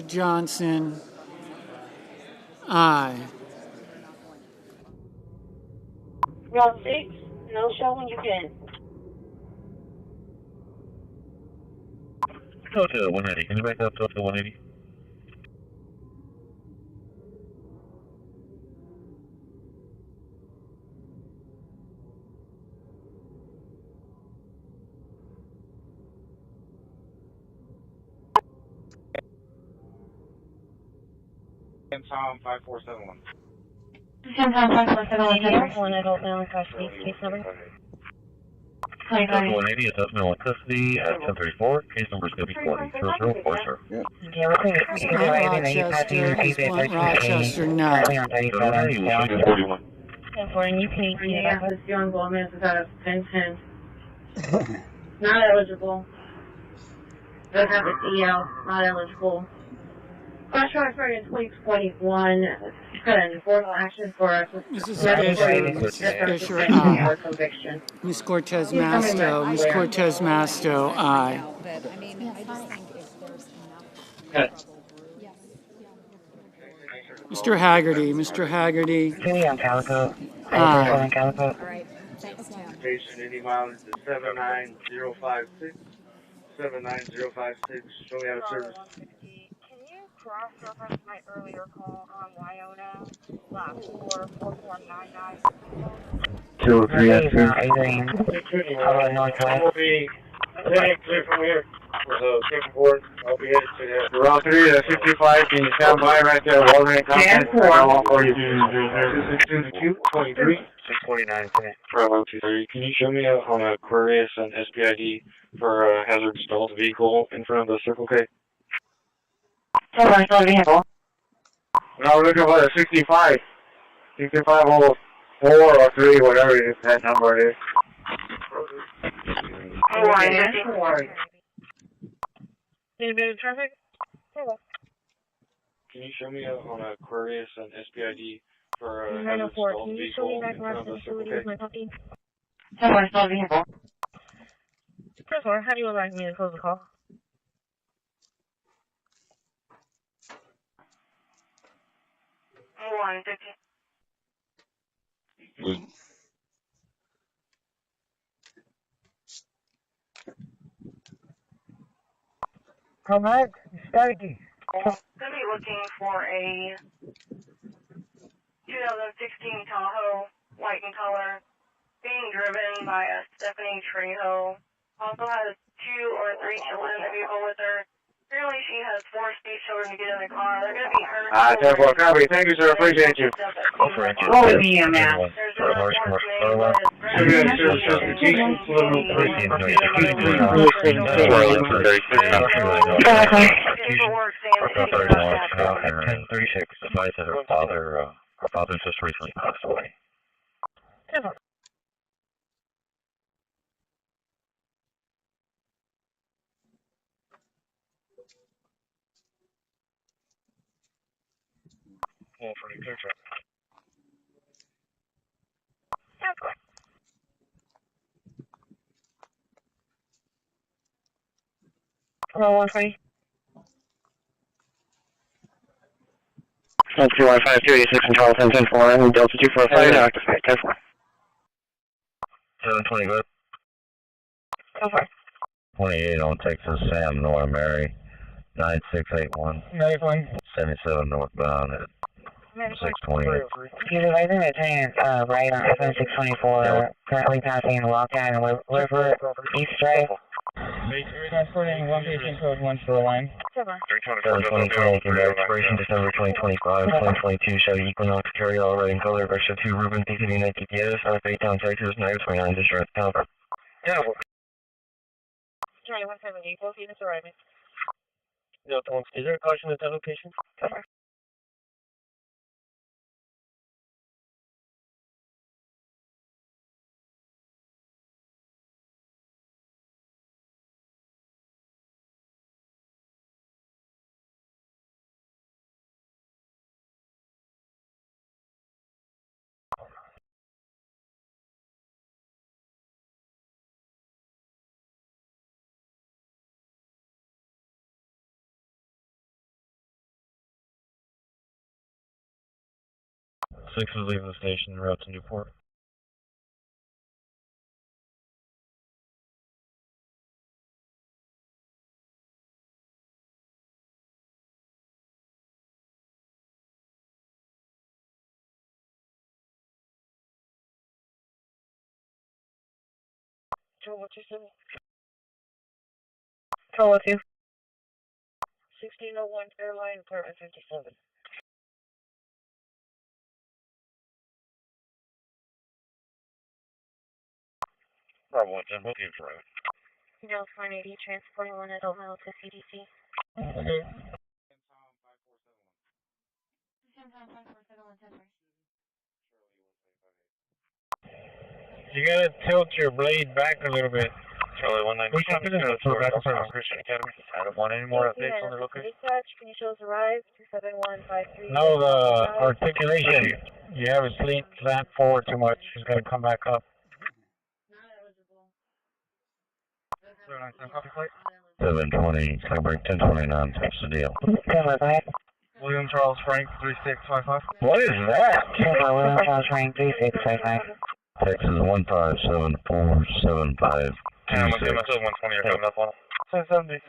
Johnson, aye. Route 6, no show when you can. Delta 180, can you back up Delta 180? Tom 5471. Tom 5471, one adult male in custody, case number. Delta 180, adult male in custody at 1034. Case number is going to be 4004, sir. Okay, we're clear. Rochester, no. Delta 180, we'll show you 41. 10-4, and you can eat it. Yeah, this young woman is out of 10-10. Not eligible. Doesn't have the EL, not eligible. Crash transfer in 2021. Got an enforceable action for us. Mrs. Fisher, aye. Conviction. Ms. Cortez Masto, aye. Mr. Haggerty, Kenny on Calico. aye. On Calico. Station any mileage is 79056. 79056. Show me out of service. Can you cross-reference my earlier call on Wyona, last 4499? 203 F3. Illinois Class. We'll be clear from here. For the second board, I'll be headed to the route 3 at 55. Can you stand by right there? Walter contact. 262 23 649. Bravo 23. Can you show me on a Aquarius and SPID for a hazard stalled vehicle in front of the Circle K? vehicle. No, we're looking for a 65. 6504 or 3, whatever it is, that number is. Anybody in traffic? Can you show me on a Aquarius and SPID for a hazard 904, stalled can you show me vehicle back in last front of the Circle facility K? with my puppy? vehicle. First of all, how do you would like me to close the call? Come back, Starkey. Going to be looking for a 2016 Tahoe, white in color, being driven by a Stephanie Trejo. Also has 2 or 3 children in the vehicle with her. Apparently she has forced these children to get in the car. They're going to be hurt. 10-4 copy. Thank you, sir. Appreciate you. What was the EMS? Her father just recently passed away. Call for the clear truck. Hello, 120. That's 215 286 and Charles 10-4 and Delta 245 activate 10-4. 720, good. 10-4. 28 on Texas Sam, Nora Mary, 9681. 77 northbound at 628. Either way, they're turning right on FM 624, currently passing the walkout and Leopard East Drive. Transporting one patient code 1 for the line. 720, expiration December 2025, 2022, Chevy Equinox, carry all red in color, Russia 2, Ruben, PCD 9 TPS, out of Baytown, Texas, 929, discharge, Calvert. Yeah. Charlie 170, both units arriving. Delta 1, is there a caution at that location? Cover. Six is leaving the station en route to Newport. Joe, what's your signal? Joe, what's you? 1601 Caroline, apartment 57. Bravo 110, both units arriving. Dallas 180, transporting 1 adult male to CDC. Okay. You gotta tilt your blade back a little bit. Charlie 190. We can tilt back in front of Christian Academy. I don't want any more updates on the location. Dispatch, can you show us arrive? 27153. No, the articulation. You have it slant forward too much. It's gonna come back up. 720, Cyber 1029, what's the deal? William Charles Frank 3655. What is that? William Charles Frank 3655. Texas 15747526. Yeah, I'm gonna myself 120 or coming up on 770.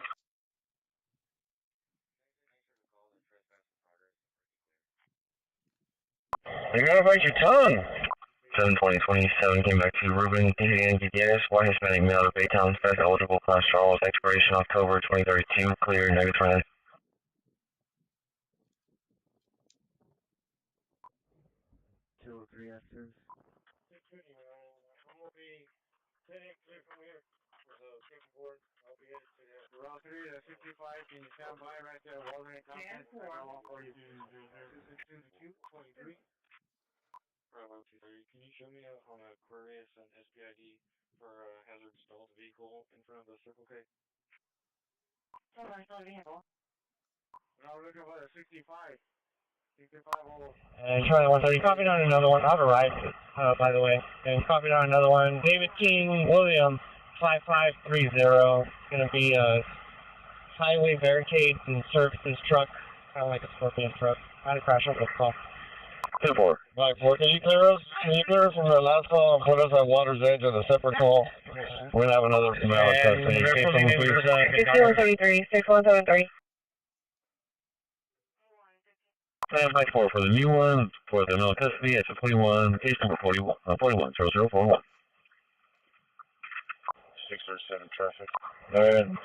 You gotta bite your tongue. 72027 came back to Ruben, DTS, white Hispanic male to Baytown, special eligible class Charles, expiration October 2032, clear, negative 29. 203 answers. I'm gonna be sitting clear from here for the paperboard. I'll be headed to the route 3 at 55. Can you stand by right there? Walden and contact. I want for you to 26223. Bravo 23, can you show me on a Aquarius and SPID for a hazard stalled vehicle in front of the Circle K? Charlie, vehicle. No, we're looking for the 65. 65 over. Charlie 130, copied on another one. I've arrived, by the way. And copied on another one. David King, William, 5530. It's going to be a highway barricade and services truck, kind of like a Scorpion truck. I had to crash over the clock. 10-4. 9-4. Can you clear us? Can you clear us from the last call and put us at water's edge at a separate call? We're gonna have another mallet test. Can you say something, please? 6173, 6173. And 9-4 for the new one, for the no custody, it's a 21, case number 41, 0041. 607 traffic. Go ahead.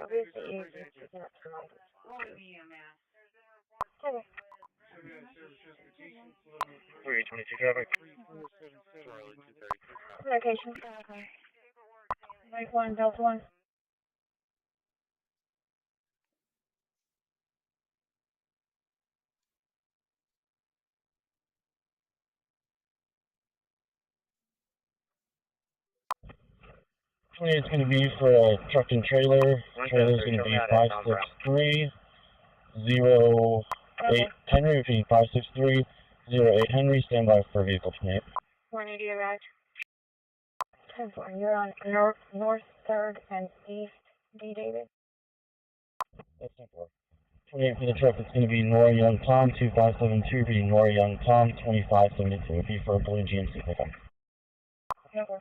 Obviously, you cannot promote it. Okay. 322 traffic. Location. Mike 1, Delta 1. It's going to be for a truck and trailer. Trailer's going to be 56308 Henry. Repeating 56308 Henry. Stand by for vehicle 28. 180 arrived. 10-4. You're on North 3rd and East D. David. That's 10-4. 28 for the truck. It's going to be Nora Young Tom 2572. Repeating Nora Young Tom 2572. It'll be for a blue GMC pickup. 10-4.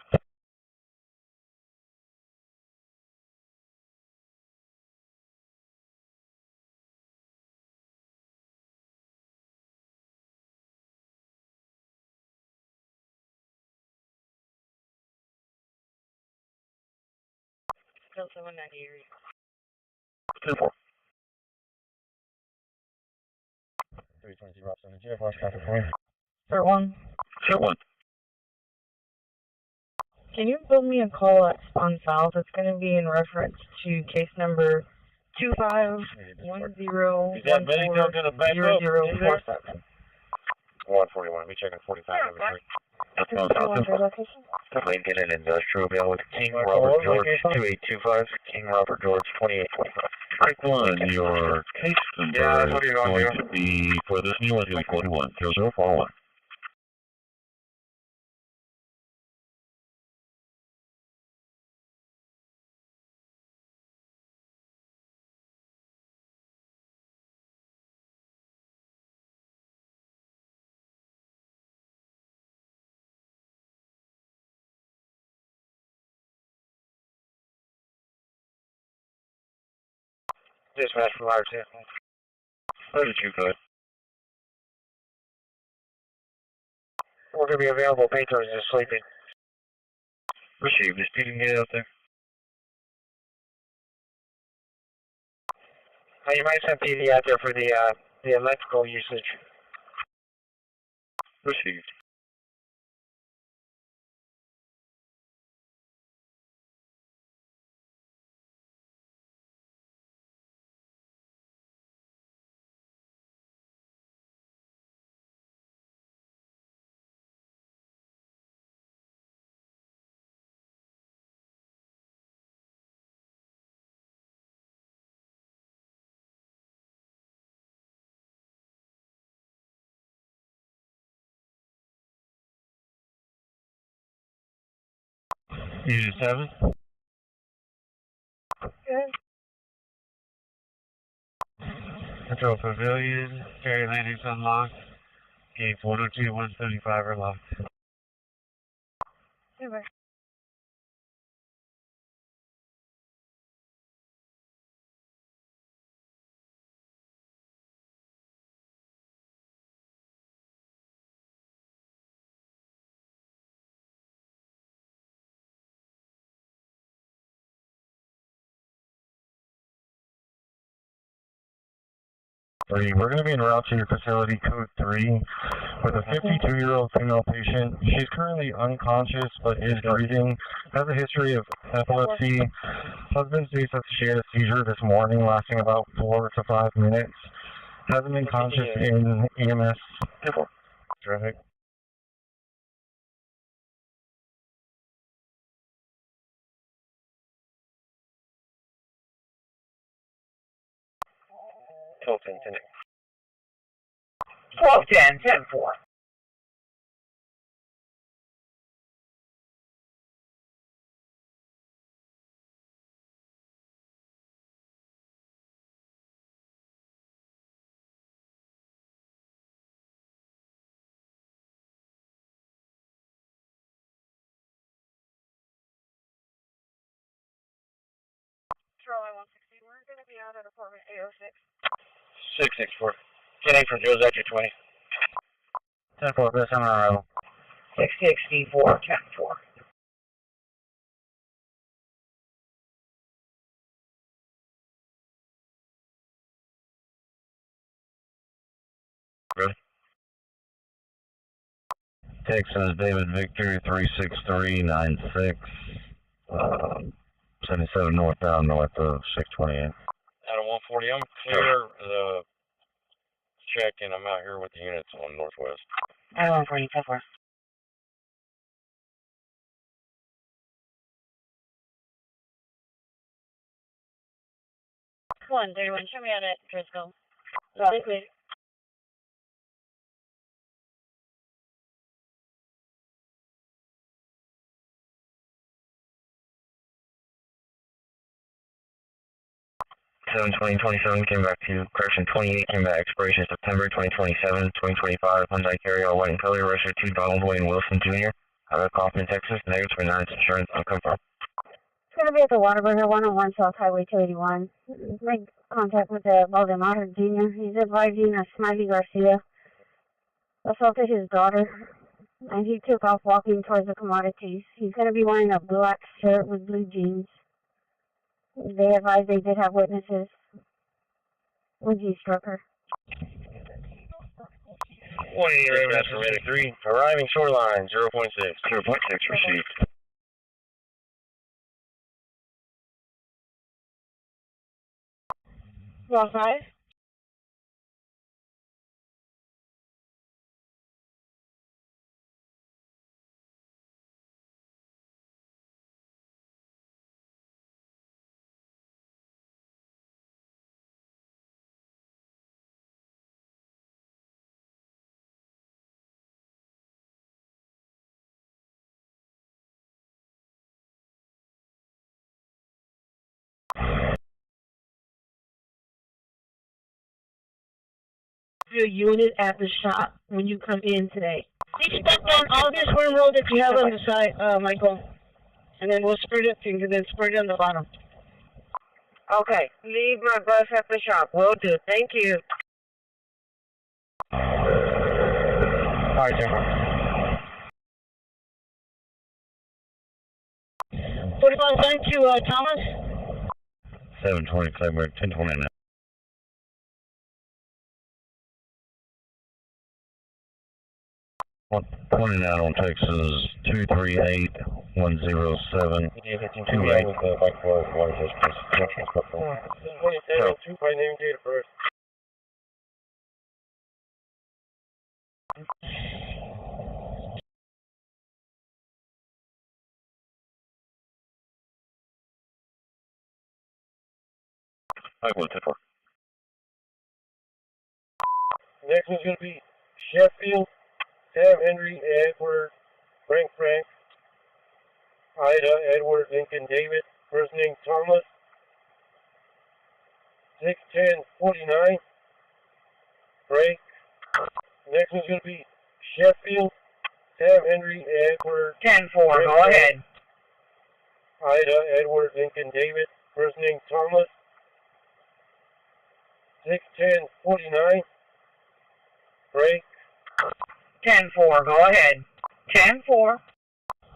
Delta 198. 10-4. 320 Robson and GFR traffic for you. Cert 1. Cert 1. Can you build me a call at Spawn South? It's going to be in reference to case number 2510140047. 141. Let me check on 45. That's on South. Lincoln and Industrial Bill with King Robert George 2825. King Robert George 2825. Break 1, your case number is going to be, for this new one, it's going to be 410041. Dispatch from Large 2. Where did you go? We're going to be available. Patrons is sleeping. Received. Is Pete get out there? You might send PD out there for the electrical usage. Received. Unit 7. Good. Control Pavilion. Ferry landings unlocked. Gates 102, 175 are locked. Super. We're going to be en route to your facility, code 3, with a 52-year-old female patient. She's currently unconscious, but is breathing, has a history of epilepsy. Husband states that she had a seizure this morning, lasting about 4 to 5 minutes. Hasn't been conscious in EMS. Traffic. Tilton, 1210, 10-4. Charlie 160, we're going to be out at apartment 806. 664. 10-8 from Joe's after 20. 10-4, best on arrival. 664, 10-4. Ready? Texas David Victor 36396. 77 northbound north of 628. Out of 140, I'm clear the check, and I'm out here with the units on Northwest. I want 140, 10-4. Come on, 31, show me out at Driscoll. Liquid. Seven 2027 came back to correction 28 came back expiration September 2027 2025 Hyundai Carrier white in color registered to Donald Wayne Wilson Jr. out of Kaufman, Texas. Negative 29 insurance unconfirmed. It's going to be at the Waterburger 101 South Highway 281. Make contact with the Valdemar Jr. He's advising a Smiley Garcia assaulted his daughter, and he took off walking towards the commodities. He's going to be wearing a black shirt with blue jeans. They advised they did have witnesses when he struck her. 180 arriving shoreline 0.6. 0.6 received. Wall 5? Your unit at the shop when you come in today. You step down all this wormhole that you have on the side, Michael, and then we'll spread it and then spread it on the bottom. Okay, leave my bus at the shop. Will do. Thank you. Alright, sir. 45 line to Thomas. 720 Claiborne 1029. On 29 on Texas 238 107 28. By name, date of birth. Next one's going to be Sheffield, Sam Henry, Edward, Frank, Ida, Edward, Lincoln, David, first name Thomas, 61049, break. Next one's going to be Sheffield, Sam Henry, Edward, 10-4, go ahead. Ida, Edward, Lincoln, David, first name Thomas, 61049, break. 10-4, go ahead. 10-4.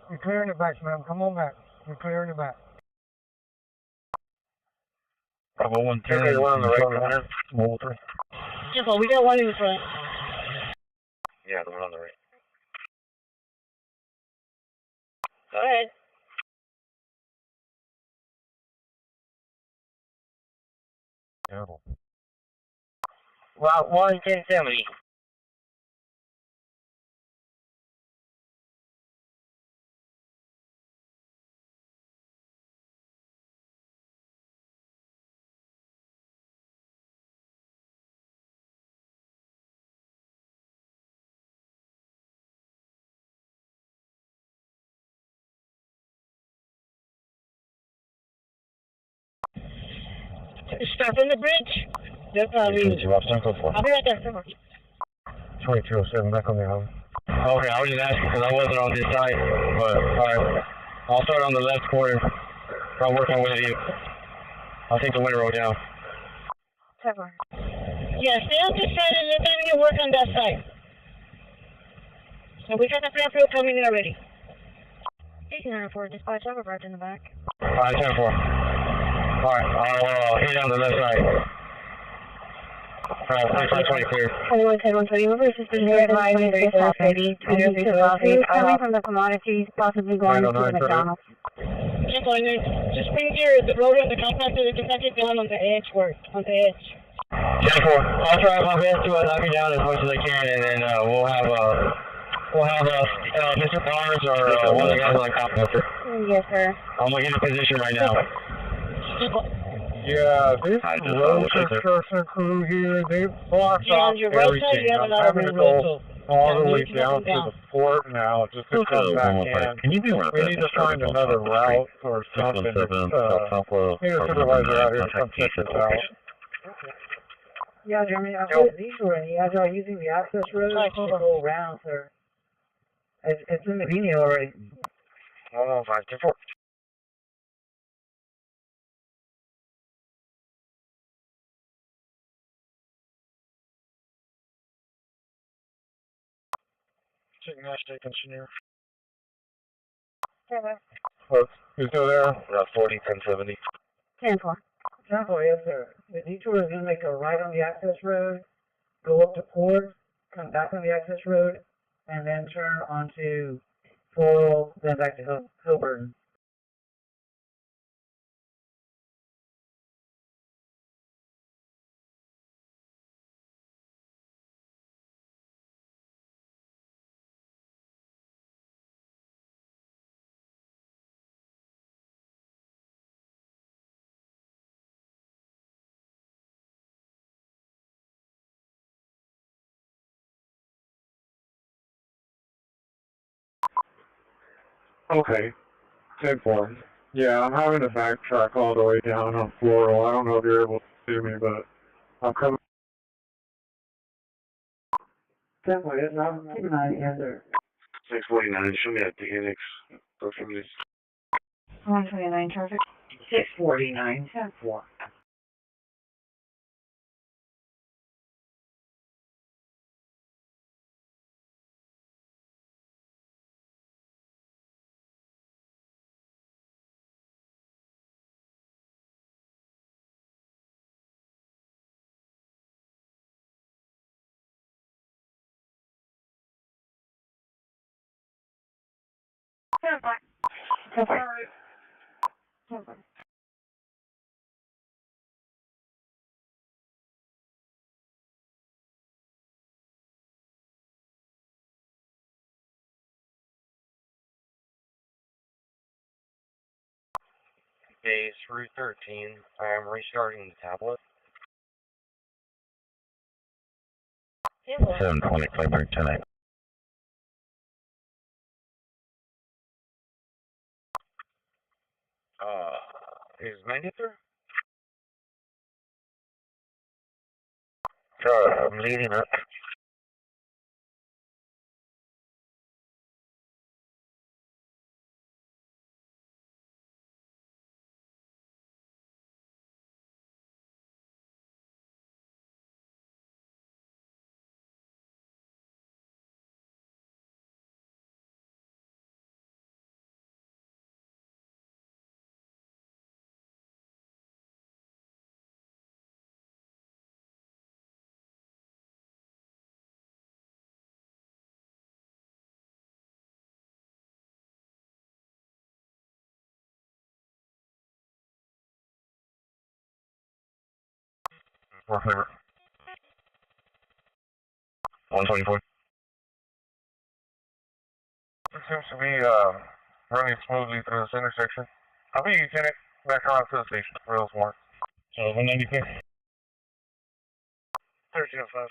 We're clearing it back, ma'am. Come on back. We're clearing it back. Bravo 110. One on the right, Walter. Careful, we got one in the front. Yeah, the one on the right. Go ahead. Terrible. Route 1, 1070. Stop in the bridge. I'll be right there. 2207, back on the highway. Okay, I was just asking because I wasn't on this side, but alright. I'll start on the left corner. I'll work my way to you. I'll take the window road down. Yeah, stay on this side and let them work on that side. So we got the front field coming in already. 1804, dispatch, I have a bird in the back. Alright, 10-4. Alright, I'll hit on the left side. Alright, 2520 clear. 120, reverse is here at line 3680, 2202, coming from the commodities, possibly going to the McDonald's. Just going in. Just bring the road and the compactor, the compactor down on the edge work, on the edge. 10-4. I'll try my best to knock it down as much as I can, and then we'll have Mr. Barnes or one of the guys on the compactor. Yes, sir. I'm gonna get in position right now. Yeah, this road construction crew here, they blocked off everything. I'm having to go all the way down to the port now just to come back in. Can you be aware of We need to find another route or something. Need a supervisor out here to come check this out. Yeah, Jeremy, I hope these were, you guys are using the access road to go around, sir. It's in the video already. Oh, 524. Check Nash State Engineer. Hello. You still there? 40, 1070. 10-4. 10-4, yes, sir. The detour is going to make a right on the access road, go up to Port, come back on the access road, and then turn onto Floral, then back to Hilburn. Okay. 10-4. Yeah, I'm having to backtrack all the way down on Floral. I don't know if you're able to see me, but I'm coming. 10-4, yes, I'm keeping an eye on there. 649, show me that DNX. Go from this. 129 traffic. 649, 10-4. Base Route 13, I'm restarting the tablet. 720, Claiborne, 10-8. Is 93? I'm leading up. Four Claiborne. 124. It seems to be running smoothly through this intersection. I'll be using it back around to the station for those marks. So 196. 1305.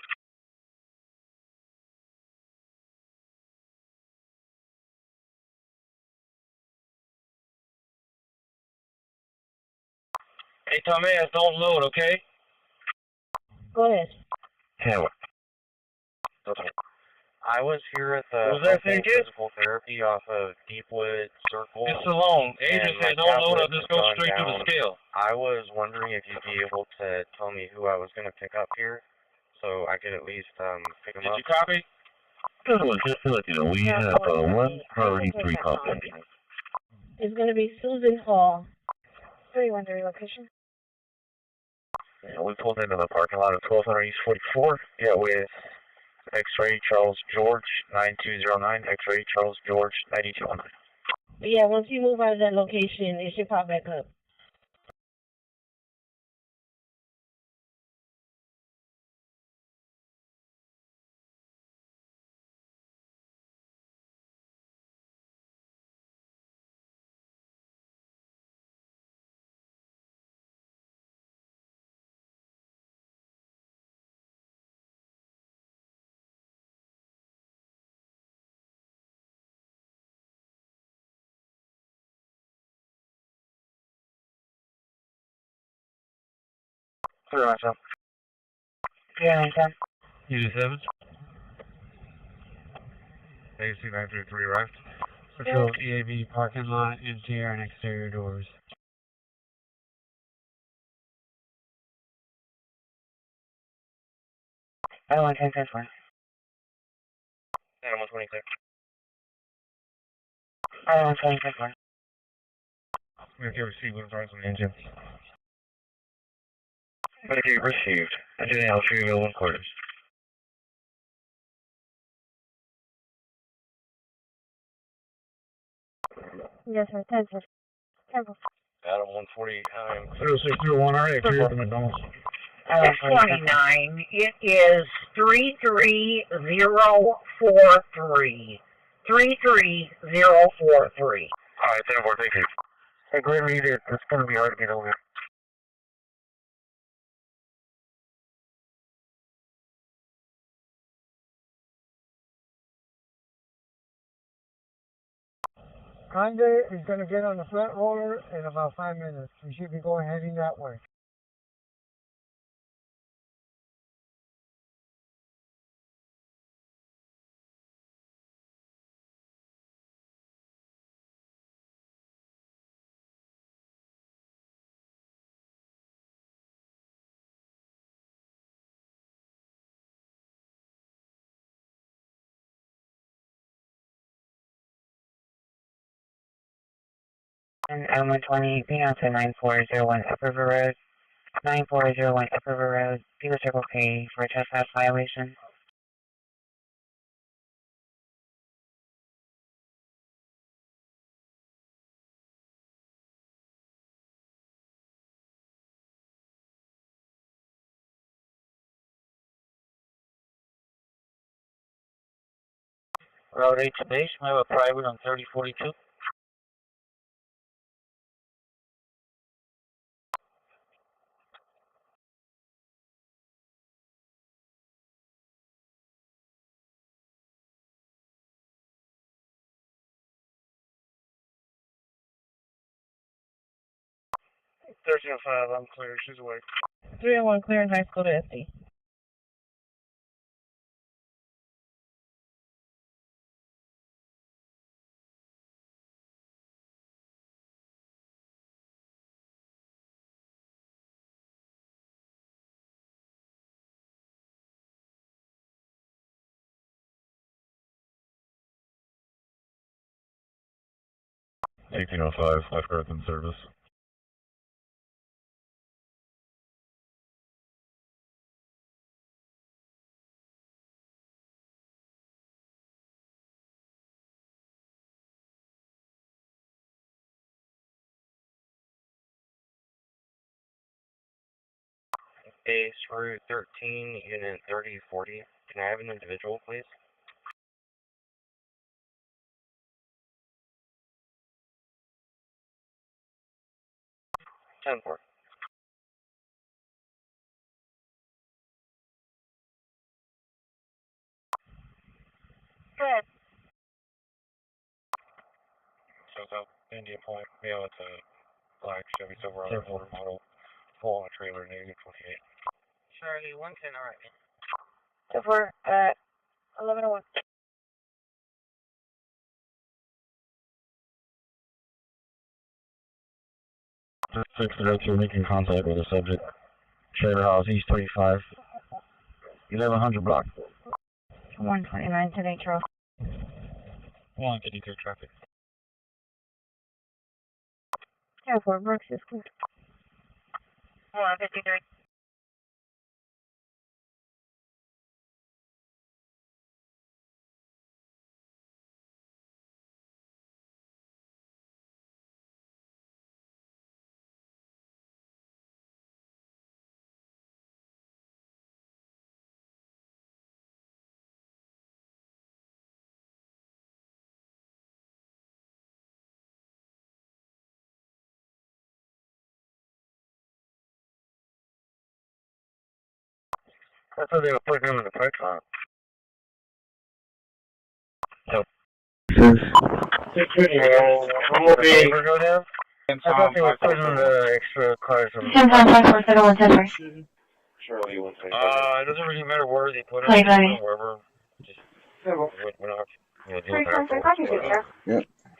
Hey, Thomas, don't load, okay? Go ahead. Yeah, Okay. I was here at the physical therapy off of Deepwood Circle. It's alone. Agent says don't load up, just go straight to the scale. I was wondering if you'd be able to tell me who I was going to pick up here, so I could at least pick him up. Did you copy? good one. Just to let you know, we have one priority 3 call pending. It's going to be Susan Hall. 313 location. Yeah, we pulled into the parking lot of 1200 East 44. Yeah, with X-ray Charles George 9209, X-ray Charles George 9209. Yeah, once you move out of that location, it should pop back up. Clear myself. Yeah, I'm done. U7. AC 933 arrived. Patrol EAB parking lot, interior and exterior doors. I don't want to take this one. Adam 126. I don't want to take this one. We have to receive with regards on the engine. Medicate received. Engine L 3 available quarters. Yes, sir. 10 sir. Temple. Adam 140. 0601, alright, clear to McDonald's. 629, it is 33043. 33043. Alright, 10-4, thank you. Hey, Grim Reader, it's going to be hard to get over. Conde is going to get on the flat roller in about 5 minutes. We should be going heading that way. I'm 120, being out to 9401 Upriver Road. 9401 Upriver Road, Peter Circle K for a trespass violation. Route 8 to base, we have a private on 3042. Thirteen five, I'm clear. She's away. 301 clear in high school to SD. Lifeguards in service. Base Route 13, Unit 3040. Can I have an individual, please? Ten four. Good. So South India Point, male, it's a black Chevy Silverado 4 model. pull on a trailer near 28. Charlie 110, alright. 10-4, 1101. Just 602 making contact with the subject. Trailer house, East 35, 1100 block. 129 today, Charles. 153 traffic. 10-4, Brooks is clear. 153. I thought they were putting him in the park lot. So. I thought they were putting the extra cars on the park lot. Charlie 125. It doesn't really matter where they put them, wherever. Just, we don't have to, deal with that.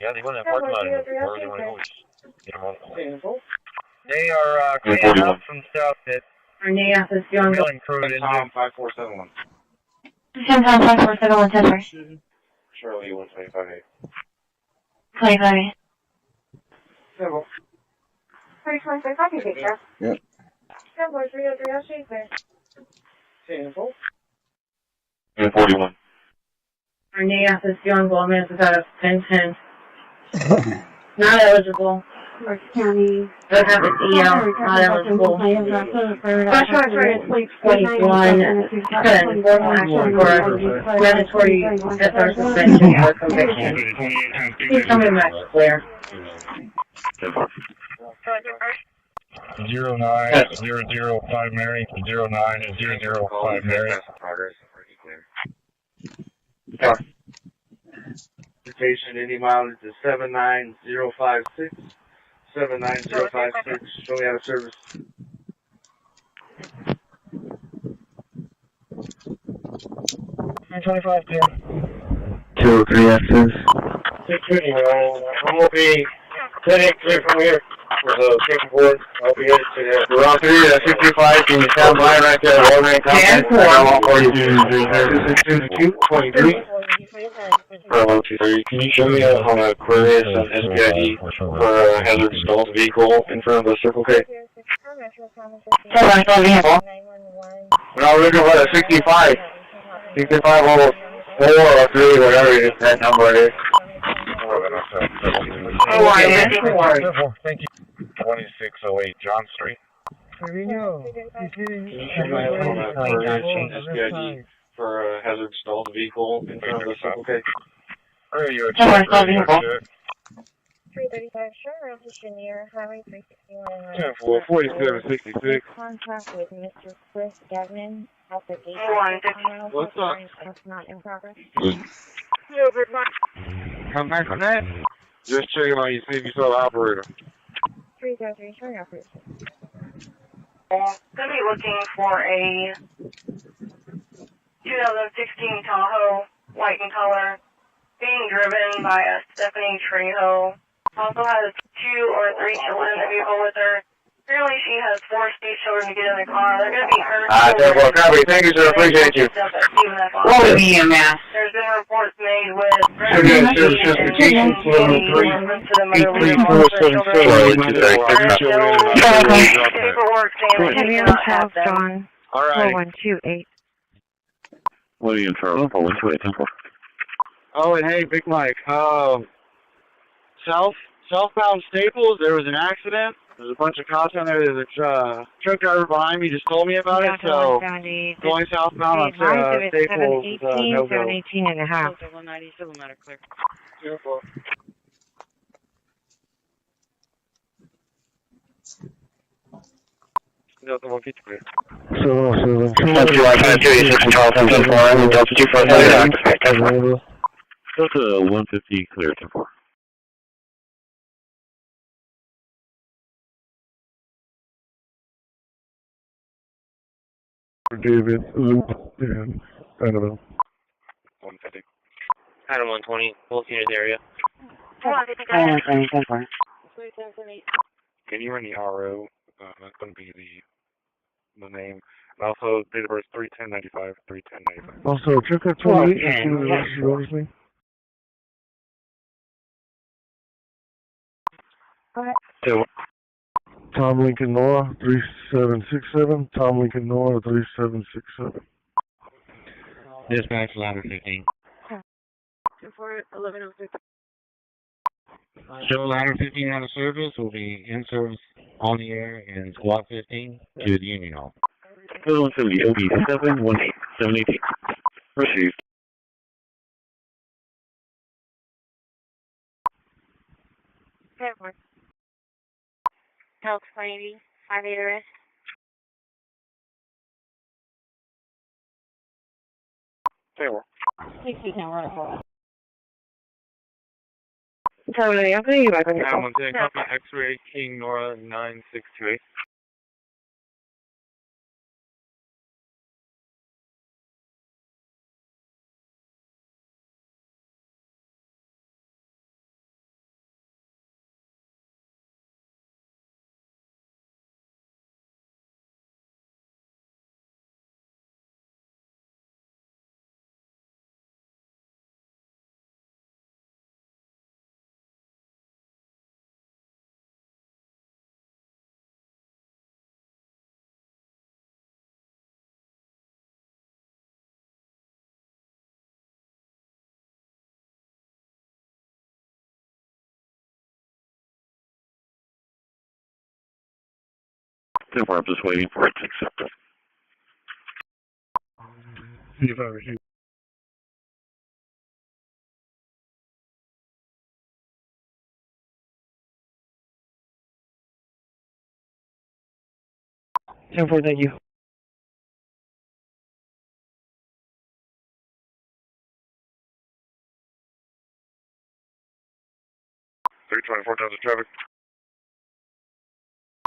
Yeah, they went in the parking lot, and wherever they want to go, just get them on. They are cleaning up some stuff that Milling crew didn't do. 5471. 5471, 10-4. Charlie 125. 25. 325, copy, picture. Yep. 10-4, 303, I'll shoot there. 41. Our NAF is John Gomez without a 1010. Not eligible. North County. Doesn't have an EL, not eligible. Special Target 21, got an enforcement action for mandatory SR suspension or conviction. Please tell me that's clear. 0905 Mary, 0905 Mary. Station any mileage is 79056. 79056. Show me out of service. And 25 clear. 203 access. 620, I'm going to be heading clear from here. For the second board, I'll be headed to the We're on 365, can you stand by right there? Ordering contact. 23. Bravo 23, can you show me on Aquarius and SPID for a hazard stalled vehicle in front of the Circle K? We're not looking for the 65. 65 almost 4 or 3, whatever that number is. Thank you. 2608 John Street. Can you show me out on Aquarius and SPID for a hazard stalled vehicle in front of the Circle K? Radio 335, Sure, Officer near Highway 361. 4766. Contact with Mr. Chris Gagnon at the gate. What's up? That's not in progress. Come back from that. Just checking on you, see if you saw the operator. 333, turn off your Gonna be looking for a 2016 Tahoe, white in color, being driven by a Stephanie Trejo. Also has 2 or 3 children in the vehicle with her. Apparently she has 4 state children to get in the car. They're going to be hurt. 10-4, copy. Thank you, sir. Appreciate you. What would be EMS? There's been reports made with Justification, John. All right. 4128. William Charles, 4128, 10-4. Oh, and hey, Big Mike. Southbound Staples, there was an accident. There's a bunch of cops on there. There's a truck driver behind me just told me about it, so going southbound on Staples is no go. 718 and a half. 190, civil matter clear. 04. Delta 150 clear. Delta 150 clear, 10-4. David, Luke, and Annabelle. 150. Item 120, both units area. Can you run the RO? That's going to be the name. And also, date of birth 31095, 31095. Also, check that 28 and see what the rest of yours me. Tom Lincoln Nora 3767. Tom Lincoln Nora 3767. Dispatch ladder 15. 1106. Show ladder 15 out of service will be in service on the air in squad 15 to the Union Hall. 170 OB 718 Received. Health 480, 5-8 arrest. Table. 60 can run it for us. Terminating, I'm going to back on your phone. Copy X-ray King Nora 9628. Therefore, I'm just waiting for it to accept it. See if I receive. Thank you. $324 of traffic.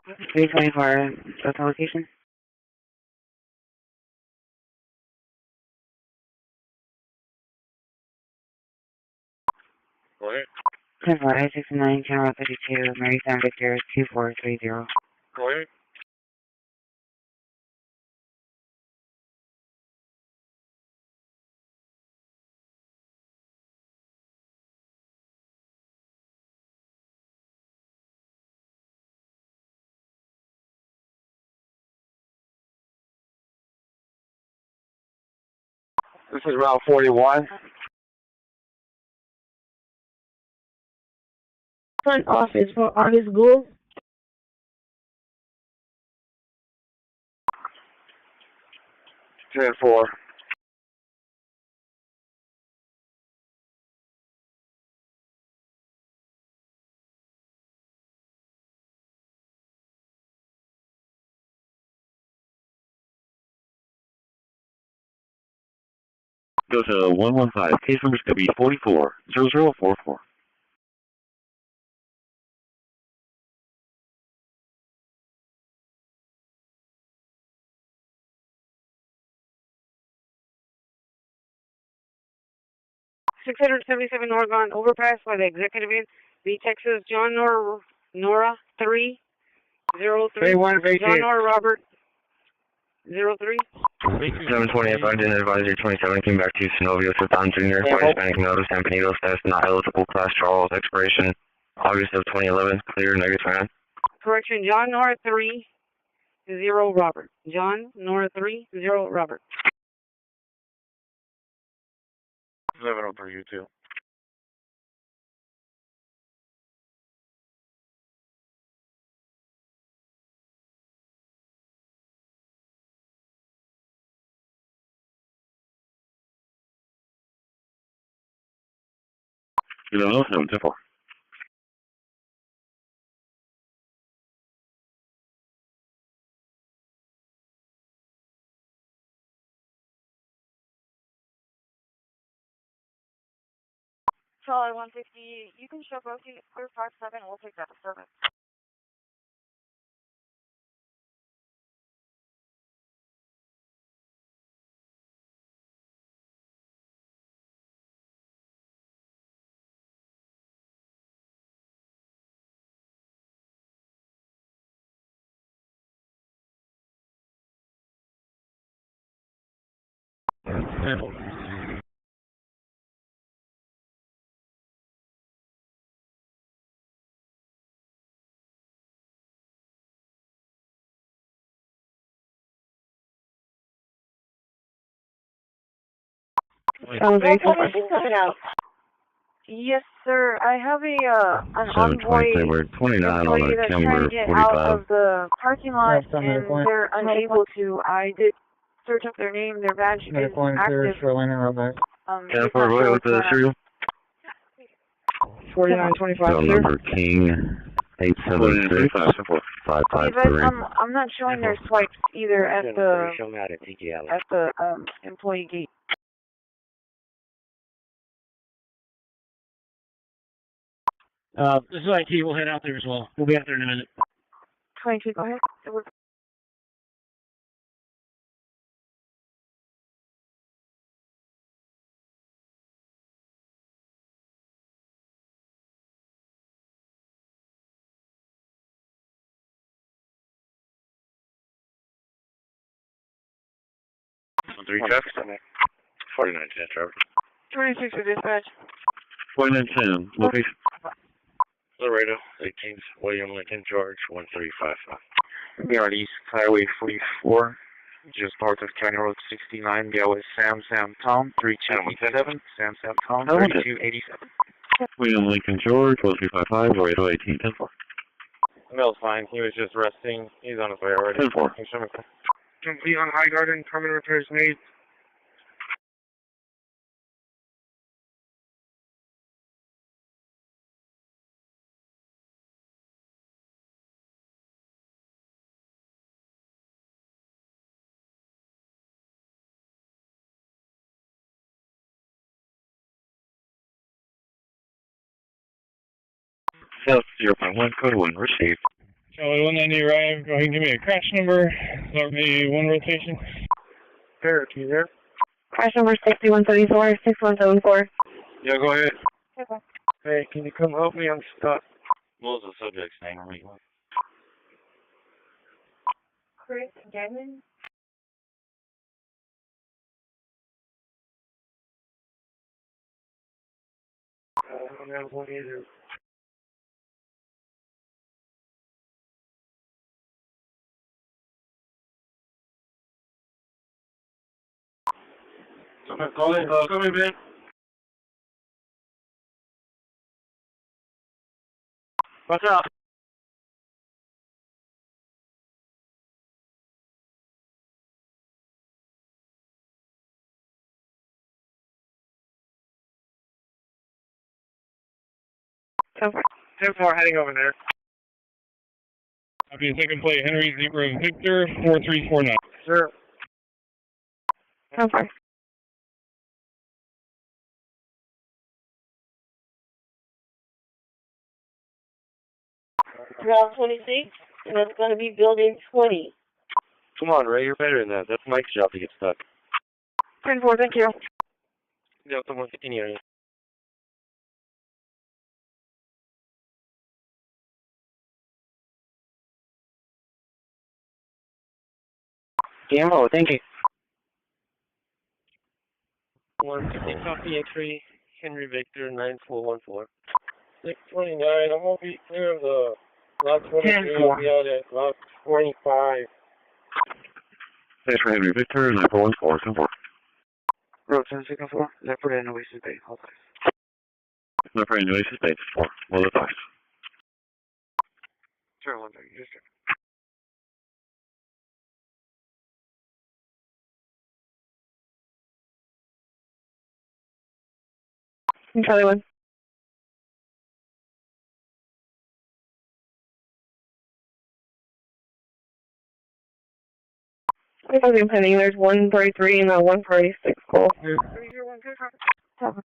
324, what's the location? Go ahead. 10-4, I-69, Channel 32, Mary San Victor, 2430. Go ahead. This is Route 41. Front office for August Gould. Ten four. Go to 115. Case number is going to be 440044. $677 northbound overpass by the executive inn. B Texas John Nora 303. John Nora Robert 03. 720, if I didn't advise you 27, came back to Synovia Sultan Jr., Hispanic Notice, San Benito status, not eligible, class Charles, expiration August of 2011, clear, negative man. Correction, John Nora 30 Robert. John Nora 30 Robert. 1103 you too. You don't know, 724. Charlie 150, you can show both units clear 57, we'll take that to service. Yes, sir. I have an envoy 29 on employee the that's trying camera to get out 45. of the parking lot, and they're unable to. I did search up their name. Their badge is active. Can I go with the serial? 4925, Cell number King 876 553. I'm not showing their swipes either at the employee gate. This is IT. We'll head out there as well. We'll be out there in a minute. 22, go ahead. 3 traffic. 4910 traffic. 26 for dispatch. 4910, location. Laredo, 18th, William Lincoln, George, 1355. We are on East Highway 44, just north of County Road 69. Be with Sam Tom, 3287. Sam Tom, 3287. William Lincoln, George, 1355, Laredo, 1810. Mel's fine. He was just resting. He's on his way already. 10-4. Complete on High Garden. Permanent repairs made. South 0.1, code 1, received. Charlie 190 arrived. Go ahead and give me a crash number. Start me 1 rotation. Parrot, you there? Crash number 6134, 6174. Yeah, go ahead. Okay. Hey, can you come help me? I'm stuck. What was the subject's name? Chris Gedman? I don't have one either. Call in, Ben. What's up? Ten four, heading over there. I'll be second plate, Henry 0 Victor 4349. Sir. Okay. Ground 26, and it's going to be building 20. Come on, Ray, you're better than that. That's Mike's job to get stuck. 10-4, thank you. Delta 159. DMO, thank you. 150 copy X-ray, Henry Victor 9414. 629, I'm going to be clear of the lot 23. I'll be out at lot 25. Thanks for Henry Victor, 9414, 10-4. Road 1064, Leopard and Nueces Bay, hold on. Leopard and Nueces Bay, 4, well advised. Sure, one second, just Charlie 1. I think I'm pending. There's 143 and a 146 call. 301, good.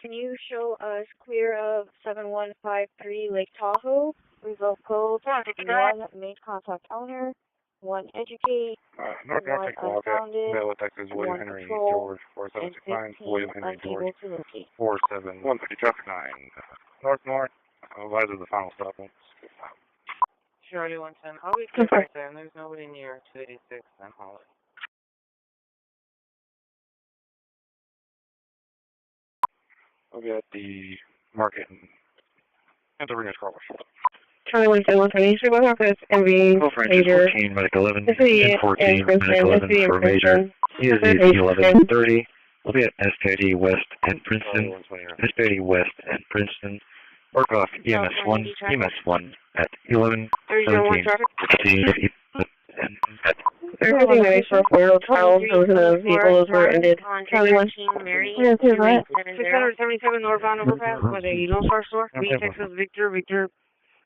Can you show us clear of 7153 Lake Tahoe? Result code 1 made contact owner, 1 educate, North 1 Norfolk Wildcat, unfounded, Bell, Texas, William 1 Henry patrol, George, and 4765, 15 William Henry George, unable to locate. 47 traffic 9. North, advise of the final stop. Charlie 110. I'll be clear right there, and there's nobody near 286 and Holly. I'll be at the market and the Ringer's Car Wash. Charlie 110, Eastern Corpus, MV, major. 14, medic 11, This will be and 14, in medic Princeton. 11 This will for be in major. Princeton. ESD 1130. We'll be at SPID West and Princeton. SPID West and Princeton. Work off EMS 1, EMS 1 at 1117. 15, Everything ready for 412. Those are the vehicles were ended. Charlie 1. Mary, 677 northbound overpass by the Lone Star store. B Texas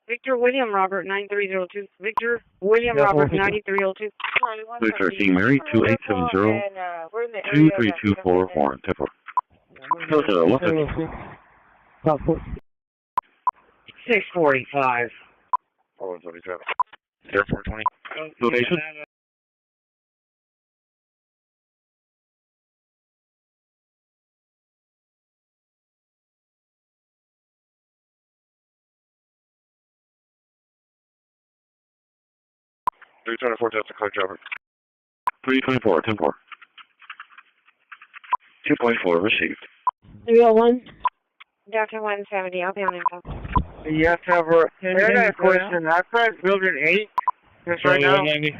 Victor William Robert 9302. Victor William Robert 9302. 13 Mary 2870 2324 Warren Temple. Go to the left. 645. 4177. 0420. Location. Three 24 Delta Clark Driver. 324 10-4. 2.4 received. 301. Delta 170, I'll be on info. Yes, over. I got a question. I tried building 8 just right now, and it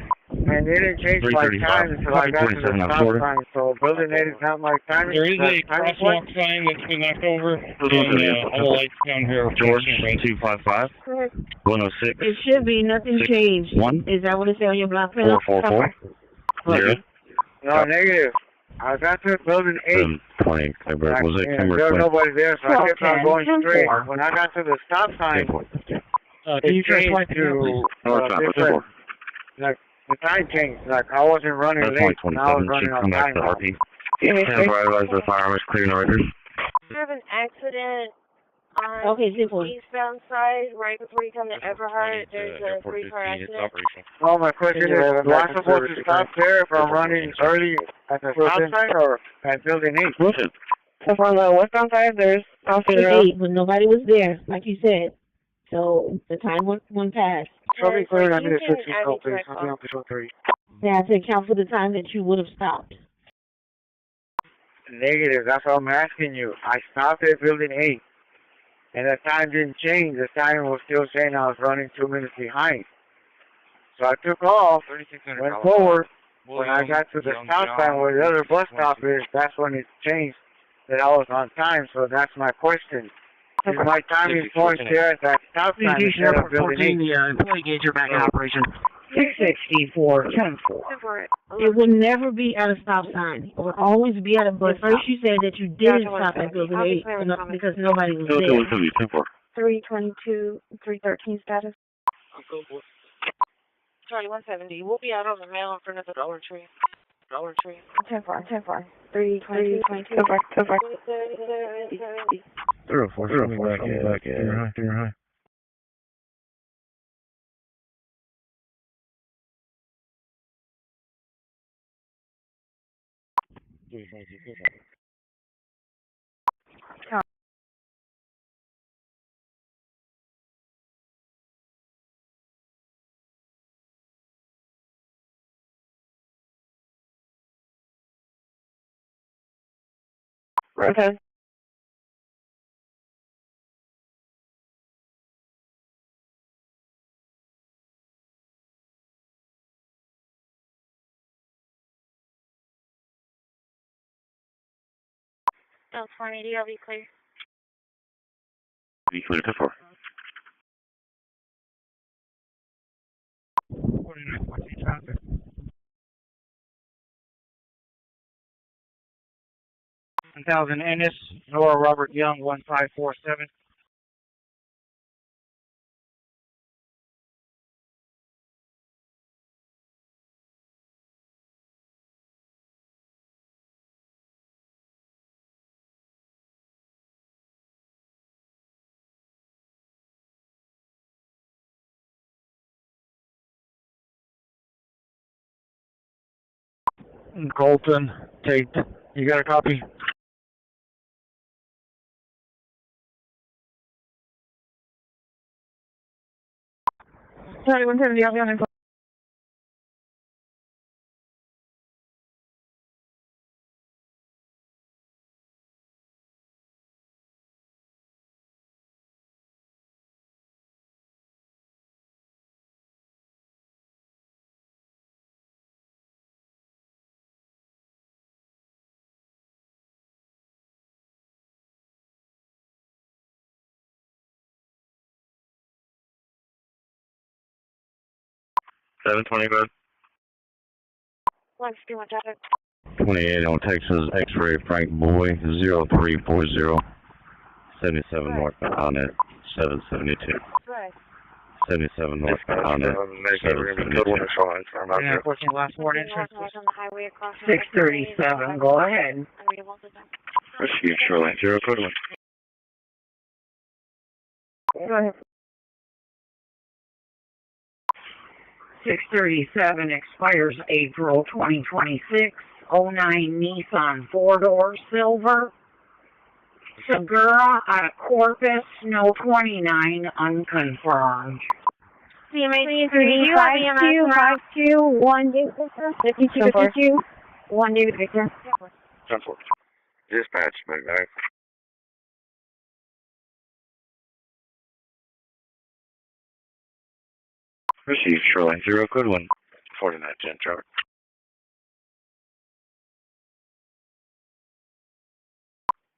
didn't change my time until I got to the stop sign. So building 8 is not my time. There is a crosswalk sign that's been knocked over, and all the lights down here are George flashing. 255 106. It should be nothing changed. 1. Is that what it says on your block panel? 444 0. No, negative. I got to building 8. 20. Was it There was nobody there, so I kept on going straight. When I got to the stop sign, it changed to different. Like, the time changed. Like, I wasn't running That's late, only and I was 27. running Should on come back time. to RP. Stand by, advise the firearms clearing the record. You have an accident on the eastbound side, right before you come to Everhart. There's a 3-car accident. Well, my question is, do I supposed to stop there if I'm running early at the stop sign or at building 8? Listen. So on the westbound side, there's crossing gate, but nobody was there, like you said. So the time went past. So be clear, I need a 16 call, please. I'll be on patrol 3. Yeah, to account for the time that you would have stopped. Negative, that's what I'm asking you. I stopped at building 8, and the time didn't change. The time was still saying I was running 2 minutes behind. So I took off, went forward. When I got to the stop sign where the other bus stop is, that's when it changed that I was on time. So that's my question. Is my timing point there at that stop sign instead of building 8? Employee gauge, you're back in operation. 664, 10-4. It will never be at a stop sign. It will always be at a bus. First you said that you didn't stop at building 8 because nobody was there. 322, 313 status. Charlie 170, we'll be out on the mail in front of the Dollar Tree. 10-4. 322. 10-4. 04, coming back, junior high. Okay. That's 180, I'll be clear. Be clear to 4. 1000 Ennis, Nora Robert Young, 1547. Colton, Tate, you got a copy? Charlie 170, I'll be on info. $720, 161 traffic. 28 on Texas X-ray Frank Boy 0340 77 northbound on at 772. Right. 77 northbound on at 772. Yeah, 14 last word entrance. 637, go ahead. Rescue Shoreline 0 code 1. Go ahead. 637 expires April 2026. 09 Nissan 4-door silver. Segura at Corpus, no 29, unconfirmed. CMH 5252 1 David Victor 5252 1 David Victor. 10-4. Dispatch, back. Receive Shoreline 0 code 1. 4910 traffic.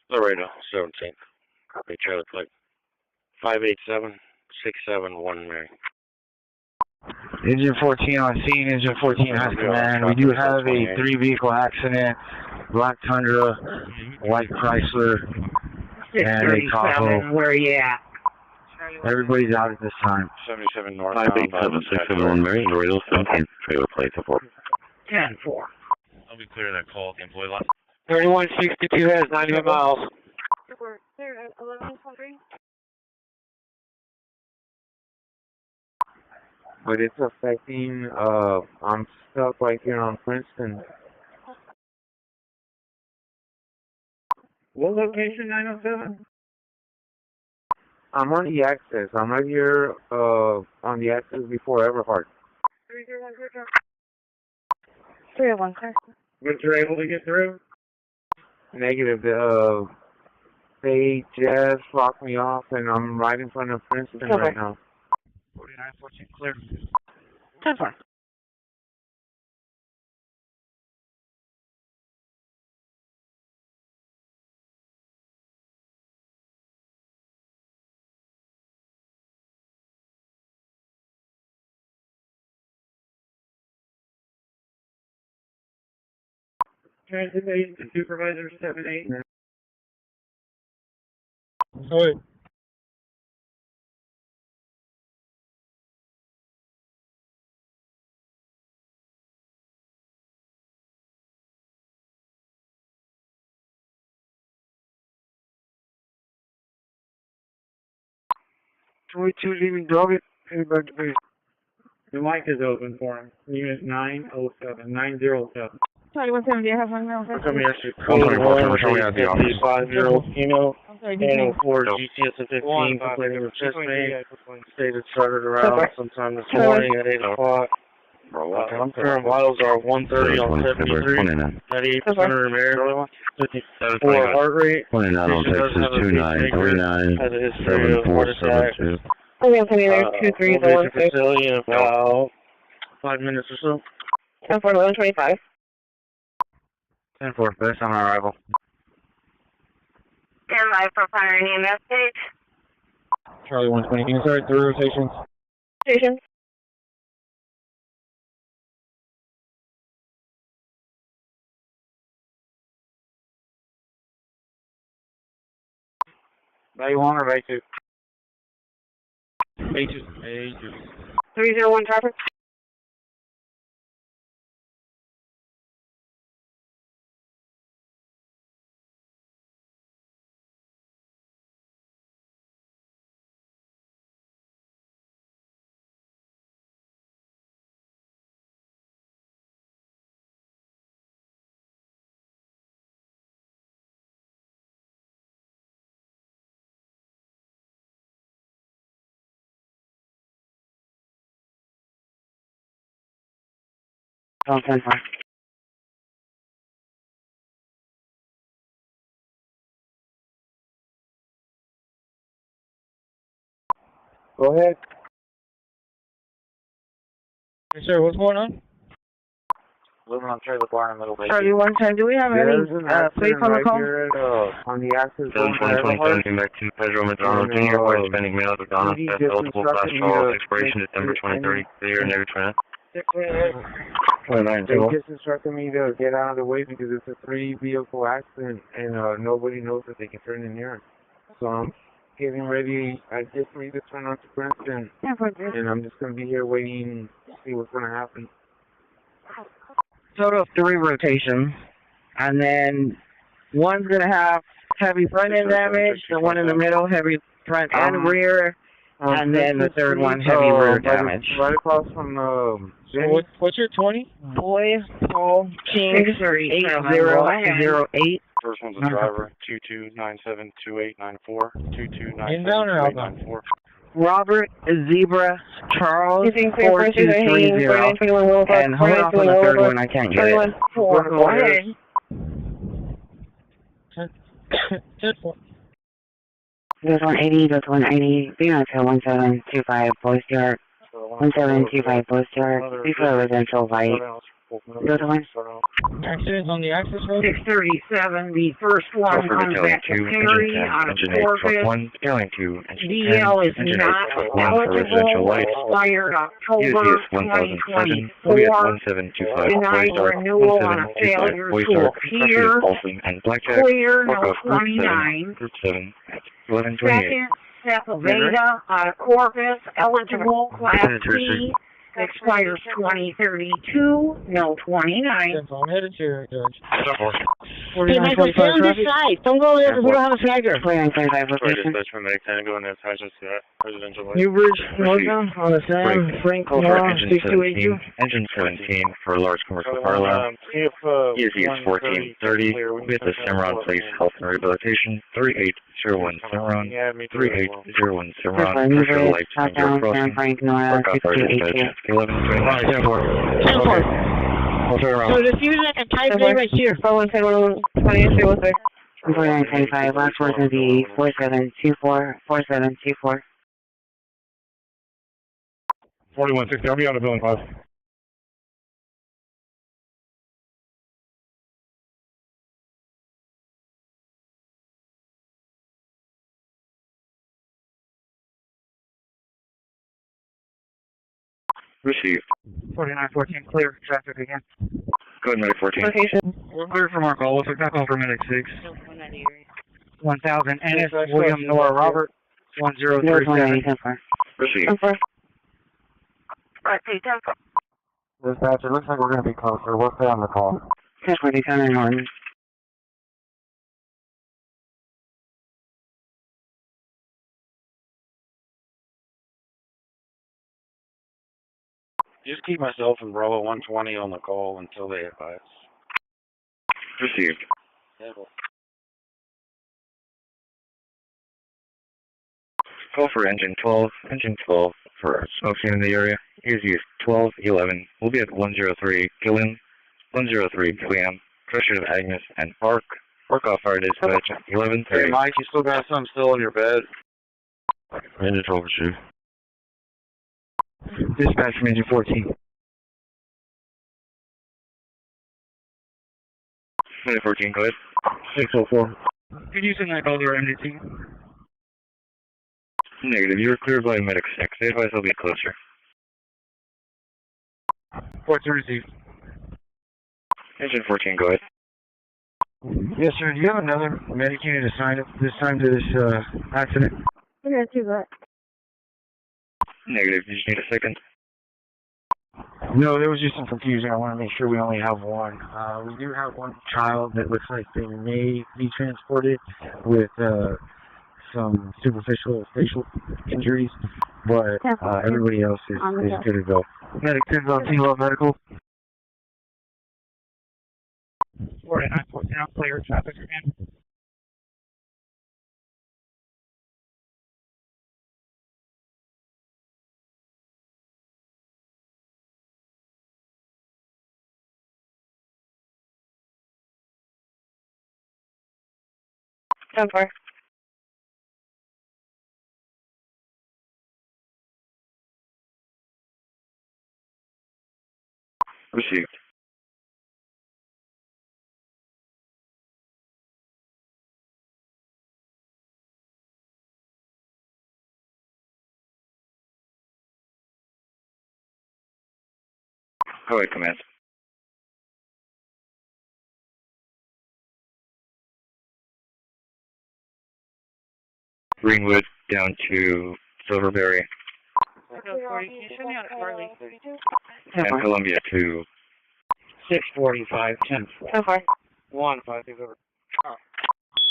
Laredo, 17. Copy, Charlie Flight. 587-671 Mary. Engine 14 on scene, Engine 14 has command. We do have a 3-vehicle accident, Black Tundra, White Chrysler, and a Tahoe. Where you at? Everybody's out at this time. 77 north. 587-671 Mary, Laredo 17. Trailer plate support. 10-4. I'll be clear that call. Employee lot. 3162 has 90 miles. There, 1123. But it's affecting, I'm stuck right here on Princeton. What location, 907? I'm on the access. I'm right here, on the access before Everhart. 301, sir. But you're able to get through? Negative. They just blocked me off, and I'm right in front of Princeton right now. 4914 clear. 10-4. Transit agent, supervisor 78. Sorry. Two leaving Doggett, headed back to base. The mic is open for him. Unit 907, 907. 2170, I have 1 mile. Come here, 124, show me out the office. 50, email, annual 4, GTS of 15, completing with chest pain. Stated started around sometime this morning at 8 o'clock. Current vitals are 130 on 73, 98% of air, 54 heart rate. 29 on Texas 2939 7472. Okay, I'm coming there, 23 We'll be at the facility in about 5 minutes or so. 10-4, 1125. 10-4, best on arrival. Stand by for primary EMS stage. Charlie 120, can you start through rotations? Station. Bay 1 or Bay 2? Bay 2. 301 traffic. Don't send for. Go ahead. Yes, sir. What's going on? Living on trailer bar in the middle. Charlie 110, do we have any plates on the call? Here at, on the access 72027 back to Pedro Medrano Jr., white Hispanic male, Donna, that's eligible class Charles, expiration December 2030, clear, never try. They just instructed me to get out of the way because it's a 3-vehicle accident and nobody knows that they can turn in here. So I'm getting ready. I just need to turn on to Princeton, and I'm just going to be here waiting to see what's going to happen. Total of 3 rotations, and then one's gonna have heavy front end damage, the one in the middle heavy front and rear, and then the third one heavy rear damage. Right across from So what's your 20? Boys, Paul, King, 8008. First one's a driver, 22972894, 22972894. Robert Zebra Charles 4230, and hold off on the third one, I can't get it. Go ahead. 10-4. Goes 180, goes 180, be on to 1725 Post Yard, 1725 Post Yard, before residential white. Goes 1. Accidents on the access road? 637, the first one comes back to Perry out of Corpus. DL is not eligible, expired October 2024. Denied renewal on a failure to appear. Clear, no 29. Second, Sepulveda out of Corpus, eligible, Class C. Expires 2032, no 29. I'm headed to your Judge. Hey, Michael, stay on this side. Don't go there because we don't have a flagger. 4925 location. Newbridge, northbound on the Sam, Frank, Nora, 6282. Engine 17 for a large commercial car alarm. Easy is 1430 with the Cimarron Police Health and Rehabilitation. 3801 Cimarron. 3801 Cimarron. Commercial lights and door crossing. Frank, Nora, 6282. 1129. So just use like a type name right here. 4925, last word's going to be 4724, 4724. 4160, I'll be on the building 5. Received. 4914, clear traffic again. Go ahead, Medic 14. Location. We're clear from our call. What's the call for Medic 6? 1000 Ennis, William Noah Robert, 1037. Received. Right, take that. Dispatcher, looks like we're going to be closer. We'll stay on the call. 1047 Just keep myself and Bravo 120 on the call until they advise. Received. Call for engine 12. Engine 12 for smoke scene in the area. Easy is 1211. We'll be at 103 Gillian, 103 Gilliam, Pressure of Agnes, and Park. Park off our dispatch at 1130. Hey, Mike, you still got some still in your bed? Engine 12 for you. Dispatch from engine 14. Engine 14, go ahead. 604. Could you send that call to our MDT? Negative, you were cleared by Medic 6. They advise I'll be closer. Port to receive. Engine 14, go ahead. Yes, sir. Do you have another medic unit assigned this time to this accident? I got you, but. Negative, you just need a second. No, there was just some confusion. I want to make sure we only have one. We do have one child that looks like they may be transported with some superficial facial injuries, but everybody else is good to go. Medic 10 on T-Law Medical. 4914, I'll clear traffic again. 10-4. Received. Go ahead, command. Greenwood down to Silverberry. And Columbia to 645, 10-4. 10-4. 1-5, take over.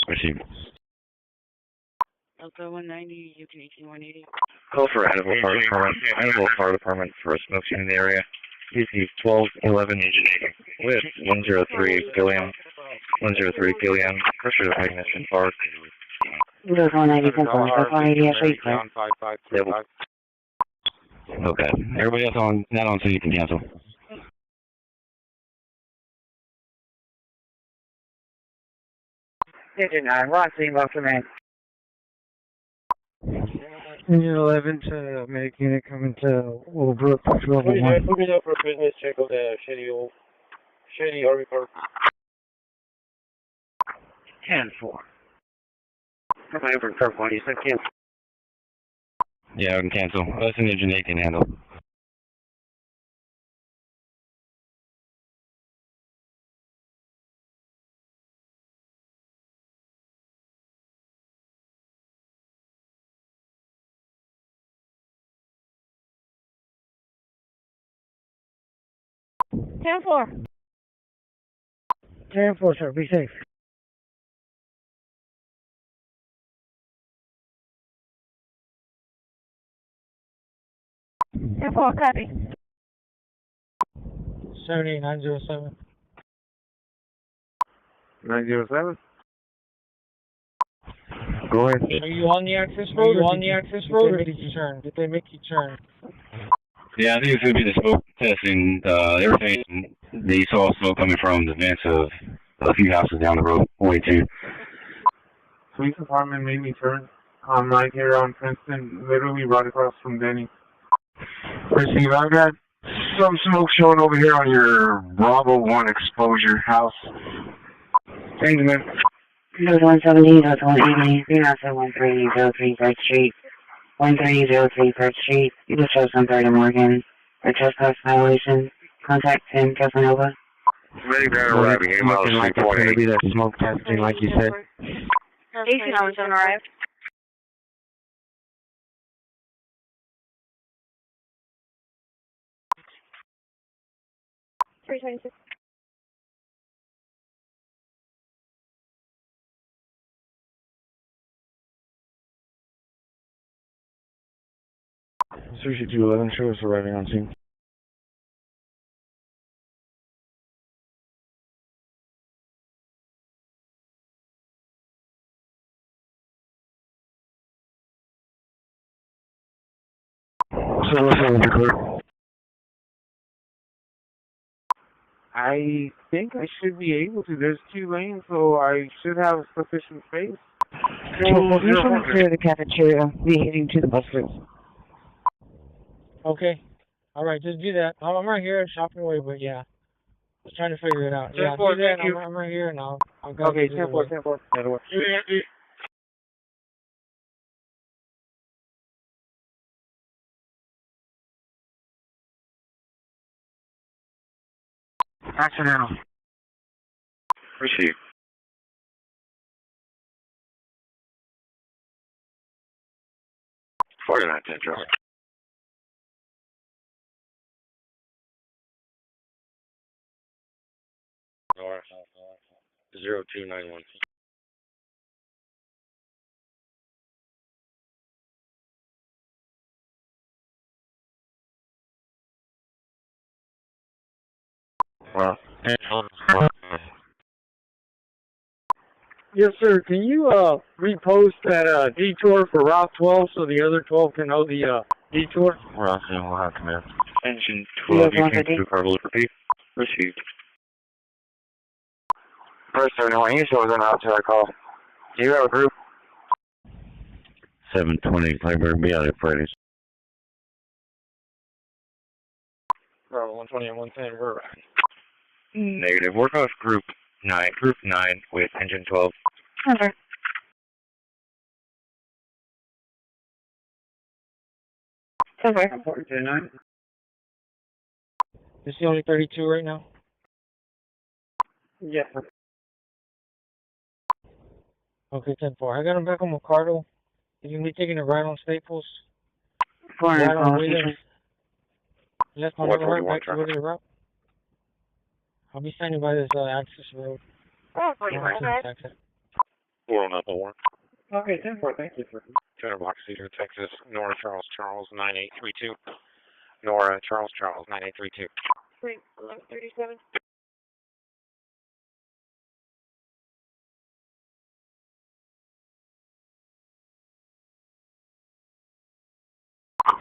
Received. Delta 190, UK 180. Call for Annabelle Fire Department for a smoke scene in the area. PC 1211 with 103 Gilliam. 103 Gilliam. Pressure of Ignition Park. Windows 190, 10-4. 180, actually. Okay. Everybody else on, not on, so you can cancel. Engine 9, Ron, scene, left command. Engine 11 to medic unit coming to Willowbrook, level 1. Put me up for a business check of the shitty RV park. 10-4. Okay, for Kirk 1, you said cancel. Yeah, I can cancel. That's an engine 8 can handle. Ten four. 10-4, sir. Be safe. Ten four, copy. 78907. 907? Go ahead. Are you on the access road? Did they make you turn? Yeah, I think it's going to be the smoke testing, everything. They saw smoke coming from the vents of a few houses down the road, way too. Police department made me turn. I'm right here on Princeton, literally right across from Denny. Christi, I've got some smoke showing over here on your Bravo 1 exposure house. Thanks, man. Windows 170, Windows 180, 1303 3rd Street. 1303 3rd Street. You just chose on 30 Morgan. For trespass violation. Contact 10 Casanova. Ready to arrive. Looking like it's going to be that smoke testing, like you said. Station Officer arrived. $326. Sushi 211, show us arriving on scene. I think I should be able to. There's 2 lanes, so I should have sufficient space. Usually clear the cafeteria. Be heading to the bus route. Okay. Alright, just do that. I'm right here shopping away, but yeah. Just trying to figure it out. Yeah, do that. I'm right here and I'll go. Okay, 10-4, 10-4. That'll work. Accidental. Receive. $49 drop. North 0291. Well, Yes, sir. Can you repost that detour for Route 12 so the other 12 can know the detour? Route 12 will have command. Engine 12, you can do cargo repeat. Received. First 71, you show us an out to our call. Do you have a group? 720, Blackbird, be out at Freddy's. Bravo 120 and 110, we're Negative. Work off group 9 with engine 12. Okay. Okay. 49. Is he only 32 right now? Yeah. Okay, 10-4. I got him back on Mercado. He's going to be taking a ride on Staples. Right on Williams. Left on the right, back to regular route. I'll be standing by this access road. Oh, 41, okay. 409 Okay, 10-4, thank you, sir. Center Box, Cedar, Texas, Nora Charles 9832. Nora Charles 9832. 1137.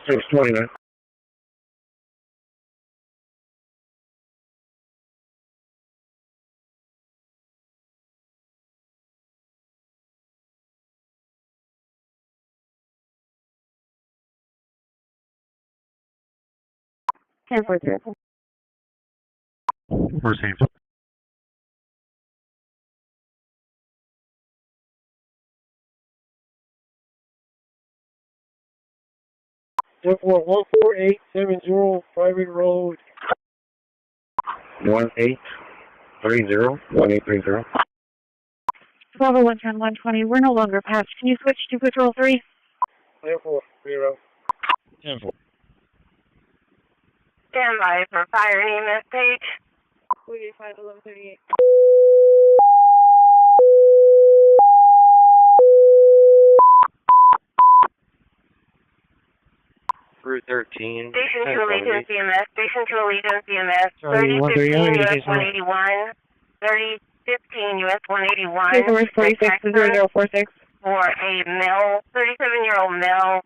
629. Received. Therefore, 14870 Private Road. 1830. Bravo 110, 120. We're no longer patched. Can you switch to patrol 3? Therefore, 0. 10-4. Stand by for fire EMS page. 485 1138. Route 13. Station to Allegiance EMS. Station to Allegiance EMS. Sorry, 3015 US 181. 3015 US 181. Paperwork 460046. For a male, 37-year-old male,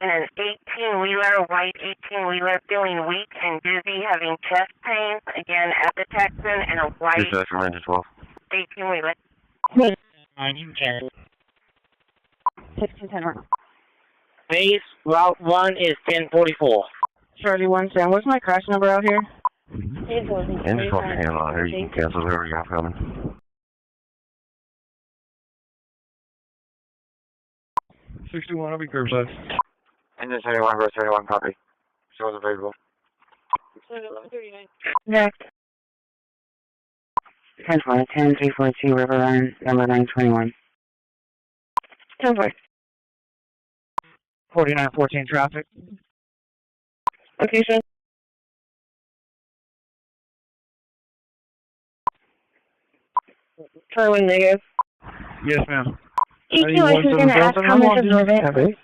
and an 18-wheeler, white 18-wheeler, feeling weak and dizzy, having chest pains, again at the Texan, and a white 18-wheeler. 1910. 1610. Base Route 1 is 1044. Charlie 110. What's my crash number out here? And just walk your hand out here, you can cancel whoever you have coming. 61, I'll be curbside. Engine 71, verse 31, copy. Shows available. 1139. Next. 10-4, 10-342, River Line, number 921. 10-4. 4914 traffic. Location? Charlie negative. Yes, ma'am. EQ license going to ask how much observant.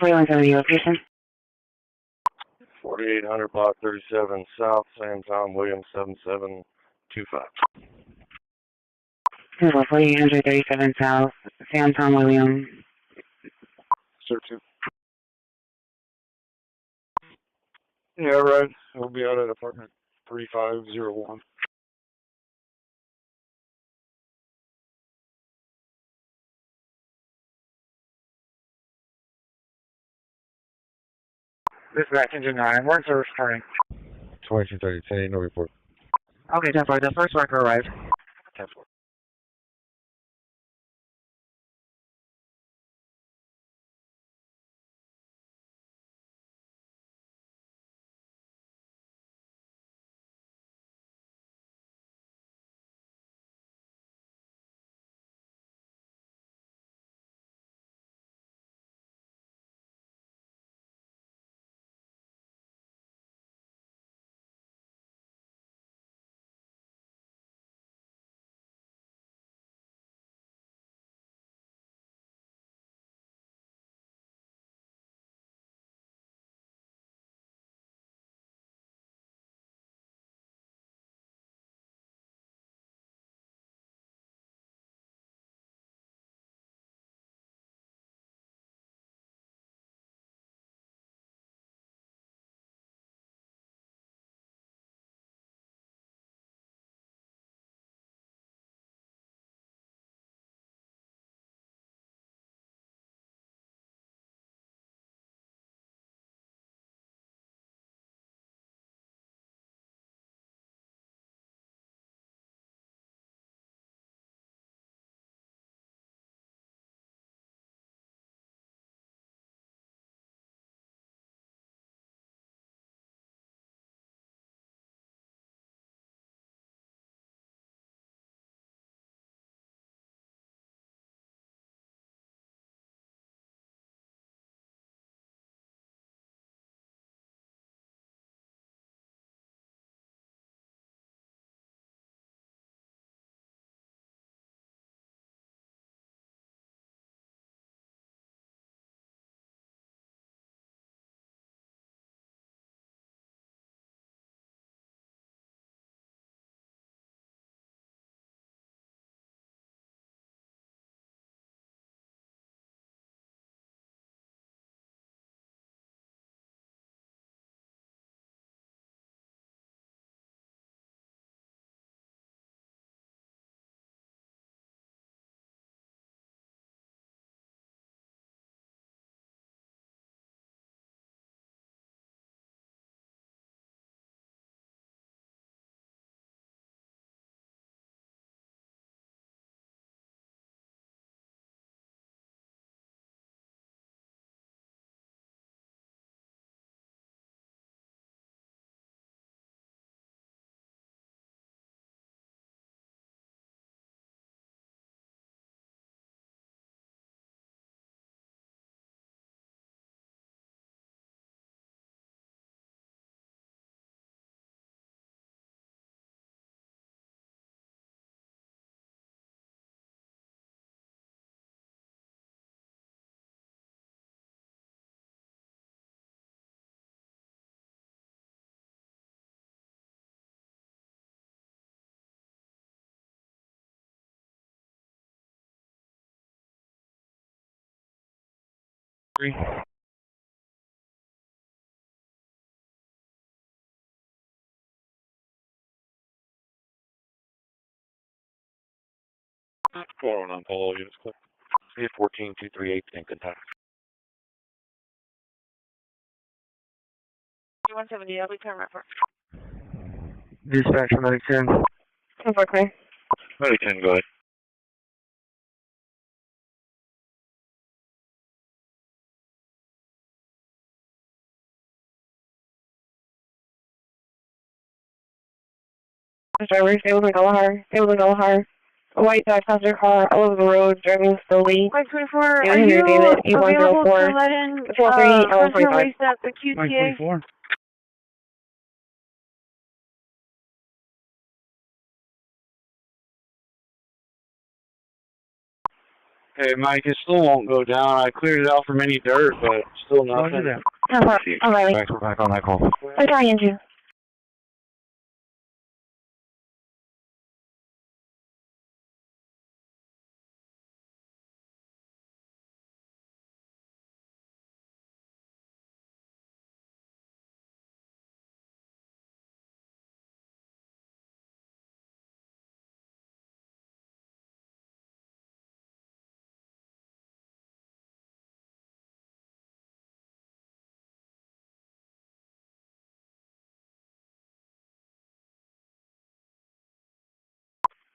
Freeland, the location. 4800 block 37 South, Sam Tom Williams 7725. 4837 South, Sam Tom William. Sir 2. Yeah, right. We'll be out at apartment 3501. Dispatch engine 9, where's the starting? 2230, no report. Okay, 10-4, the first worker arrived. 10-4. 3. Four on Polo units clear. 314-238 in contact. 170, I'll be turn right for. Dispatch medic 10. 10-4 clear. Medic 10, go ahead. Driver, stay with Guadalajara. Stay with Guadalajara. A white dog passenger car all over the road, driving slowly. 524, are you available to let in Hunter Waste at the QTA? 524. Hey, Mike, it still won't go down. I cleared it out from any dirt, but still nothing. Alright. Back, we're back on that call. I'm trying to.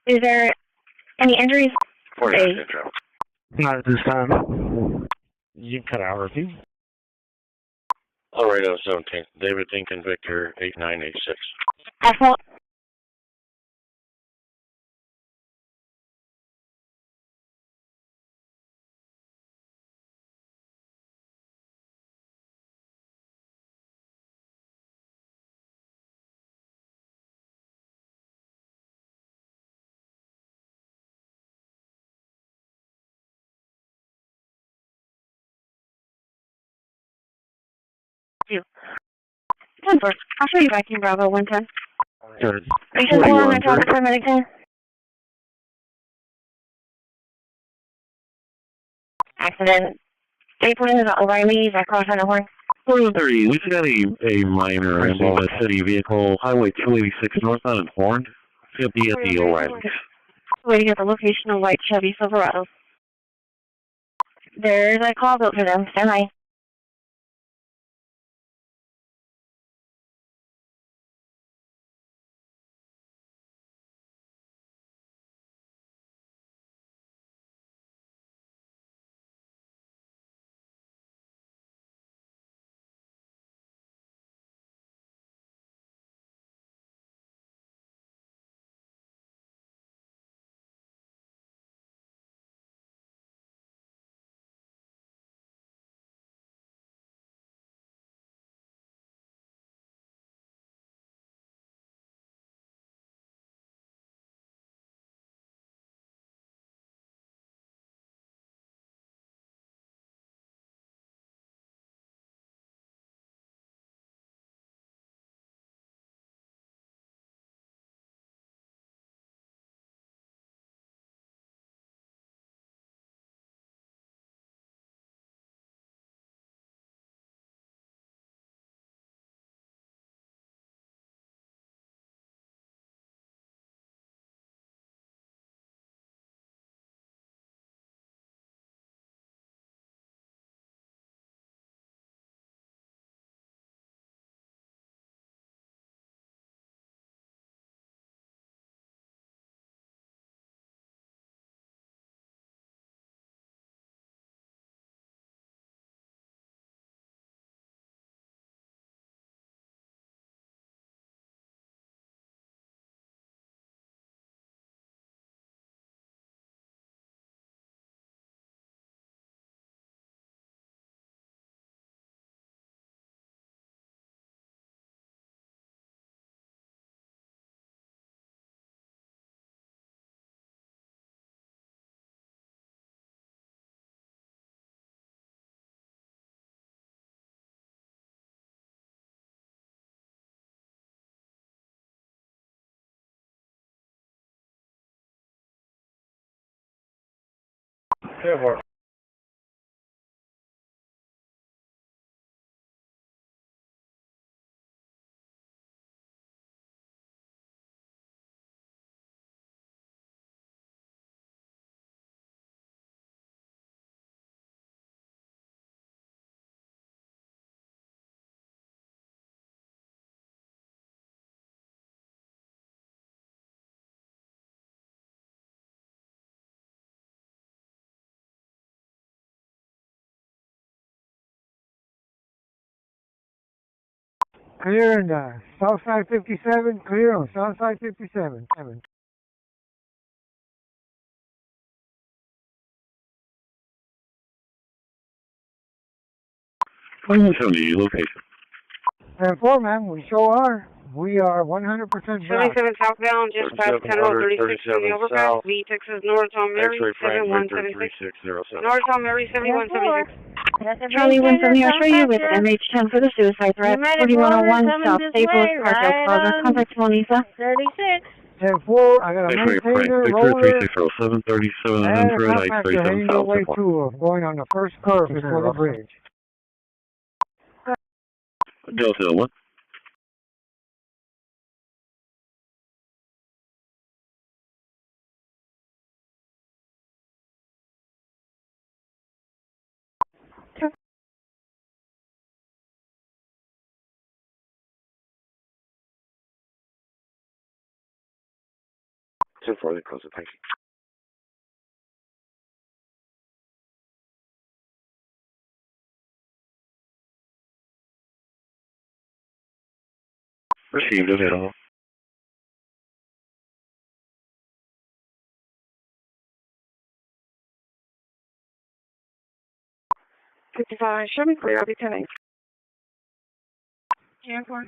Is there any injuries? Okay. Not at this time. You cut out review. All right, 17. David Lincoln Victor 8986. Excellent. You. 10-4. I'll show you back in Bravo 110. Good. Are you still on my topic for medic 10? Accident. 8.0 is over me. Is that cross on the horn? 30. We just got a minor involved a city vehicle, Highway 286 northbound and Horn. It's going to be at the O'Reilly's. Waiting at the location of white Chevy Silverado. There's a call built for them. Stand by. Fair Clear on south side 57. Clear on south side 57. 170 location. And 4, ma'am, we sure are. We are 100% black. 77 southbound, just past 10 Road 36 in the overpass. V Texas North on Mary, 7176. North on Mary, 7176. Charlie 170, I'll show you with MH10 for the suicide threat. 4101 South Staples, Cartel Plaza, contact Melissa. 36. 10-4, I got a maintainer, roller, Victor 3607, 737, and a compactor heading your way to going on the first curve before the bridge. Delta 1. Too far, they close it, thank you. Received available. 55, show me clear, I'll be 10-8. Yeah, 4.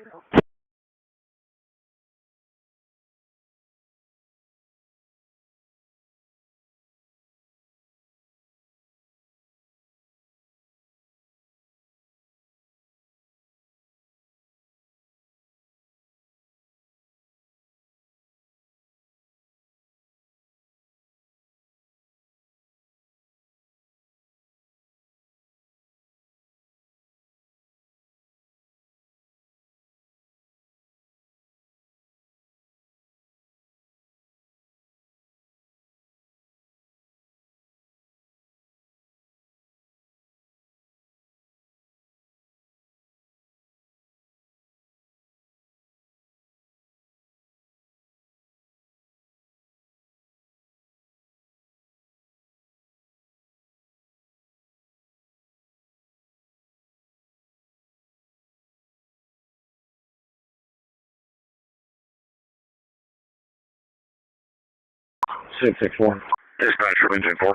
Six 661. Dispatcher, engine 4.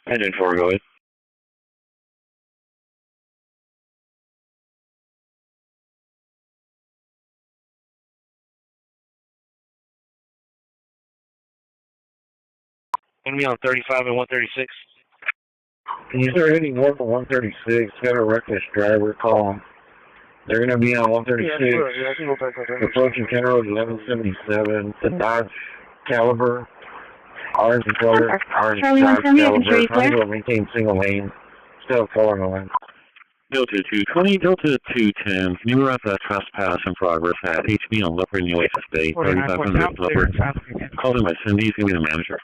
Engine 4, go ahead. Gonna be on 35 and 136. Can you start heading north on 136? Got a reckless driver, call them. They're going to be on 136, approaching 10 Road 1177, the Dodge Caliber, orange and color, orange Dodge Caliber, trying to maintain single lane, still color in the lane. Delta 220, Delta 210, can you route that trespass in progress at HB on Leopard in Oasis Bay, 3500 Leopard. Called in by Cindy, he's going to be the manager.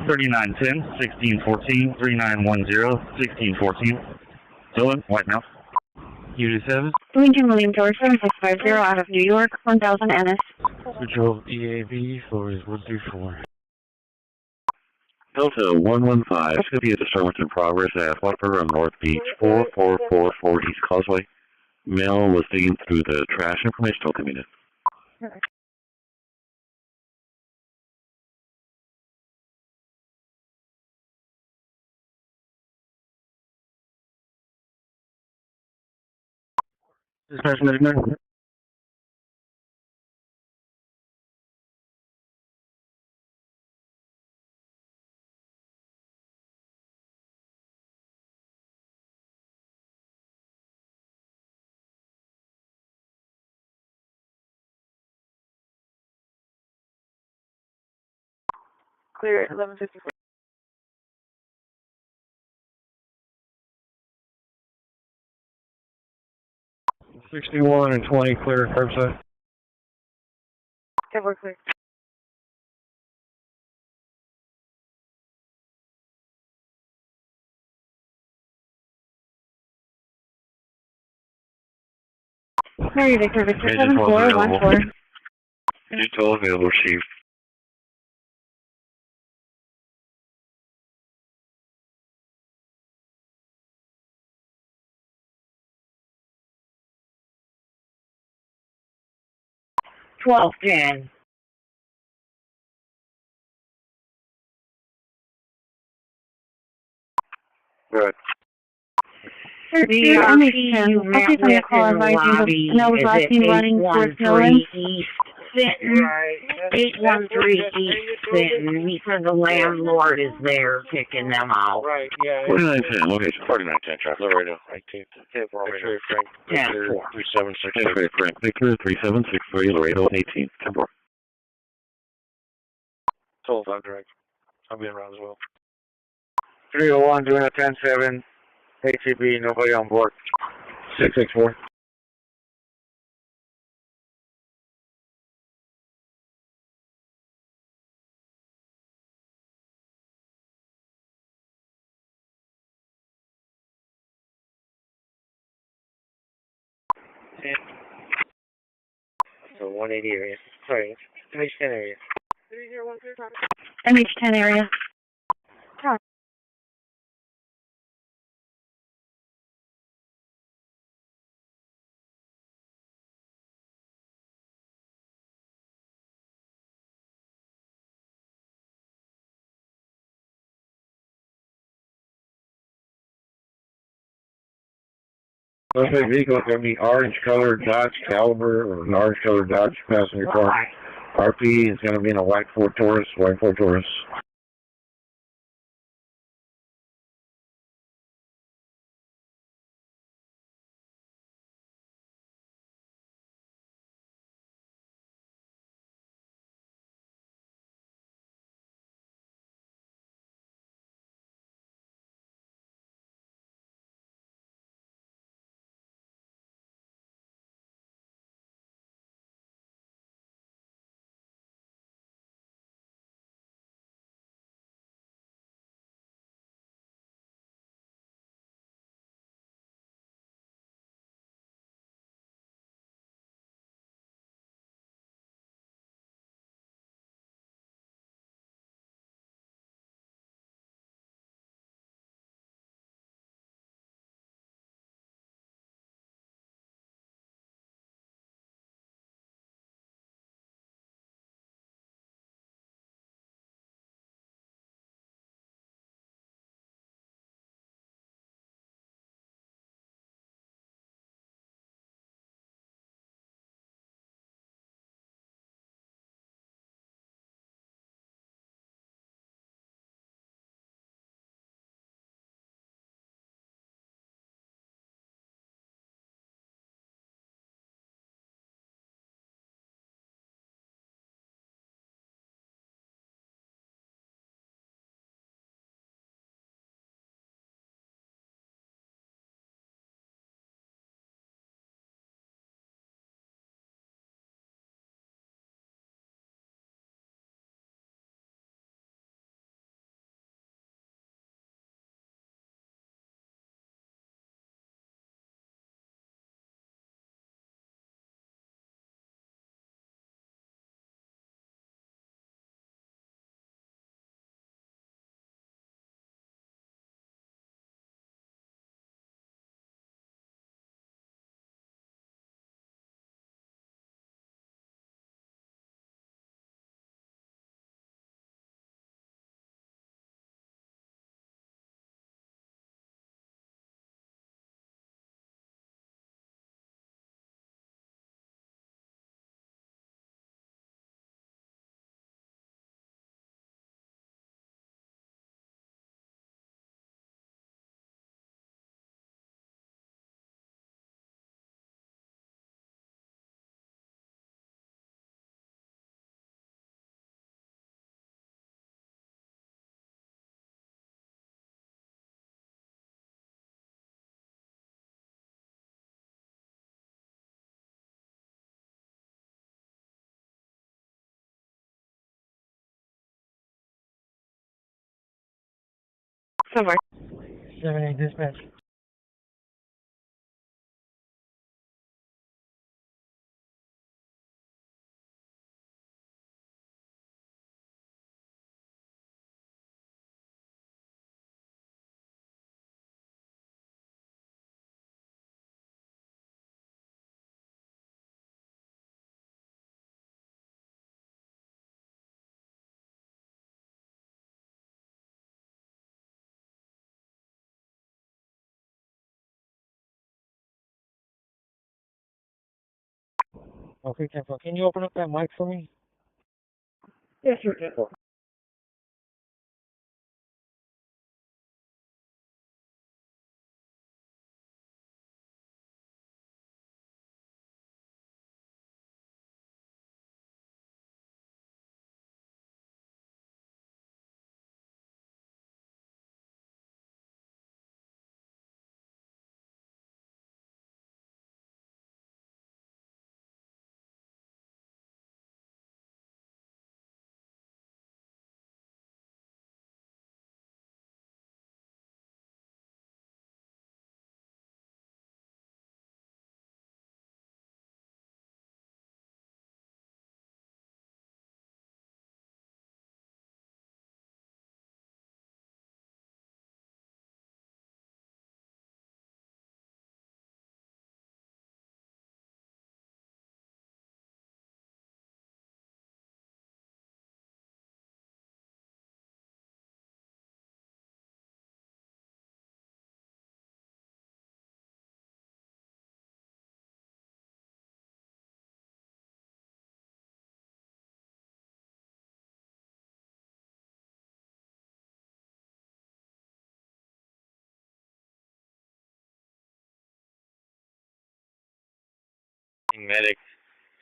3910, 1614, 3910, 1614. Dylan, White Mouse. UD7. Lincoln William George 7650 out of New York, 1000 Ennis. Control EAB for 134. Delta 115, should be a disturbance in progress at Leopard on North Beach, 4444 East Causeway. Male was digging through the trash. Information will come in. Dispatch measurement. Clear at 1154. 61 and 20 clear curbside. Okay, we're clear. Mary Victor, Victor 7414. Engine 12 available, Chief. 1210. Good. The RP you met with in the lobby is at 813 East Fenton. 813 East Fenton. He said the landlord is there picking them out. Right, yeah. 4910, location. 4910, traffic. Laredo, 18th. X-ray Frank, Victor 3763. X-ray Frank, Victor 3763, Laredo 18th. 10-4. Total 5 direct. I'll be around as well. 301 doing a 10-7. HEB, nobody on board. 664. So 180 area. Sorry, MH10 area. 3013. MH10 area. Suspect vehicle is going to be orange colored Dodge Caliber or an orange colored Dodge passenger car. RP is going to be in a white Ford Taurus, Somewhere. 7-8 dispatch. Okay, 10-4. Can you open up that mic for me? Yes, sir, 10-4. Medic,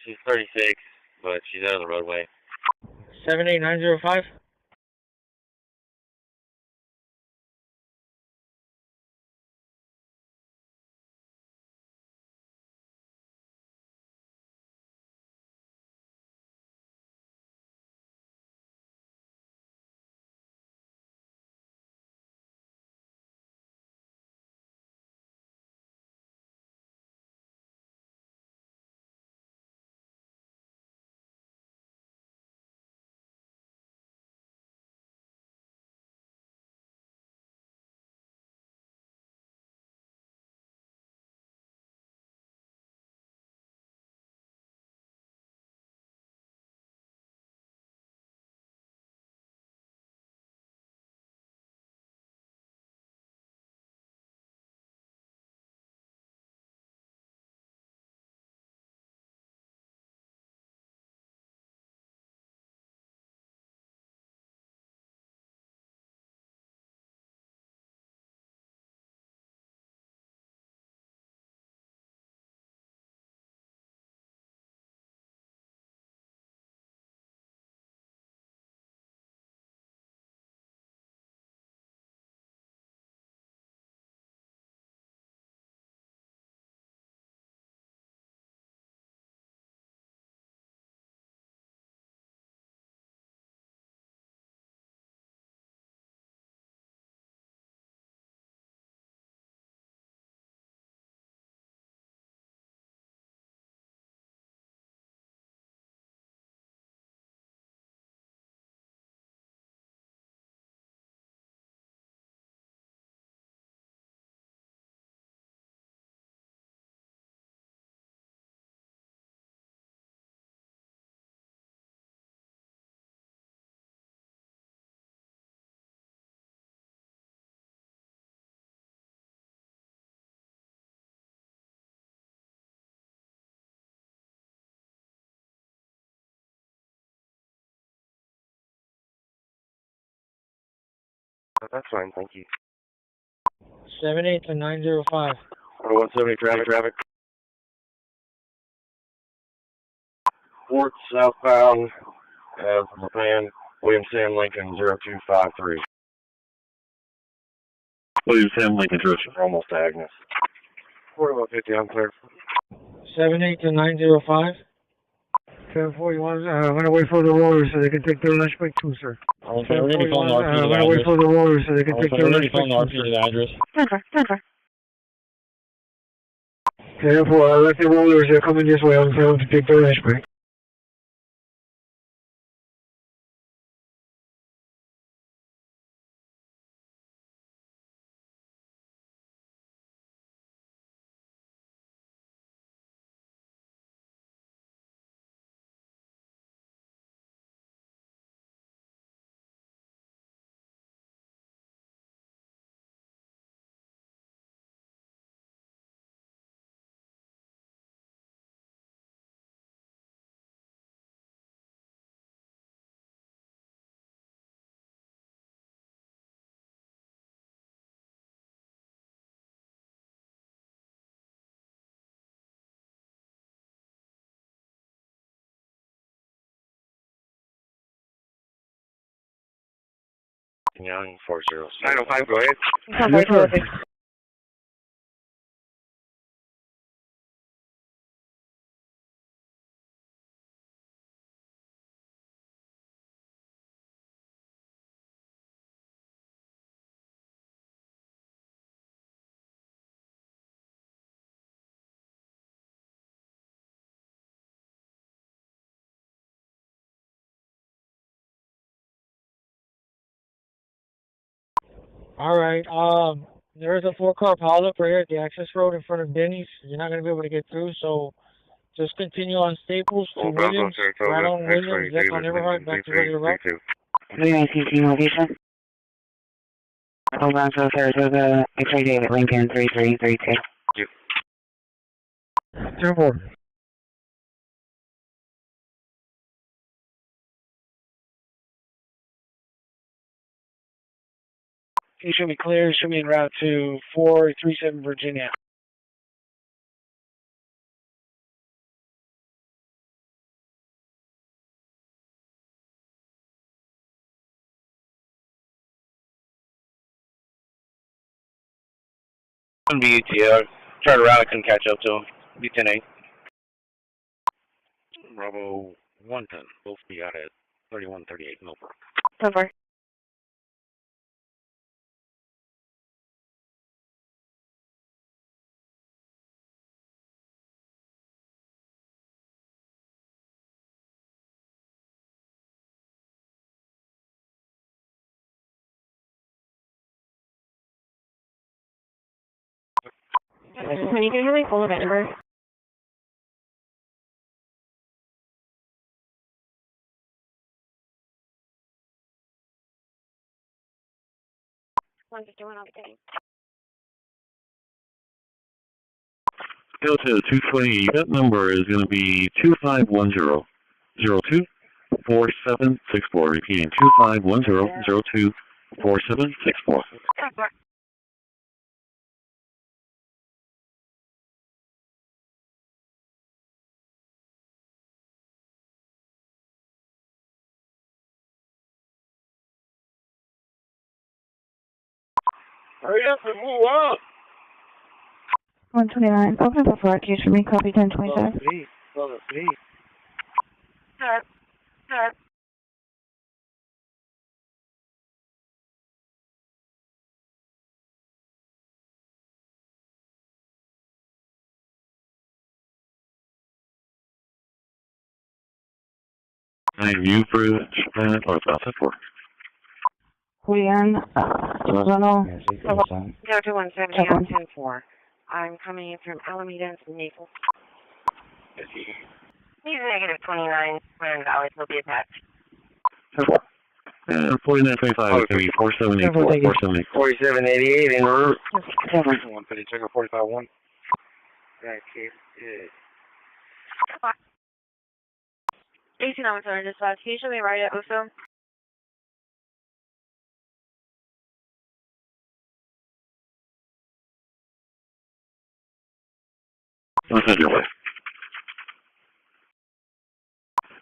she's 36, but she's out of the roadway. 78905. That's fine, thank you. 78905. 170 traffic. Fort southbound, Japan, William Sam Lincoln 0253. William Sam Lincoln, we're almost to Agnes. 4150, I'm clear. 78905. 1041, I'm going to wait for the rollers so they can take their lunch break too, sir. I'm going to wait for the rollers so they can take their lunch break too, sir. Address. 10-4. 10-4, let the rollers, they're coming this way, I'm telling them to take their lunch break. Young 40. 905, go ahead. Alright, there is a 4-car pileup right here at the access road in front of Denny's. You're not going to be able to get through, so just continue on Staples to Williams, right on Williams, left on Everhart, back to regular route. 319 location. Brownsville, Saratoga, X-ray David, Lincoln, 3332. 10-4. You should be clear. You should be en route to 437 Virginia. On BUT, tried to route, I couldn't catch up to him. B10A. Bravo 110, both be out at 3138 Millbrook. So far. Can you hear me full of Edinburgh? Delta 220, that number is going to be 2510 024764. Repeating 2510 024764. Hurry up and move up. 129. Open for flight. Case for me. Copy 1027. Please. Brother, please. I'm you for Japan or South 4. Julian, Lozano. 0217 on 10-4. I'm coming in from Alameda to Naples. He's negative 29. Grand Valley will be attached. 4925 is going to be 4784. 4788 en route. 150, check 451. That case is. 18 officer dispatch. Can you show me right at Uso? Let's head your way.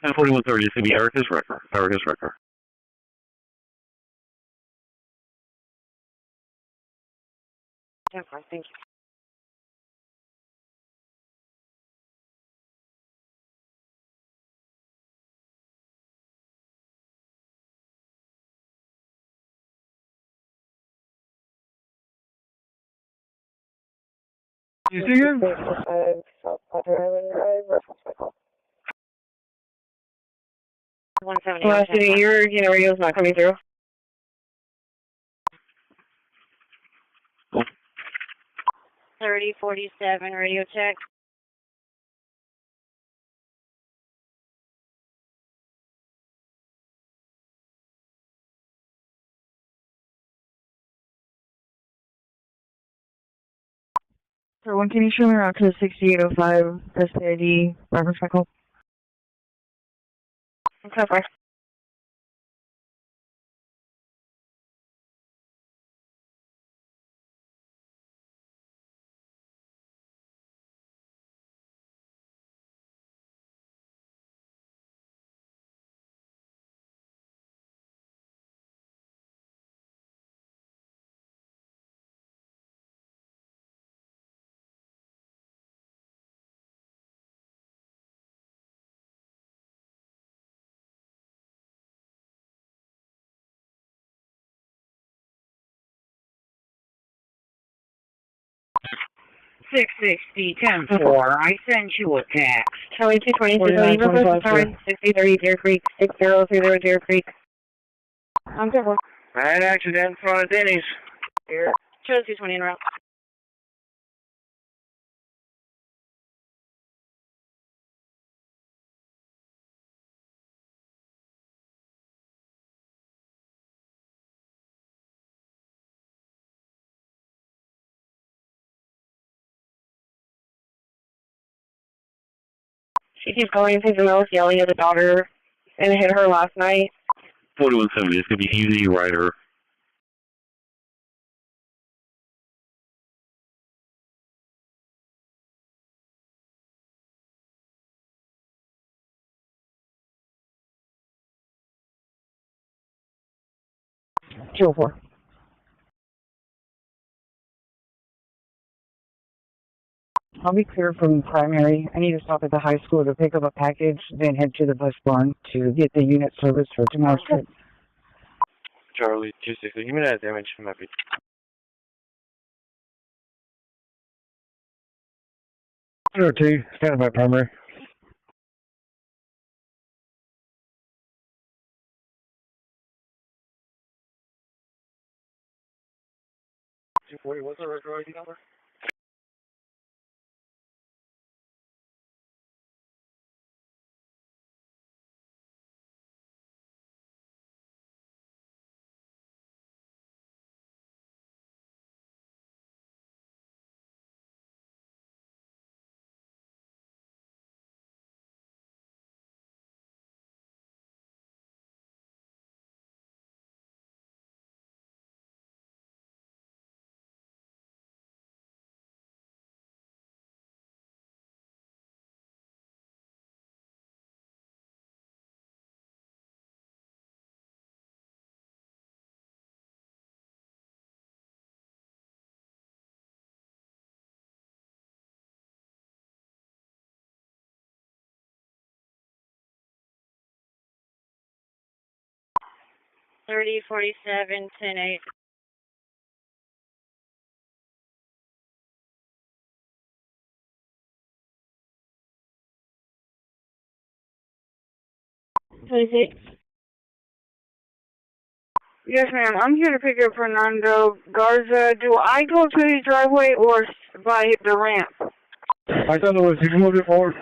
And 4130 is going to be Erica's Wrecker. Erica's Wrecker. Thank you. You see him? Well, your radio's not coming through. Cool. 3047 radio check. For one, can you show me around to 6805 SPID reference cycle? So far. 660, 10-4. I sent you a text. Charlie 220, 6030 Deer Creek, 6030 Deer Creek. I'm good. Bad accident in front of Denny's. Here. Charlie 220 en route. She keeps calling and the nose, yelling at the daughter, and hit her last night. 4170, it's going to be Easy Rider. Two 4. I'll be clear from primary. I need to stop at the high school to pick up a package, then head to the bus barn to get the unit service for tomorrow's trip. Charlie 260, give me that damage from my feet. T, stand by primary. What's the record ID number? Thirty 47 10 8. Yes, ma'am. I'm here to pick up Fernando Garza. Do I go to his driveway or by the ramp? I thought it was, you moved it forward.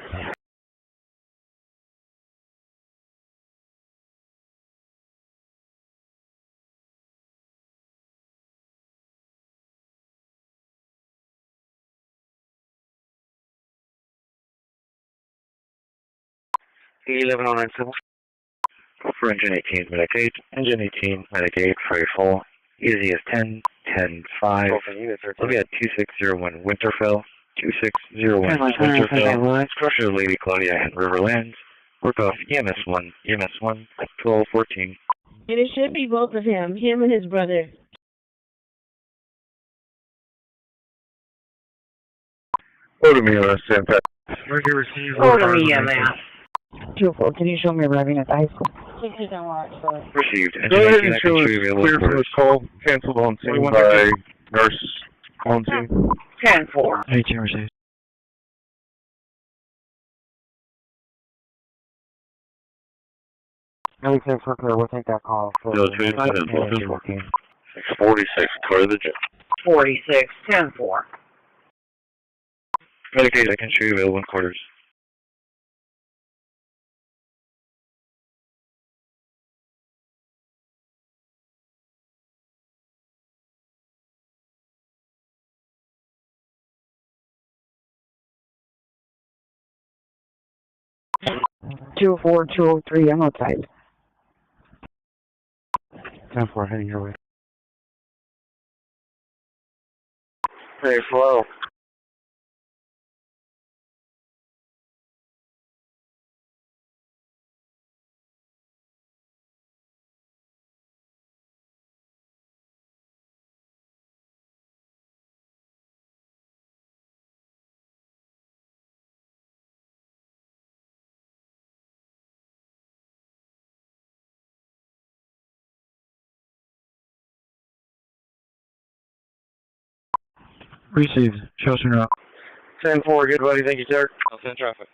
Civil. For engine 18, medicate. Engine 18, medicate, very full. Easy as 10, 10, 5. We'll be at 2601 Winterfell. 2601 Winterfell. Structure Lady Claudia and Riverlands. Work off EMS 1, EMS 1, 1214. And it should be both of him and his brother. Order me on San Pat. Order me EMS. 2-4, can you show me arriving at the high school? Received. Go ahead and show us clear for this call. Canceled on scene by nurse on scene. 10-4. 18 received. Okay, for clear, we'll take that call. For 646, clear the jet. 46 10-4. Medicate, I can show you available in quarters. Two 203, I'm outside. 10-4, heading your way. Very slow. Received. Show us in route. 10-4, good buddy, thank you, sir. I'll send traffic.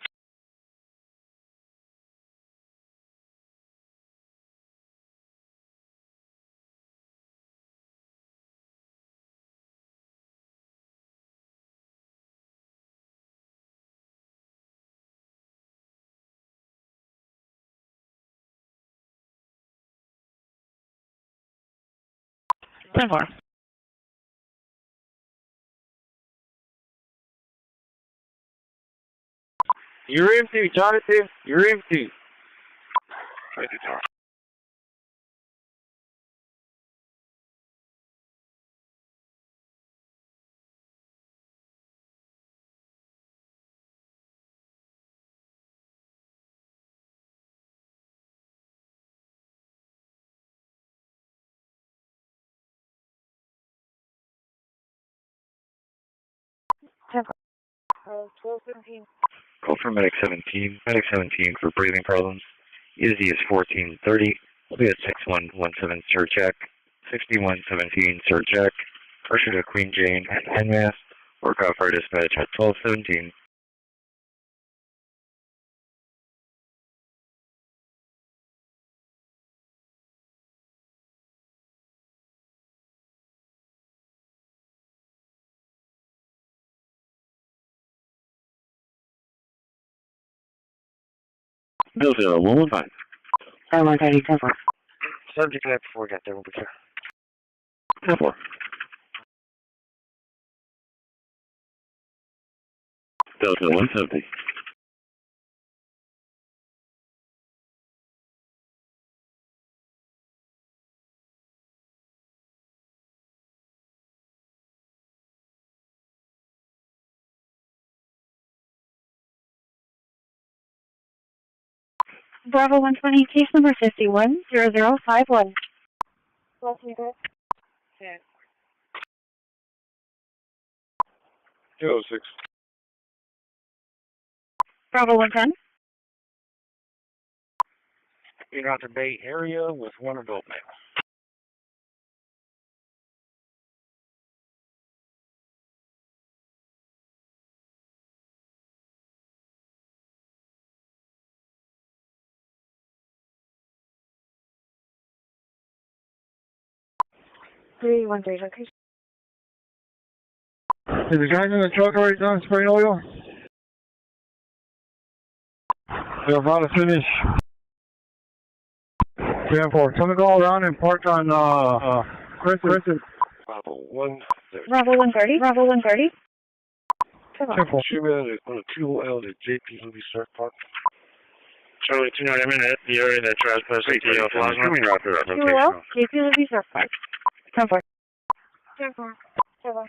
10-4. You're empty, Jonathan. You're empty. Thank you, sir. Call for medic 17. Medic 17 for breathing problems. EZ is 1430. We'll be at 6117 sir check. 6117 sir check. Pressure to Queen Jane at NMAS. Work off our dispatch at 1217. Bill 0115. 130, 10-4. Subject left before we got there, we'll be clear. 10-4. Delta 170. Bravo 120, case number 510051. What's your good? Yeah. 206. Bravo 110. You're out the Bay Area with one adult male. Three, 1, 3, location. Is the guy in the truck already done spraying oil? They're about to finish. 10-4. Tell them to go around and park on Christi. Bravo 130. Bravo 130. Bravo 130. 10-4. Shoot me on a 2L to JP Louis Surf Park. Charlie 29, I'm in the area that trespassed at the Plaza. Well, JP Libby's are 5. 10-4. 10-4. 10-4.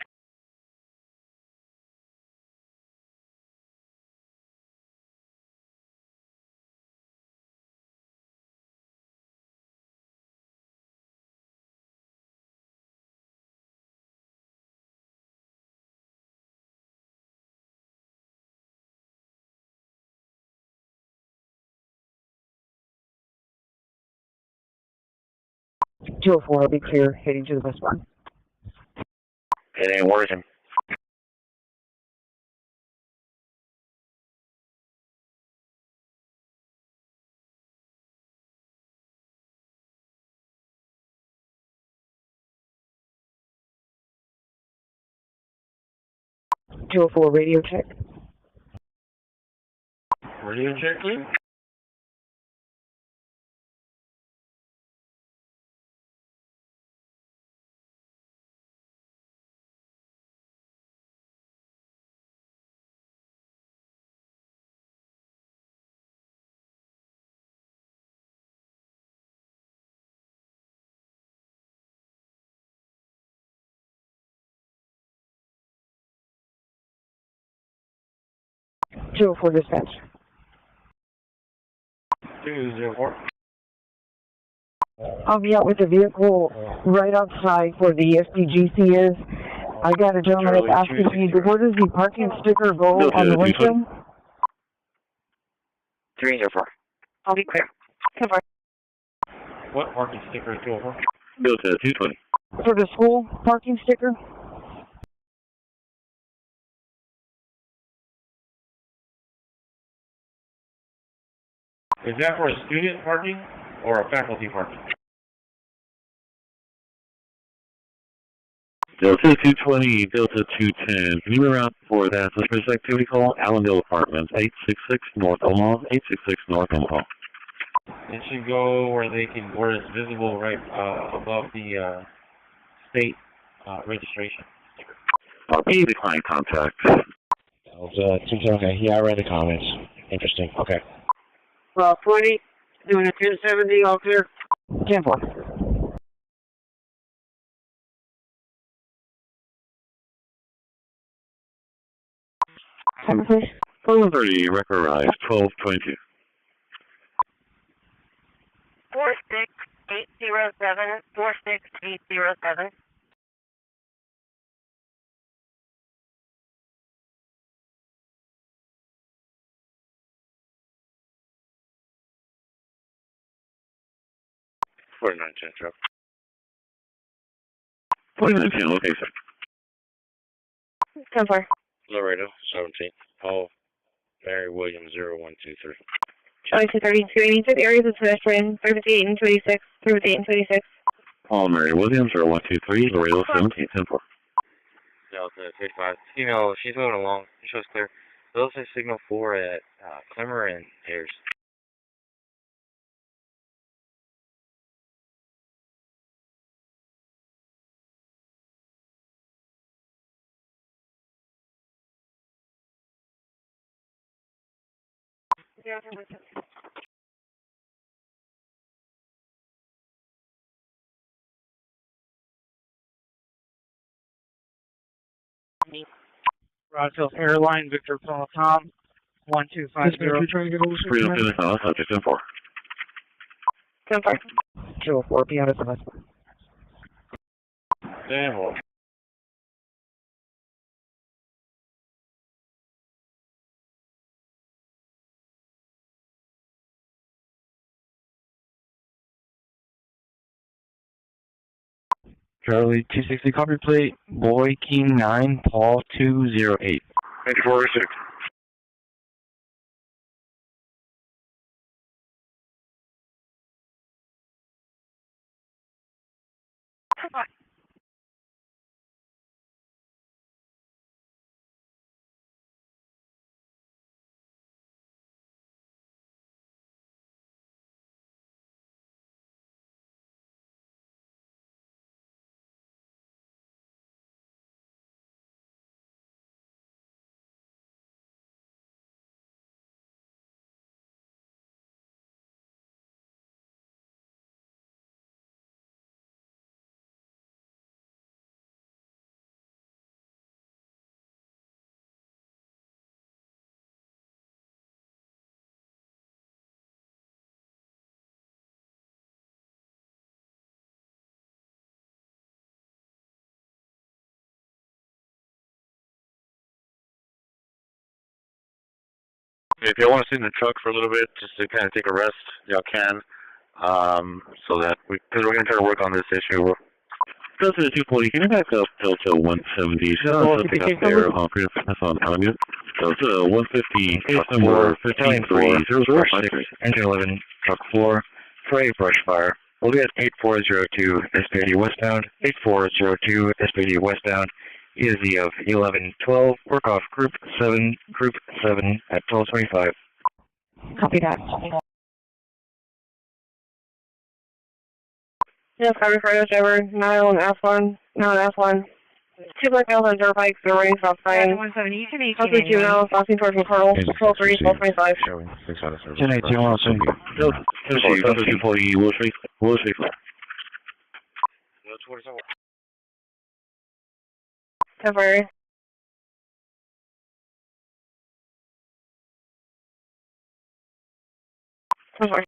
Four will be clear, heading to the bus barn. It ain't working. Four radio check. Radio check, please. Four dispatch. 204. I'll be out with the vehicle right outside where the SDGC is. I got a gentleman that's asking me, where does the parking sticker go on the windshield? 304. I'll be clear. 10-4. What parking sticker is 204? Delta 220. For the school parking sticker? Is that for a student parking or a faculty parking? Delta 220, Delta 210. Can you reroute for that suspicious activity call? Allendale Apartments, 866 North Omaha, 866 North Omaha. It should go where where it's visible right above the state registration. RP decline contact. That was 210. Yeah, I read the comments. Interesting. Okay. Well, 20, doing a 1070, all clear. 10-4. 1130, record rise, 1222. 46807, 46807. $49.10 truck. 4910, location. 10-4. Laredo, 17. Paul Mary Williams, 0123. Charlie 232, any to the areas of pedestrian, 38 and 26, 38 and 26. Paul Mary Williams, 0123, Laredo 17, 10-4. Delta 55. You know, she's moving along. She shows clear. Those are signal 4 at Clemmer and Ayers. Rockville Airline, Victor Paul Tom, 1250. Freedom to the south, subject 10-4. 10-4. 204, be out of the Damn. Charlie 260 copy plate, Boy King 9, Paul 208. 9406. If y'all want to sit in the truck for a little bit, just to kind of take a rest, y'all can. So that because we're going to try to work on this issue. Delta 240, can you back up Delta 170? Something up there on Freedom Fitness on Avenue. Delta 150, case number 1530056, engine 11, truck 4, for a brush fire. We'll be at 8402 SPD westbound, 8402 SPD westbound. ESD of 1112, work off group 7 at 1225. Copy that. Yes, Harvey Fredo driver, 9 F1. 2 black males on dirt bikes, they're running stop sign. 170, you can 18. Hopefully juveniles, crossing towards McCardle, 12-3, 1225. Showing 6 out of service. 10-18, I'll send you. Delta 240, Will Street. Temporary. Temporary.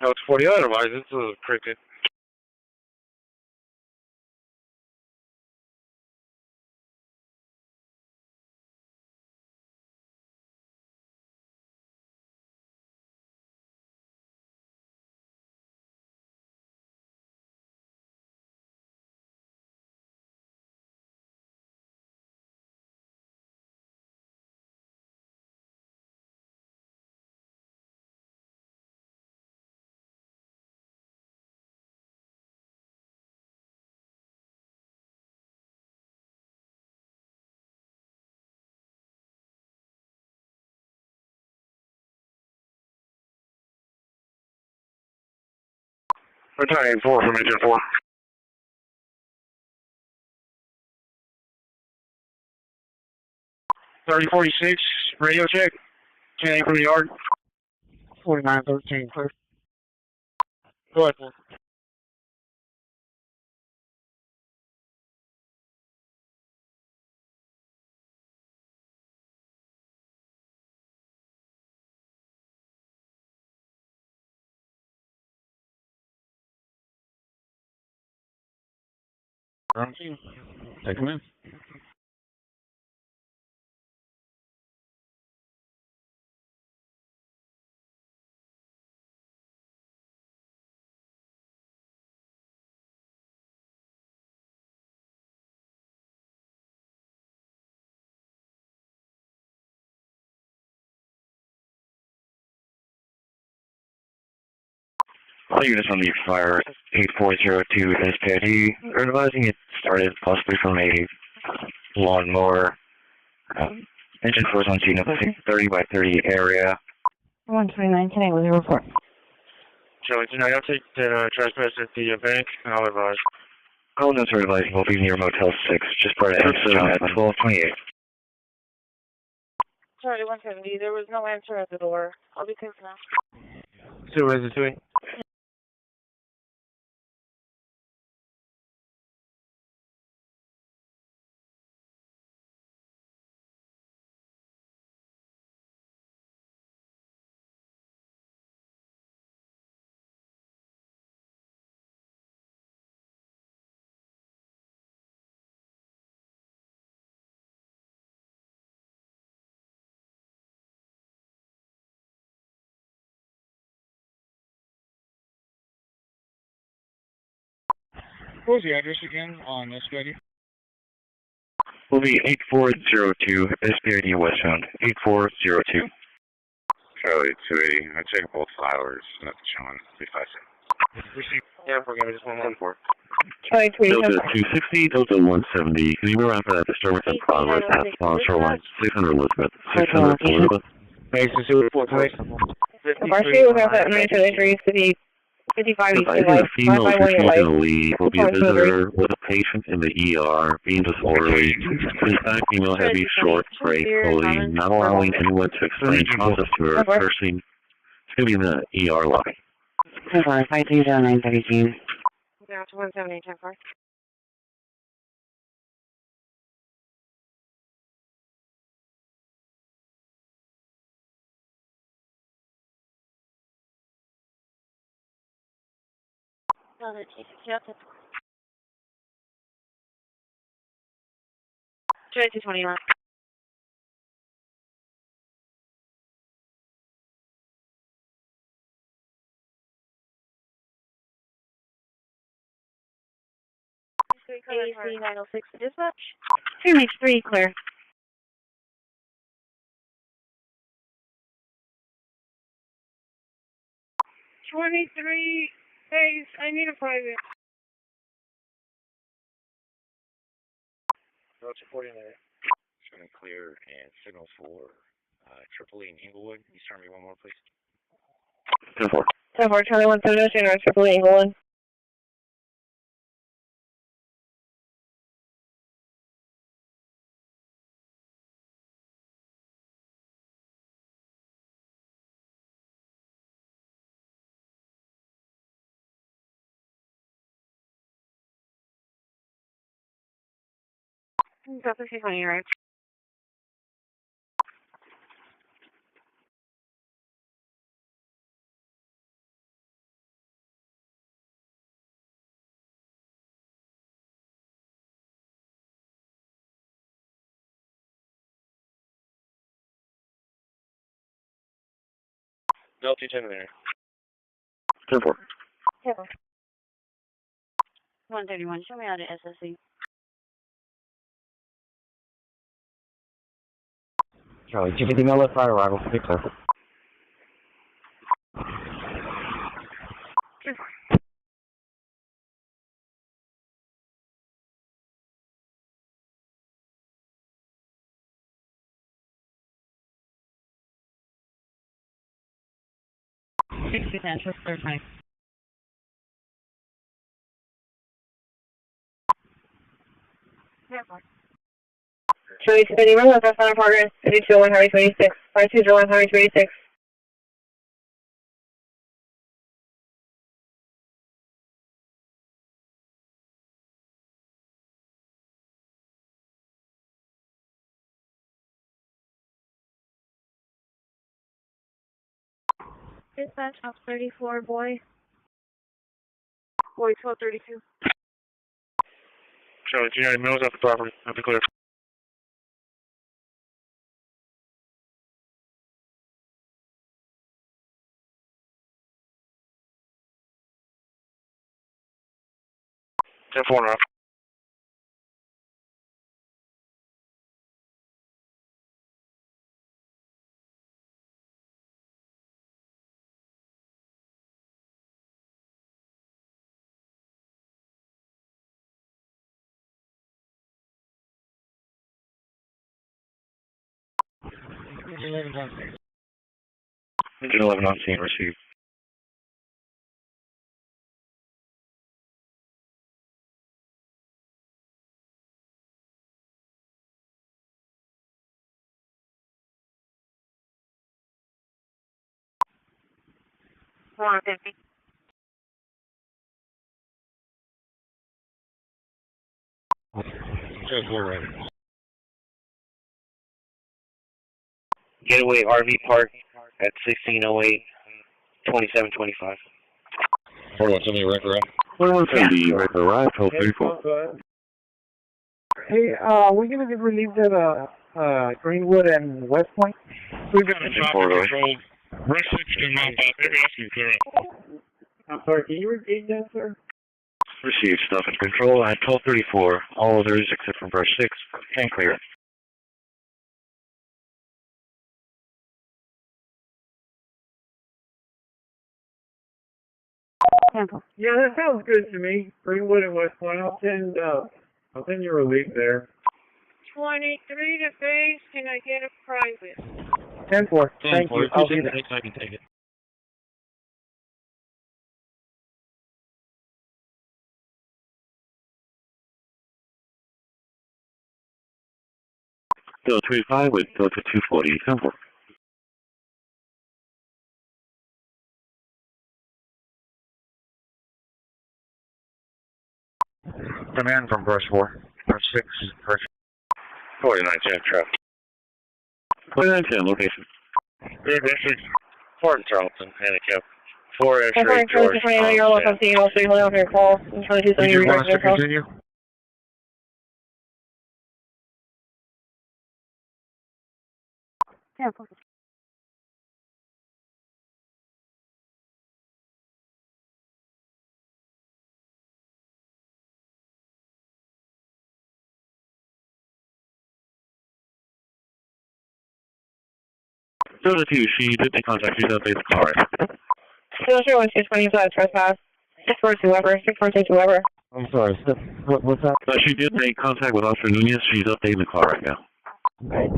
No, it's 40 otherwise. This is a cricket. Battalion 4 from Engine 4. .3046, radio check. 10 from the yard. 4913, clear. Go ahead, man. Take him in. All units on the fire 8402 SPID are advising it started possibly from a lawnmower. Engine 4 is on scene of a 30 by 30 area. 129, can I with your report? Charlie, tonight I'll take that trespass at the bank and I'll advise. All notes are advising will be near Motel 6, just prior to exit at 1228. Charlie 170, there was no answer at the door. I'll be clear for now. Supervisor Tui. What was the address again on SPID? Will be 8402 SPID westbound. 8402. Charlie 280. I checked both flowers. Nothing showing. Be 57. Yeah, we're going to just 114. Charlie 280. Delta 260, Delta 170. Can you move around for that disturbance in progress at Spawn Shoreline? 600 Elizabeth. 600 Elizabeth. Basis Super 420. Varsity was out at 923, City 55 East The Life. female official is going to leave. Will be a visitor with a patient in the ER, being disorderly. Please find female heavy, short, gray clothing, not allowing anyone to explain process to her. Firstly, it's going to be in the ER lobby. 530-932. Down to 170, 10-4. Charlie 221. AC 906 dispatch. 2H3, clear. 23 days. I need a private. Road to 49. Showing clear and signal for Tripoli and Inglewood. Can you start me one more, please? 10-4. 10-4, Charlie 170, Shannon, Tripoli, England. Delta 220, right? Delta 10 there. 10-4. 131, show me how to SSC. Charlie 250 Miller, fire arrival. Be clear. Clear time. 2250, remember that's not progress. 5201 Highway 26. 5201 Highway 26. Dispatch up 34, boy. Boy, 1232. Charlie, G.I. Mills at the property. Have to clear. Ten four and off. Engine 11 on scene, received. One 50. Ten four right. Getaway RV park at 1608, 2725. 4170, record around. 4170, record arrive, 1234. Hey, we're gonna get relieved at Greenwood and West Point. We've got a traffic control. Rush 6 can mount out. Maybe ask you to clear up. I'm sorry, can you repeat that, sir? Received, stop and control at 1234. All others except from brush 6 can clear. Yeah, that sounds good to me. Greenwood and West Point. I'll send you a relief there. 23 to base. Can I get a private? 10-4. Thank you. I'll be there. I can take it. Delta 25 with Delta 240, 10-4. Command from brush 4. Brush 6, brush 4910 traffic. 4910, location. Good, brush 6. Fort Charlton, handicap. 4 X-ray, George. You're welcome to you. Also, you want to call. Did you want us to continue? Yeah, Delta 2, she did make contact. She's updated the car. 001-625 trespass. 642 Weber. 642 Weber. I'm sorry, what's that? She did make contact with Officer Nunez. She's updating the car right now. Right.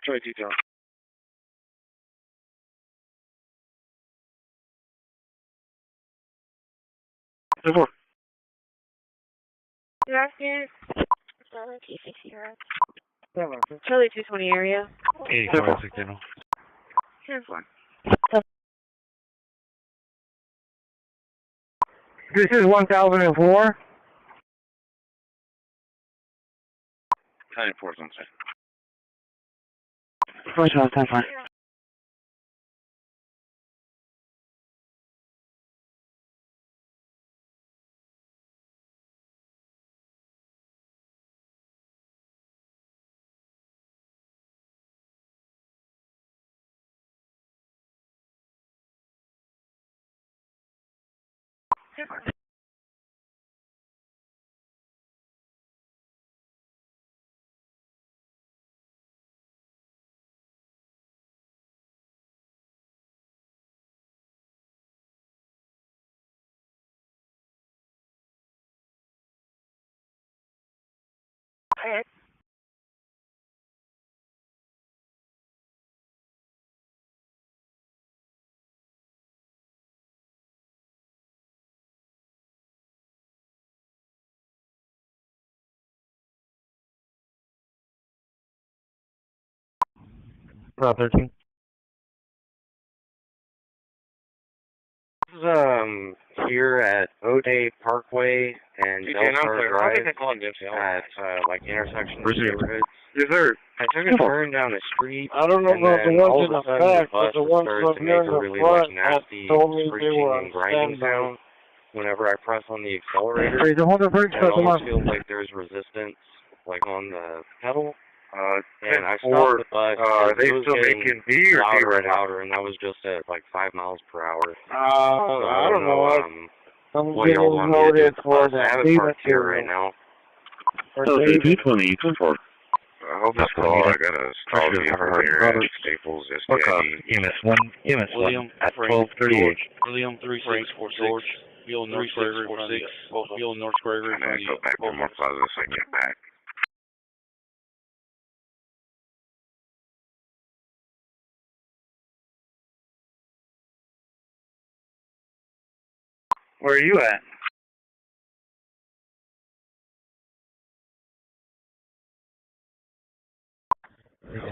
Try detail. Gracias. Charlie 220 area. 84, 16. 10-4. This is 1004. 94 is on set. First one, 10-4. Route 13. This is here at O'Day Parkway and Deltar Drive at like intersection of neighborhoods. Yes, sir. I took a turn down the street. I don't know and about the then ones all in of the a sudden back, the bus but the ones started up to here make in a the really front nasty told me they screeching were on and grinding standby. sound whenever I press on the accelerator. Hey, the Honda brakes, And it come almost on. feels like there's resistance like on the pedal. And I 10-4, stopped the bus. they it was still getting making B or C louder right and now? louder, and that was just at like 5 miles per hour. So I don't know. what y'all want me to do with the bus. I have it parked here right now. Okay, 220, 10-4. I hope that's all. I got a stall vehicle there at Staples, STID. EMS1 at 1238. William 3646. George. Bill North Square River. Bill North Square River. And then go back to my plaza so I can get back. Where are you at?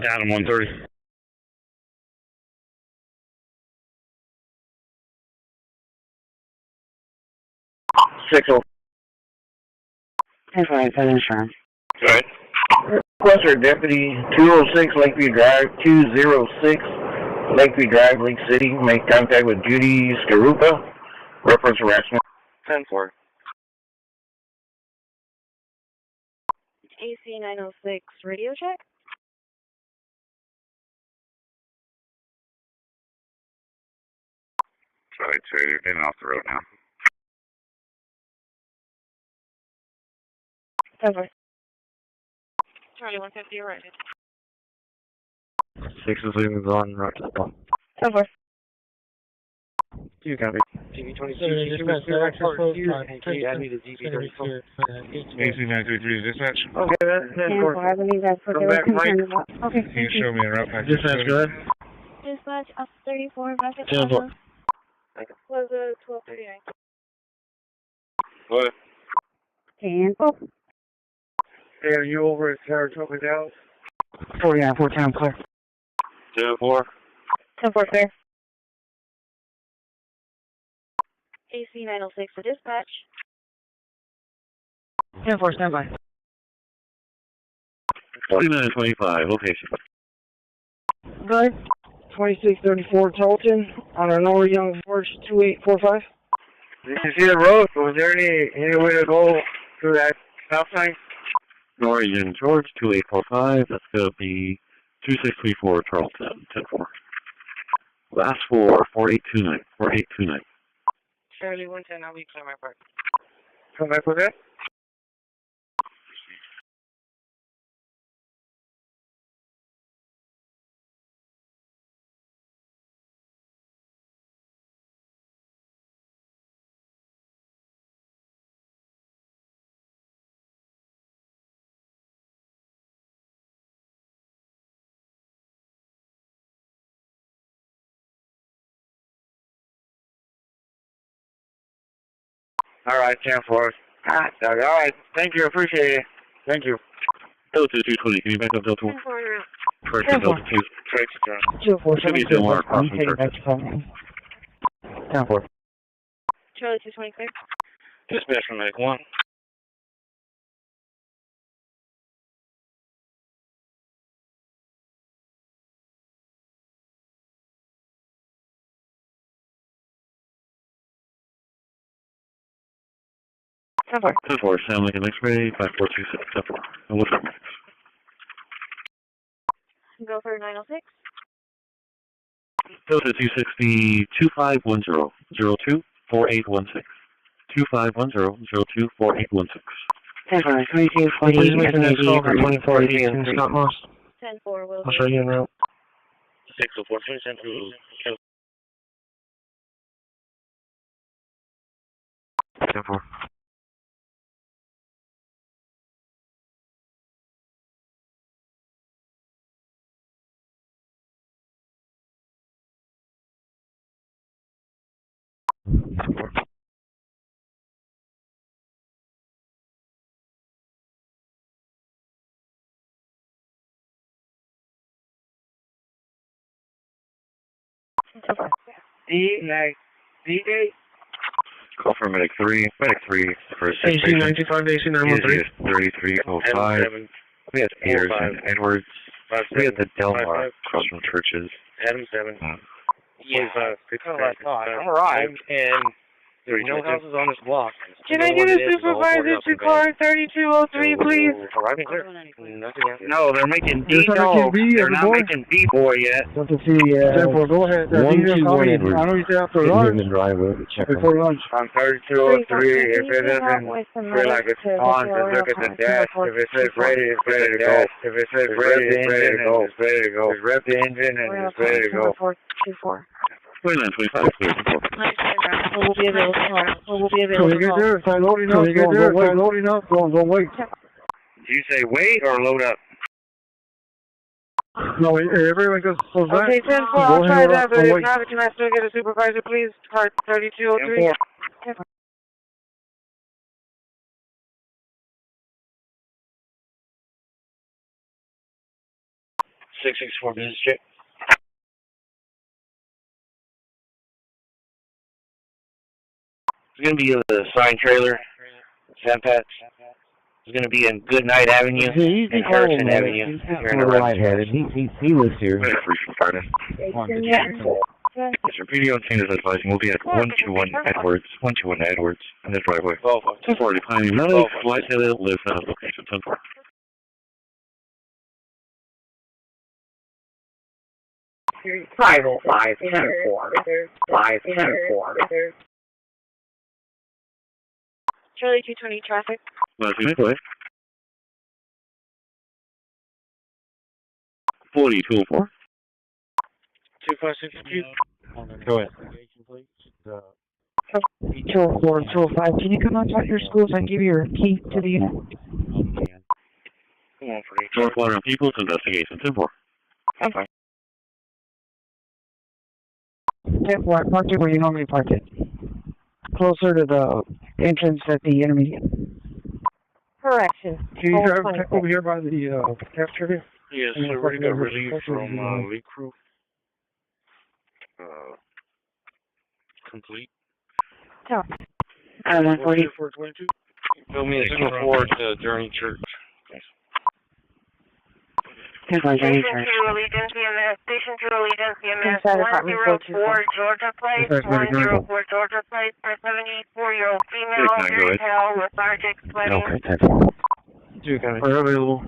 Down in 130. Insurance. Right. Requester Deputy 206 Lakeview Drive, 206 Lakeview Drive, Lake City. Make contact with Judy Skarupa. Reference harassment. 10-4. AC 906 radio check. Charlie 2, you're getting off the road now. Over. Charlie 150, you're right. 6 is leaving on Route 12. Over. 2 copy. TV22, I need a DB34. AC 933, dispatch. Okay, that's Well, I believe that's what they were concerned about. Okay, Can you thank you. show me a route back? Dispatch, go ahead. Dispatch up 34, back at 10-4. Plaza. Plaza 1239. What? 10-4. Hey, are you over at Saratoga Dallas? 49, 410, clear. 2-4. 10-4, clear. AC 906 for dispatch. 10-4, standby. 4925, location. Good. 2634 Tolton on a Lower Young Forge 2845. Did you see the road? Was there any way to go through that stop sign? Norwegian George 2845, that's going to be 2634 Charleston, 10-4. Last 4829, 4829. Charlie 110, I'll be clear my part. Come back with that? All right, 10-4. All right, thank you, appreciate it. Thank you. Delta 220, can you back up Delta 1? 10-4, you're out. Correction, Delta 2. 2-4, Should be still more across from taking back Turkey. to phone. 10-4. Charlie 226. Dispatch from Medic 1. Cover. 10-4, Sam Lincoln X-ray, 5426, 10-4. And what's up? Go for 906. Delta 260, 2510, 024816. 2510, 024816. 10-4, 2220, please make the next call for 2418, Scott Moss. 10-4, will I'll show you a route. 604, 20 10-4. D8. Call for medic 3 for AC 95, AC 913. 3305. We have Ayers and Edwards. We have the Delmar across from Churches. Adam 7. Yeah, that's what I thought. I'm arrived, and there's no houses on this block. Can I get a supervisor to car 3203, please? Arriving there. No, they're making D-Dog. They're not making D-Boy yet. Want to see, go ahead. 121 Edwards. I know you say after lunch. Before lunch. On 3203, if it doesn't feel like it's on, just look at the dash. If it says ready, it's ready to go. If it says ready, it's ready to go. It's ready to go. Just rev the engine and it's ready to go. 424. 2925, clear. We'll be available tomorrow. We'll be So available you get there, start loading up, start loading up, don't wait. Do you say wait or load up? No, everyone goes back. Okay, 10-4, I'll try that, but if not, can I still get a supervisor, please? Car 3203. 664 business check. It's going to be a sign trailer, Zampats. It's going to be in Goodnight Avenue and Harrison Avenue. He lives here. Mr. Video and King is advising we'll be at 121 Edwards in the driveway. 240 planning another flight that lives at a location 10-4. Private 510-4. 510-4. Charlie 220 traffic. Last unit, go ahead. 4204. 2562. Go ahead. 204, 205. Can you come outside your schools and give your key to the unit? Come on, Northwater and Peoples, investigation 10-4. Okay. 10-4, park it where you normally park it. Closer to the entrance at the intermediate. Correction. Can you drive over here by the cafeteria? Yes, sir. We got relief from Lee Crew. Complete. So, 14422. Fill me a 204 to Journey Church. Station to Allegiance EMS, Station to Allegiance EMS, 104 Georgia Place, 104 Georgia Place, for 74-year-old female, hotel, lethargic, sweating. Okay, 10-4. Are available.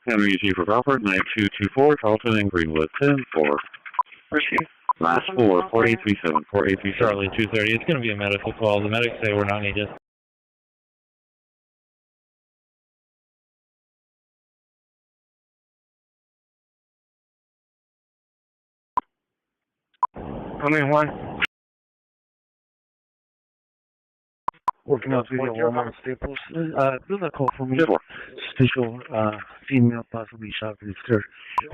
MUG for Crawford, 9224, Carlton and Greenwood, 10-4. Last 4, 4837, 4837. Charlie 230. It's going to be a medical call. The medics say we're not needed. Come in, Juan. Working out video Walmart Staples. There's a call for me. Special female possibly shot for this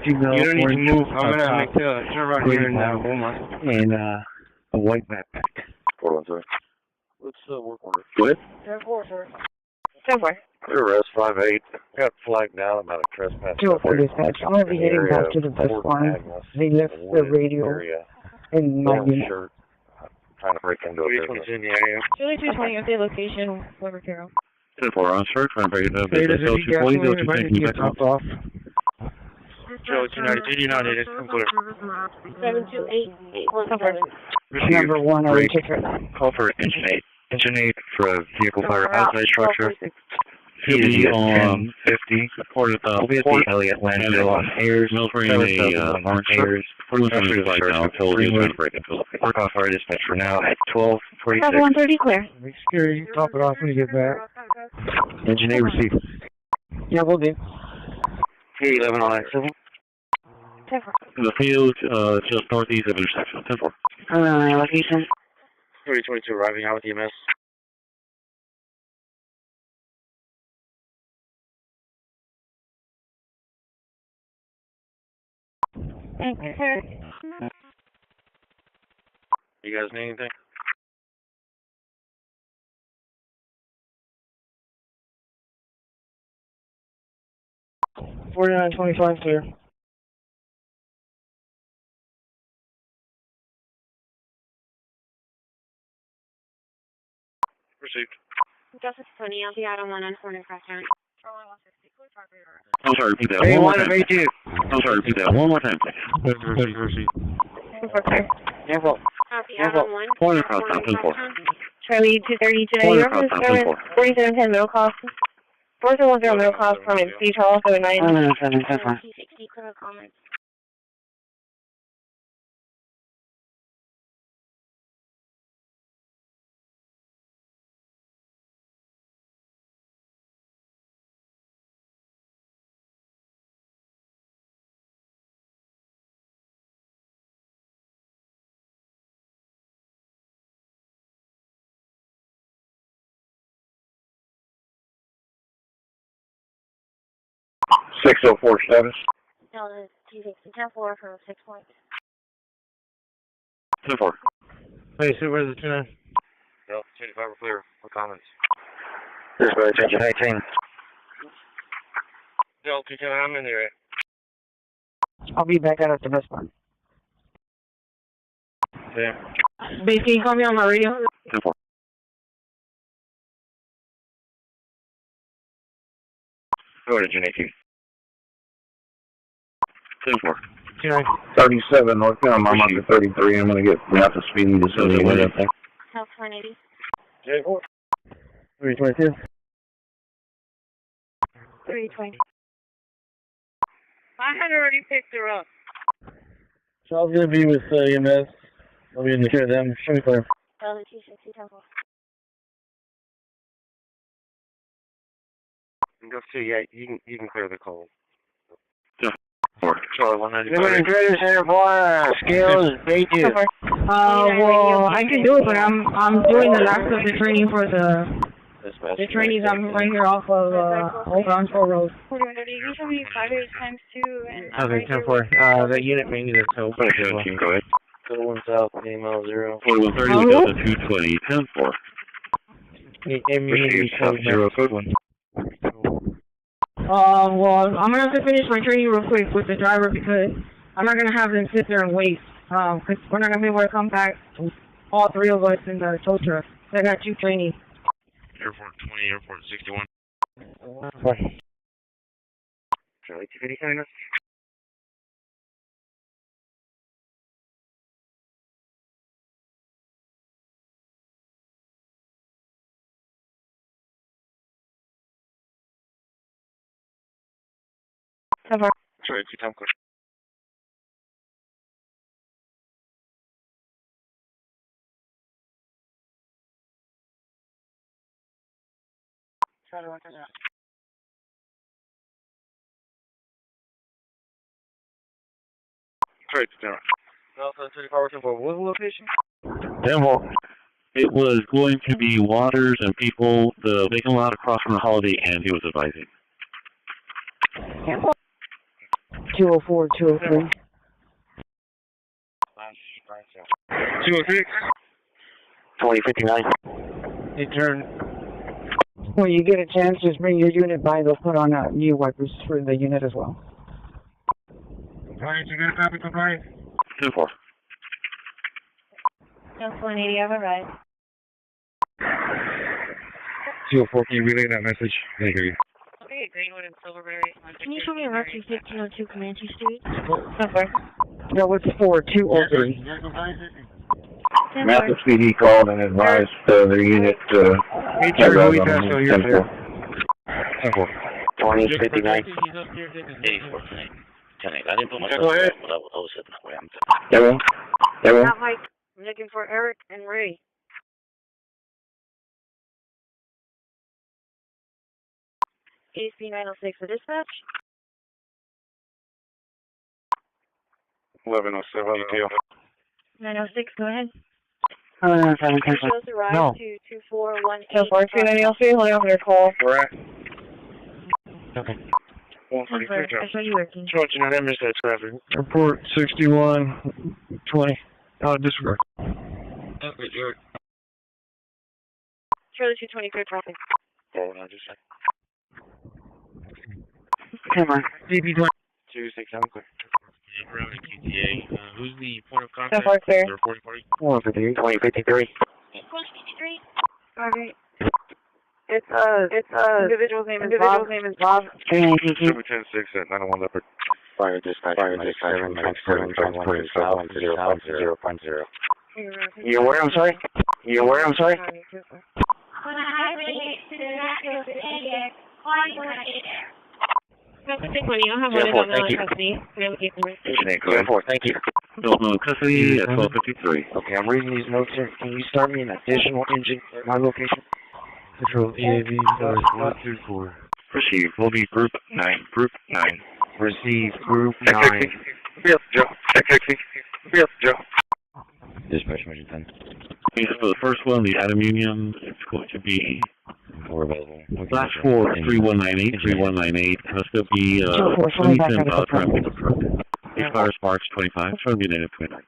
female. You don't need to move. I'm gonna make the turn right here in Walmart. And a white backpack. 413. What's the work order? Go ahead. 10-4, sir. 10-4. Clear arrest 58. Got flagged down about a trespass. 204 dispatch. I'm going to be heading back to the bus barn. They left the radio in my unit. Trying to break into a business. Charlie 220, update location, Weber Carroll. 10-4 on search, trying to break into a business. So 240, so 210, back off. Charlie 290, United, it's clear. 728-817. Number 1, I will take her. Call for intimidate. Intimidate for a vehicle fire outside structure. He'll be on 50. Port at We'll be at the Elliott landfill on Ayers. Military and orange Ayers. We're looking at flight now until he's trying to break into the Work off our dispatch for now at 12:46. 130 clear. Make sure you top it off when you get back. Engineer receive. Yeah, we'll do. Hey, 11 on that civil. 10-4. In the field, just northeast of intersection. 10-4. Location. 3022 arriving out with EMS. You guys need anything? 4925 clear. Received. Justice 20, I'll be out on 114 in Crosstown. I'm sorry, repeat that one more time. I'm sorry, repeat that one more time, please. Received. Info. Copy, out on 1. Point across town, 10-4. Charlie 230 today. Point You're across from town, 10-4. 4710 middle cost. 4710 middle cost from C. Charles 79. 260 criminal comments. Delta 260, 10-4 from 6 points. 10-4. Hey, Supervisor 29. Delta 25, we're clear. No comments. Dispatch, attention 18. Delta 10, I'm in there. I'll be back out at the bus barn. Yeah. Base, can you call me on my radio? 10-4. Go ahead, Agent 18. 10-4. 37 northbound, I'm up to 33. I'm going to get out to speedy to see what up there. Health 180. J4. 322. 320. I had already picked her up. So I was going to be with EMS. I'll be in the care of them. Show me clear. Delta 260, 10-4. Go to, yeah, you can clear the call. 10-4. Charlie 195. Living in Trader Center, boy. Skills, pages. Well, I can do it, but I'm doing the last of the training for the trainees. I'm right here off of Old Brownsville Road. 4130, you show me 5 times 2 and... Okay, 10-4. The unit may need a tow. 17, go ahead. Code 1 south, email 0. 4130 with Delta 220, 10-4. Received, South 0, code 1. Well, I'm gonna have to finish my training real quick with the driver because I'm not gonna have them sit there and wait. Cause we're not gonna be able to come back, all 3 of us in the tow truck. I got 2 trainees. Airport 20, Airport 61. Charlie 250 coming up. Charlie 2 time clear. Charlie 130. Charlie 2 time. Delta 35, 10-4. What was the location? 10-4. It was going to be Waters and people, the vacant lot across from the Holiday Inn, he was advising. 204, 203. 206. 2059. He turned. When you get a chance, just bring your unit by. They'll put on new wipers for the unit as well. Alright, you got a copy, compliant? 10-4. Health 180, I've arrived. 204, can you relay that message? I hear you. Okay, Greenwood and Silverberry. Can you show me a route to 1502 Comanche Street? No, it's 4203. Massive CD called and advised their unit to have those on 2059. 84. 10-8. I didn't put myself Go ahead. but I was sitting that way. Everyone? Not Mike. I'm looking for Eric and Ray. ASP 906 for dispatch. 1107 detail. 906, go ahead. Shows arrived No. to 2418. So far, 290 hold on for their call. Correct. Okay. 143. I saw you working. George, and I missed that traffic. Report 6120. Disregard. Okay, George. Charlie 220, clear traffic. Oh, no, just a second. Come on. CP20. 26, I'm clear. Around QTA. Who's the point of contact? So far, clear. The reporting party? 158. 2053. 153. Alright. individual's name is Bob. 710-6 at 901 Leopard. Fire dispatch 7 transporting south to 0.0. You're where, I'm sorry? You're where, I'm sorry? On the highway to the natural area. Why do you want to get there? That's 620. You don't have one in custody. Thank you. No, custody at 1253. Okay, I'm reading these notes here. Can you start me an additional engine at my location? Control EAV 124. Receive. Will be Group 9. Group 9. Receive Group 9. Field, Joe. Field, Joe. Dispatch Mission 10. For the first one, the Atom Union, it's going to be last four 3198. 3198. That's going to be 27 traffic. Expires March 25. It's going to be native 29.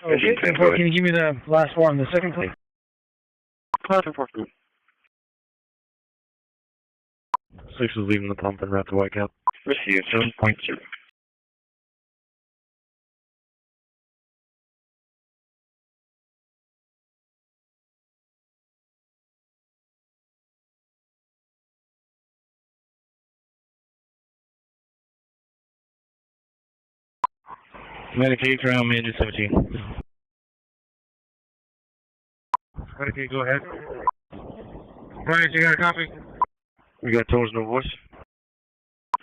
Okay, can you give me the last one, the second please? Class 4 group. 6 is leaving the pump and route to White Cap. Receive 7.0. Medicaid ground Major 17. Medicaid, go ahead. Right, you got a copy? We got tones, no voice.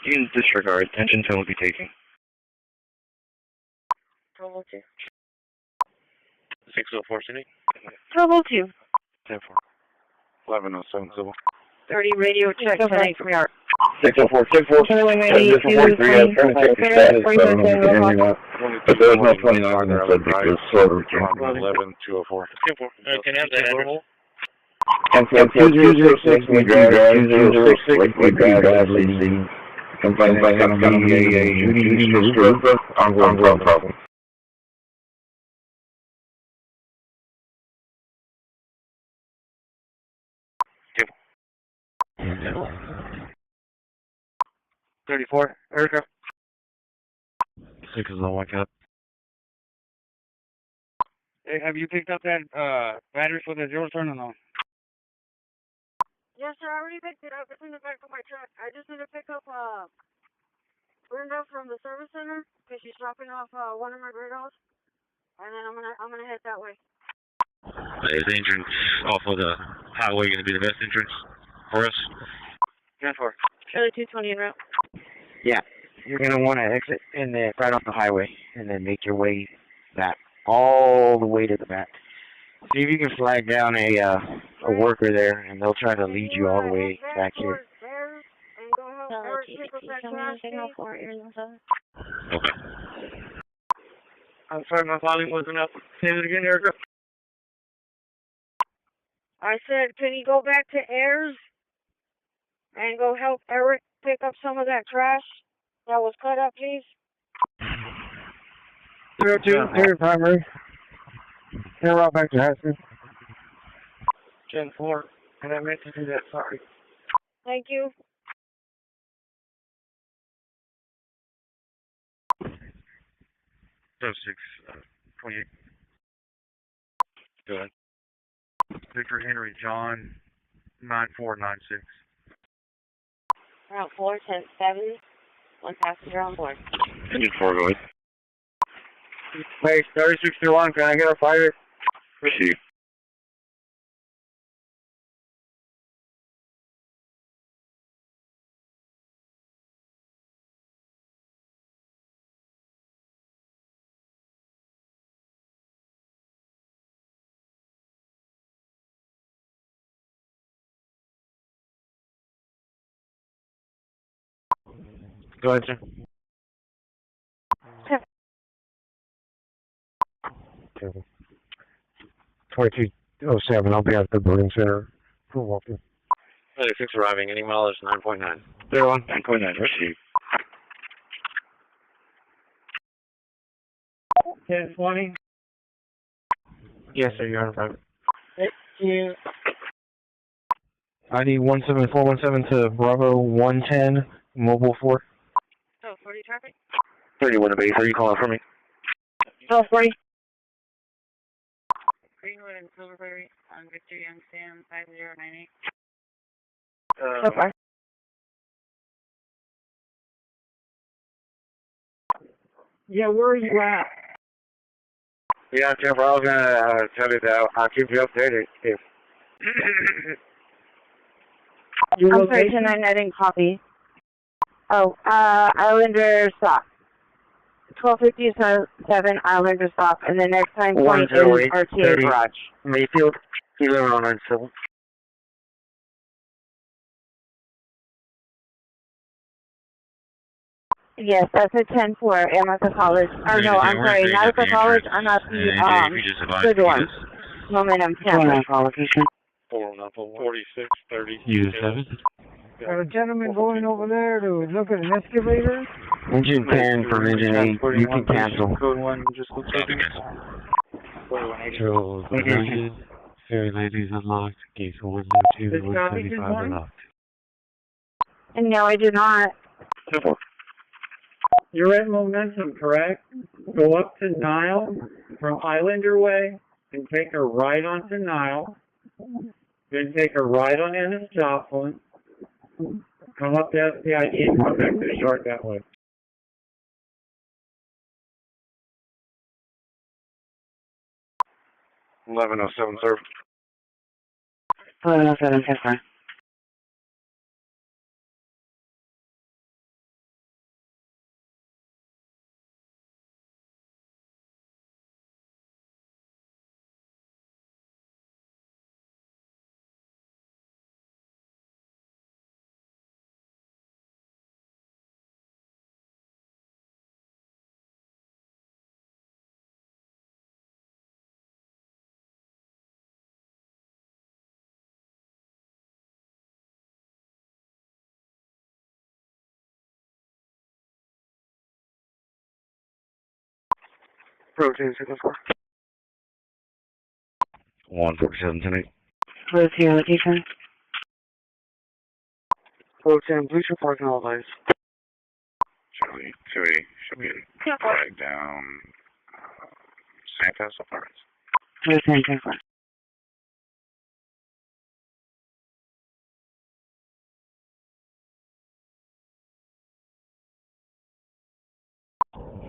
In disregard, attention tone will be taken. 1202. 604 City. 1202. 10-4. 1107 Civil. 30 radio check, 10-8 from yard. 604, 604. This is 43, trying to check the status, but I don't know if you can hear me now. But there was no 29 on the subject, it was sort of 11-204. 10-4. Can I have that address? 206, we drive, 206, we drive, badly. Complaint by him, Judy Stroker, ongoing problem. Yeah. 34, Erica. 6 is on White Cap. Hey, have you picked up that battery for the zero turn or no? Yes, sir, I already picked it up. It's in the back of my truck. I just need to pick up Brenda from the service center because she's dropping off one of my Gredos, and then I'm gonna head that way. Is the entrance off of the highway going to be the best entrance for us? 10-4. Charlie 220 en route. Yeah, you're going to want to exit and then right off the highway and then make your way back, all the way to the back. See if you can flag down a worker there, and they'll try to lead you all the way back here. Okay. I'm sorry, my volume wasn't up. Say it again, Erica. I said, can you go back to Ayers and go help Eric pick up some of that trash that was cut up, please? 02, third primary. Turn route back to Haskell. 10-4. And I meant to do that, sorry. Thank you. 06, 28. Go ahead. Victor Henry John 9496. Route 4, 10-7. One passenger on board. Engine 4, go ahead. Hey, 3621, can I get a fire? Receive. Go ahead, sir. 2207, I'll be at the building center for walking. 36 arriving, any mileage 9.9. 01, 9.9, receive. 1020. Yes, sir, you're on private. Thank you. ID 17417 to Bravo 110, Mobile 4. Oh, 40 traffic? 31 to base, are you calling for me? Oh, 40. Greenwood and Silverberry on Victor Young Sam 5098. So far. Yeah, where are you at? Yeah, Jeff, I was gonna tell you that I'll keep you updated if I'm sorry, tonight I didn't copy. Oh, Islander stop. 1257 Islander stop, and the next time point is RTA garage. Mayfield, 1197. Yes, that's a 10-4. I'm at the college. Or no, I'm sorry, not at the college. I'm at the good one. Momentum campus. 4630. Use 7. Got a gentleman going over there to look at an excavator. Engine 10 from engine 8. You can cancel. Code 1 just looks like Control landing. Ferry landing is unlocked. Gates 102, 175 unlocked. And no, I do not. You're at Momentum, correct? Go up to Nile from Islander Way and take a right onto Nile. Then take a right on Ennis Joplin. Come up the SPI and come back to the short that way. $11.07, sir. 1107, that's fine. Protein 64. 147 tonight. Where's your location? Protein, bleacher parking all days. Charlie, 280, should be flag down Santos Apartments. Where's 10-4?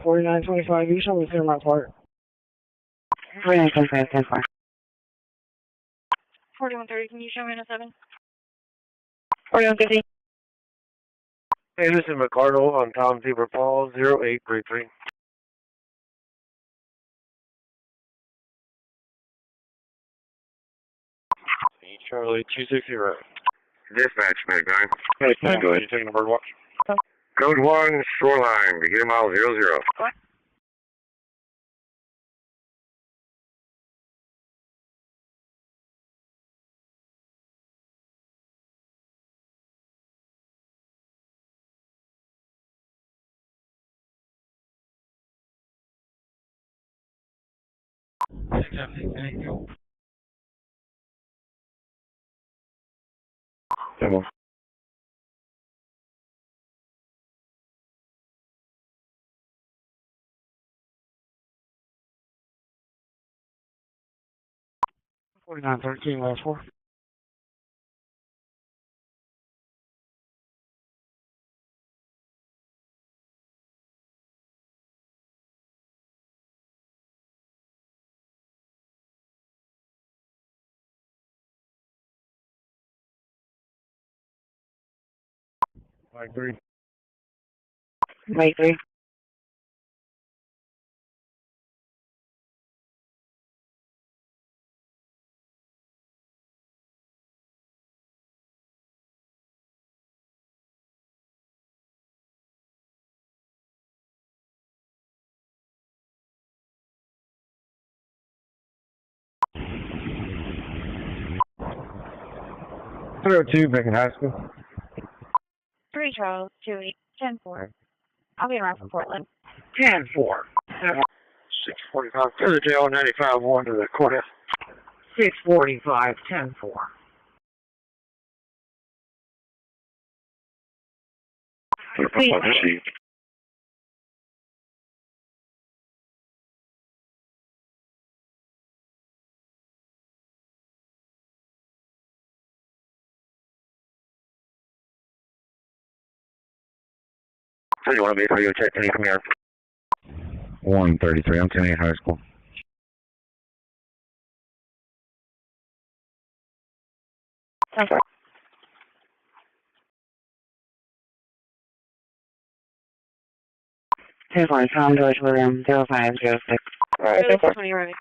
$49.25. You show me through my part. 49.25, 10-4. 4130, can you show me in a 7? 4150. Hey, this is McCardle on Tom Zebra Falls, 0833. Charlie, 260. Dispatch, Meg 9. Hey, go ahead. You taking a bird watch? Code 1, shoreline, begin mile 00. What? Thank you. Come on. $49.13 last 4. I agree. Wait, 3. $302, Beacon High School. 3 Charles, 28, 10-4. I'll be around for Portland. 10-4. 645. To the jail, 95-1 to the courthouse. 645, 10-4. Please. So you want to be for you check any from here? 133, I'm 10 high school. Okay. Tom George William 0506. Alright, 20 running.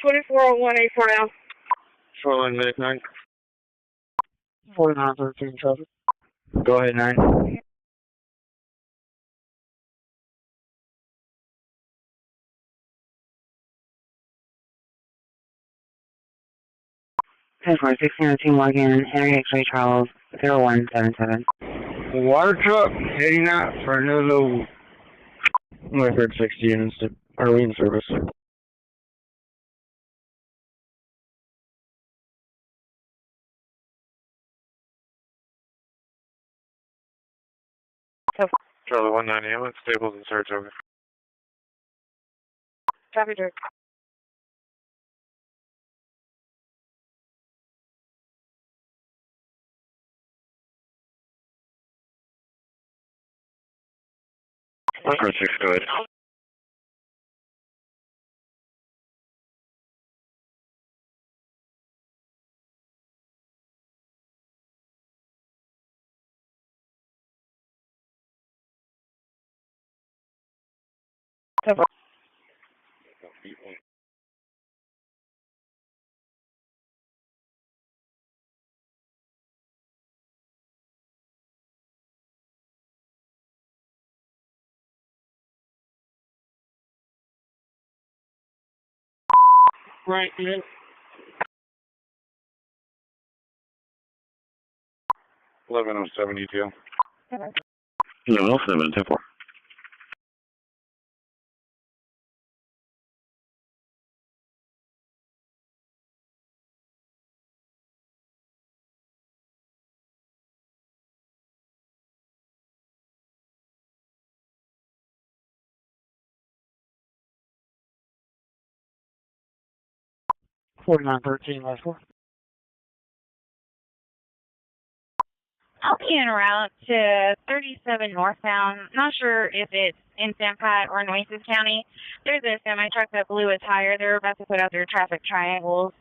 240184 now. Shoreline Medic 9. 4913 traffic. Go ahead, 9. Testify 1602 Morgan, Henry X-ray Charles 0177. Water truck heading out for another leopard 60 units to are in service. Charlie 190, I'm at stables and search over. Copy, Dirk. Leopard 6, go ahead. Right, man. 1107 ETL. 1107, 10-4. last 4. I'll be en route to 37 northbound. Not sure if it's in Sanpat or Nueces County. There's a semi truck that blew a tire. They're about to put out their traffic triangles.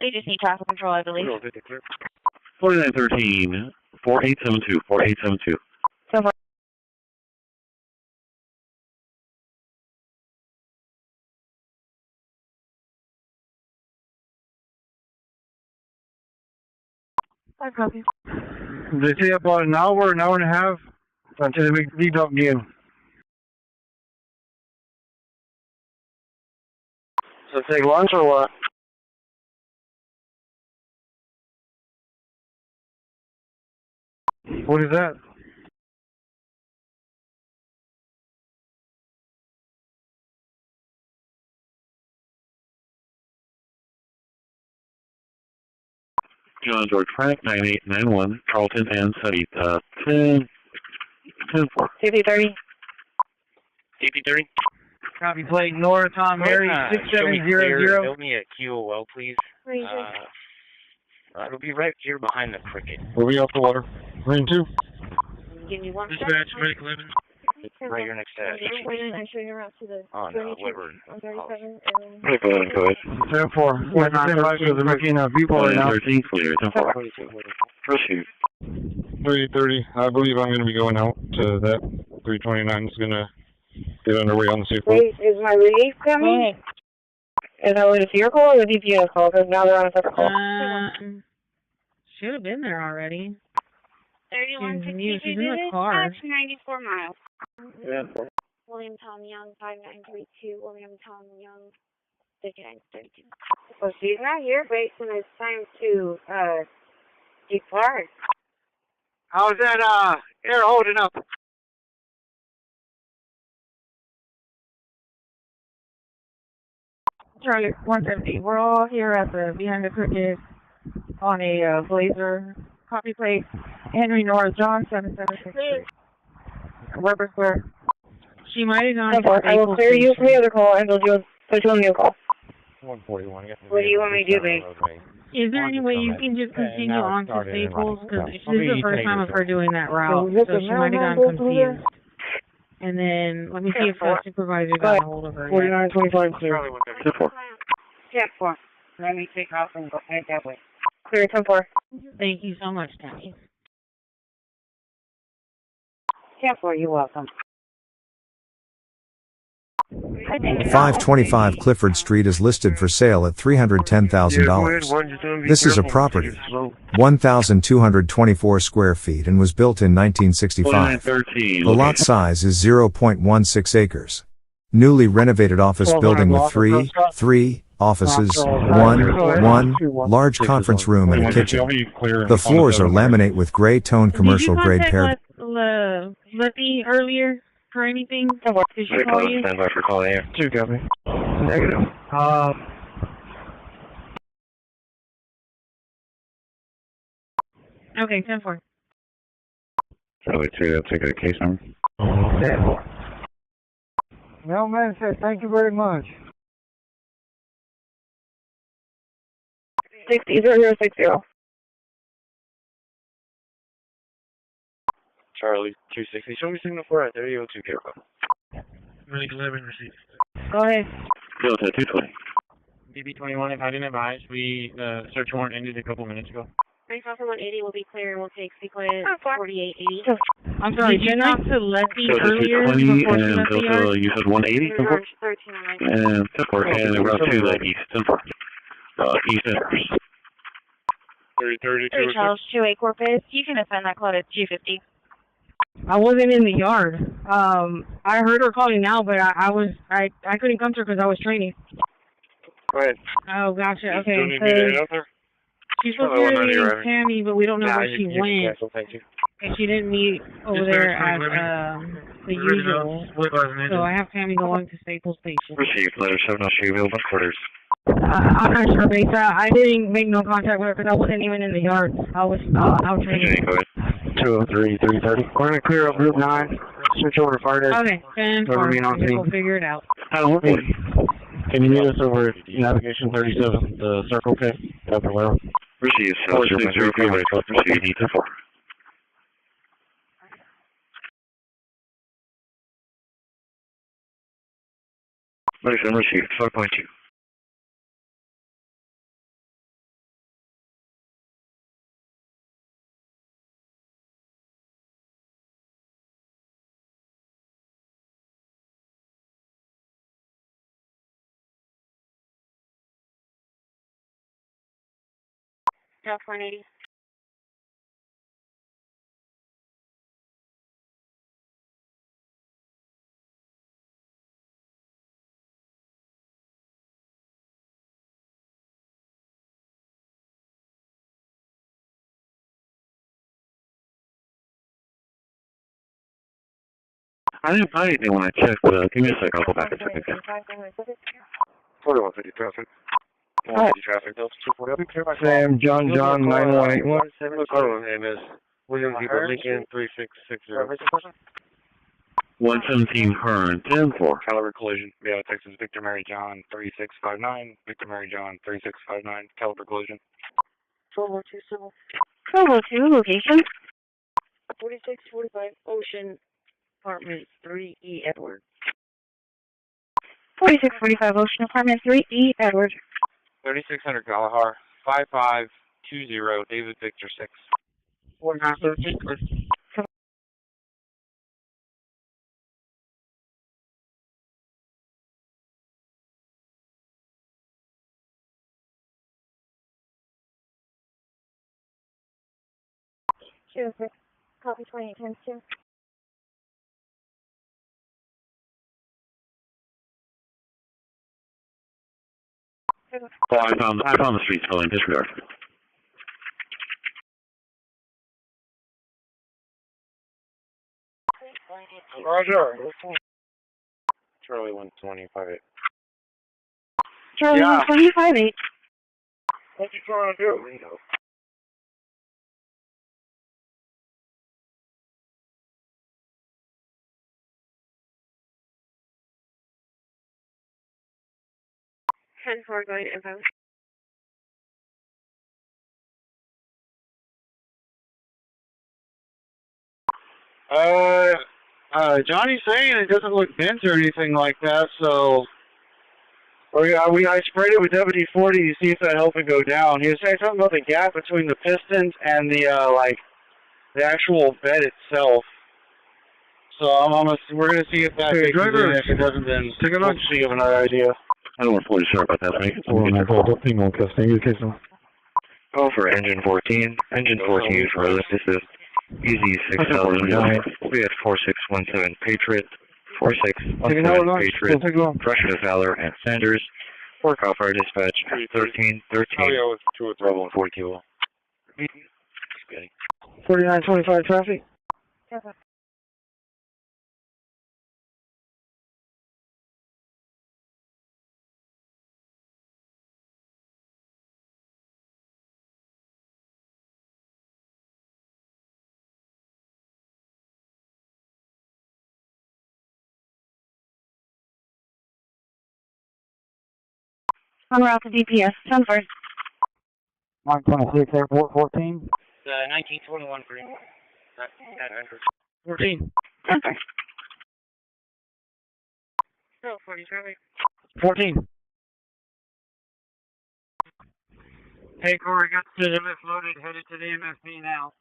They just need traffic control, I believe. 4913, 4872, 4872. So far. I copy. They say about an hour and a half until they lead up you. So take lunch or what? What is that? John George Frank, 9891, Carlton and Suddy, 10-4. CP30. CP30. Copy plate North Tom Mary 6700. Build me a QOL, please. It'll be right here behind the cricket. Moving off the water. Lane 2. Give me one Dispatch, Medic 11. Right here next to I'm showing you around to the Leopard. on 37 and Medic 11, go ahead. 10-4. Yeah, 10-5 they're making a viewport right now. 13, clear, 10-4. Proceed. 3830. I believe I'm going to be going out to that 329. Is going to get underway on the safe road. Wait, is my relief coming? Is that what it's your call or the DPS call? Because now they're on a separate call. Should have been there already. 3162 She's in the car. 94 miles. Yeah. William Tom Young 5932. William Tom Young 5932. Well, she's not here, but it's time to depart. How's that air holding up? Charlie 170. We're all here at the behind the cricket on a Blazer copy plate. Henry North John 776. Weber Square. She might have gone. I will clear you for the other call and they'll put you on the call. 141. What do you want me to do, babe? Is there any way you can just continue on to Staples? Because this is the first time of her doing that route, so she might have gotten confused. And then let me see if the supervisor got a hold of her. 4925 clear. 10-4. Yeah, 4. Let me take off and go head that way. Clear 10-4. Thank you so much, Tammy. Yeah, 4, you're welcome. 525 Clifford Street is listed for sale at $310,000. This is a property, 1,224 square feet, and was built in 1965. The lot size is 0.16 acres. Newly renovated office building with three offices, one large conference room and a kitchen. The floors are laminate with gray toned commercial grade paired. Lippy earlier for anything? Did she call you? Stand by for calling you. 2 copy. Negative. Okay, 10-4. Charlie 2, that's a good case number. Mailman says thank you very much. 60-060. Charlie 260. Show me signal 4 at 3002 Carol. Really 11 received. Go ahead. Delta 220. BB21, if I didn't advise, search warrant ended a couple minutes ago. 180 will be clear and we'll take sequence 4880. I'm sorry, did you talk to Letty earlier? And Delta, you said 180? And 10-4, and route to the east, 10-4. East enters. 30 Charles 28 Corpus. You can defend that cloud at 250. I wasn't in the yard. I heard her calling now, but I couldn't come to her because I was training. Go ahead. Oh, gotcha. Okay. You need me to head out there? She's supposed to be in Tammy, but we don't know where she went. Cancel, thank you. And she didn't meet over there at the usual. So I have Tammy going to Staples Station. Received. Letter 7, I'll show you available quarters. I'm not sure, Lisa. I didn't make no contact with her because I wasn't even in the yard. I was out training. 203, 330. We're going to clear up Route 9. Switch over to Friday. Okay, 10-4. We'll figure it out. Can you meet us over at navigation 37, the Circle K, Upper Valero? Received. 460, received. 10-4. Letter 7, received. 5.2. Delta 180. I didn't find anything when I checked, give me a sec, I'll go back and check again. 4150 traffic. 150 traffic, Delta 240. Sam, John, 9181. Carlos, name is William Heber Lincoln 3660. 117 current, 10-4. Caliber collision. Yeah, Texas Victor Mary John 3659. Victor Mary John 3659. Caliber collision. 1202 civil. 1202, location. 4645 Ocean Apartment 3E Edward. 4645 Ocean Apartment 3E Edward. 3600 Galahar 5520 David Victor 6. 4913. Copy 2810. Oh, I found the street spelling, disregard. Roger. Charlie 125. Charlie 125. What you trying to do? Ten four going to info. Johnny's saying it doesn't look bent or anything like that, so... I sprayed it with WD-40 to see if that helped it go down. He was saying something about the gap between the pistons and the, the actual bed itself. So we're going to see if that fixes it. If it doesn't, then we'll see if another idea. I don't want to sorry about that, mate. Call for engine 14. Engine 14 for this is Easy 6009. We'll be at 4617 Patriot. 4617 Patriot. Russia to Valor and Sanders. Work off our dispatch 1313. Bravo and 40 kilo. 4925 traffic. On route to DPS, 10-4. 926, Airport 14. 1921 for you. 14. 40 14. Hey, Corey, got the lift loaded, headed to the MFB now.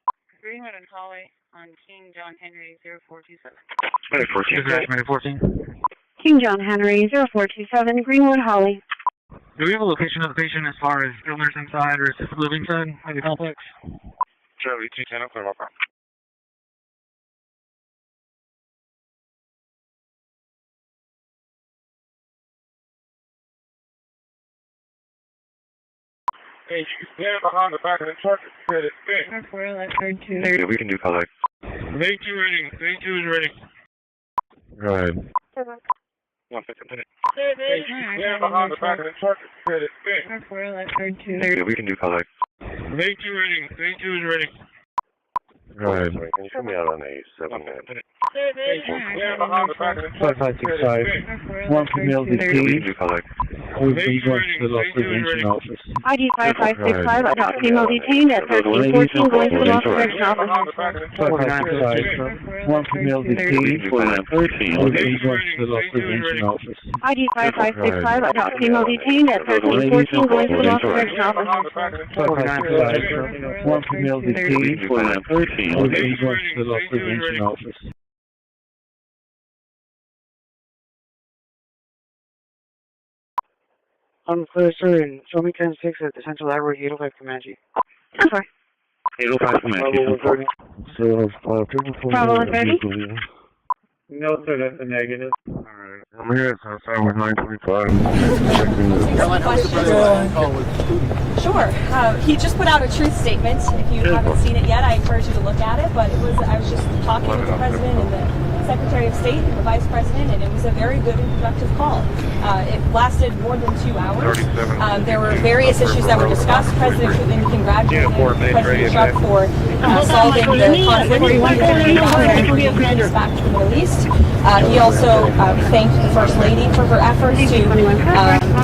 Greenwood and Holly on King John Henry 0427. 14. King John Henry 0427, Greenwood, Holly. Do we have a location of the patient as far as illness inside or assisted living side of the complex? Charlie 210, clear up. Hey, stand behind the back of the truck. Credit. Negative, we can do collect. Vein 2 ready. Vein 2 is ready. Go ahead. 150 minute. Hey, stand behind the back of the truck. Credit. Negative, we can do collect. Vein 2 ready. Vein 2 is ready. Go ahead. Sorry, can you show me out on a 7-minute? Hey, stand behind the back of the truck. 5565. 1 female Negative, we detained. can do collect. With B going to the loss prevention office. ID 5565, adult female detained at 1314, going to the loss prevention office. 5565. 1 female detained. With B going to the loss prevention office. ID 5565, adult female detained at 1314, going to the loss prevention office. 5565. 1 female detained. With B going to the loss prevention office. I'm sir, and show me 10-6 at the Central Library, 805 Comanche. 10-4. 805 Comanche. So, Bravo 130. No, sir, that's a negative. Alright, I'm here at Southside with 925. Sure. He just put out a truth statement. If you haven't seen it yet, I encourage you to look at it. But I was just talking with the President and the Secretary of State and the Vice President, and it was a very good and productive call. It lasted more than 2 hours. There were various issues that were discussed. President Putin congratulated President Trump for solving the conflict back to the Middle East. He also thanked the First Lady for her efforts to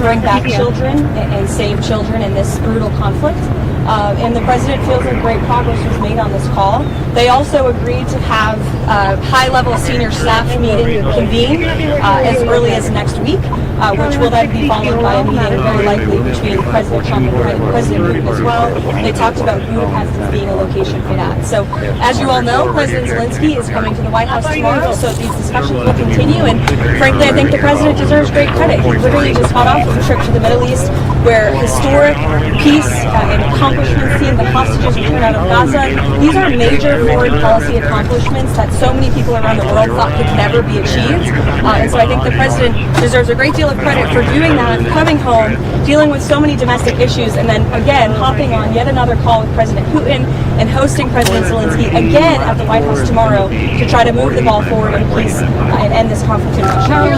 bring back children and save children in this brutal conflict. And the President feels that great progress was made on this call. They also agreed to have a high-level senior staff meeting convened as early as next week, which will then be followed by a meeting very likely between President Trump and President Putin as well. They talked about Budapest as being a location for that. So, as you all know, President Zelensky is coming to the White House tomorrow, so these discussions will continue, and frankly, I think the President deserves great credit. He literally just got off of a trip to the Middle East where historic peace and accomplishments, seeing the hostages returned out of Gaza, these are major foreign policy accomplishments that so many people around the world thought could never be achieved. And so I think the President deserves a great deal of credit for doing that, coming home, dealing with so many domestic issues, and then again hopping on yet another call with President Putin and hosting President Zelensky again at the White House tomorrow to try to move the ball forward in peace and end this conflict in Russia.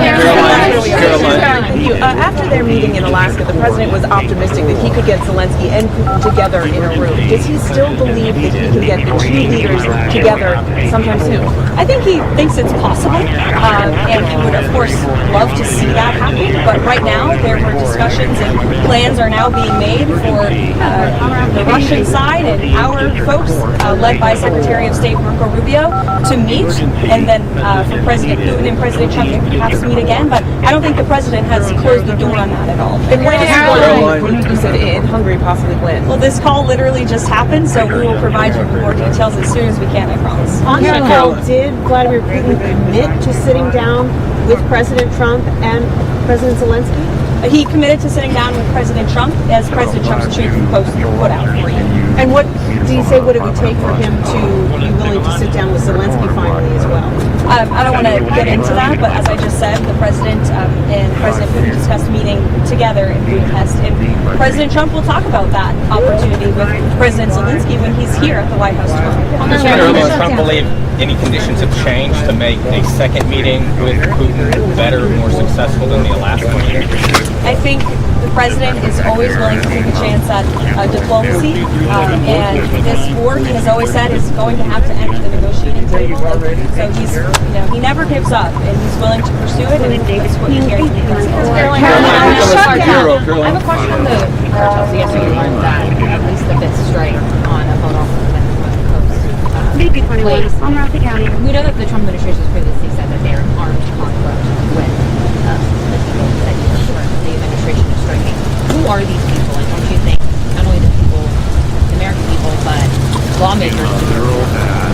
Thank you. After their meeting in Alaska, the President was optimistic that he could get Zelensky and Putin together in a room. Does he still believe that he can get the two leaders together sometime soon? I think he thinks it's possible, and he would, of course, love to see that happen. But right now, there were discussions and plans are now being made for the Russian side and our folks, led by Secretary of State Marco Rubio, to meet, and then for President Putin and President Trump to perhaps meet again. But I don't think the president has closed the door on that at all. And when is it going on? You said in Hungary, possibly when? Well, this call literally just happened, so we will provide you with more details as soon as we can, I promise. On that call, did Vladimir Putin commit to sitting down with President Trump and President Zelensky? He committed to sitting down with President Trump, as President Trump's Truth Post put out for you. And what do you say what it would take for him to be willing to sit down with Zelensky finally as well? I don't want to get into that, but as I just said, the President and President Putin discussed meeting together in Budapest, and President Trump will talk about that opportunity with President Zelensky when he's here at the White House tomorrow. Does Trump believe any conditions have changed to make a second meeting with Putin better, more successful than the last one? I think the President is always willing to take a chance at diplomacy, and this war, he has always said, is going to have to enter the negotiating table. So he's, he never gives up, and he's willing to pursue it, and that's what we're hearing from the President. I have a question on the cartels. Yesterday you learned that at least the fifth strike on a photo Maybe 21. On Route County. We know that the Trump administration has previously said that they are an armed conflict with the people that you were the administration is striking. Who are these people? And don't you think not only the people, the American people, but lawmakers,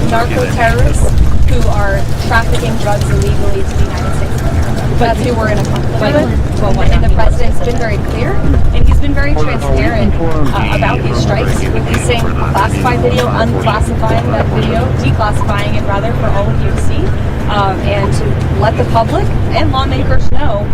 narco-terrorists who are trafficking drugs illegally to the United States of America. That's who we're in a conflict with. And the President's been very clear, and he's been very transparent about these strikes, releasing classified video, unclassifying that video, declassifying it rather for all of you to see, and to let the public and lawmakers know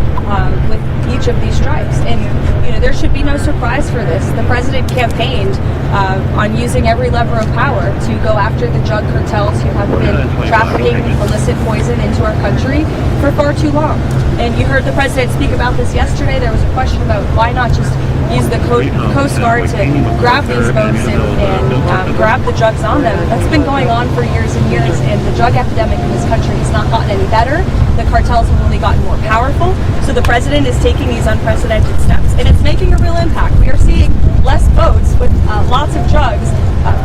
with each of these strikes. And there should be no surprise for this. The President campaigned on using every lever of power to go after the drug cartels who have been trafficking illicit poison into our country for far too long. And you heard the President speak about this yesterday. There was a question about why not just use the Coast Guard to grab these boats and grab the drugs on them. That's been going on for years and years, and the drug epidemic in this country has not gotten any better. The cartels have only gotten more powerful. So the President is taking these unprecedented steps, and it's making a real impact. We are seeing less boats with lots of drugs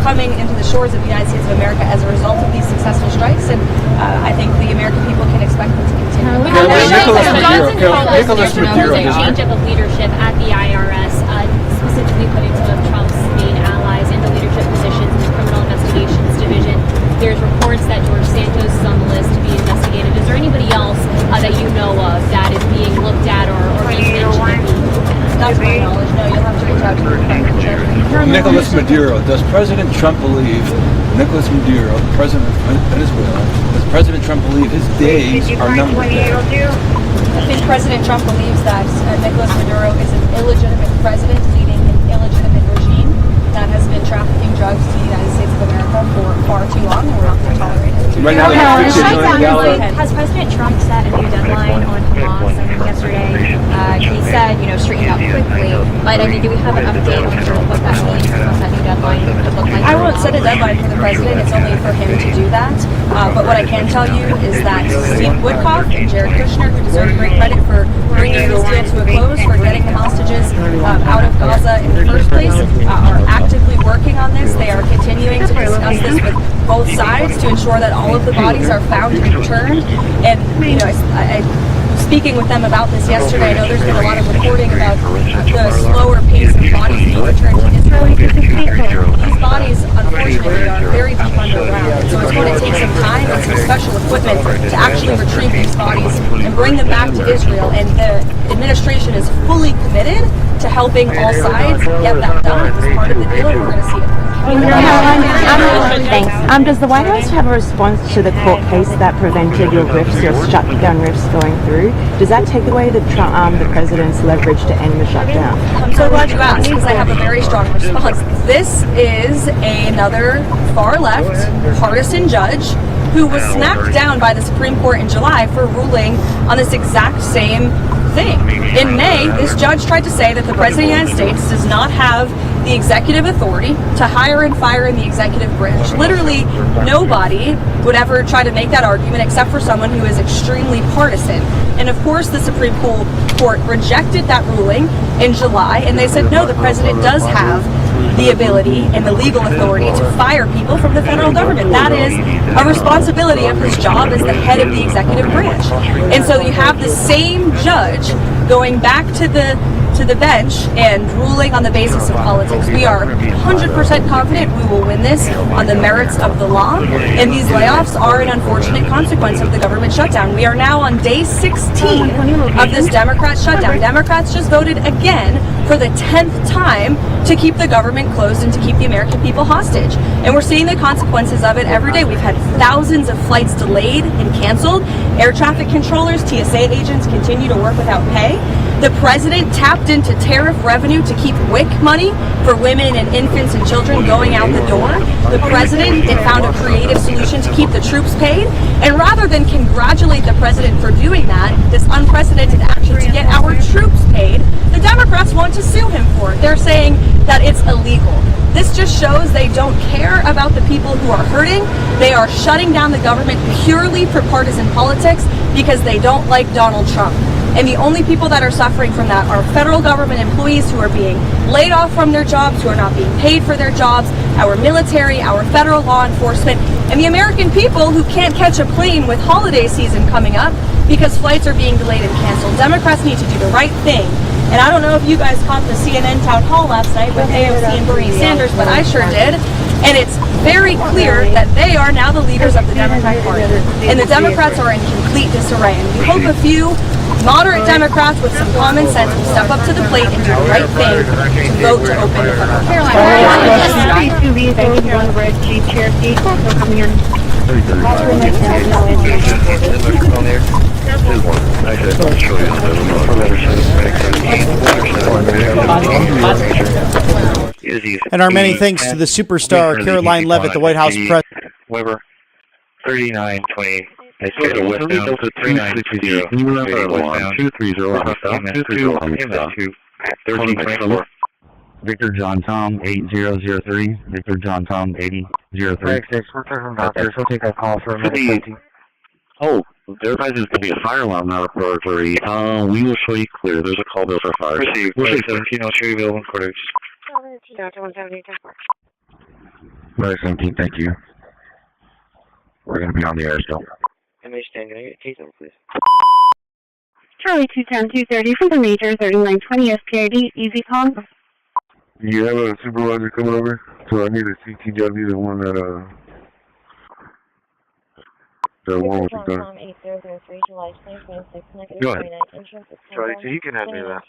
coming into the shores of the United States of America as a result of these successful strikes, and I think the American people can expect them to continue. Nicholas Maduro, there's a change of leadership at the IRS, specifically putting some of Trump's main allies into leadership positions in the Criminal Investigations Division. There's reports that George Santos is on the list to be investigated. Is there anybody else that you know of that is being looked at or being mentioned? Not to my knowledge, no. You'll have to reach out to the Nicholas Maduro. Does President Trump believe, Nicholas Maduro, President of Venezuela, does President Trump believe his days are numbered? I think President Trump believes that Nicolas Maduro is an illegitimate president leading an illegitimate regime that has been trafficking drugs to the United States of America for far too long, and we're not going to tolerate it. Right now, has President Trump set a new deadline on Hamas? I mean, yesterday he said, straighten out quickly. But do we have an update on sort of what that means, what that new deadline could look like? I won't set a deadline for the President. It's only for him to do that. But what I can tell you is that Steve Woodcock and Jared Kushner, who deserve great credit for bringing this deal to a close, for getting the hostages out of Gaza in the first place, are actively working on this. They are continuing to discuss this with both sides to ensure that all of the bodies are found and returned. And I speaking with them about this yesterday, I know there's been a lot of reporting about the slower pace of bodies being returned to Israel. These bodies, unfortunately, are very deep underground, so it's going to take some time and some special equipment to actually retrieve these bodies and bring them back to Israel. And the administration is fully committed to helping all sides get that done. It's part of the deal, and we're going to see it. Thanks. Does the White House have a response to the court case that prevented your shutdown rifts going through? Does that take away the president's leverage to end the shutdown? I'm so glad you asked, because I have a very strong response. This is another far-left partisan judge who was smacked down by the Supreme Court in July for ruling on this exact same thing. In May, this judge tried to say that the President of the United States does not have the executive authority to hire and fire in the executive branch. Literally, nobody would ever try to make that argument except for someone who is extremely partisan. And of course, the Supreme Court rejected that ruling in July, and they said, no, the President does have the ability and the legal authority to fire people from the federal government. That is a responsibility of his job as the head of the executive branch. And so you have the same judge going back to the bench and ruling on the basis of politics. We are 100% confident we will win this on the merits of the law, and these layoffs are an unfortunate consequence of the government shutdown. We are now on day 16 of this Democrat shutdown. Democrats just voted again for the 10th time to keep the government closed and to keep the American people hostage. And we're seeing the consequences of it every day. We've had thousands of flights delayed and canceled. Air traffic controllers, TSA agents continue to work without pay. The president tapped into tariff revenue to keep WIC money for women and infants and children going out the door. The president found a creative solution to keep the troops paid. And rather than congratulate the president for doing that, this unprecedented action to get our troops paid, the Democrats want to sue him for it. They're saying that it's illegal. This just shows they don't care about the people who are hurting. They are shutting down the government purely for partisan politics because they don't like Donald Trump. And the only people that are suffering from that are federal government employees who are being laid off from their jobs, who are not being paid for their jobs, our military, our federal law enforcement, and the American people who can't catch a plane with holiday season coming up because flights are being delayed and canceled. Democrats need to do the right thing. And I don't know if you guys caught the CNN town hall last night with AOC and Bernie Sanders, but I sure did. And it's very clear that they are now the leaders of the Democratic Party. And the Democrats are in complete disarray. And we hope a few moderate Democrats with some common sense will step up to the plate and do the right thing to vote to open the federal. And our many thanks to the superstar Caroline Levitt, the White House press. Weber, 3920. It's westbound 3960. Westbound 1324. Victor John Tom 8003. Victor John Tom 8003. We'll take a call for a minute. Oh, there appears to be a fire alarm now repertory. We will show you clear. There's a call bill for fire. Christi, we'll show 17. I'll show you available in quarters. Right, 17, thank you. We're going to be on the air still. MH10, can I get a case number, please? Charlie 210-230 for the Major 3920 SPID, easy call. You have a supervisor coming over? So I need a CTW, the one that, the one with the gun. Go ahead. Charlie, so you can have me that.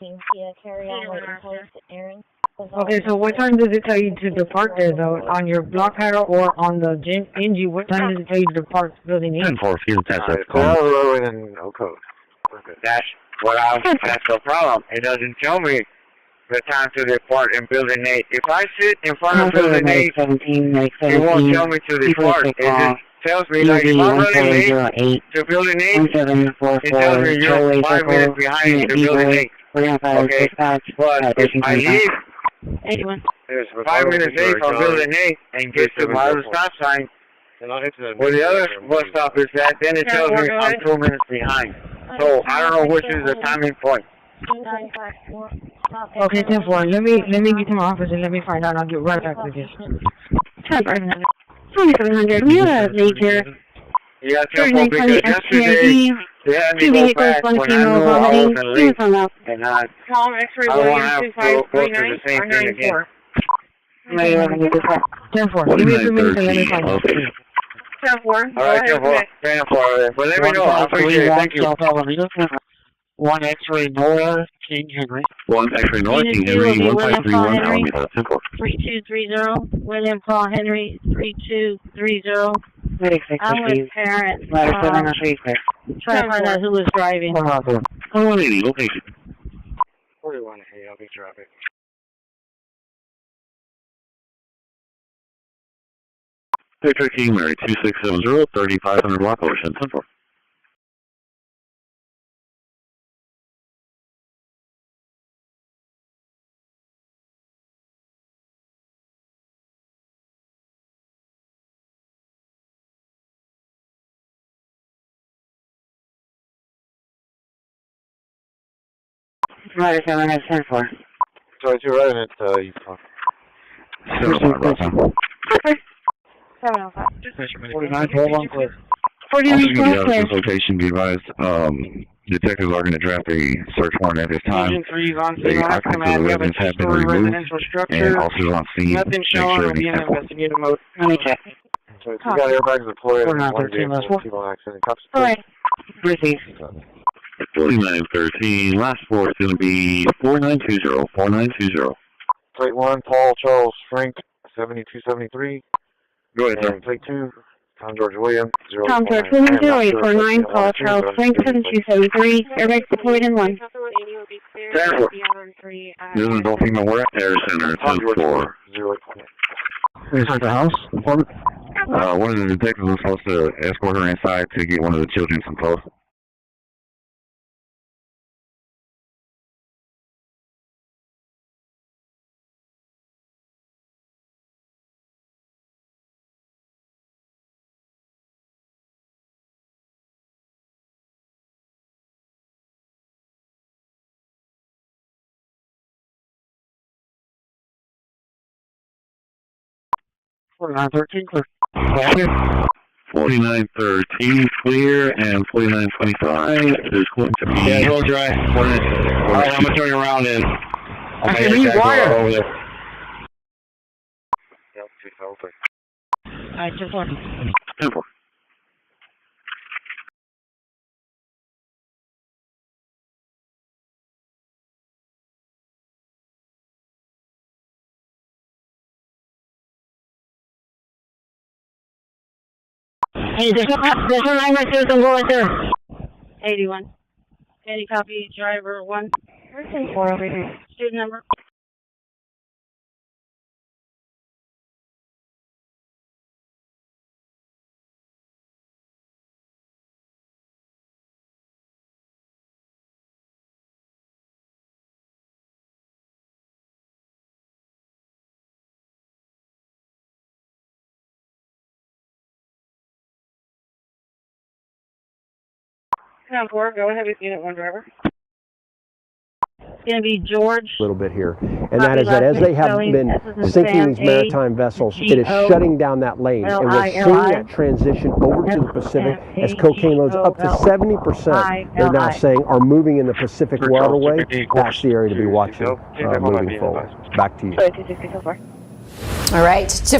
Okay, so what time does it tell you to depart there, though? On your block paddle or on the Ingy, what time does it tell you to depart building 8? 10-4, he's a test. Lower than no code. That's the problem. It doesn't tell me the time to depart in building 8. If I sit in front of building 8, it won't tell me to depart. It just tells me, like, if I'm running late to building 8, it tells me you're 5 minutes behind to building 8. Okay, but if I leave 5 minutes late from building 8 and get to my other stop sign, where the other bus stop is at, then it tells me I'm 2 minutes behind. So I don't know which is the timing point. Okay, 10-4. Let me get to my office and let me find out. I'll get right back with you. 2700. We have a Major. Yeah, 10-4, because yesterday they had me go back when I knew I wasn't late. And I don't want to have to go through the same thing again. 10-4. Give me a few minutes and let me find out. 10-4. All right, 10-4. 10-4. But let me know. I appreciate it. Thank you. 1 X-ray Nora, King Henry. 1 X-ray North, King Henry, 1531, Alameda, 10-4. 3230, William Paul Henry, 3230. I'm with parents. Try to find out who was driving. 180, location. 41, hey, I'll be dropping. Victor King Mary, 2670, 3500 block, ocean, 10-4. Right, 7-4. Sorry, you're right, it's, you 705, 705. 49, 12 on clear. 49, 12 clear. This location, be advised, detectives are going to draft a search warrant at this time. Engine 3 is on scene. The Last occupants of command, the we have a residence have been two-story removed, residential structure. and officers on scene Nothing make shown. sure We'll be in anything investigative mode. Any check. So if you got airbags deployed, 4913, last 4. people accident cuffs. Alright. Receive. 4913, last four is going to be 4920, 4920. Plate 1, Paul Charles Frank, 7273. Go ahead, sir. And plate 2, Tom George William, 0. Tom George William, 0849, Paul Charles Frank, 7273. Airbags deployed in 1. 10-4. This is an adult female. We're at Air Center, 10-4. Inside the house? One of the detectives was supposed to escort her inside to get one of the children some clothes. Clear. 4913 clear, and 4925 is going to be. Yeah, road dry. Alright, I'm gonna turn around and I can read wire over there. Alright, 2-4. 10-4. Hey, there's no line right there, don't go right there. 81. Any copy, driver 1. Where's 10-4 over here? Student number. Come 4, go ahead with unit 1 driver. It's going to be George. A little bit here, and that is that as they have been sinking these maritime vessels, it is shutting down that lane, and we're seeing that transition over to the Pacific as cocaine loads up to 70%. They're now saying are moving in the Pacific waterway. That's the area to be watching moving forward. Back to you. All right.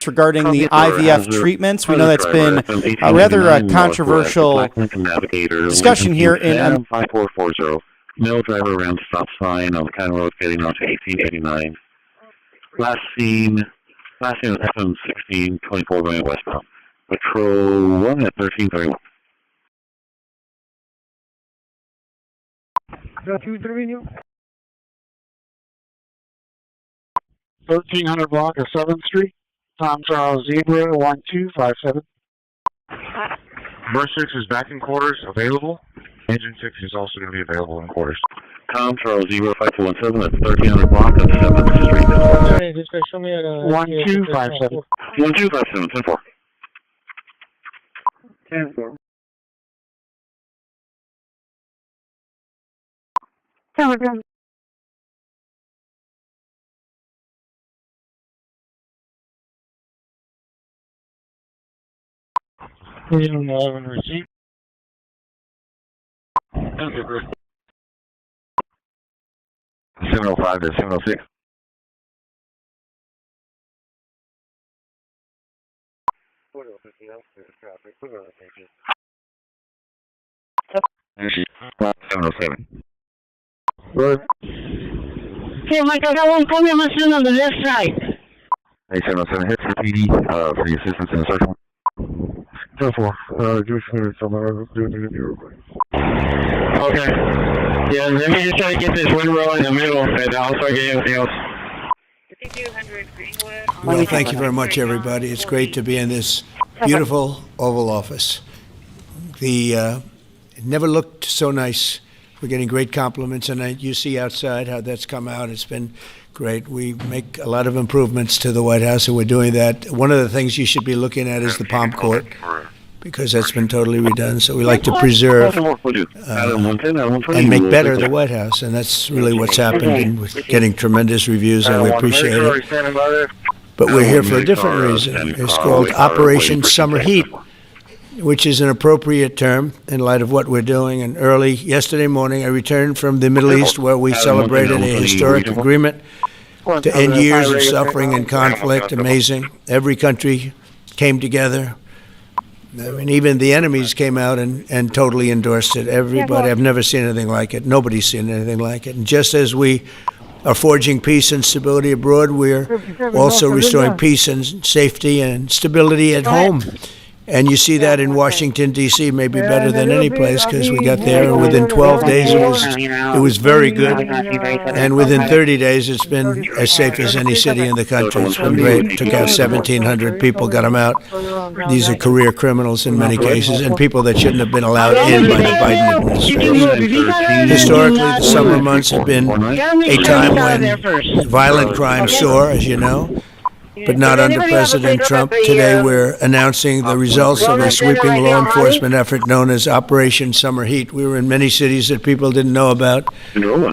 Regarding the IVF treatments, we know that's been a rather controversial discussion here in 5440. Male driver around stop sign on the County Road getting on to 1889. Last seen was FM 1624 going westbound. Patrol 1 at 1331. Got 2-3. 1300 block of 7th Street. Tom Charles Zebra 1257. Burst 6 is back in quarters, available. Engine 6 is also going to be available in quarters. Tom Charles Zebra 5417 at 1300 block of 7th Street. Hey, just show me 1257. 1257, 10-4. 10-4. Telegram. William 11 receipt. Thank you, Chris. 705 to 706. Actually, 707. Right. Okay, Mike, I got one coming. I'm listening on the left side. Hey, 707, hit CCPD for the assistance in the search warrant. 10-4. Jewish minutes, I'm doing it real quick. Okay. Yeah, let me just try to get this windrow in the middle, and I'll start getting everything else. Well, thank you very much, everybody. It's great to be in this beautiful Oval Office. It never looked so nice We're getting great compliments, and you see outside how that's come out. It's been great. We make a lot of improvements to the White House, and we're doing that. One of the things you should be looking at is the Palm Court, because that's been totally redone. So we like to preserve and make better the White House, and that's really what's happened, and we're getting tremendous reviews, and we appreciate it. But we're here for a different reason. It's called Operation Summer Heat, which is an appropriate term in light of what we're doing. And early yesterday morning, I returned from the Middle East, where we celebrated a historic agreement to end years of suffering and conflict. Amazing. Every country came together. I mean, even the enemies came out and totally endorsed it. Everybody, I've never seen anything like it. Nobody's seen anything like it. And just as we are forging peace and stability abroad, we're also restoring peace and safety and stability at home. And you see that in Washington, D.C., maybe better than any place, because we got there, and within 12 days it was very good. And within 30 days, it's been as safe as any city in the country. It's been great. Took out 1,700 people, got them out. These are career criminals in many cases, and people that shouldn't have been allowed in by the Biden administration. Historically, the summer months have been a time when violent crime soar, as you know. But not under President Trump. Today we're announcing the results of a sweeping law enforcement effort known as Operation Summer Heat. We were in many cities that people didn't know about.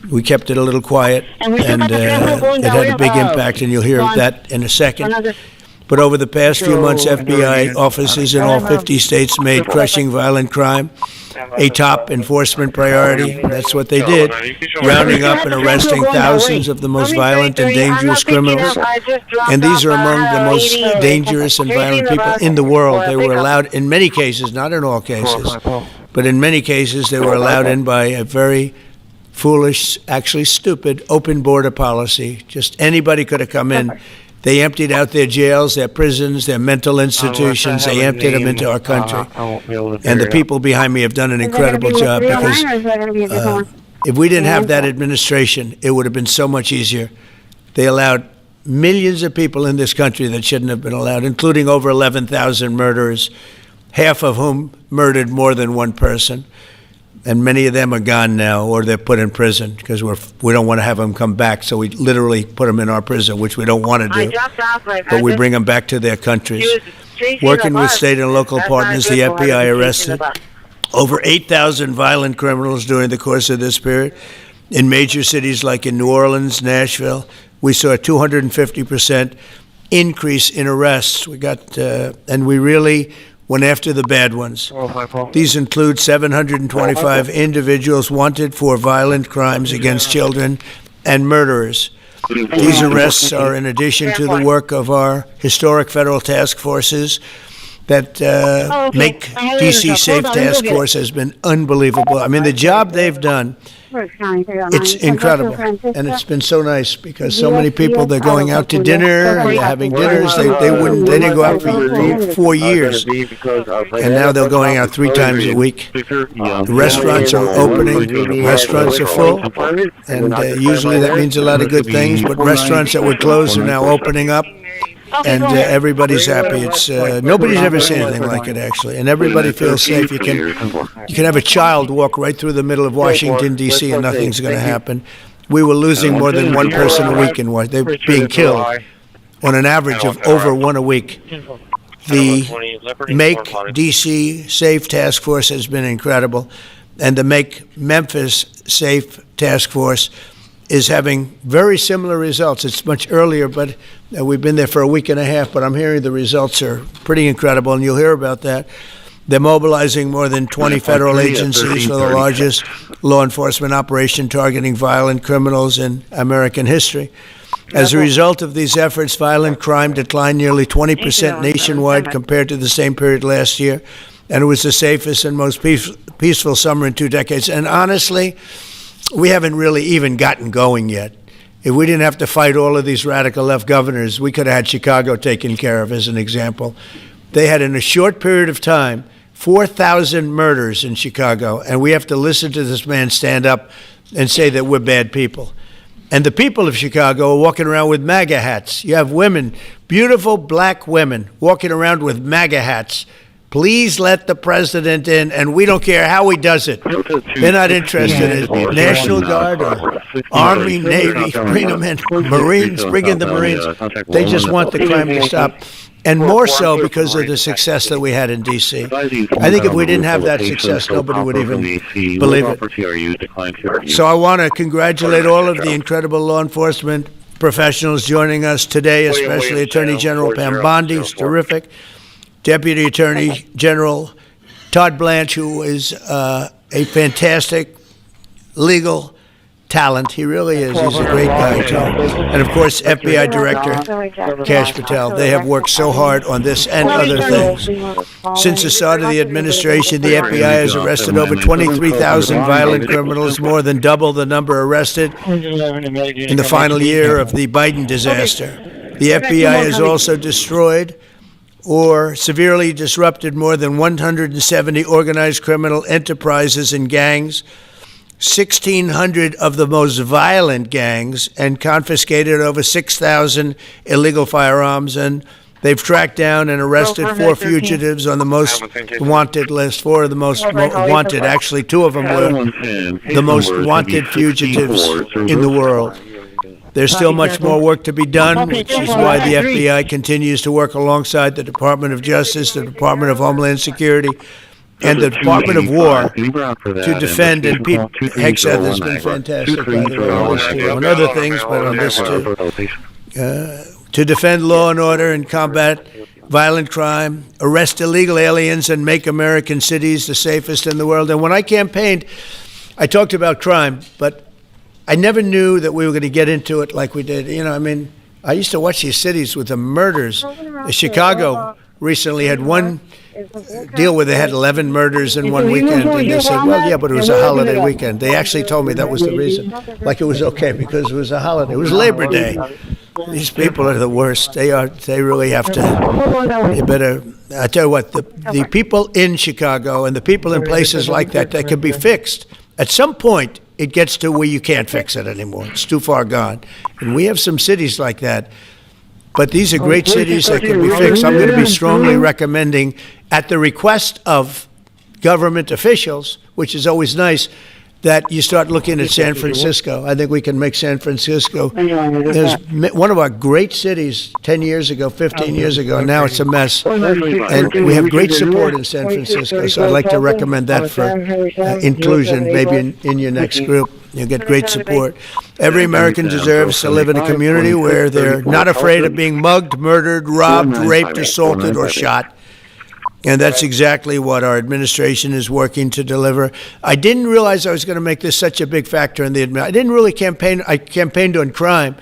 We kept it a little quiet, and it had a big impact, and you'll hear that in a second. But over the past few months, FBI offices in all 50 states made crushing violent crime a top enforcement priority. That's what they did, rounding up and arresting thousands of the most violent and dangerous criminals. And these are among the most dangerous and violent people in the world. They were allowed, in many cases, not in all cases, but in many cases, they were allowed in by a very foolish, actually stupid, open border policy. Just anybody could have come in. They emptied out their jails, their prisons, their mental institutions. They emptied them into our country. And the people behind me have done an incredible job, because if we didn't have that administration, it would have been so much easier. They allowed millions of people in this country that shouldn't have been allowed, including over 11,000 murderers, half of whom murdered more than one person. And many of them are gone now, or they're put in prison, because we don't want to have them come back. So we literally put them in our prison, which we don't want to do. But we bring them back to their countries. Working with state and local partners, the FBI arrested over 8,000 violent criminals during the course of this period. In major cities like in New Orleans, Nashville, we saw a 250% increase in arrests. And we really went after the bad ones. These include 725 individuals wanted for violent crimes against children and murderers. These arrests are in addition to the work of our historic federal task forces that make DC Safe Task Force has been unbelievable. I mean, the job they've done, it's incredible. And it's been so nice, because so many people, they're going out to dinner, and they're having dinners. They didn't go out for 4 years. And now they're going out 3 times a week. The restaurants are opening. The restaurants are full. And usually that means a lot of good things. But restaurants that were closed are now opening up. And everybody's happy. It's nobody's ever seen anything like it, actually, and everybody feels safe. You can have a child walk right through the middle of Washington, D.C., and nothing's going to happen. We were losing more than one person a week in Washington. They were being killed on an average of over one a week. The Make D.C. Safe Task Force has been incredible, and the Make Memphis Safe Task Force is having very similar results. It's much earlier, but we've been there for a week and a half, but I'm hearing the results are pretty incredible, and you'll hear about that. They're mobilizing more than 20 federal agencies for the largest law enforcement operation targeting violent criminals in American history. As a result of these efforts, violent crime declined nearly 20% nationwide compared to the same period last year, and it was the safest and most peaceful summer in 2 decades. And honestly, we haven't really even gotten going yet. If we didn't have to fight all of these radical left governors, we could have had Chicago taken care of, as an example. They had, in a short period of time, 4,000 murders in Chicago, and we have to listen to this man stand up and say that we're bad people. And the people of Chicago are walking around with MAGA hats. You have women, beautiful black women, walking around with MAGA hats, Please let the president in, and we don't care how he does it. They're not interested in National Guard or Army, Navy, bring them in, Marines, bring in the Marines. They just want the crime to stop. And more so because of the success that we had in D.C. I think if we didn't have that success, nobody would even believe it. So I want to congratulate all of the incredible law enforcement professionals joining us today, especially Attorney General Pam Bondi, who's terrific. Deputy Attorney General Todd Blanche, who is a fantastic legal talent. He really is. He's a great guy, too. And, of course, FBI Director Kash Patel. They have worked so hard on this and other things. Since the start of the administration, the FBI has arrested over 23,000 violent criminals, more than double the number arrested in the final year of the Biden disaster. The FBI has also destroyed or severely disrupted more than 170 organized criminal enterprises and gangs, 1,600 of the most violent gangs, and confiscated over 6,000 illegal firearms. And they've tracked down and arrested 4 fugitives on the most wanted list. 4 of the most wanted, actually 2 of them were the most wanted fugitives in the world. There's still much more work to be done, which is why the FBI continues to work alongside the Department of Justice, the Department of Homeland Security, and the Department of War to defend, and Pete Hegseth has been fantastic, by the way, on this too, on other things, but on this too, to defend law and order and combat violent crime, arrest illegal aliens, and make American cities the safest in the world. And when I campaigned, I talked about crime, but I never knew that we were going to get into it like we did. You know, I mean, I used to watch these cities with the murders. Chicago recently had one deal where they had 11 murders in one weekend, and they said, well, yeah, but it was a holiday weekend. They actually told me that was the reason. Like it was okay because it was a holiday. It was Labor Day. These people are the worst. They really have to, you better, I tell you what, the people in Chicago and the people in places like that can be fixed. At some point, it gets to where you can't fix it anymore. It's too far gone. And we have some cities like that. But these are great cities that can be fixed. I'm going to be strongly recommending, at the request of government officials, which is always nice, that you start looking at San Francisco. I think we can make San Francisco. There's one of our great cities 10 years ago, 15 years ago, and now it's a mess. And we have great support in San Francisco, so I'd like to recommend that for inclusion, maybe in your next group. You'll get great support. Every American deserves to live in a community where they're not afraid of being mugged, murdered, robbed, raped, assaulted, or shot. And that's exactly what our administration is working to deliver. I didn't realize I was going to make this such a big factor in the administration. I didn't really campaign. I campaigned on crime,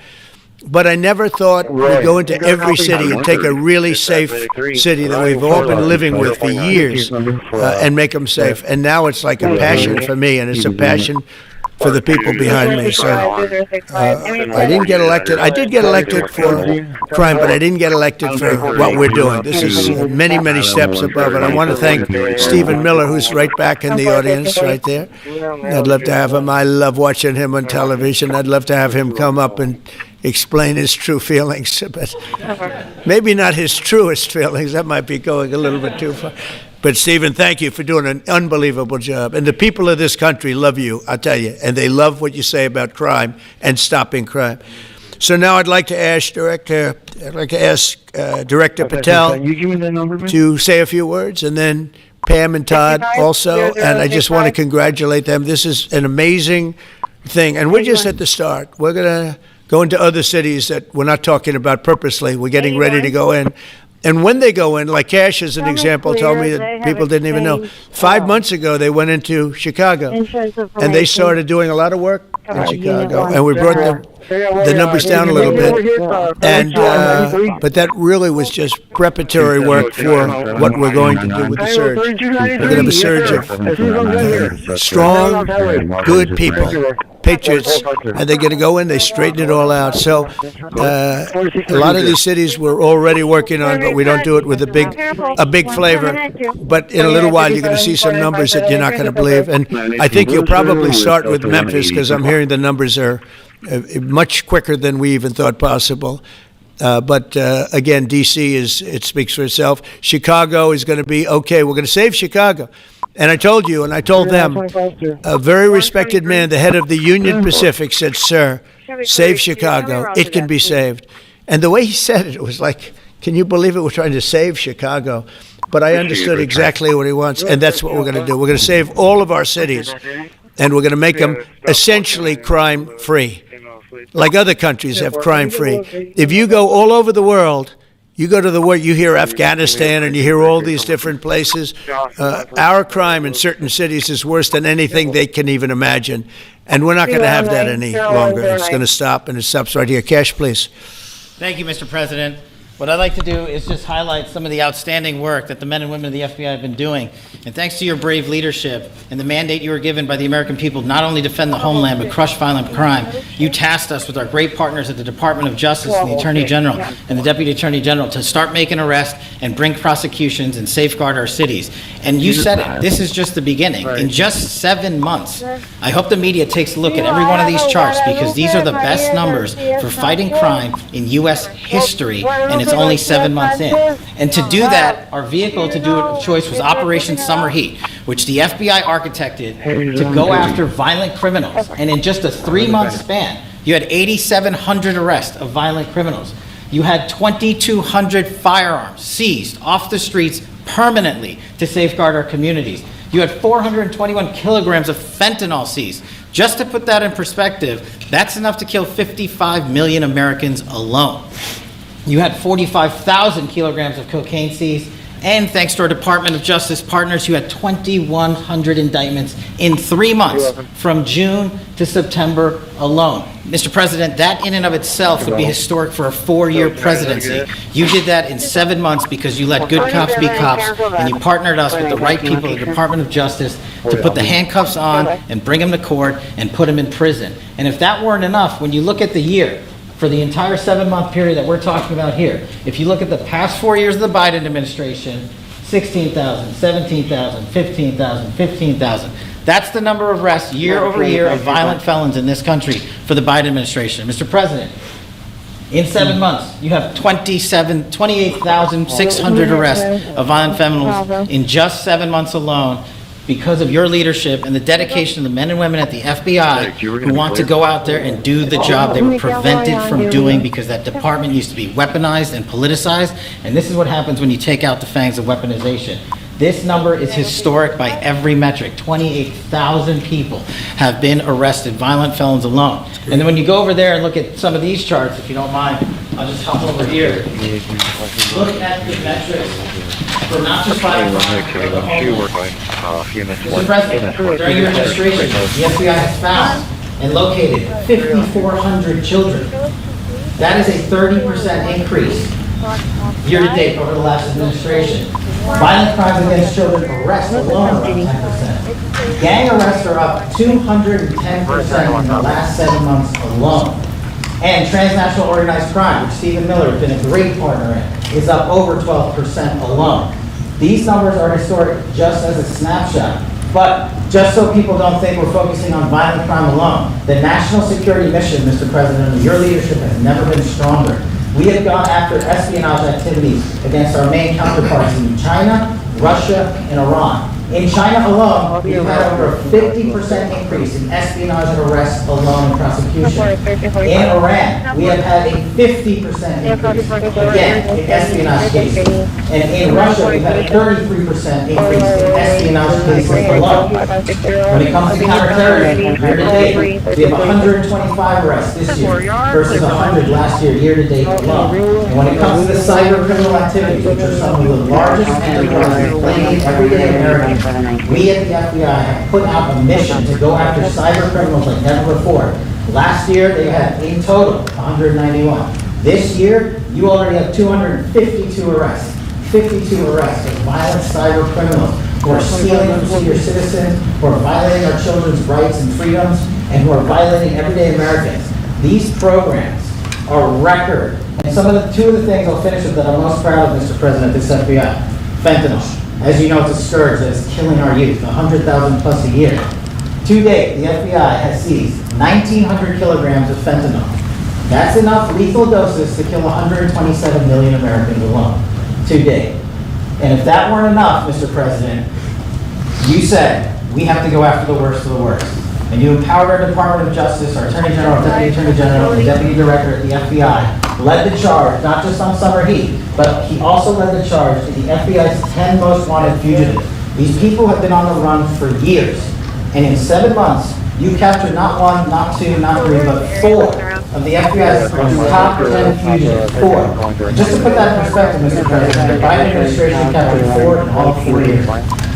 but I never thought we'd go into every city and take a really safe city that we've all been living with for years and make them safe. And now it's like a passion for me, and it's a passion for the people behind me. So I didn't get elected. I did get elected for crime, but I didn't get elected for what we're doing. This is many, many steps above it. I want to thank Stephen Miller, who's right back in the audience right there. I'd love to have him. I love watching him on television. I'd love to have him come up and explain his true feelings, but maybe not his truest feelings. That might be going a little bit too far. But, Stephen, thank you for doing an unbelievable job. And the people of this country love you, I'll tell you, and they love what you say about crime and stopping crime. So now I'd like to ask Director Patel to say a few words, and then Pam and Todd also. And I just want to congratulate them. This is an amazing thing. And we're just at the start. We're going to go into other cities that we're not talking about purposely. We're getting ready to go in. And when they go in, like Cash as an example told me that people didn't even know. 5 months ago, they went into Chicago, and they started doing a lot of work in Chicago. And we brought the numbers down a little bit. And but that really was just preparatory work for what we're going to do with the surge. We're going to have a surge of strong, good people, patriots, and they're going to go in, they straighten it all out. So a lot of these cities we're already working on, but we don't do it with a big flavor. But in a little while, you're going to see some numbers that you're not going to believe. And I think you'll probably start with Memphis, because I'm hearing the numbers are much quicker than we even thought possible. But again, D.C. it speaks for itself. Chicago is going to be okay. We're going to save Chicago. And I told you, and I told them, a very respected man, the head of the Union Pacific, said, "Sir, save Chicago. It can be saved." And the way he said it, it was like, can you believe it? We're trying to save Chicago. But I understood exactly what he wants, and that's what we're going to do. We're going to save all of our cities, and we're going to make them essentially crime-free, like other countries have crime-free. If you go all over the world, you go to the world, you hear Afghanistan and you hear all these different places. Our crime in certain cities is worse than anything they can even imagine. And we're not going to have that any longer. It's going to stop, and it stops right here. Cash, please. Thank you, Mr. President. What I'd like to do is just highlight some of the outstanding work that the men and women of the FBI have been doing. And thanks to your brave leadership and the mandate you were given by the American people, not only defend the homeland, but crush violent crime, you tasked us with our great partners at the Department of Justice and the Attorney General and the Deputy Attorney General to start making arrests and bring prosecutions and safeguard our cities. And you said it, this is just the beginning. In just 7 months, I hope the media takes a look at every one of these charts, because these are the best numbers for fighting crime in U.S. history, and it's only 7 months in. And to do that, our vehicle to do it of choice was Operation Summer Heat, which the FBI architected to go after violent criminals. And in just a 3-month span, you had 8,700 arrests of violent criminals. You had 2,200 firearms seized off the streets permanently to safeguard our communities. You had 421 kilograms of fentanyl seized. Just to put that in perspective, that's enough to kill 55 million Americans alone. You had 45,000 kilograms of cocaine seized, and thanks to our Department of Justice partners, you had 2,100 indictments in 3 months, from June to September alone. Mr. President, that in and of itself would be historic for a 4-year presidency. You did that in 7 months because you let good cops be cops, and you partnered us with the right people at the Department of Justice to put the handcuffs on and bring them to court and put them in prison. And if that weren't enough, when you look at the year, for the entire 7-month period that we're talking about here, if you look at the past 4 years of the Biden administration, 16,000, 17,000, 15,000, 15,000. That's the number of arrests year over year of violent felons in this country for the Biden administration. Mr. President, in 7 months, you have 28,600 arrests of violent felons in just 7 months alone, because of your leadership and the dedication of the men and women at the FBI who want to go out there and do the job they were prevented from doing, because that department used to be weaponized and politicized. And this is what happens when you take out the fangs of weaponization. This number is historic by every metric. 28,000 people have been arrested, violent felons alone. And then when you go over there and look at some of these charts, if you don't mind, I'll just hop over here. Look at the metrics for not just violent crime, but the homeland. Mr. President, during your administration, the FBI has found and located 5,400 children. That is a 30% increase year-to-date over the last administration. Violent crimes against children arrests alone are up 10%. Gang arrests are up 210% in the last 7 months alone. And transnational organized crime, which Stephen Miller has been a great partner in, is up over 12% alone. These numbers are historic just as a snapshot. But just so people don't think we're focusing on violent crime alone, the national security mission, Mr. President, under your leadership has never been stronger. We have gone after espionage activities against our main counterparts in China, Russia, and Iran. In China alone, we have had over a 50% increase in espionage arrests alone in prosecution. In Iran, we have had a 50% increase, again, in espionage cases. And in Russia, we've had a 33% increase in espionage cases alone. When it comes to counterterrorism, year-to-date, we have 125 arrests this year versus 100 last year, year-to-date alone. And when it comes to the cyber criminal activities, which are some of the largest enterprises plaguing everyday Americans, we at the FBI have put out a mission to go after cyber criminals like never before. Last year, they had, in total, 191. This year, you already have 252 arrests. 52 arrests of violent cyber criminals who are stealing from senior citizens, who are violating our children's rights and freedoms, and who are violating everyday Americans. These programs are record. And two of the things I'll finish with that I'm most proud of, Mr. President, this FBI. Fentanyl. As you know, it's a scourge that is killing our youth, 100,000 plus a year. To date, the FBI has seized 1,900 kilograms of fentanyl, That's enough lethal doses to kill 127 million Americans alone to date. And if that weren't enough, Mr. President, you said we have to go after the worst of the worst. And you empowered our Department of Justice, our Attorney General, Deputy Attorney General, the Deputy Director at the FBI, led the charge, not just on summer heat, but he also led the charge to the FBI's 10 most wanted fugitives. These people have been on the run for years. And in 7 months, you captured not one, not two, not three, but 4 of the FBI's top 10 fugitives. 4. Just to put that in perspective, Mr. President, the Biden administration captured 4 in all 4 years.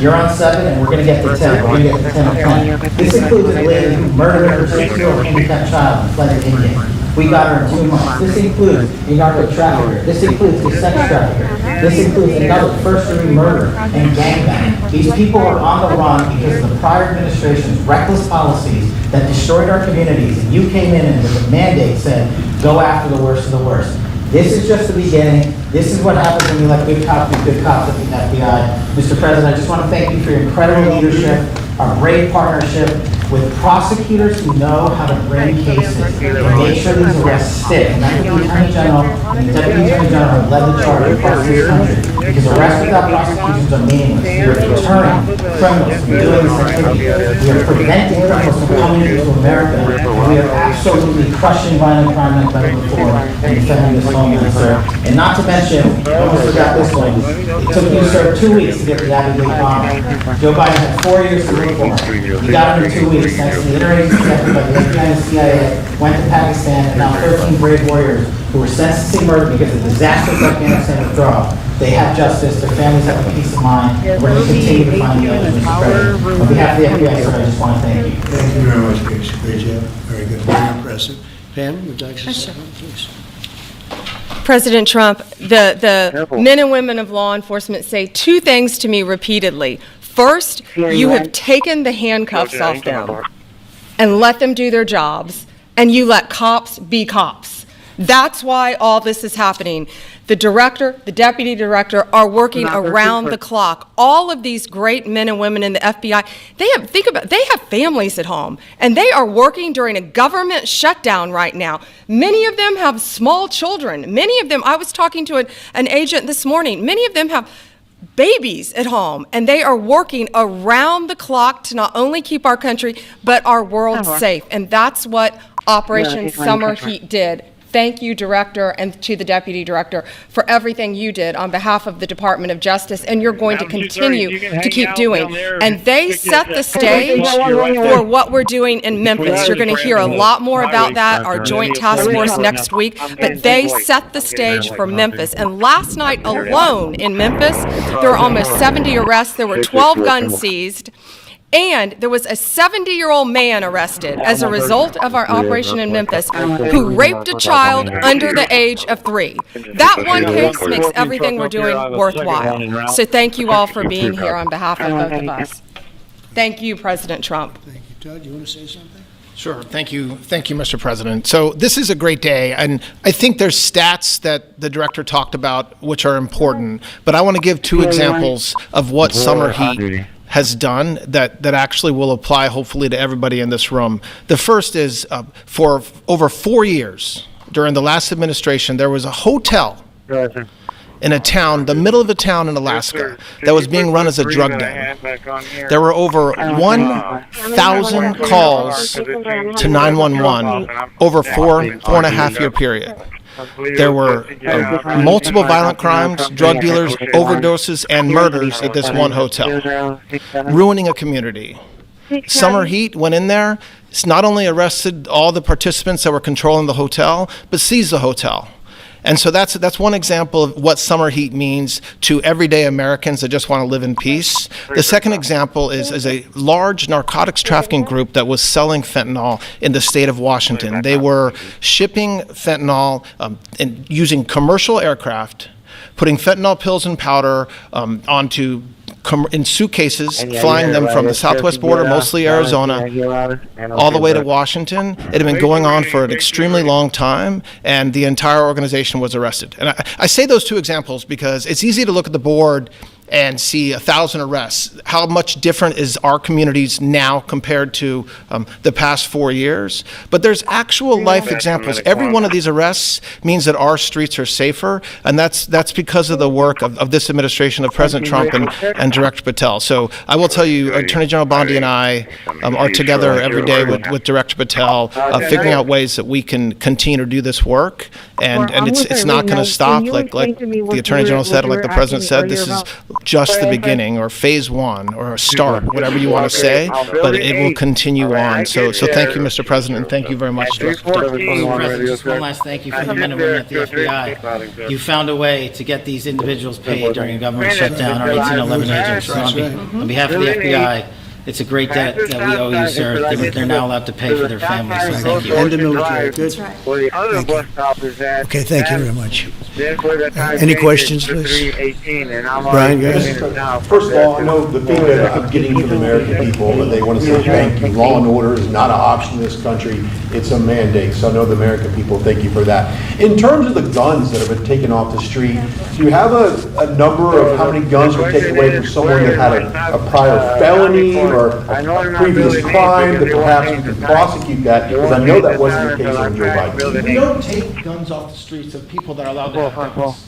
You're on 7, and we're going to get to 10. We're going to get to 10 of 10. This includes a lady who murdered her 6-year-old handicapped child and fled to India. We got her in 2 months. This includes a narco trafficker. This includes a sex trafficker. This includes another first-degree murder and gangbang. These people are on the run because of the prior administration's reckless policies that destroyed our communities. And you came in and with a mandate said, go after the worst of the worst. This is just the beginning. This is what happens when you let good cops be good cops at the FBI. Mr. President, I just want to thank you for your incredible leadership, our great partnership with prosecutors who know how to bring cases and make sure these arrests stick. And that's what the Attorney General and the Deputy Attorney General have led the charge across this country. Because arrests without prosecutions are meaningless. We are deterring criminals from doing this activity. We are preventing criminals from coming into America. And we are absolutely crushing violent crime like never before and defending this homeland, sir. And not to mention, I almost forgot this one, it took you, sir, 2 weeks to get the Abbey bomb. Joe Biden had 4 years to look for him. You got him in 2 weeks. Thanks to the interagency effort by the FBI and the CIA, went to Pakistan, and now 13 brave warriors who were sentenced to see murder because of the disastrous Afghanistan withdrawal. They have justice, their families have a peace of mind, we're going to continue to find the others, Mr. President. On behalf of the FBI, sir, I just want to thank you. Thank you very much, Chris. Great job. Very good. Very impressive. Pam, would you like to say something, please? President Trump, the men and women of law enforcement say 2 things to me repeatedly. First, you have taken the handcuffs off them and let them do their jobs, and you let cops be cops. That's why all this is happening. The director, the deputy director are working around the clock. All of these great men and women in the FBI, they have families at home, and they are working during a government shutdown right now. Many of them have small children. Many of them, I was talking to an agent this morning, many of them have babies at home, and they are working around the clock to not only keep our country, but our world safe. And that's what Operation Summer Heat did. Thank you, Director, and to the Deputy Director for everything you did on behalf of the Department of Justice, and you're going to continue to keep doing. And they set the stage for what we're doing in Memphis. You're going to hear a lot more about that, our joint task force next week, but they set the stage for Memphis. And last night alone in Memphis, there were almost 70 arrests. There were 12 guns seized. And there was a 70-year-old man arrested as a result of our operation in Memphis who raped a child under the age of 3. That one case makes everything we're doing worthwhile. So thank you all for being here on behalf of both of us. Thank you, President Trump. Thank you. Todd, do you want to say something? Sure. Thank you, Mr. President. So this is a great day, and I think there's stats that the director talked about which are important, but I want to give 2 examples of what summer heat has done that actually will apply hopefully to everybody in this room. The first is for over 4 years during the last administration, there was a hotel in a town, the middle of a town in Alaska, that was being run as a drug den. There were over 1,000 calls to 911 over 4.5 year period. There were multiple violent crimes, drug dealers, overdoses, and murders at this one hotel, ruining a community. Summer Heat went in there, not only arrested all the participants that were controlling the hotel, but seized the hotel. And so that's one example of what summer heat means to everyday Americans that just want to live in peace. The second example is a large narcotics trafficking group that was selling fentanyl in the state of Washington. They were shipping fentanyl and using commercial aircraft, putting fentanyl pills and powder onto in suitcases, flying them from the southwest border, mostly Arizona, all the way to Washington. It had been going on for an extremely long time, and the entire organization was arrested. And I say those 2 examples because it's easy to look at the board and see 1,000 arrests. How much different is our communities now compared to the past 4 years? But there's actual life examples. Every one of these arrests means that our streets are safer, and that's because of the work of this administration, of President Trump and Director Patel. So I will tell you, Attorney General Bondi and I are together every day with Director Patel, figuring out ways that we can continue to do this work, and it's not going to stop. Like the Attorney General said, like the President said, this is just the beginning, or phase one, or a start, whatever you want to say, but it will continue on. So thank you, Mr. President, and thank you very much, Director Patel. Just one last thank you for the men and women at the FBI. You found a way to get these individuals paid during a government shutdown, our 1811 agents. So on behalf of the FBI, it's a great debt that we owe you, sir. They're now allowed to pay for their families, so thank you. And the military, good. Thank you. Okay, thank you very much. Any questions, please? Brian, go ahead. First of all, I know the feedback I keep getting from the American people, that they want to say thank you. Law and order is not an option in this country, it's a mandate. So I know the American people thank you for that. In terms of the guns that have been taken off the street, do you have a number of how many guns were taken away from someone that had a prior felony or a previous crime, that perhaps we could prosecute that? Because I know that wasn't the case on Joe Biden. We don't take guns off the streets of people that are allowed to have guns.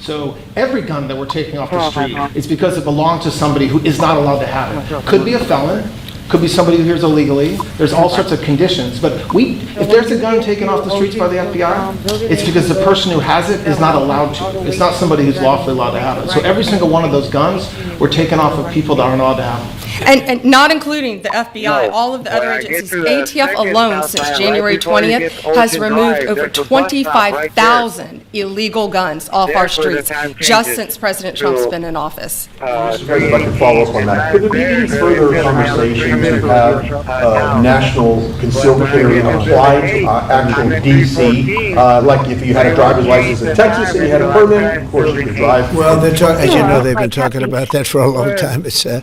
So every gun that we're taking off the street is because it belongs to somebody who is not allowed to have it. Could be a felon, could be somebody who hears illegally. There's all sorts of conditions. But if there's a gun taken off the streets by the FBI, it's because the person who has it is not allowed to. It's not somebody who's lawfully allowed to have it. So every single one of those guns were taken off of people that aren't allowed to have them. And not including the FBI, all of the other agencies. ATF alone, since January 20th, has removed over 25,000 illegal guns off our streets just since President Trump's been in office. Mr. President, if I could follow up on that. Could there be any further conversation to have national concealed carry applied to actual DC? Like if you had a driver's license in Texas and you had a permit, of course you could drive. Well, as you know, they've been talking about that for a long time. It's an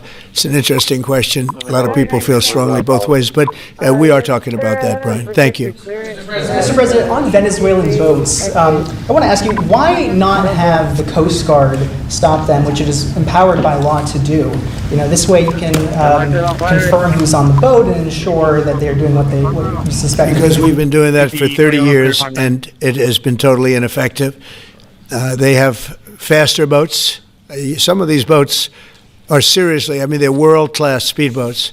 interesting question. A lot of people feel strongly both ways, but we are talking about that, Brian. Thank you. Mr. President, on Venezuelan boats, I want to ask you, why not have the Coast Guard stop them, which it is empowered by law to do? You know, this way you can confirm who's on the boat and ensure that they're doing what you suspect. Because we've been doing that for 30 years, and it has been totally ineffective. They have faster boats. Some of these boats are seriously, I mean, they're world-class speedboats,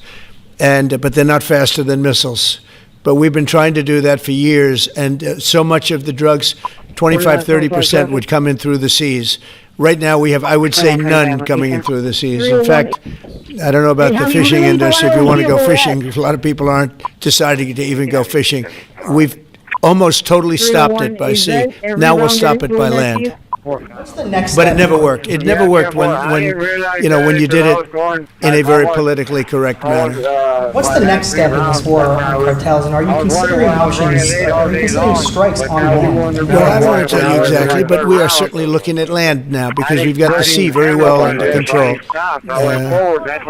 but they're not faster than missiles. But we've been trying to do that for years, and so much of the drugs, 25-30% would come in through the seas. Right now we have, I would say, none coming in through the seas. In fact, I don't know about the fishing industry. If you want to go fishing, a lot of people aren't deciding to even go fishing. We've almost totally stopped it by sea. Now we'll stop it by land. What's the next But step? it never worked. It never worked when you did it in a very politically correct manner. What's the next step in this war on cartels, and are you considering options, are you considering strikes on land? Well, I don't want to tell you exactly, but we are certainly looking at land now because we've got the sea very well under control.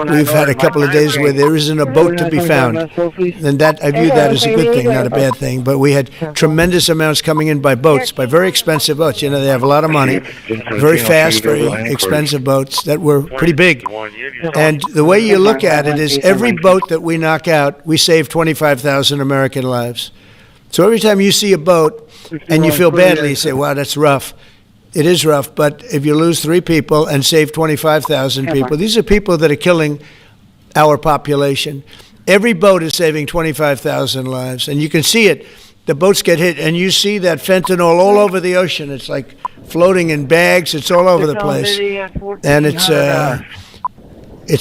We've had a couple of days where there isn't a boat to be found, and that I view that as a good thing, not a bad thing. But we had tremendous amounts coming in by boats, by very expensive boats. You know, they have a lot of money. Very fast, very expensive boats that were pretty big. And the way you look at it is every boat that we knock out, we save 25,000 American lives. So every time you see a boat and you feel badly, you say, wow, that's rough. It is rough, but if you lose 3 people and save 25,000 people, these are people that are killing our population. Every boat is saving 25,000 lives, and you can see it. The boats get hit, and you see that fentanyl all over the ocean. It's like floating in bags. It's all over the place, and it's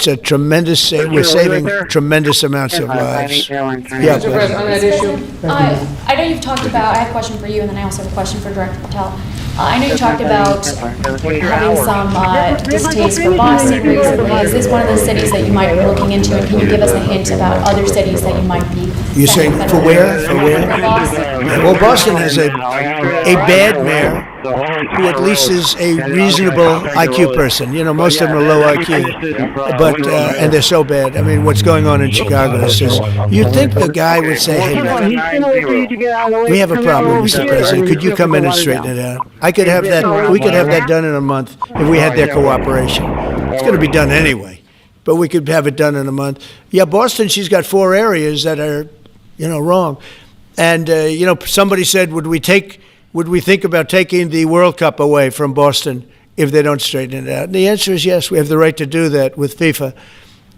a tremendous. We're saving tremendous amounts of lives. Yeah, Mr. President, on that issue, I know you've talked about. I have a question for you, and then I also have a question for Director Patel. I know you talked about having some distaste for Boston recently. Is this one of the cities that you might be looking into, and can you give us a hint about other cities that you might be? You're saying for where? For where? Well, Boston has a bad mayor who at least is a reasonable IQ person. You know, most of them are low IQ, but and they're so bad. I mean, what's going on in Chicago is just, you'd think the guy would say, hey, we have a problem, Mr. President. Could you come in and straighten it out? We could have that done in a month if we had their cooperation. It's going to be done anyway, but we could have it done in a month. Yeah, Boston, she's got 4 areas that are, wrong. And, somebody said, would we think about taking the World Cup away from Boston if they don't straighten it out? And the answer is yes. We have the right to do that with FIFA.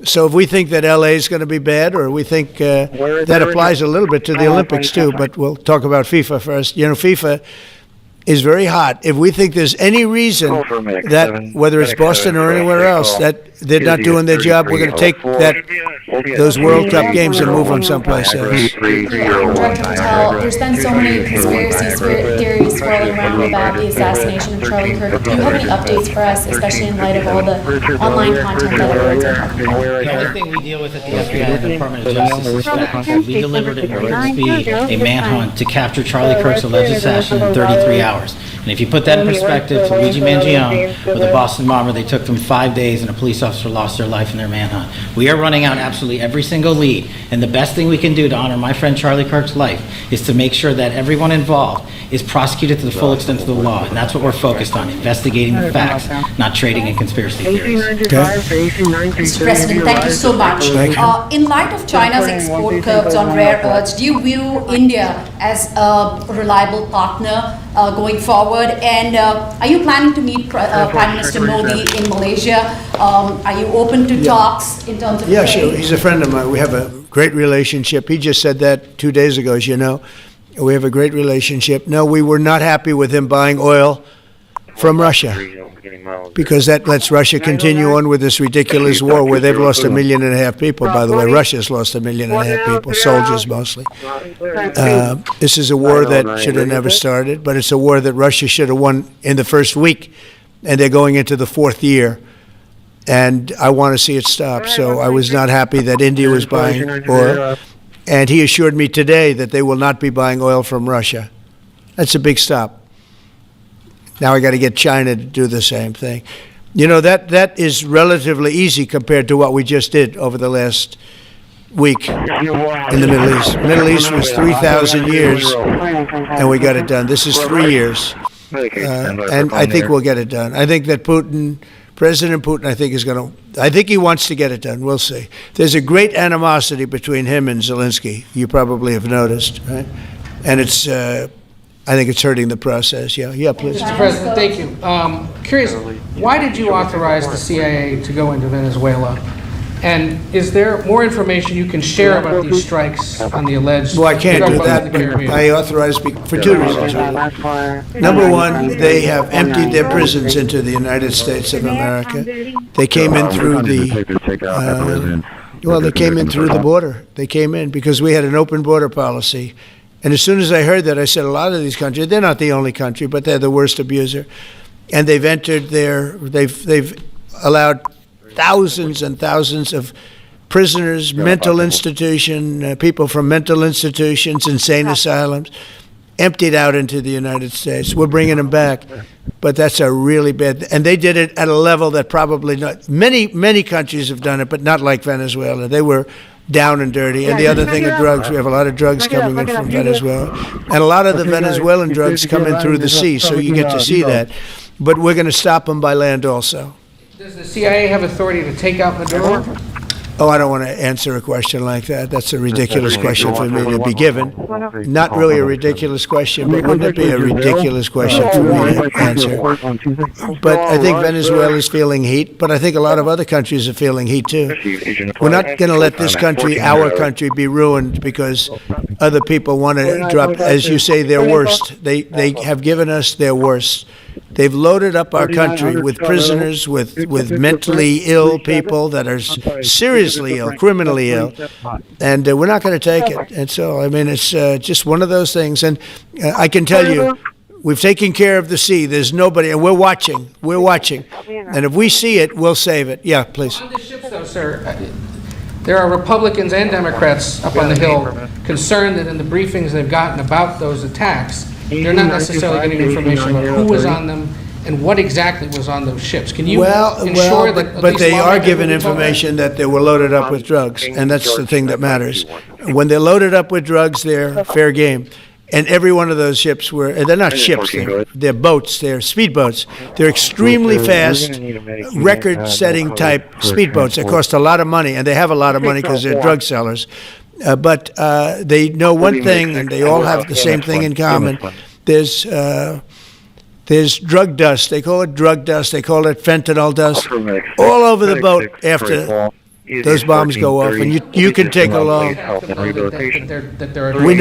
So if we think that LA is going to be bad, or we think that applies a little bit to the Olympics too, but we'll talk about FIFA first. FIFA is very hot. If we think there's any reason that, whether it's Boston or anywhere else, that they're not doing their job, we're going to take those World Cup games and move them someplace else. Director Patel, there's been so many conspiracy theories swirling around about the assassination of Charlie Kirk. Do you have any updates for us, especially in light of all the online content that everyone's been talking about? The only thing we deal with at the FBI and the Department of Justice is facts. We delivered at record speed a manhunt to capture Charlie Kirk's alleged assassin in 33 hours. And if you put that in perspective to Luigi Mangione with the Boston bomber, they took them 5 days and a police officer lost their life in their manhunt. We are running out absolutely every single lead. And the best thing we can do to honor my friend Charlie Kirk's life is to make sure that everyone involved is prosecuted to the full extent of the law. And that's what we're focused on, investigating the facts, not trading in conspiracy theories. Mr. President, thank you so much. In light of China's export curbs on rare earths, do you view India as a reliable partner going forward? And are you planning to meet Prime Minister Modi in Malaysia? Are you open to talks in terms of Yeah, sure. He's a friend of mine. We have a great relationship. He just said that 2 days ago, as you know. We have a great relationship. No, we were not happy with him buying oil from Russia, because that lets Russia continue on with this ridiculous war where they've lost 1.5 million people. By the way, Russia's lost 1.5 million people, soldiers mostly. This is a war that should have never started, but it's a war that Russia should have won in the first week, and they're going into the 4th year. And I want to see it stop. So I was not happy that India was buying oil. And he assured me today that they will not be buying oil from Russia. That's a big stop. Now I got to get China to do the same thing. That is relatively easy compared to what we just did over the last week in the Middle East. The Middle East was 3,000 years, and we got it done. This is 3 years. And I think we'll get it done. I think that President Putin, I think he wants to get it done. We'll see. There's a great animosity between him and Zelensky. You probably have noticed, right? And I think it's hurting the process. Yeah, please. Mr. President, thank you. Curious, why did you authorize the CIA to go into Venezuela? And is there more information you can share about these strikes on the alleged... Well, I can't do that, but I authorized for 2 reasons. Number one, they have emptied their prisons into the United States of America. They came in through they came in through the border. They came in because we had an open border policy. And as soon as I heard that, I said a lot of these countries, they're not the only country, but they're the worst abuser. And they've entered they've allowed thousands and thousands of prisoners, mental institution, people from mental institutions, insane asylums, emptied out into the United States. We're bringing them back, but that's a really bad, and they did it at a level that probably not, many countries have done it, but not like Venezuela. They were down and dirty. And the other thing of drugs, we have a lot of drugs coming in from Venezuela. And a lot of the Venezuelan drugs come in through the sea, so you get to see that. But we're going to stop them by land also. Does the CIA have authority to take out Maduro? Oh, I don't want to answer a question like that. That's a ridiculous question for me to be given. Not really a ridiculous question, but wouldn't it be a ridiculous question for me to answer? But I think Venezuela is feeling heat, but I think a lot of other countries are feeling heat too. We're not going to let this country, our country, be ruined because other people want to drop, as you say, their worst. They have given us their worst. They've loaded up our country with prisoners, with mentally ill people that are seriously ill, criminally ill, and we're not going to take it. And so, I mean, it's just one of those things. And I can tell you, we've taken care of the sea. There's nobody, and we're watching. We're watching. And if we see it, we'll save it. Yeah, please. On the ships, though, sir, there are Republicans and Democrats up on the Hill concerned that in the briefings they've gotten about those attacks, they're not necessarily getting information about who was on them and what exactly was on those ships. Can you ensure that... But they are given information that they were loaded up with drugs, and that's the thing that matters. When they're loaded up with drugs, they're fair game. And every one of those ships they're not ships, they're boats, they're speedboats. They're extremely fast, record-setting type speedboats. They cost a lot of money, and they have a lot of money because they're drug sellers. But they know one thing, and they all have the same thing in common. There's drug dust. They call it drug dust. They call it fentanyl dust all over the boat after those bombs go off, and you can take along. We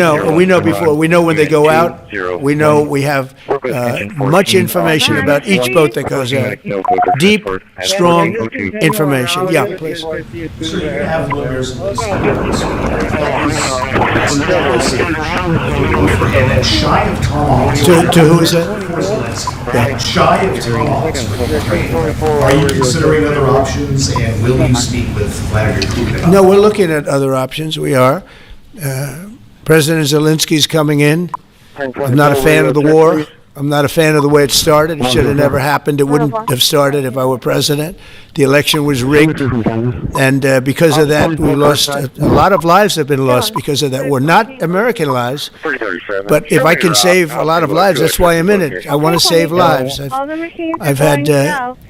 know before. We know when they go out. We know we have much information about each boat that goes out. Deep, strong information. Yeah, please. So you have lawyers and then shy of tomahawks. To who is that? Yeah. Shy of tomahawks. Are you considering other options, and will you speak with Vladimir Putin about No, we're looking at other options. We are. President Zelensky's coming in. I'm not a fan of the war. I'm not a fan of the way it started. It should have never happened. It wouldn't have started if I were president. The election was rigged, and because of that, we lost a lot of lives have been lost because of that war. Not American lives, but if I can save a lot of lives, that's why I'm in it. I want to save lives. I've had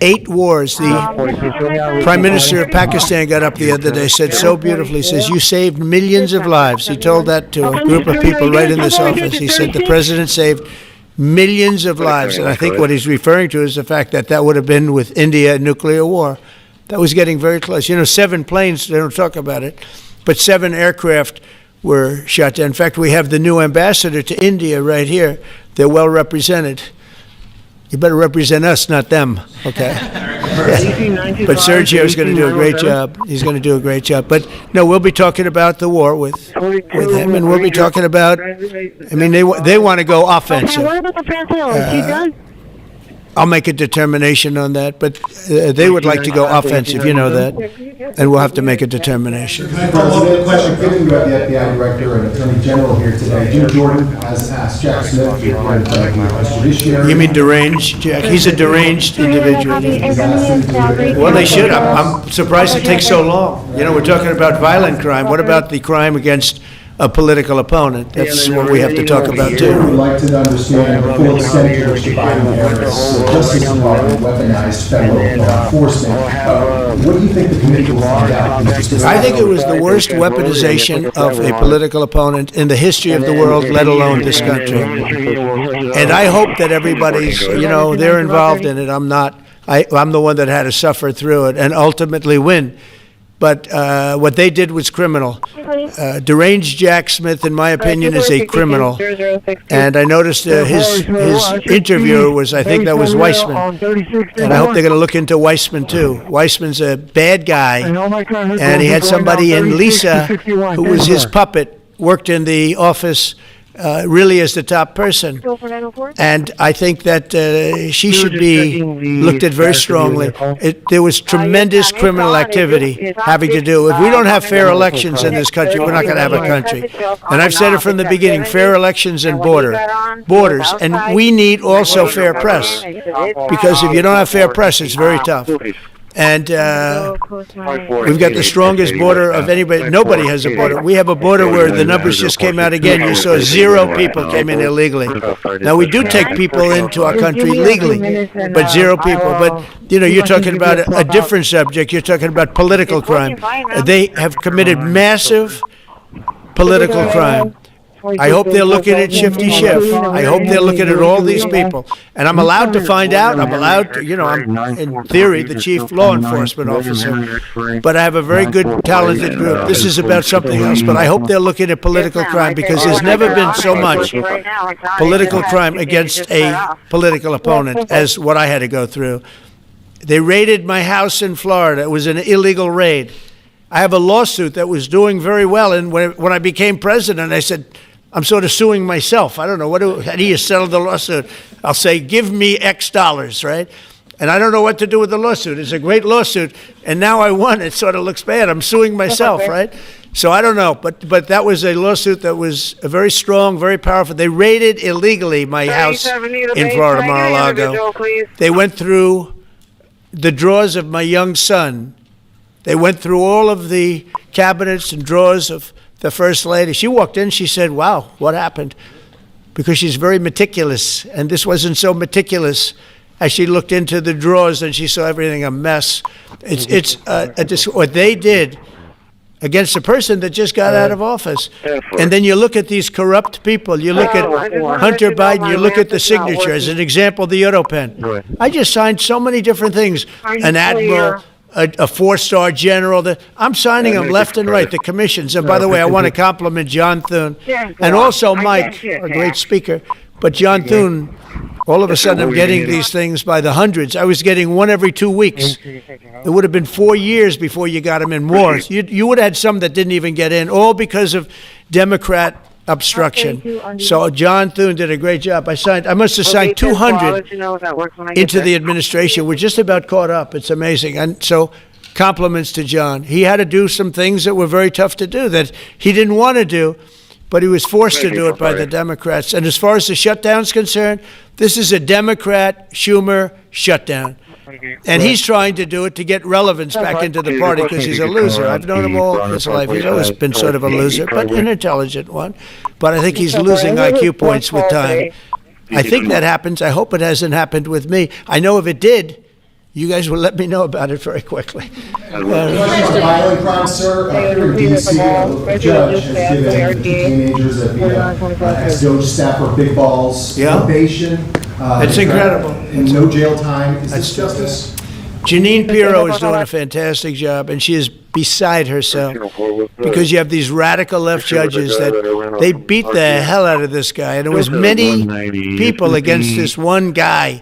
8 wars. The Prime Minister of Pakistan got up the other day, said so beautifully, says, "You saved millions of lives." He told that to a group of people right in this office. He said, "The president saved millions of lives," and I think what he's referring to is the fact that would have been with India nuclear war. That was getting very close. 7 planes, they don't talk about it, but 7 aircraft were shot down. In fact, we have the new ambassador to India right here. They're well represented. You better represent us, not them, okay? But Sergio's going to do a great job. He's going to do a great job. But no, we'll be talking about the war with him, and we'll be talking about. I mean, they want to go offensive. I'll make a determination on that, but they would like to go offensive. You know that, and we'll have to make a determination. Can I follow up a question? Given you have the FBI director and attorney general here today, Jim Jordan has asked Jack Smith to appoint the judiciary. You mean deranged, Jack? He's a deranged individual. Well, they should. I'm surprised it takes so long. We're talking about violent crime. What about the crime against a political opponent? That's what we have to talk about too. I would like to understand the full extent to which the Biden-Harris Justice Department weaponized federal law enforcement. What do you think the committee will find out? I think it was the worst weaponization of a political opponent in the history of the world, let alone this country. And I hope that everybody's, they're involved in it. I'm not. I'm the one that had to suffer through it and ultimately win. But what they did was criminal. Deranged Jack Smith, in my opinion, is a criminal. And I noticed his interviewer was, I think that was Weissman. And I hope they're going to look into Weissman, too. Weissman's a bad guy. And he had somebody in Lisa, who was his puppet, worked in the office really as the top person. And I think that she should be looked at very strongly. There was tremendous criminal activity having to do. If we don't have fair elections in this country, we're not going to have a country. And I've said it from the beginning, fair elections and borders. And we need also fair press. Because if you don't have fair press, it's very tough. And we've got the strongest border of anybody. Nobody has a border. We have a border where the numbers just came out again. You saw 0 people came in illegally. Now, we do take people into our country legally, but 0 people. But, you're talking about a different subject. You're talking about political crime. They have committed massive political crime. I hope they're looking at Shifty Schiff. I hope they're looking at all these people. And I'm allowed to find out. I'm allowed to, I'm, in theory, the chief law enforcement officer. But I have a very good, talented group. This is about something else. But I hope they're looking at political crime because there's never been so much political crime against a political opponent as what I had to go through. They raided my house in Florida. It was an illegal raid. I have a lawsuit that was doing very well. And when I became president, I said, I'm sort of suing myself. I don't know. How do you settle the lawsuit? I'll say, give me X dollars, right? And I don't know what to do with the lawsuit. It's a great lawsuit, and now I won. It sort of looks bad. I'm suing myself, right? So I don't know. But that was a lawsuit that was very strong, very powerful. They raided illegally my house in Florida, Mar-a-Lago. They went through the drawers of my young son. They went through all of the cabinets and drawers of the First Lady. She walked in, she said, wow, what happened? because she's very meticulous, and this wasn't so meticulous. As she looked into the drawers and she saw everything a mess. What they did against a person that just got out of office. And then you look at these corrupt people. You look at Hunter Biden. You look at the signature. As an example, the auto pen. I just signed so many different things. An admiral, a four-star general. I'm signing them left and right, the commissions. And by the way, I want to compliment John Thune and also Mike, a great speaker. But John Thune, all of a sudden I'm getting these things by the hundreds. I was getting one every 2 weeks. It would have been 4 years before you got them in more. You would have had some that didn't even get in, all because of Democrat obstruction. So John Thune did a great job. I must have signed 200 into the administration. We're just about caught up. It's amazing. And so compliments to John. He had to do some things that were very tough to do that he didn't want to do, but he was forced to do it by the Democrats. And as far as the shutdown's concerned, this is a Democrat Schumer shutdown. And he's trying to do it to get relevance back into the party because he's a loser. I've known him all his life. He's always been sort of a loser, but an intelligent one. But I think he's losing IQ points with time. I think that happens. I hope it hasn't happened with me. I know if it did, you guys will let me know about it very quickly. Violent crime, sir. Here in D.C., a judge has given teenagers that beat up SDOJ staffer big balls probation. It's incredible. And no jail time. Is this justice? Janine Pirro is doing a fantastic job, and she is beside herself because you have these radical left judges that they beat the hell out of this guy. And there was many people against this one guy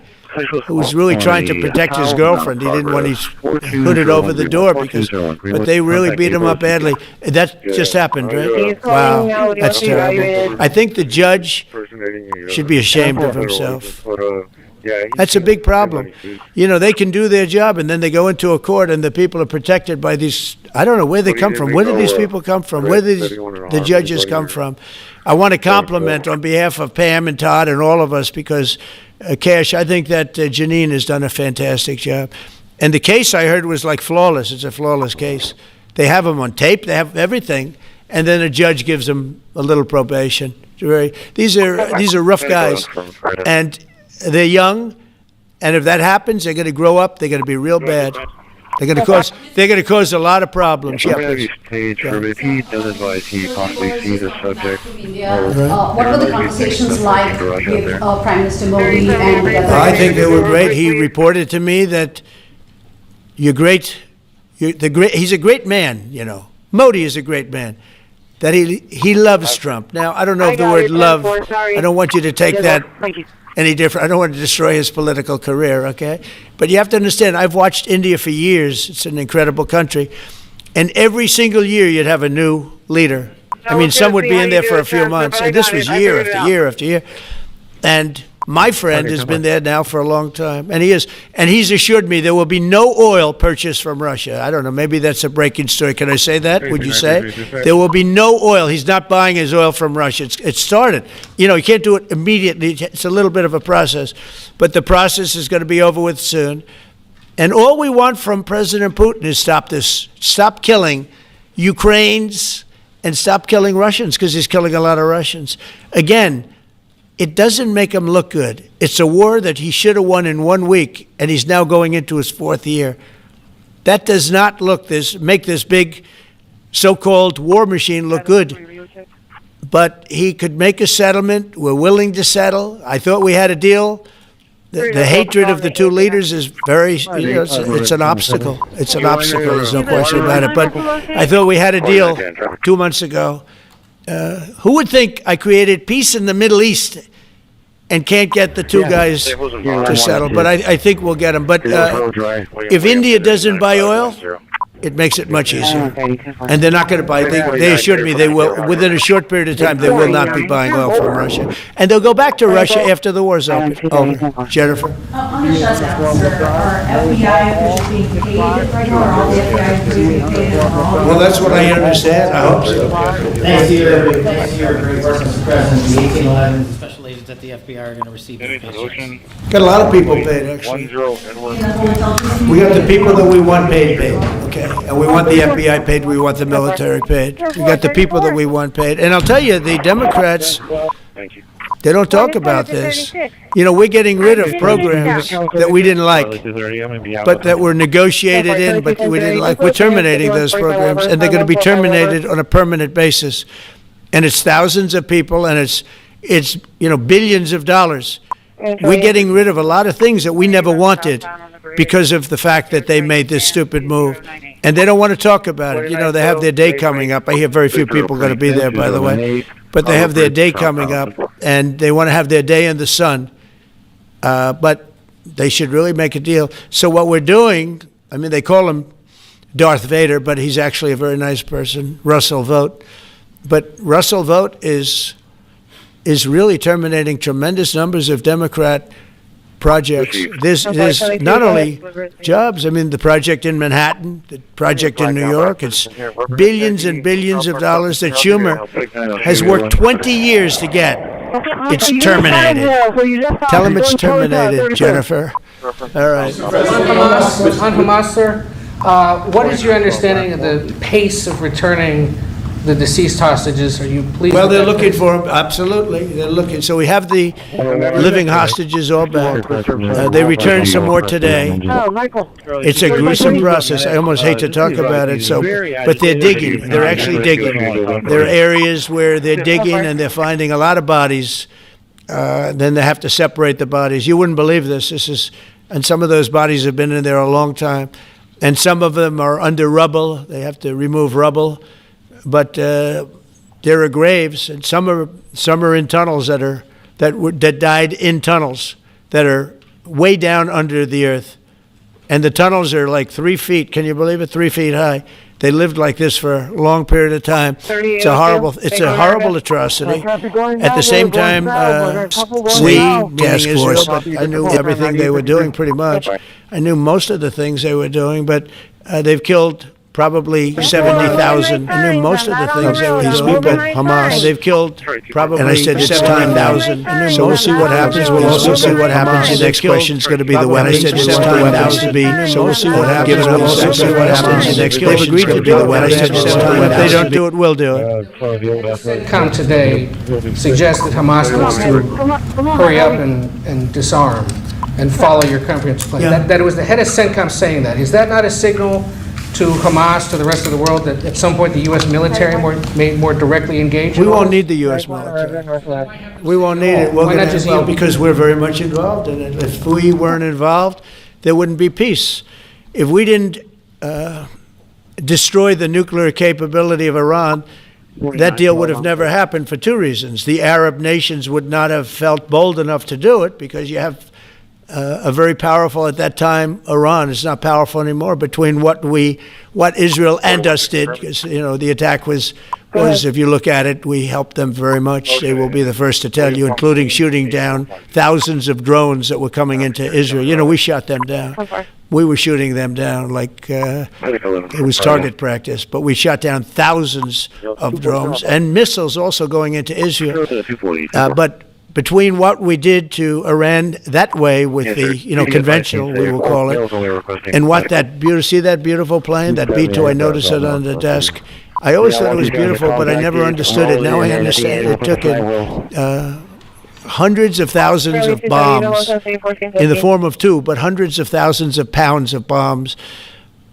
who was really trying to protect his girlfriend. He didn't want his hooded over the door but they really beat him up badly. That just happened, right? Wow, that's terrible. I think the judge should be ashamed of himself. That's a big problem. You know, they can do their job and then they go into a court and the people are protected by these, I don't know where they come from. Where do these people come from? Where do the judges come from? I want to compliment on behalf of Pam and Todd and all of us because Cash, I think that Janine has done a fantastic job. And the case I heard was like flawless. It's a flawless case. They have them on tape. They have everything. And then a judge gives them a little probation. These are rough guys. And they're young. And if that happens, they're going to grow up. They're going to be real bad. They're going to cause a lot a problems. If he does advise he possibly see the subject. What were the conversations like with Prime Minister Modi and the other? I think they were great. He reported to me that he's a great man, you know. Modi is a great man. That he loves Trump. Now, I don't know if the word love, I don't want you to take that any different. I don't want to destroy his political career, okay? But you have to understand, I've watched India for years. It's an incredible country. And every single year you'd have a new leader. I mean, some would be in there for a few months. And this was year after year after year. And my friend has been there now for a long time. And he's assured me there will be no oil purchased from Russia. I don't know, maybe that's a breaking story. Can I say that? Would you say? There will be no oil. He's not buying his oil from Russia. It started. You know, you can't do it immediately. It's a little bit of a process. But the process is going to be over with soon. And all we want from President Putin is stop this. Stop killing Ukrainians and stop killing Russians because he's killing a lot of Russians. Again, it doesn't make him look good. It's a war that he should have won in 1 week, and he's now going into his 4th year. That does not make this big so-called war machine look good. But he could make a settlement. We're willing to settle. I thought we had a deal. The hatred of the two leaders is very, it's an obstacle. It's an obstacle, there's no question about it. But I thought we had a deal 2 months ago. Who would think I created peace in the Middle East and can't get the two guys to settle? But I think we'll get them. But if India doesn't buy oil, it makes it much easier. And they're not going to buy. They assured me they will. Within a short period of time, they will not be buying oil from Russia. And they'll go back to Russia after the war's over. Jennifer? On the shutdown, sir, are FBI officials being paid right now, or all the FBI being paid? Well, that's what I understand. I hope so. Thanks to your great work, Mr. President, the 1811 special agents at the FBI are going to receive their paychecks. Got a lot of people paid, actually. We got the people that we want paid, okay? And we want the FBI paid, we want the military paid. We got the people that we want paid. And I'll tell you, the Democrats, They don't talk about this. You know, we're getting rid of programs that we didn't like, but that were negotiated in, but we didn't like. We're terminating those programs, and they're going to be terminated on a permanent basis. And it's thousands of people, and it's billions of dollars. We're getting rid of a lot of things that we never wanted because of the fact that they made this stupid move. And they don't want to talk about it. You know, they have their day coming up. I hear very few people are going to be there, by the way. But they have their day coming up, and they want to have their day in the sun. But they should really make a deal. So what we're doing, I mean, they call him Darth Vader, but he's actually a very nice person, Russell Vogt. But Russell Vogt is really terminating tremendous numbers of Democrat projects. There's not only jobs, I mean, the project in Manhattan, the project in New York, it's billions and billions of dollars that Schumer has worked 20 years to get. It's terminated. Tell him it's terminated, Jennifer. All right. On Hamas, sir, what is your understanding of the pace of returning the deceased hostages? Are you pleased? Well, they're looking for them. Absolutely, they're looking. So we have the living hostages all back. They returned some more today. It's a gruesome process. I almost hate to talk about it. So, but they're digging. They're actually digging. There are areas where they're digging and they're finding a lot of bodies. Then they have to separate the bodies. You wouldn't believe this. And some of those bodies have been in there a long time, and some of them are under rubble. They have to remove rubble. But there are graves, and some are in tunnels that died in tunnels that are way down under the earth, and the tunnels are like 3 feet. Can you believe it? 3 feet high. They lived like this for a long period of time. It's a horrible atrocity. At the same time, meaning Israel, I knew everything they were doing pretty much. I knew most of the things they were doing, but they've killed probably 70,000. I knew most of the things they were doing, but Hamas, they've killed probably, and I said 70,000. So we'll see what happens. We'll also see what happens. The next question is going to be the weapons. I said it's time to be. So we'll see what happens. We'll also see what happens. The next they've agreed to do the weapons. I said it's time. If they don't do it, we'll do it. CENTCOM today suggests that Hamas needs to hurry up and disarm and follow your comprehensive plan. That it was the head of CENTCOM saying that. Is that not a signal to Hamas, to the rest of the world, that at some point the U.S. military may more directly engage? We won't need the U.S. military. We won't need it. Why not just you? Because we're very much involved in it. If we weren't involved, there wouldn't be peace. If we didn't destroy the nuclear capability of Iran, that deal would have never happened for two reasons. The Arab nations would not have felt bold enough to do it because you have a very powerful, at that time, Iran. It's not powerful anymore, between what Israel and us did, because, the attack was, if you look at it, we helped them very much. They will be the first to tell you, including shooting down thousands of drones that were coming into Israel. We shot them down. We were shooting them down like it was target practice, but we shot down thousands of drones and missiles also going into Israel. But between what we did to Iran that way with the, conventional, we will call it, and what see that beautiful plane, that B-2, I noticed it on the desk. I always thought it was beautiful, but I never understood it. Now I understand. It took in hundreds of thousands of bombs in the form of two, but hundreds of thousands of pounds of bombs.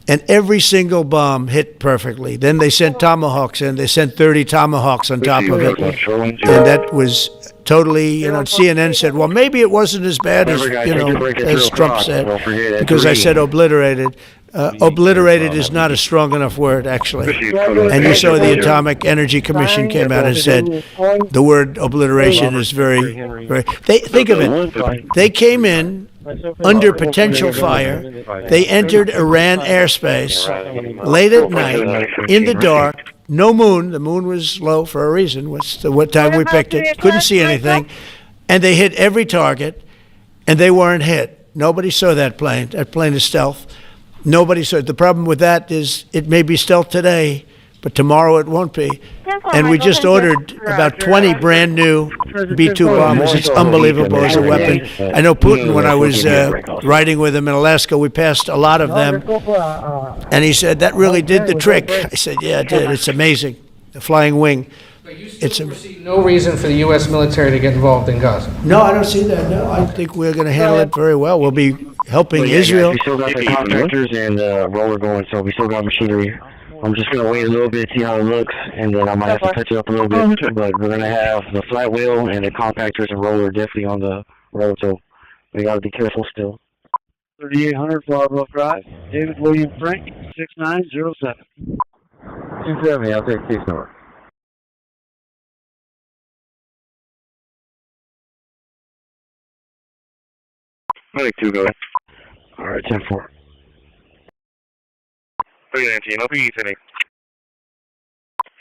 And every single bomb hit perfectly. Then they sent Tomahawks in. They sent 30 Tomahawks on top of it. And that was totally, CNN said, well, maybe it wasn't as bad as, as Trump said, because I said obliterated. Obliterated is not a strong enough word, actually. And you saw the Atomic Energy Commission came out and said the word obliteration is very, very... Think of it. They came in under potential fire. They entered Iran airspace late at night, in the dark, no moon. The moon was low for a reason. What time we picked it. Couldn't see anything. And they hit every target, and they weren't hit. Nobody saw that plane. That plane is stealth. Nobody saw it. The problem with that is it may be stealth today, but tomorrow it won't be. And we just ordered about 20 brand new B-2 bombers. It's unbelievable as a weapon. I know Putin, when I was riding with him in Alaska, we passed a lot of them. And he said, that really did the trick. I said, yeah, it did. It's amazing. The flying wing. it's a, See no reason for the U.S. military to get involved in Gaza. no, I don't see that. No, I think we're going to handle it very well. We'll be helping Israel. We still got the contractors and roller going, so we still got machinery. I'm just going to wait a little bit, see how it looks, and then I might have to touch it up a little bit. But we're going to have the flat wheel and the compactors and roller definitely on the road, so we got to be careful still. 3800 Flower Bluff Drive, David William Frank, 6907. 270, I'll take 6 north. Medic 2, go ahead. All right, 10-4. 319, I'll be 10-8.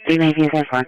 319, that's fine.